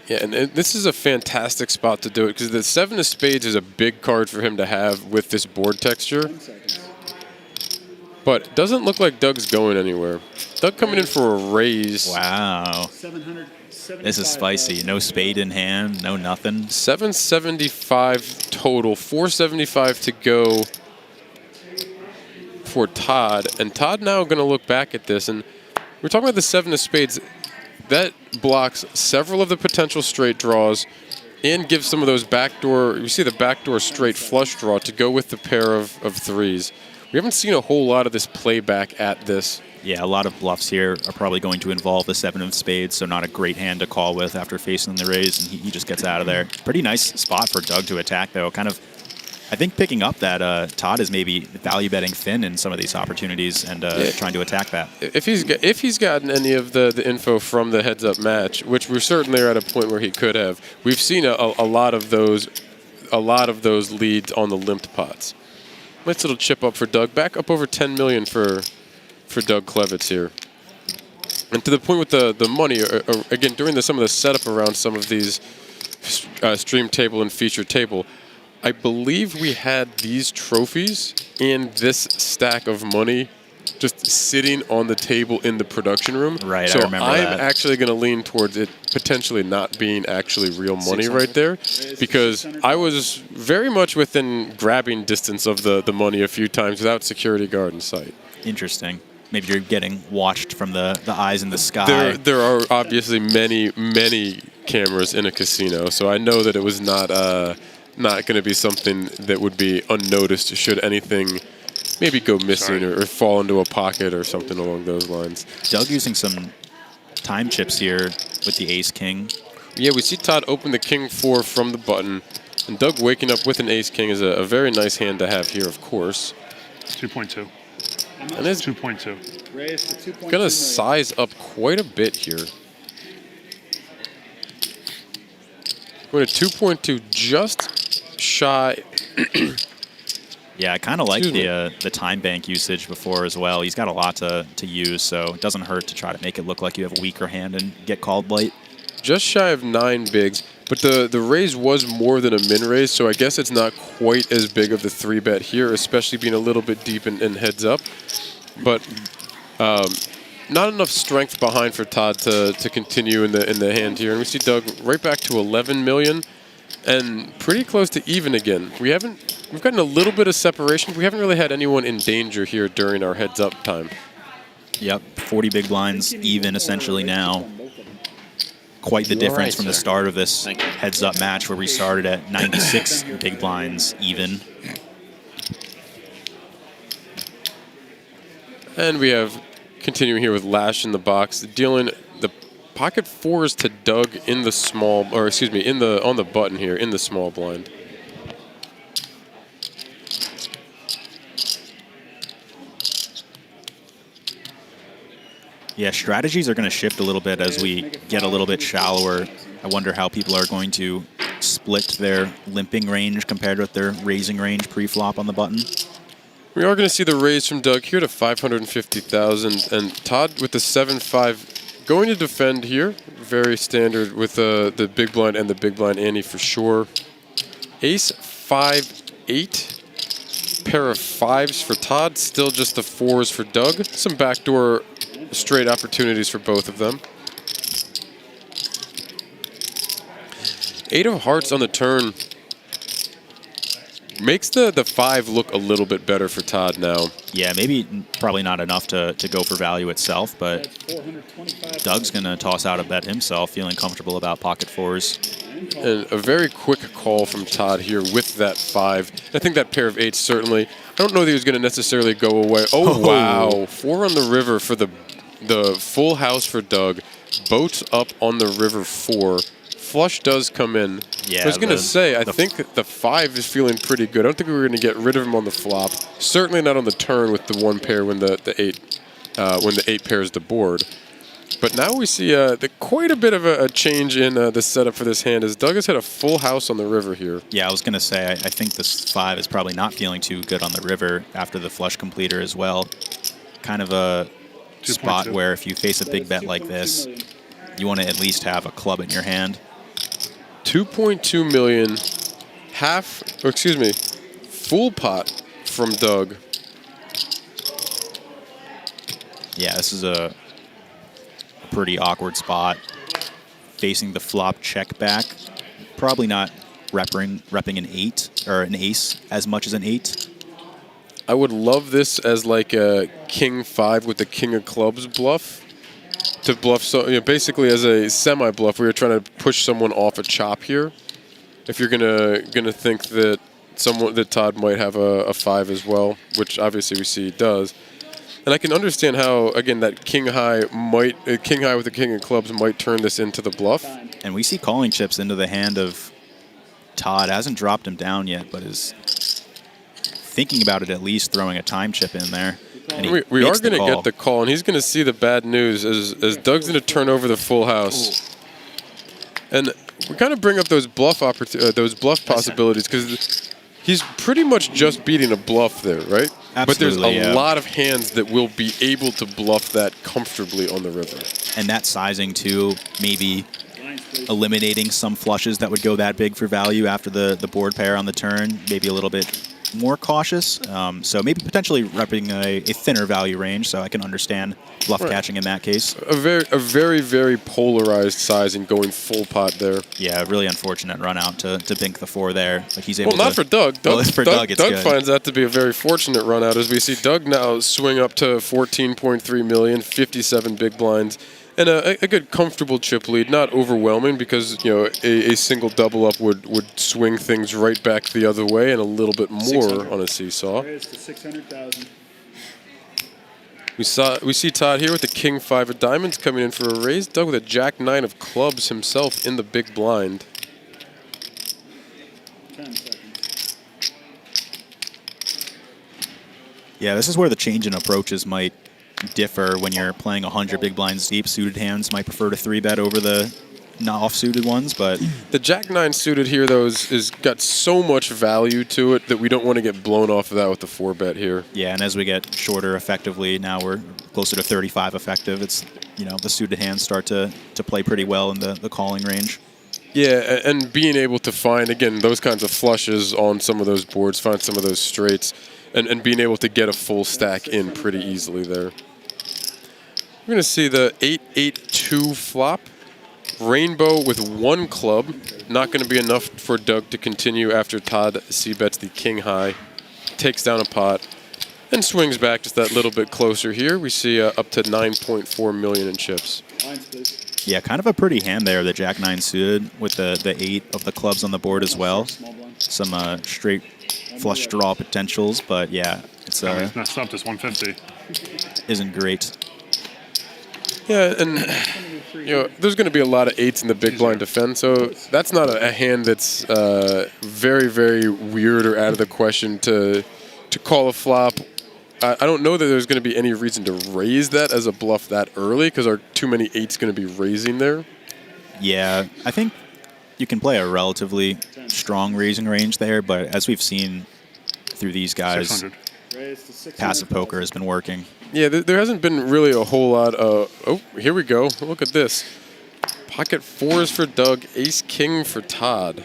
Yeah, and this is a fantastic spot to do it because the 7 of spades is a big card for him to have with this board texture. But it doesn't look like Doug's going anywhere. Doug coming in for a raise. Wow. 700. This is spicy. No spade in hand, no nothing. 775 total, 475 to go for Todd. And Todd now going to look back at this. And we're talking about the 7 of spades. That blocks several of the potential straight draws and gives some of those backdoor, you see the backdoor straight flush draw to go with the pair of threes. We haven't seen a whole lot of this playback at this. Yeah, a lot of bluffs here are probably going to involve the 7 of spades, so not a great hand to call with after facing the raise, and he just gets out of there. Pretty nice spot for Doug to attack, though. Kind of, I think picking up that Todd is maybe value betting thin in some of these opportunities and trying to attack that. If he's gotten any of the info from the heads-up match, which we certainly are at a point where he could have, we've seen a lot of those leads on the limped pots. Nice little chip up for Doug. Back up over 10 million for Doug Klevitz here. And to the point with the money, again, during some of the setup around some of these stream table and feature table, I believe we had these trophies and this stack of money just sitting on the table in the production room. Right, so I remember that. I'm actually going to lean towards it potentially not being actually real money right there, because I was very much within grabbing distance of the money a few times without security guard in sight. Interesting. Maybe you're getting watched from the eyes in the sky. There are obviously many cameras in a casino, so I know that it was not going to be something that would be unnoticed should anything maybe go missing or fall into a pocket or something along those lines. Doug using some time chips here with the ace-king. Yeah, we see Todd open the king-4 from the button, and Doug waking up with an ace-king is a very nice hand to have here, of course. 2.2. And it's 2.2. going to size up quite a bit here. Going to 2.2, just shy. Yeah, I kind of like the time bank usage before as well. He's got a lot to use, so it doesn't hurt to try to make it look like you have a weaker hand and get called late. Just shy of 9 bigs, but the raise was more than a min raise, so I guess it's not quite as big of the 3-bet here, especially being a little bit deep in heads up. But not enough strength behind for Todd to continue in the hand here. And we see Doug right back to 11 million and pretty close to even again. We've gotten a little bit of separation. We haven't really had anyone in danger here during our heads up time. Yep, 40 big blinds even essentially now. Quite the difference from the start of this heads up match where we started at 96 big blinds even. And we have continuing here with Lash in the box, dealing the pocket 4s to Doug in the small, or excuse me, on the button here in the small blind. Yeah, strategies are going to shift a little bit as we get a little bit shallower. I wonder how people are going to split their limping range compared with their raising range pre-flop on the button. We are going to see the raise from Doug here to 550,000, and Todd with the 7-5 going to defend here. Very standard with the big blind and the big blind ante for sure. Ace 5-8, pair of 5s for Todd, still just the 4s for Doug. Some backdoor straight opportunities for both of them. 8 of hearts on the turn makes the 5 look a little bit better for Todd now. Yeah, maybe probably not enough to go for value itself, but Doug's going to toss out a bet himself, feeling comfortable about pocket 4s. And a very quick call from Todd here with that 5. I think that pair of 8s certainly, I don't know that he was going to necessarily go away. Oh, wow. 4 on the river for the full house for Doug. Boats up on the river 4. Flush does come in. Yeah, I was going to say, I think the 5 is feeling pretty good. I don't think we were going to get rid of him on the flop. Certainly not on the turn with the 1 pair when the 8 pairs the board. But now we see quite a bit of a change in the setup for this hand as Doug has had a full house on the river here. Yeah, I was going to say, I think this 5 is probably not feeling too good on the river after the flush completer as well. Kind of a spot where if you face a big bet like this, you want to at least have a club in your hand. 2.2 million, full pot from Doug. Yeah, this is a pretty awkward spot. Facing the flop check back. Probably not repping an 8 or an ace as much as an 8. I would love this as like a king 5 with the king of clubs bluff. To bluff, so basically as a semi bluff, we were trying to push someone off a chop here. If you're gonna think that Todd might have a 5 as well, which obviously we see he does. And I can understand how, again, that king high with the king of clubs might turn this into the bluff. And we see calling chips into the hand of Todd. Hasn't dropped him down yet, but is thinking about it, at least throwing a time chip in there. And we are going to get the call, and he's going to see the bad news as Doug's going to turn over the full house. And we kind of bring up those bluff possibilities because he's pretty much just beating a bluff there, right? Absolutely, but there's a lot of hands that will be able to bluff that comfortably on the river. And that sizing, too, maybe eliminating some flushes that would go that big for value after the board pair on the turn, maybe a little bit more cautious. So maybe potentially repping a thinner value range, so I can understand bluff catching in that case. A very, very polarized sizing going full pot there. Yeah, really unfortunate run out to bink the 4 there. But he's able not for Doug. Well, for Doug, it's Doug good. finds that to be a very fortunate run out as we see Doug now swing up to 14.3 million, 57 big blinds. And a good comfortable chip lead, not overwhelming because a single double up would swing things right back the other way and a little bit more on a seesaw. We see Todd here with the king 5 of diamonds coming in for a raise. Doug with a jack 9 of clubs himself in the big blind. 10 seconds. Yeah, this is where the change in approaches might differ when you're playing 100 big blinds deep. Suited hands might prefer to 3-bet over the not off-suited ones, but the jack 9 suited here though is got so much value to it that we don't want to get blown off of that with the 4-bet here. Yeah, and as we get shorter effectively, now we're closer to 35 effective. It's the suited hands start to play pretty well in the calling range. Yeah, and being able to find again those kinds of flushes on some of those boards, find some of those straights, and being able to get a full stack in pretty easily there. We're going to see the 8-8-2 flop. Rainbow with 1 club. Not going to be enough for Doug to continue after Todd c-bets the king high. Takes down a pot and swings back just that little bit closer here. We see up to 9.4 million in chips. Yeah, kind of a pretty hand there, the jack 9 suited with the 8 of the clubs on the board as well. Some straight flush draw potentials, but yeah, it's That's up to 150. Isn't great. Yeah, and there's going to be a lot of 8s in the big blind defense, so that's not a hand that's very, very weird or out of the question to call a flop. I don't know that there's going to be any reason to raise that as a bluff that early because are too many 8s going to be raising there? Yeah, I think you can play a relatively strong raising range there, but as we've seen through these guys, passive poker has been working. Yeah, there hasn't been really a whole lot of... Oh, here we go. Look at this. Pocket 4s for Doug, ace king for Todd.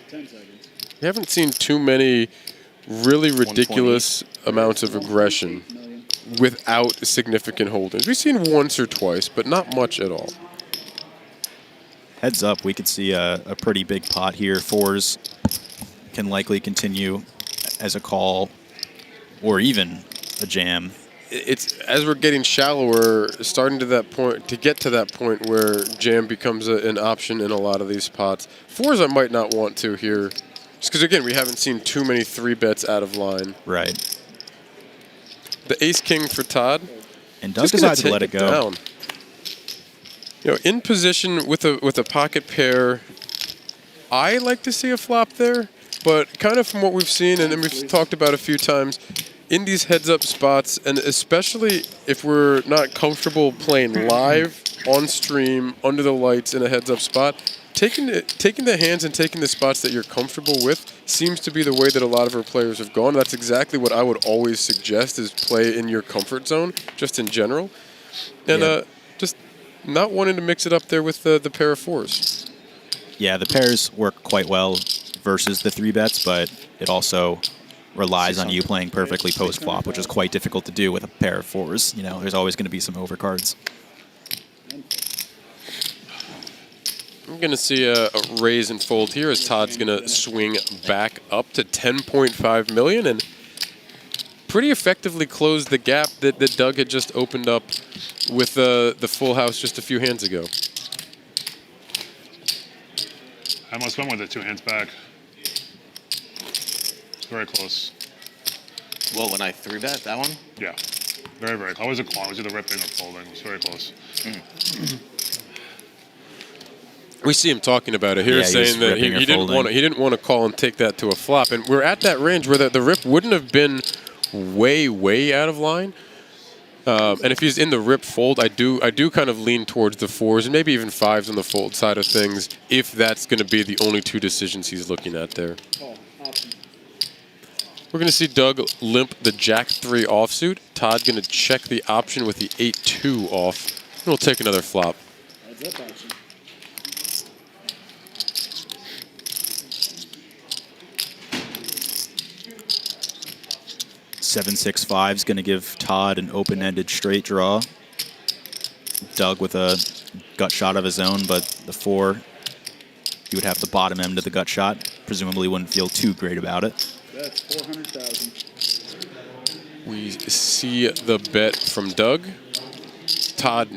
10 seconds. We haven't seen too many really ridiculous amounts of aggression without significant holdings. We've seen once or twice, but not much at all. Heads up, we could see a pretty big pot here. 4s can likely continue as a call or even a jam. It's as we're getting shallower, starting to get to that point where jam becomes an option in a lot of these pots. 4s I might not want to here, just because again we haven't seen too many 3-bets out of line. Right. The ace king for Todd, and Doug decides to let it go. Down. In position with a pocket pair, I like to see a flop there, but kind of from what we've seen and then we've talked about a few times. In these heads-up spots, and especially if we're not comfortable playing live, on stream, under the lights in a heads-up spot, taking the hands and taking the spots that you're comfortable with seems to be the way that a lot of our players have gone. That's exactly what I would always suggest is play in your comfort zone, just in general. And just not wanting to mix it up there with the pair of fours. Yeah, the pairs work quite well versus the 3-bets, but it also relies on you playing perfectly post-flop, which is quite difficult to do with a pair of fours. You know, there's always going to be some overcards. I'm going to see a raise and fold here as Todd's going to swing back up to 10.5 million and pretty effectively close the gap that Doug had just opened up with the full house just a few hands ago. I almost went with the 2 hands back. It's very close. Well, when I 3-bet that one? Yeah. Very, very close. I was a call. I was either ripping or folding. It was very close. We see him talking about it here, saying that he didn't want to call and take that to a flop. And we're at that range where the rip wouldn't have been way, way out of line. And if he's in the rip fold, I do kind of lean towards the 4s and maybe even 5s on the fold side of things, if that's going to be the only 2 decisions he's looking at there. We're going to see Doug limp the Jack-3 offsuit. Todd going to check the option with the 8-2 off. And we'll take another flop. Heads up action. $7-6-5 is going to give Todd an open-ended straight draw. Doug with a gut shot of his own, but the 4, he would have the bottom end of the gut shot. Presumably wouldn't feel too great about it. That's 400,000. We see the bet from Doug. Todd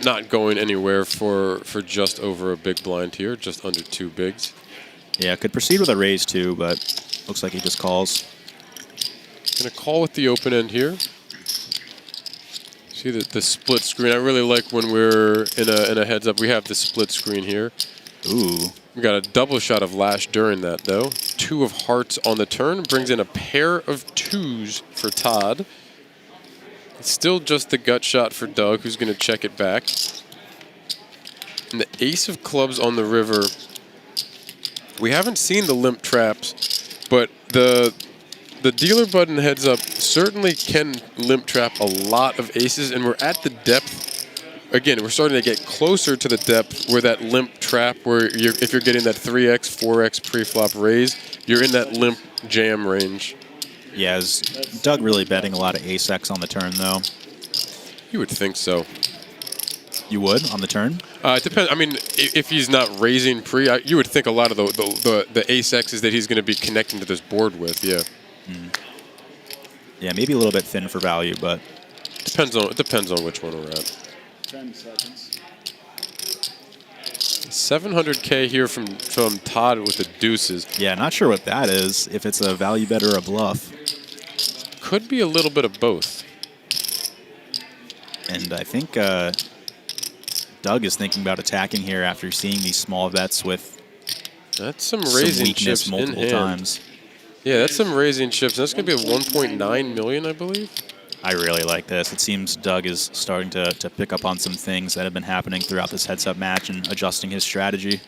not going anywhere for just over a big blind here, just under 2 bigs. Yeah, could proceed with a raise too, but looks like he just calls. Gonna call with the open end here. See the split screen. I really like when we're in a heads up. We have the split screen here. Ooh. We got a double shot of Lash during that though. 2 of hearts on the turn. Brings in a pair of 2s for Todd. It's still just the gut shot for Doug, who's gonna check it back. And the ace of clubs on the river. We haven't seen the limp traps, but the dealer button heads up certainly can limp trap a lot of aces, and we're at the depth. Again, we're starting to get closer to the depth where that limp trap, where if you're getting that 3x, 4x pre-flop raise, you're in that limp jam range. Yeah, is Doug really betting a lot of ace-x on the turn, though? You would think so. You would on the turn? It depends. I mean, if he's not raising pre, you would think a lot of the ace-x's that he's going to be connecting to this board with, yeah. Yeah, maybe a little bit thin for value, but depends on which one we're at. 10 seconds. 700K here from Todd with the deuces. Yeah, not sure what that is. If it's a value bet or a bluff. Could be a little bit of both. And I think Doug is thinking about attacking here after seeing these small bets with that's some raising chips multiple times. Yeah, that's some raising chips. That's going to be a 1.9 million, I believe. I really like this. It seems Doug is starting to pick up on some things that have been happening throughout this heads-up match and adjusting his strategy.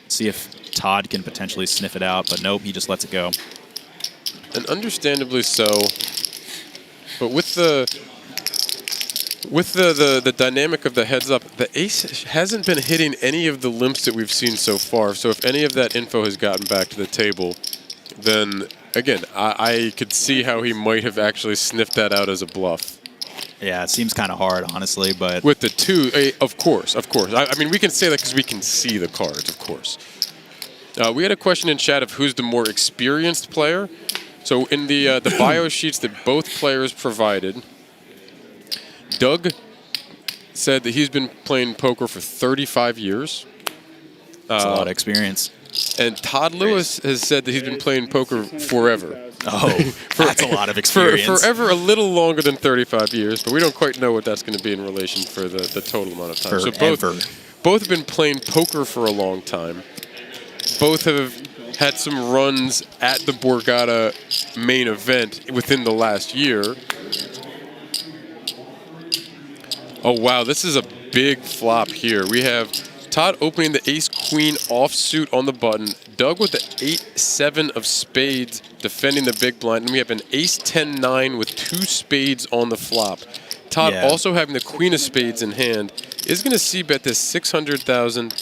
See if Todd can potentially sniff it out, but nope, he just lets it go. And understandably so. But with the dynamic of the heads-up, the ace hasn't been hitting any of the limps that we've seen so far. So if any of that info has gotten back to the table, then, again, I could see how he might have actually sniffed that out as a bluff. Yeah, it seems kind of hard, honestly, but... With the 2, of course. I mean, we can say that because we can see the cards, of course. We had a question in chat of who's the more experienced player. So in the bio sheets that both players provided, Doug said that he's been playing poker for 35 years. That's a lot of experience. And Todd Lewis has said that he's been playing poker forever. Oh, that's a lot of experience. Forever, a little longer than 35 years, but we don't quite know what that's going to be in relation for the total amount of time. Forever. So both have been playing poker for a long time. Both have had some runs at the Borgata main event within the last year. Oh, wow, this is a big flop here. We have Todd opening the ace-queen offsuit on the button. Doug with the 8-7 of spades defending the big blind. And we have an ace-10-9 with 2 spades on the flop. Todd Yeah. also having the queen of spades in hand is going to c-bet this 600,000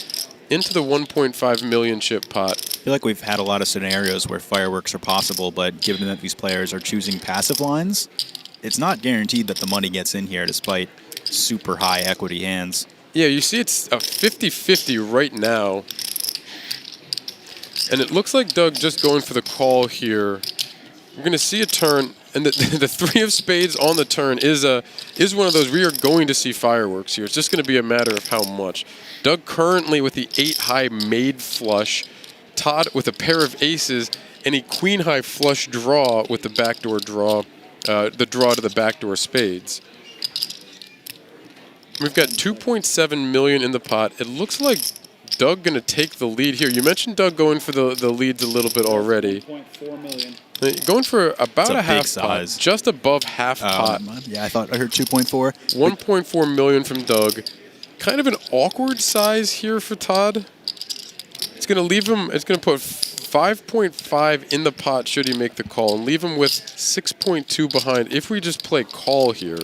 into the 1.5 million chip pot. I feel like we've had a lot of scenarios where fireworks are possible, but given that these players are choosing passive lines, it's not guaranteed that the money gets in here despite super high equity hands. Yeah, you see it's a 50-50 right now. And it looks like Doug just going for the call here. We're going to see a turn, and the three of spades on the turn is one of those we are going to see fireworks here. It's just going to be a matter of how much. Doug currently with the 8-high made flush, Todd with a pair of aces, and a queen-high flush draw with the backdoor draw, the draw to the backdoor spades. We've got 2.7 million in the pot. It looks like Doug going to take the lead here. You mentioned Doug going for the leads a little bit already. 1.4 million. Going for about a a half big size. pot, just above half pot. Yeah, I thought I heard 2.4. 1.4 million from Doug. Kind of an awkward size here for Todd. It's going to leave him, it's going to put 5.5 in the pot should he make the call and leave him with 6.2 behind if we just play call here.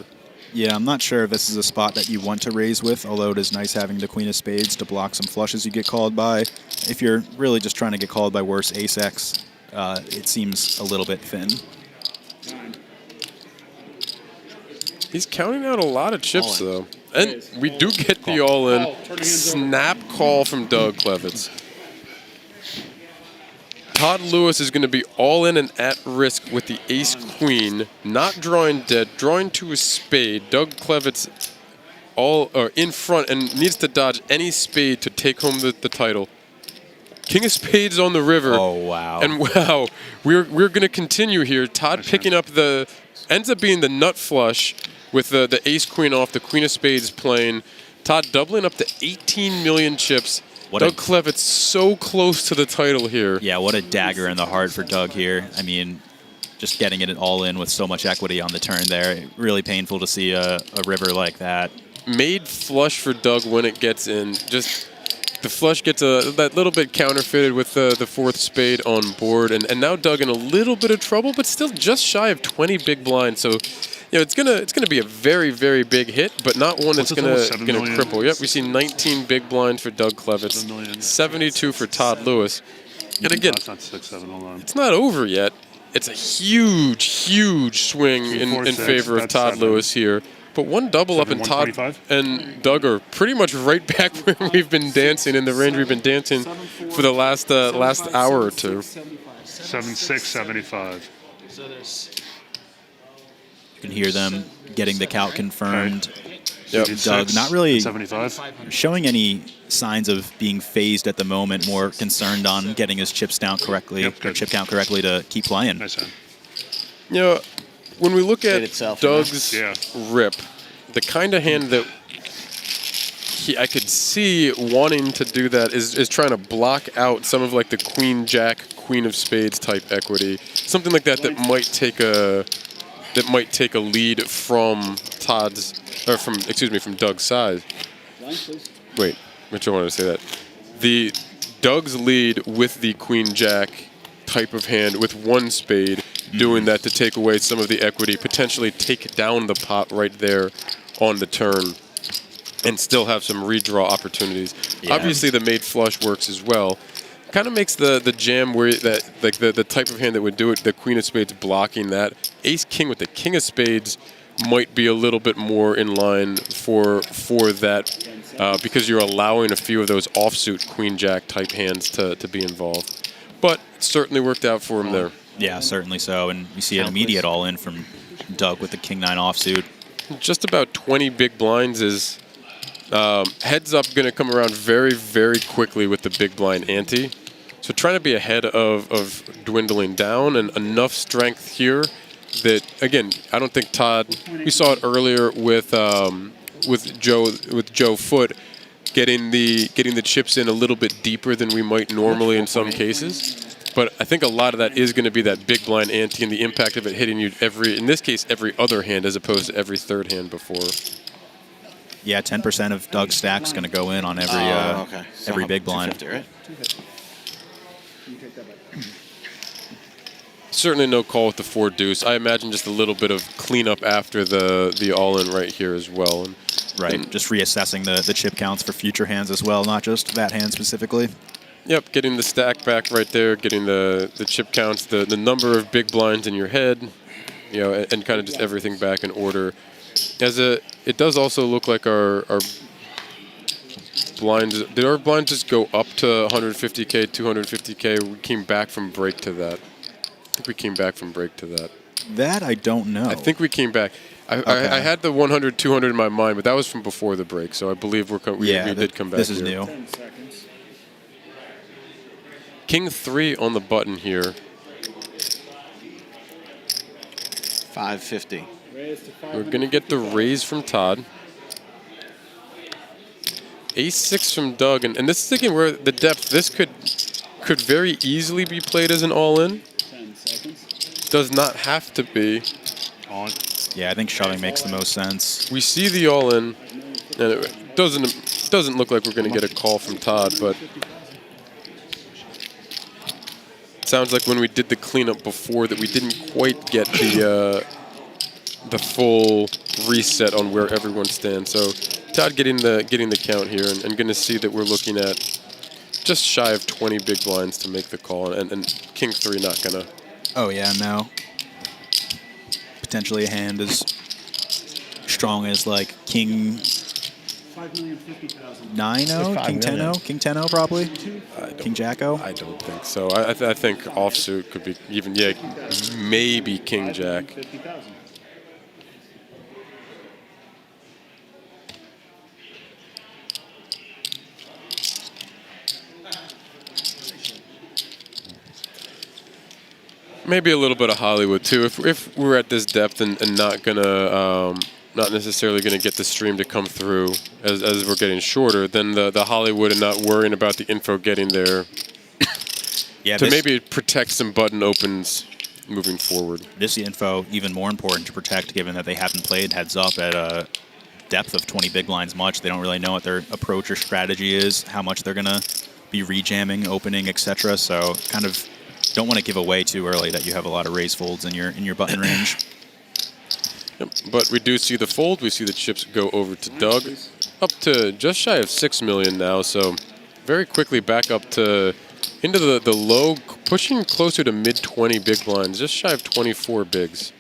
Yeah, I'm not sure if this is a spot that you want to raise with, although it is nice having the queen of spades to block some flushes you get called by. If you're really just trying to get called by worse ace-x, it seems a little bit thin. He's counting out a lot of chips, though. And we do get the all-in snap call from Doug Klevitz. Todd Lewis is going to be all in and at risk with the ace-queen, not drawing dead, drawing to a spade. Doug Klevitz in front and needs to dodge any spade to take home the title. King of spades on the river. Oh, wow. And wow, we're going to continue here. Todd picking up ends up being the nut flush with the ace-queen off, the queen of spades playing. Todd doubling up to 18 million chips. Doug Klevitz so close to the title here. Yeah, what a dagger in the heart for Doug here. I mean, just getting it all in with so much equity on the turn there. Really painful to see a river like that. Made flush for Doug when it gets in. Just the flush gets that little bit counterfeited with the fourth spade on board. And now Doug in a little bit of trouble, but still just shy of 20 big blinds. So, you know, it's gonna be a very, very big hit, but not one that's gonna cripple. Yep, we see 19 big blinds for Doug Klevitz, 72 for Todd Lewis. And again, It's not 6, 7, hold on. it's not over yet. It's a huge, huge swing in favor of Todd Lewis here. But one double up, and Todd and Doug are pretty much right back where we've been dancing, in the range we've been dancing for the last hour or two. 7-6, 75. So there's. You can hear them getting the count confirmed. Yep. Doug not really 75. showing any signs of being phased at the moment, more concerned on getting his chips down correctly, or chip count correctly to keep playing. Nice hand. You know, when we look at itself, Doug's rip, the kind of hand that I could see wanting to do that is trying to block out some of like the queen jack, queen of spades type equity, something like that might take a lead from from Doug's size. Wait, which I wanted to say that. The Doug's lead with the queen jack type of hand with one spade, doing that to take away some of the equity, potentially take down the pot right there on the turn, and still have some redraw opportunities. Yeah. Obviously, the made flush works as well. Kind of makes the jam where the type of hand that would do it, the queen of spades blocking that. Ace king with the king of spades might be a little bit more in line for that because you're allowing a few of those offsuit queen jack type hands to be involved. But it certainly worked out for him there. Yeah, certainly so. And you see an immediate all in from Doug with the king nine offsuit. Just about 20 big blinds is heads up going to come around very, very quickly with the big blind ante. So trying to be ahead of dwindling down, and enough strength here that, again, I don't think Todd, we saw it earlier with Joe Foote, getting the chips in a little bit deeper than we might normally in some cases. But I think a lot of that is going to be that big blind ante and the impact of it hitting you in this case, every other hand as opposed to every third hand before. Yeah, 10% of Doug's stack's going to go in on every big blind. 250, right? certainly no call with the 4 deuce. I imagine just a little bit of cleanup after the all-in right here as well. And just reassessing the chip counts for future hands as well, not just that hand specifically. Yep, getting the stack back right there, getting the chip counts, the number of big blinds in your head, you know, and kind of just everything back in order. It does also look like our blinds, did our blinds just go up to 150K, 250K? We came back from break to that. I think we came back from break to that. That I don't know. I think we came back. I had the 100, 200 in my mind, but that was from before the break, so I believe we did come back. This is here. new. 10 seconds. King 3 on the button here. 550. Raise to We're going to get the raise from Todd. Ace-6 from Doug, and this is again where the depth, this could very easily be played as an all-in. 10 seconds. Does not have to be. Yeah, I think shoving makes the most sense. We see the all-in, and it doesn't look like we're going to get a call from Todd, but it sounds like when we did the cleanup before that we didn't quite get the full reset on where everyone stands. So Todd getting the count here, and going to see that we're looking at just shy of 20 big blinds to make the call, and King 3 not going to. Oh yeah, no. Potentially a hand as strong as like King 5,050,000. 9-0, King 10-0, King 10-0 probably, King Jack-O. I don't think so. I think offsuit could be even, yeah, maybe King Jack. 50,000. Maybe a little bit of Hollywood too. If we're at this depth and not gonna, not necessarily gonna get the stream to come through as we're getting shorter, then the Hollywood and not worrying about the info getting there. Yeah, to maybe protect some button opens moving forward. This info even more important to protect, given that they haven't played heads up at a depth of 20 big blinds much. They don't really know what their approach or strategy is, how much they're gonna be rejamming, opening, etc. So kind of don't want to give away too early that you have a lot of raise folds in your button range. Yep. But we do see the fold. We see the chips go over to Doug, up to just shy of 6 million now. So very quickly back up to into the low, pushing closer to mid 20 big blinds, just shy of 24 bigs.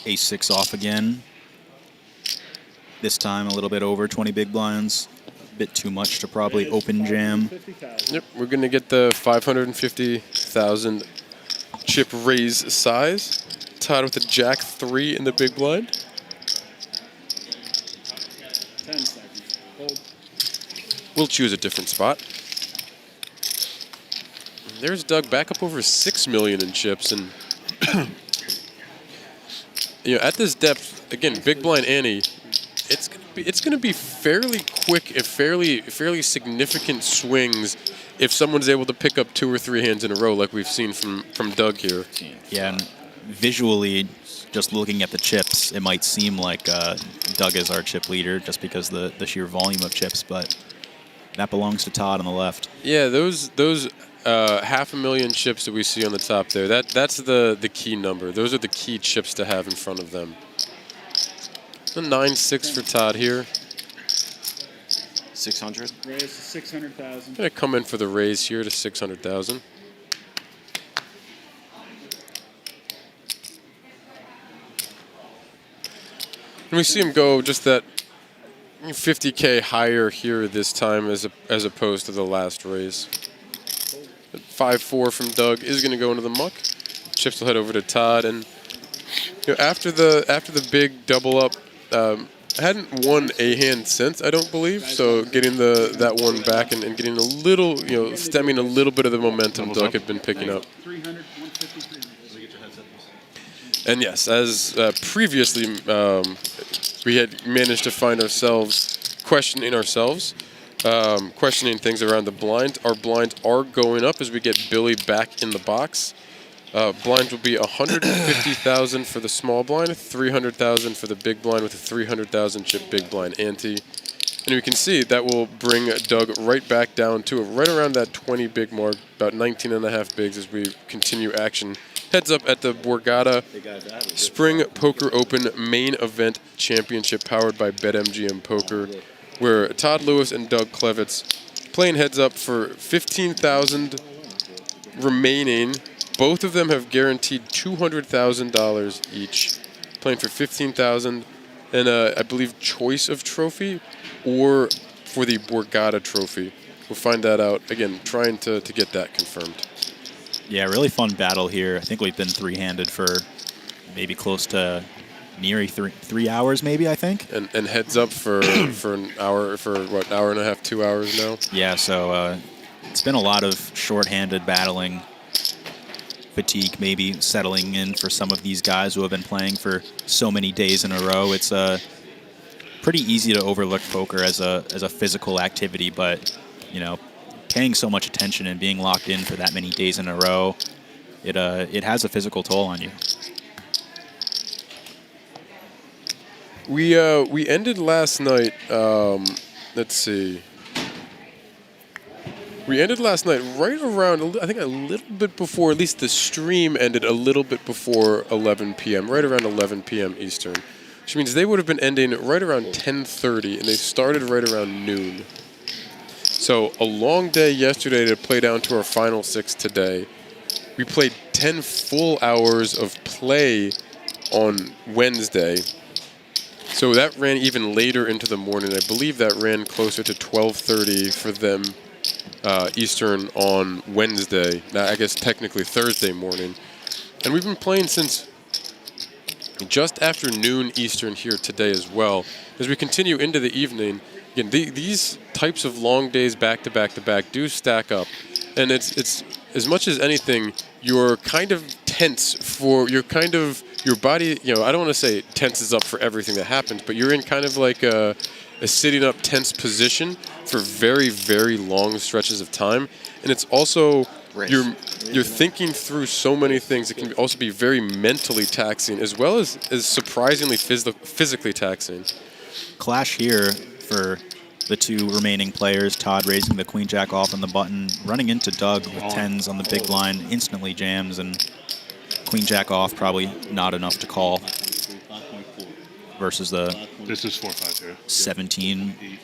Ace-6 off again. This time a little bit over 20 big blinds. A bit too much to probably open jam. Yep, we're going to get the 550,000 chip raise size. Tied with the Jack 3 in the big blind. 10 seconds. Hold. We'll choose a different spot. There's Doug back up over 6 million in chips, and you know, at this depth, again, big blind ante, it's gonna be fairly quick and fairly significant swings if someone's able to pick up 2 or 3 hands in a row, like we've seen from Doug here. Yeah, and visually, just looking at the chips, it might seem like Doug is our chip leader just because the sheer volume of chips, but that belongs to Todd on the left. Yeah, those 500,000 chips that we see on the top there, that's the key number. Those are the key chips to have in front of them. The 9-6 for Todd here. 600. Raise to 600,000. Gonna come in for the raise here to 600,000. And we see him go just that 50K higher here this time as opposed to the last raise. 5-4 from Doug is going to go into the muck. Chips will head over to Todd, and you know, after the big double up, I hadn't won a hand since, I don't believe. So getting that one back and getting a little, you know, stemming a little bit of the momentum Doug had been picking up. 300, 150, 300. And yes, as previously we had managed to find ourselves questioning things around the blind. Our blinds are going up as we get Billy back in the box. Blinds will be 150,000 for the small blind, 300,000 for the big blind with a 300,000 chip big blind ante. And we can see that will bring Doug right back down to right around that 20 big mark, about 19.5 bigs as we continue action. Heads up at the Borgata Spring Poker Open Main Event Championship powered by BetMGM Poker, where Todd Lewis and Doug Klevitz playing heads up for 15,000 remaining. Both of them have guaranteed $200,000 each, playing for 15,000 and I believe choice of trophy or for the Borgata trophy. We'll find that out. Again, trying to get that confirmed. Yeah, really fun battle here. I think we've been three-handed for maybe close to nearly three hours, maybe, I think. And heads up for an hour, for what, hour and a half, 2 hours now? Yeah, so it's been a lot of short-handed battling. Fatigue maybe settling in for some of these guys who have been playing for so many days in a row. It's pretty easy to overlook poker as a physical activity, but you know, paying so much attention and being locked in for that many days in a row, it has a physical toll on you. We ended last night. Let's see. We ended last night right around, I think a little bit before, at least the stream ended a little bit before 11 p.m., right around 11 p.m. Eastern, which means they would have been ending right around 10:30, and they started right around noon. So a long day yesterday to play down to our final 6 today. We played 10 full hours of play on Wednesday. So that ran even later into the morning. I believe that ran closer to 12:30 for them Eastern on Wednesday. Now, I guess technically Thursday morning. And we've been playing since just after noon Eastern here today as well. As we continue into the evening, again, these types of long days back to back to back do stack up. And it's as much as anything, you're kind of tense for your body, you know, I don't want to say tenses up for everything that happens, but you're in kind of like a sitting up tense position for very, very long stretches of time. And it's also, you're thinking through so many things. It can also be very mentally taxing as well as surprisingly physically taxing. Clash here for the two remaining players. Todd raising the queen jack off on the button, running into Doug with 10s on the big blind, instantly jams, and queen jack off probably not enough to call versus the This is 4-5 here. 17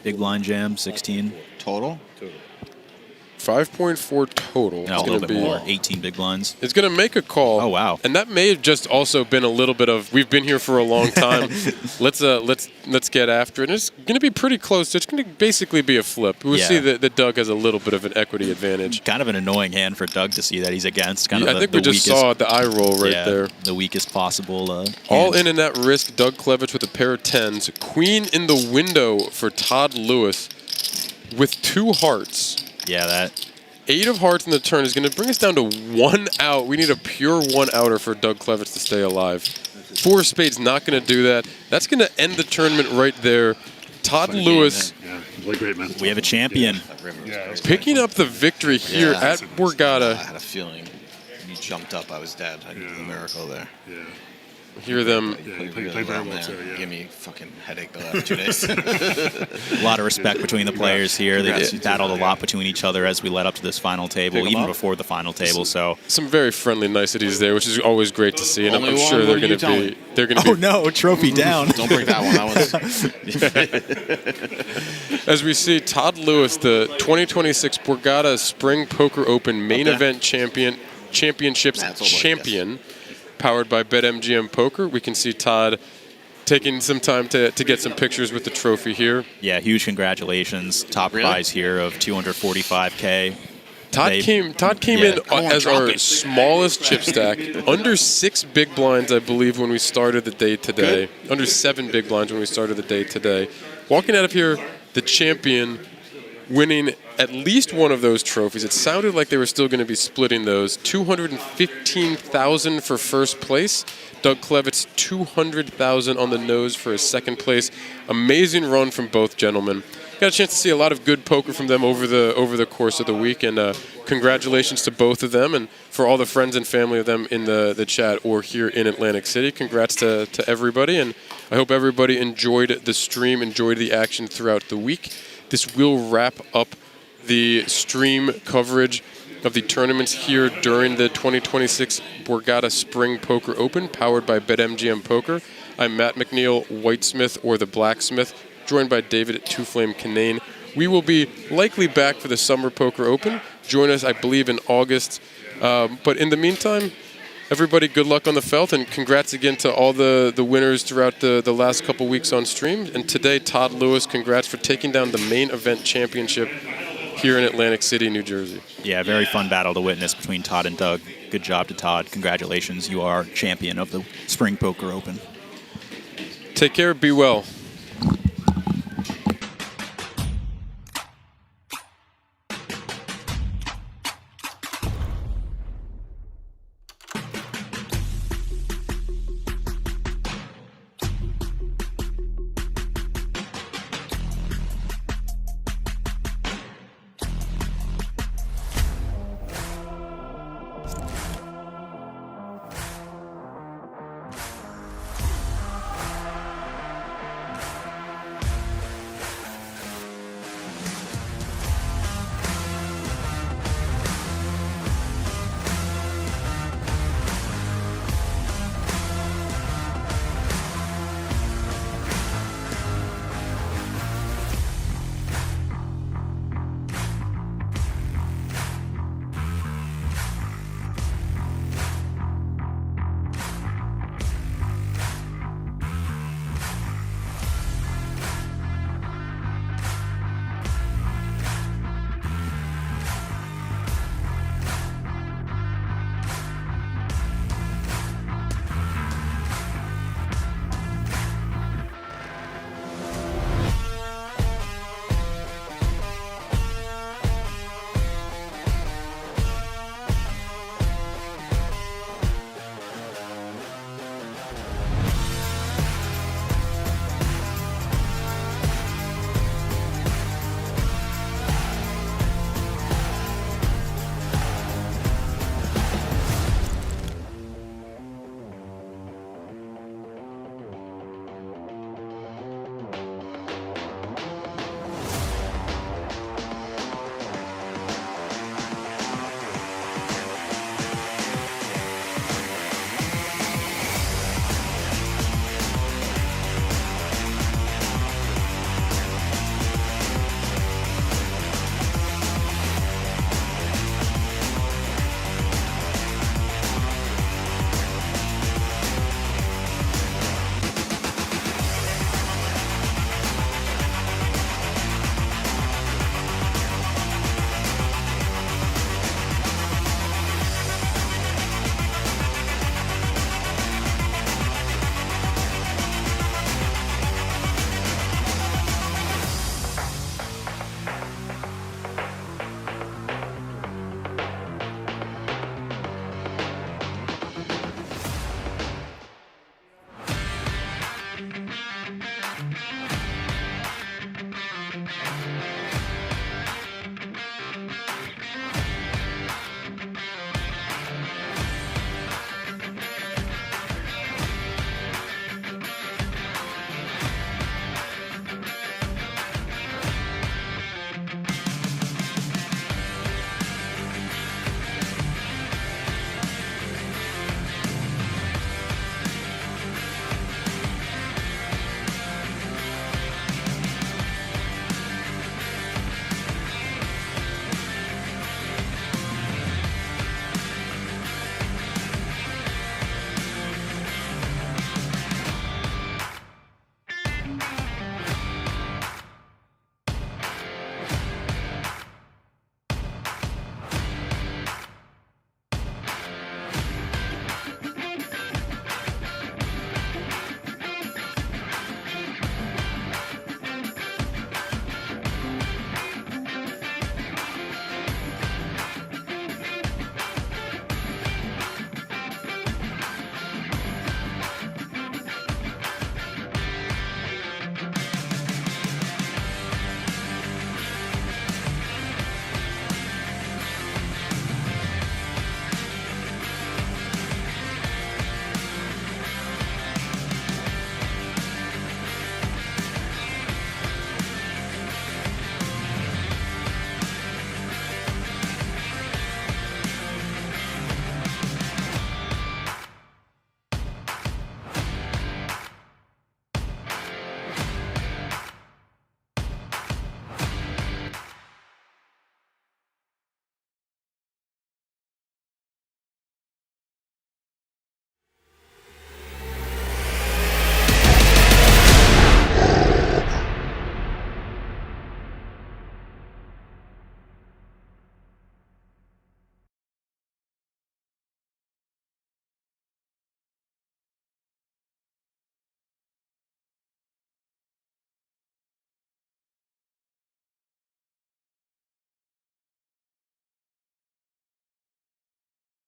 big blind jam, 16 total. 5.4 total. No, a little bit more. 18 big blinds. It's going to make a call. Oh wow! And that may have just also been a little bit of we've been here for a long time. let's get after it. And it's going to be pretty close. It's going to basically be a flip. We'll see that Doug has a little bit of an equity advantage. Kind of an annoying hand for Doug to see that he's against. Kind of I think we just saw the eye roll right there. The weakest possible. All in that risk. Doug Klevitz with a pair of 10s. Queen in the window for Todd Lewis with 2 hearts. Yeah, that 8 of hearts in the turn is going to bring us down to 1 out. We need a pure 1-outer for Doug Klevitz to stay alive. 4 spades not going to do that. That's going to end the tournament right there. Todd Lewis. Yeah, really great, man. We have a champion. Picking up the victory here at Borgata. I had a feeling when you jumped up, I was dead. I did a miracle there. Yeah. Hear them. Play very well too, yeah. Give me a fucking headache the last 2 days. A lot of respect between the players here. They battled a lot between each other as we led up to this final table, even before the final table. So some very friendly niceties there, which is always great to see. And I'm sure they're going to be. They're going to be. Oh no! Trophy down. Don't break that one. That was. As we see Todd Lewis, the 2026 Borgata Spring Poker Open Main Event Championships champion. Powered by BetMGM Poker. We can see Todd taking some time to get some pictures with the trophy here. Yeah, huge congratulations. Top prize here of $245K. Todd came in as our smallest chip stack, under 6 big blinds, I believe, when we started the day today. Under 7 big blinds when we started the day today. Walking out of here, the champion winning at least one of those trophies. It sounded like they were still going to be splitting those. $215,000 for first place. Doug Klevitz, $200,000 on the nose for his second place. Amazing run from both gentlemen. Got a chance to see a lot of good poker from them over the course of the week, and congratulations to both of them, and for all the friends and family of them in the chat or here in Atlantic City. Congrats to everybody, and I hope everybody enjoyed the stream, enjoyed the action throughout the week. This will wrap up the stream coverage of the tournaments here during the 2026 Borgata Spring Poker Open, powered by BetMGM Poker. I'm Matt McNeil, Whitesmith, or the Blacksmith, joined by David at Two Flame Canane. We will be likely back for the Summer Poker Open. Join us, I believe, in August. But in the meantime, everybody, good luck on the felt, and congrats again to all the winners throughout the last couple weeks on stream. And today, Todd Lewis, congrats for taking down the main event championship here in Atlantic City, New Jersey. Yeah, very fun battle to witness between Todd and Doug. Good job to Todd. Congratulations. You are champion of the Spring Poker Open. Take care. Be well.